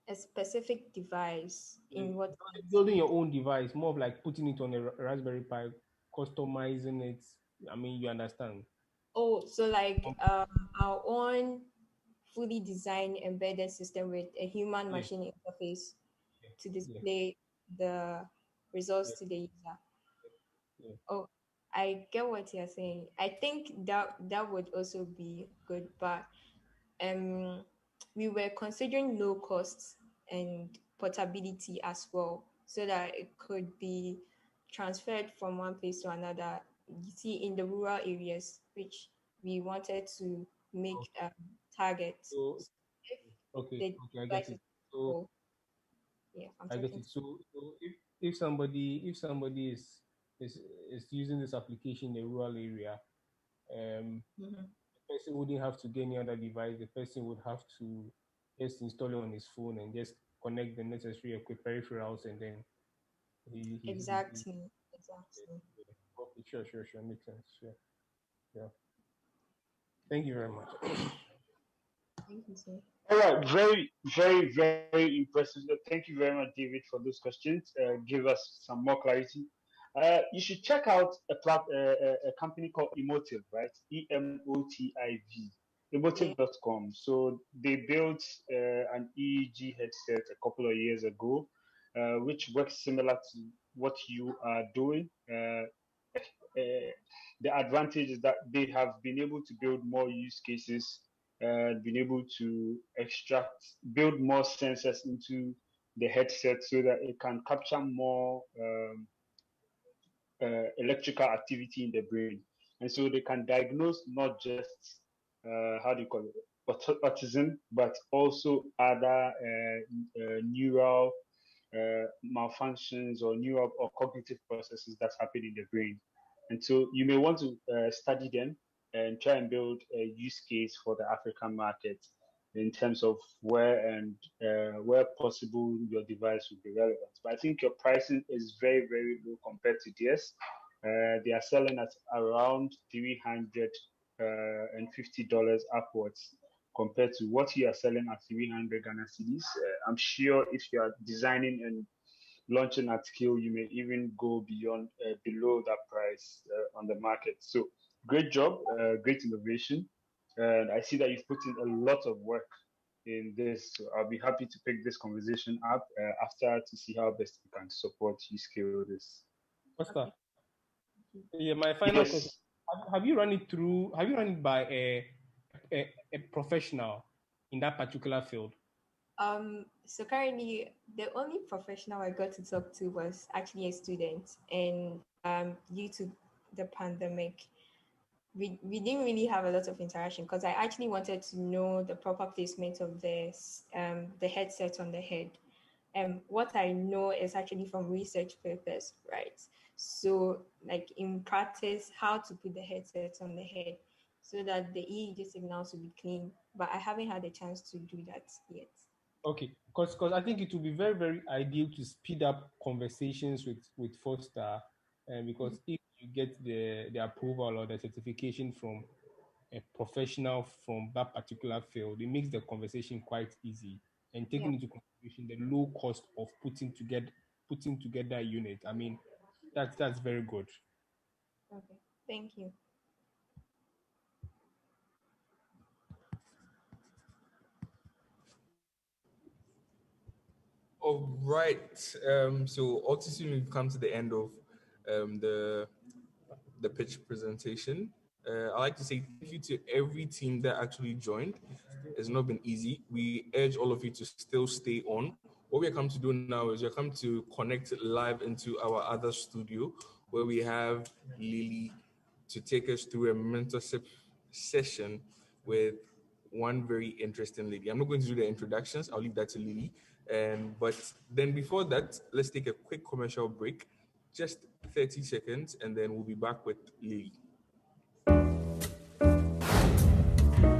A specific device in what sense? Building your own device, more of like putting it on a Raspberry Pi, customizing it. I mean, you understand? Oh, so like our own fully designed embedded system with a human Yeah, machine interface to yeah, display the results yeah, to the user. yeah. Oh, I get what you're saying. I think that would also be good, but um, we were considering low costs and portability as well, so that it could be transferred from one place to another. You see, in the rural areas, which we wanted to make targets. So, So if okay, the okay, I get device is it. So full, yeah, I'm I get talking it. to So if somebody is is using this application in a rural area, you. Mhm. the person wouldn't have to get any other device. The person would have to just install it on his phone and just connect the necessary peripherals, and then he Exactly, exactly. okay, sure, makes sense. Sure, yeah. Thank you very much. Thank you, sir. All right, very impressive. Thank you very much, David, for those questions. Give us some more clarity. You should check out a company called Emotive, right? EMOTIV, Yeah. emotive.com. So they built an EEG headset a couple of years ago, which works similar to what you are doing. The advantage is that they have been able to build more use cases, been able to build more sensors into the headset so that it can capture more electrical activity in the brain. And so they can diagnose not just, how do you call it? autism, but also other neural malfunctions or neural or cognitive processes that happen in the brain. And so you may want to study them and try and build a use case for the African market in terms of where possible your device would be relevant. But I think your pricing is very, very low compared to theirs. They are selling at around $350 upwards compared to what you are selling at 300 Ghana cedis. I'm sure if you are designing and launching at scale, you may even go beyond below that price on the market. So great job, great innovation. And I see that you've put in a lot of work in this. So I'll be happy to pick this conversation up after to see how best we can support you scale this. Oscar, yeah, my final question. Have you run it by a professional in that particular field? So currently the only professional I got to talk to was actually a student, and due to the pandemic, we didn't really have a lot of interaction because I actually wanted to know the proper placement of the headset on the head. What I know is actually from research papers, right? So like in practice, how to put the headset on the head so that the EEG signals will be clean, but I haven't had a chance to do that yet. Okay, because I think it would be very, very ideal to speed up conversations with Foster, because if you get the approval or the certification from a professional from that particular field, it makes the conversation quite easy. And taking into consideration the low cost of putting together a unit, I mean, that's very good. Okay, thank you. All right. So also soon we've come to the end of the pitch presentation. I'd like to say thank you to every team that actually joined. It's not been easy. We urge all of you to still stay on. What we're come to do now is we're come to connect live into our other studio where we have Lily to take us through a mentorship session with one very interesting lady. I'm not going to do the introductions. I'll leave that to Lily. But then before that, let's take a quick commercial break, just 30 seconds, and then we'll be back with Lily.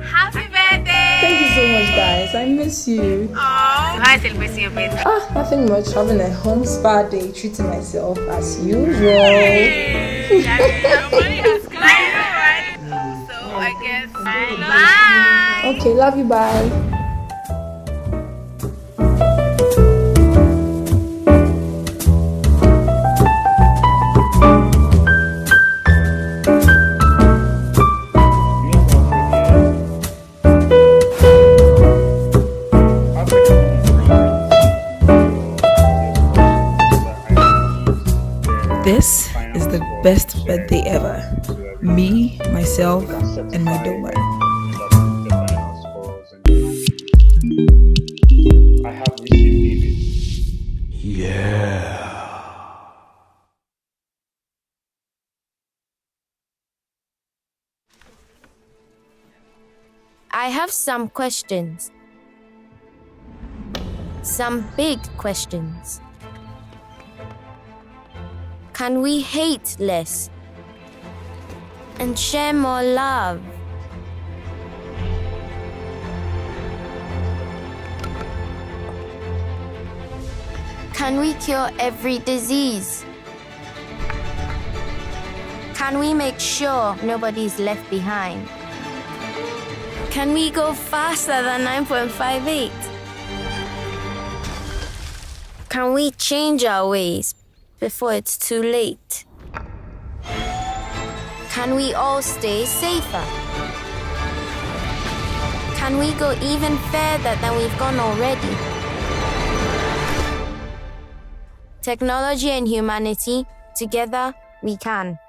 Happy birthday! Thank you so much, guys. I miss you. Oh, how are you celebrating your birthday? Nothing much. Having a home spa day, treating myself as usual. Hey, your money has come. I know, right? So I guess bye. Okay, love you. Bye. This is the best birthday ever. Me, myself, and my doula. I have received David. Yeah. I have some questions. Some big questions. Can we hate less and share more love? Can we cure every disease? Can we make sure nobody's left behind? Can we go faster than 9.58? Can we change our ways before it's too late? Can we all stay safer? Can we go even further than we've gone already? Technology and humanity, together we can.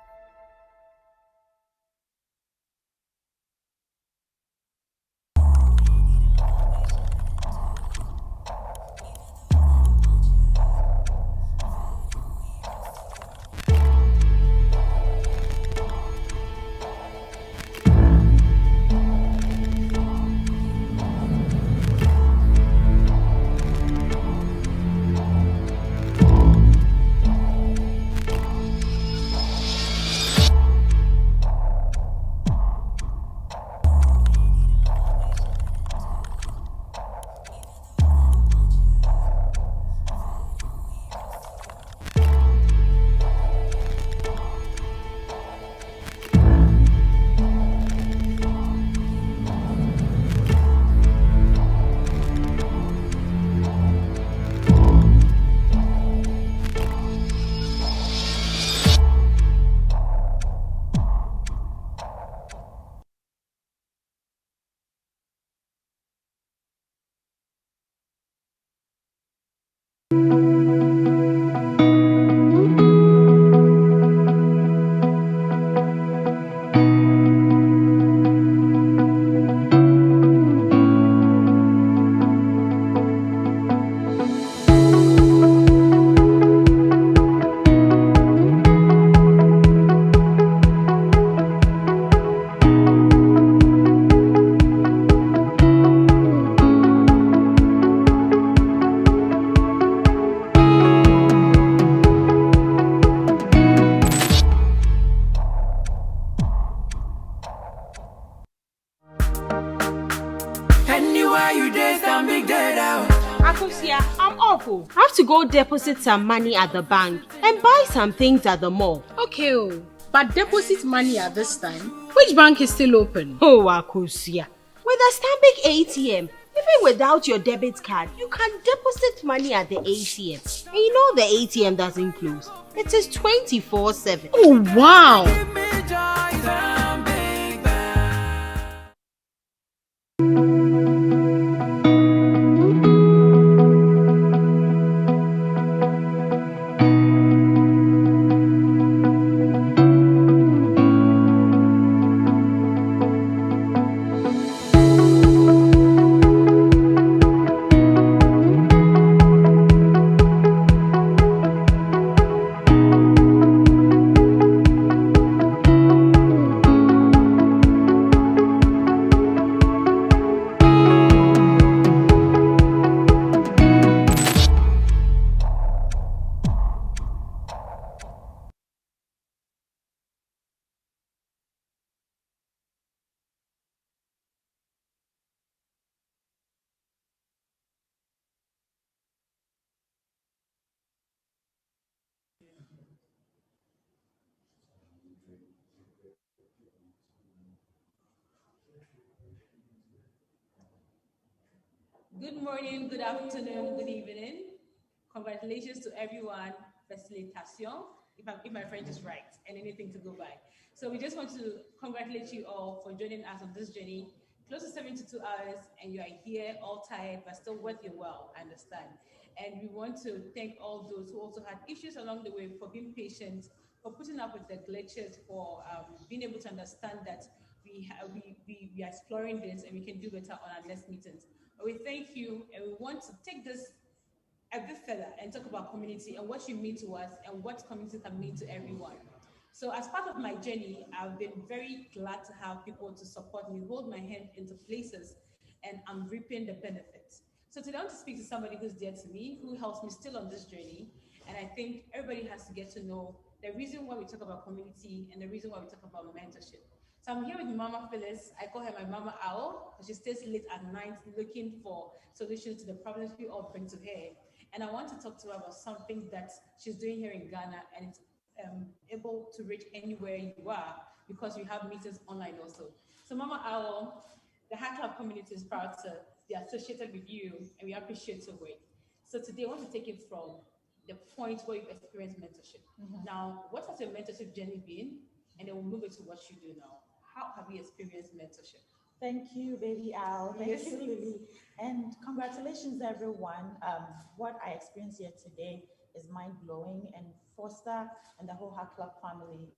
Akosia, I'm awful. I have to go deposit some money at the bank and buy some things at the mall. Okay, but deposit money at this time? Which bank is still open? Oh, Akosia. With a Stanbic ATM, even without your debit card, you can deposit money at the ATM. And you know the ATM doesn't close. It is 24/7. Oh, wow. Good morning, good afternoon, good evening. Congratulations to everyone. Facilitation, if my French is right, and anything to go by. So we just want to congratulate you all for joining us on this journey. Close to 72 hours, and you are here all tired, but still worth your while, I understand. And we want to thank all those who also had issues along the way for being patient, for putting up with the glitches, for being able to understand that we are exploring this and we can do better on our next meetings. But we thank you, and we want to take this a bit further and talk about community and what you mean to us and what community can mean to everyone. So as part of my journey, I've been very glad to have people to support me, hold my hand into places, and I'm reaping the benefits. So today I want to speak to somebody who's dear to me, who helps me still on this journey. And I think everybody has to get to know the reason why we talk about community and the reason why we talk about mentorship. So I'm here with Mama Phyllis. I call her my Mama Owl because she stays late at night looking for solutions to the problems we all bring to her. And I want to talk to her about something that she's doing here in Ghana, and it's able to reach anywhere you are because you have meetings online also. So Mama Owl, the Hacklab community is proud to be associated with you, and we appreciate your work. So today I want to take it from the point where you've experienced mentorship. Now, what has your mentorship journey been? And then we'll move into what you do now. How have you experienced mentorship? Thank you, baby Al. Thank Yes. you, Lily. And congratulations, everyone. What I experienced here today is mind-blowing. And Foster and the whole Hacklab family,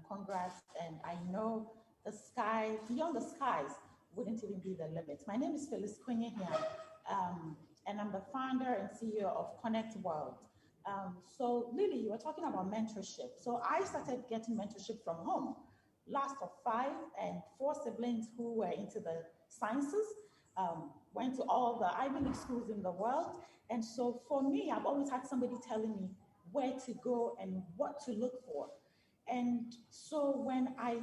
congrats. And I know the sky, beyond the skies, wouldn't even be the limit. My name is Phyllis Kwenye here, and I'm the founder and CEO of Connect World. So Lily, you were talking about mentorship. So I started getting mentorship from home. Last of 5 and 4 siblings who were into the sciences, went to all the Ivy League schools in the world. And so for me, I've always had somebody telling me where to go and what to look for. And so when I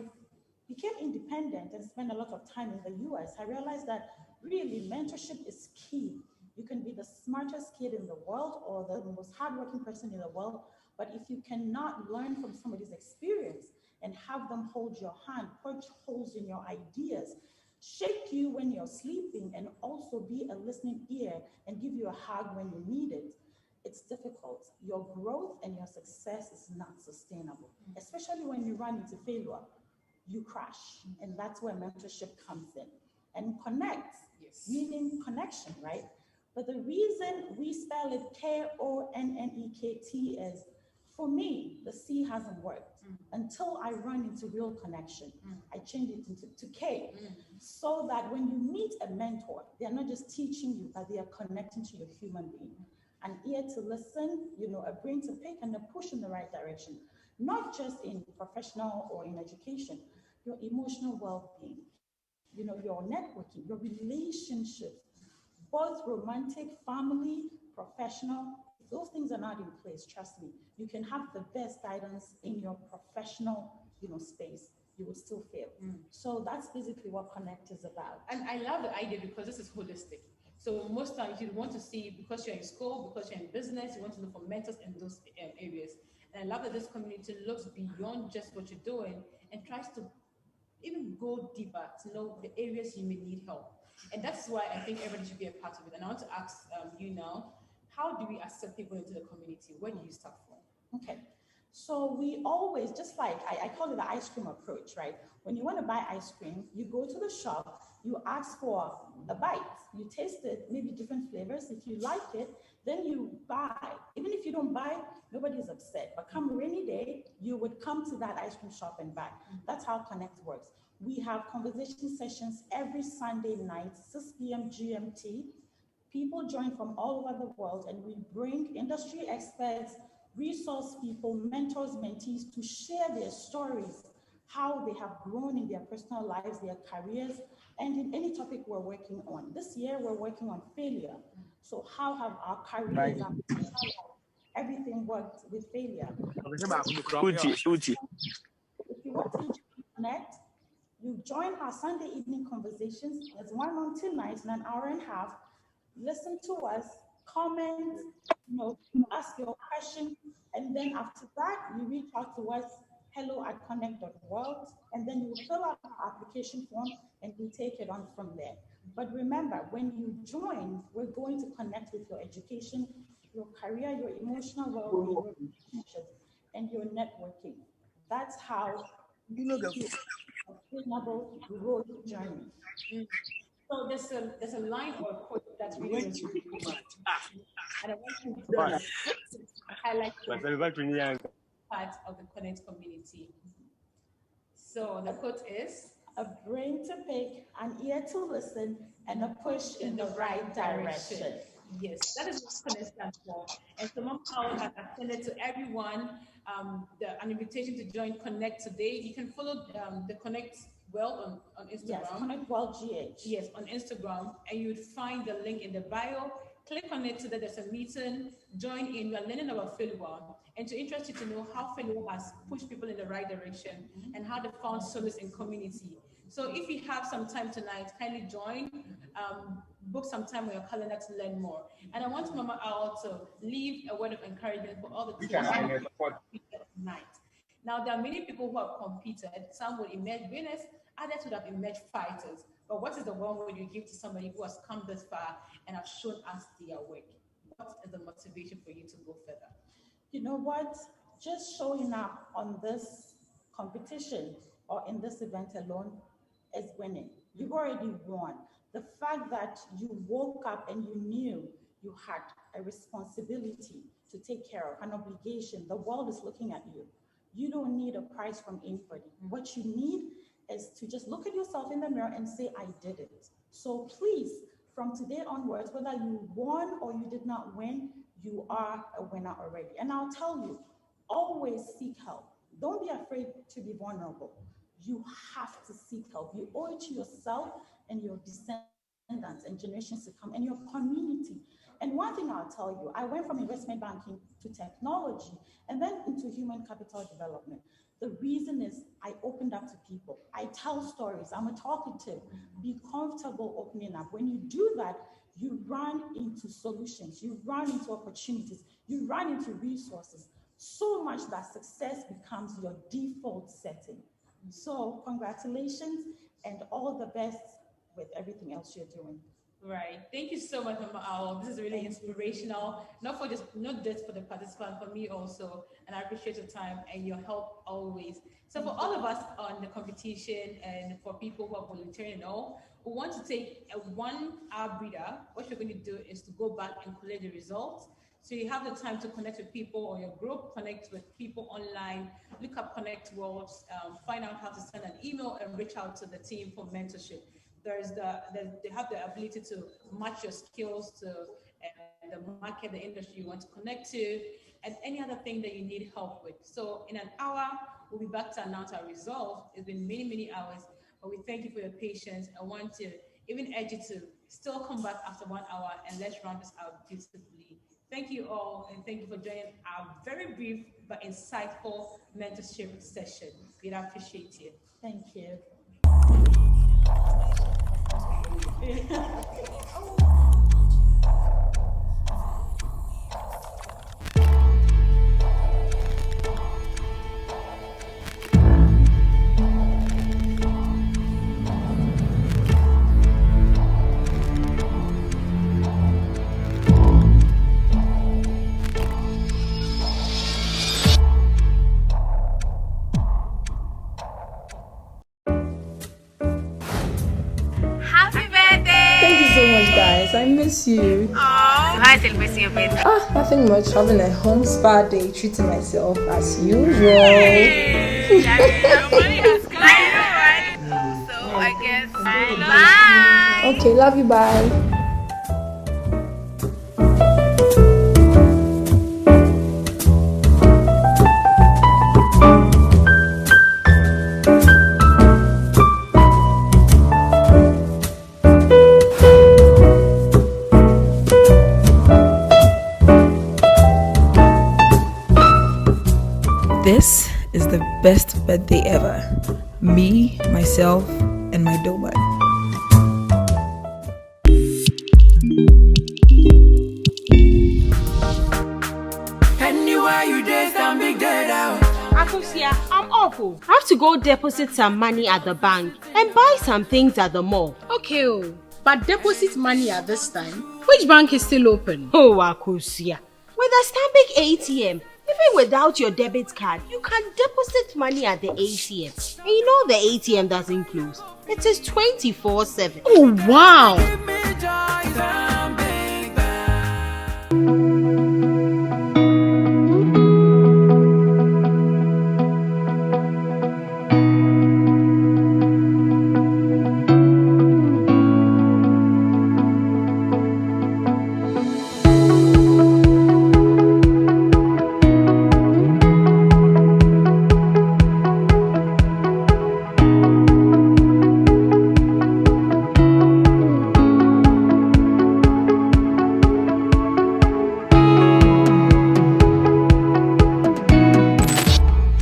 became independent and spent a lot of time in the US, I realized that really mentorship is key. You can be the smartest kid in the world or the most hardworking person in the world, but if you cannot learn from somebody's experience and have them hold your hand, punch holes in your ideas, shake you when you're sleeping, and also be a listening ear and give you a hug when you need it, it's difficult. Your growth and your success is not sustainable, especially when you run into failure. You crash, and that's where mentorship comes in. And connect, meaning connection, right? But the reason we spell it Konnekt is, for me, the C hasn't worked until I run into real connection. I change it to K, so that when you meet a mentor, they're not just teaching you, but they are connecting to your human being. An ear to listen, a brain to pick, and a push in the right direction. Not just in professional or in education, your emotional well-being, your networking, your relationships, both romantic, family, professional. If those things are not in place, trust me, you can have the best guidance in your professional, space. You will still fail. So that's basically what Connect is about. And I love the idea because this is holistic. So most times you want to see, because you're in school, because you're in business, you want to look for mentors in those areas. And I love that this community looks beyond just what you're doing and tries to even go deeper to know the areas you may need help. And that's why I think everybody should be a part of it. And I want to ask you now, how do we accept people into the community? Where do you start from? Okay. So we always, just like I call it the ice cream approach, right? When you want to buy ice cream, you go to the shop, you ask for a bite, you taste it, maybe different flavors. If you like it, then you buy. Even if you don't buy, nobody is upset. But come rainy day, you would come to that ice cream shop and buy. That's how Connect works. We have conversation sessions every Sunday night, 6 p.m. GMT. People join from all over the world, and we bring industry experts, resource people, mentors, mentees to share their stories, how they have grown in their personal lives, their careers, and in any topic we're working on. This year, we're working on failure. So how have our careers, everything worked with failure? If you want to connect, you join our Sunday evening conversations. There's one on tonight in an hour and a half. Listen to us, comment, ask your question, and then after that, you reach out to us, hello@connect.world, and then you fill out our application form, and we take it on from there. But remember, when you join, we're going to connect with your education, your career, your emotional well-being, your relationships, and your networking. That's how you take a sustainable growth journey. So there's a line or a quote that's really and I want to highlight part of the Connect community. So the quote is, a brain to pick, an ear to listen, and a push in the right direction. Yes, that is what Connect stands for. And so Mom Powell has extended to everyone an invitation to join Connect today. You can follow the Connect World on Instagram. Yes, Connect World GH. Yes, on Instagram, and you would find the link in the bio. Click on it so that there's a meeting, join in. We are learning about failure, and to interest you to know how failure has pushed people in the right direction and how they found solace in community. So if you have some time tonight, kindly join, book some time on your calendar to learn more. And I want Mama Owl to leave a word of encouragement for all the people who competed tonight. Now, there are many people who have competed. Some will emerge winners, others would have emerged fighters. But what is the one word you give to somebody who has come this far and have shown us their work? What is the motivation for you to go further? You know what? Just showing up on this competition or in this event alone is winning. You've already won. The fact that you woke up and you knew you had a responsibility to take care of, an obligation, the world is looking at you. You don't need a prize from anybody. What you need is to just look at yourself in the mirror and say, I did it. So please, from today onwards, whether you won or you did not win, you are a winner already. And I'll tell you, always seek help. Don't be afraid to be vulnerable. You have to seek help. You owe it to yourself and your descendants and generations to come and your community. And one thing I'll tell you, I went from investment banking to technology and then into human capital development. The reason is I opened up to people. I tell stories. I'm a talkative. Be comfortable opening up. When you do that, you run into solutions. You run into opportunities. You run into resources. So much that success becomes your default setting. So congratulations and all the best with everything else you're doing. Right. Thank you so much, Mama Owl. This is really inspirational. Not just for the participant, for me also. And I appreciate your time and your help always. So for all of us on the competition and for people who are volunteering and all, who want to take a 1 hour breather, what you're going to do is to go back and collect the results. So you have the time to connect with people or your group, connect with people online, look up Connect Worlds, find out how to send an email and reach out to the team for mentorship. They have the ability to match your skills to the market, the industry you want to connect to, and any other thing that you need help with. So in an hour, we'll be back to announce our results. It's been many, many hours, but we thank you for your patience. I want to even urge you to still come back after 1 hour and let's round this out beautifully. Thank you all, and thank you for joining our very brief but insightful mentorship session. We appreciate you. Thank you. Happy birthday! Thank you so much, guys. I miss you. How is celebrating your birthday? Nothing much. Having a home spa day, treating myself as usual. So I guess bye. Okay, love you. Bye. This is the best birthday ever. Me, myself, and my doughnut. Anywhere you dare, stand big dead out. Akosia, I'm awful. I have to go deposit some money at the bank and buy some things at the mall. Okay, but deposit money at this time. Which bank is still open? Oh, Akosia. With a Stanbic ATM, even without your debit card, you can deposit money at the ATM. And you know the ATM doesn't close. It is 24/7. Oh, wow!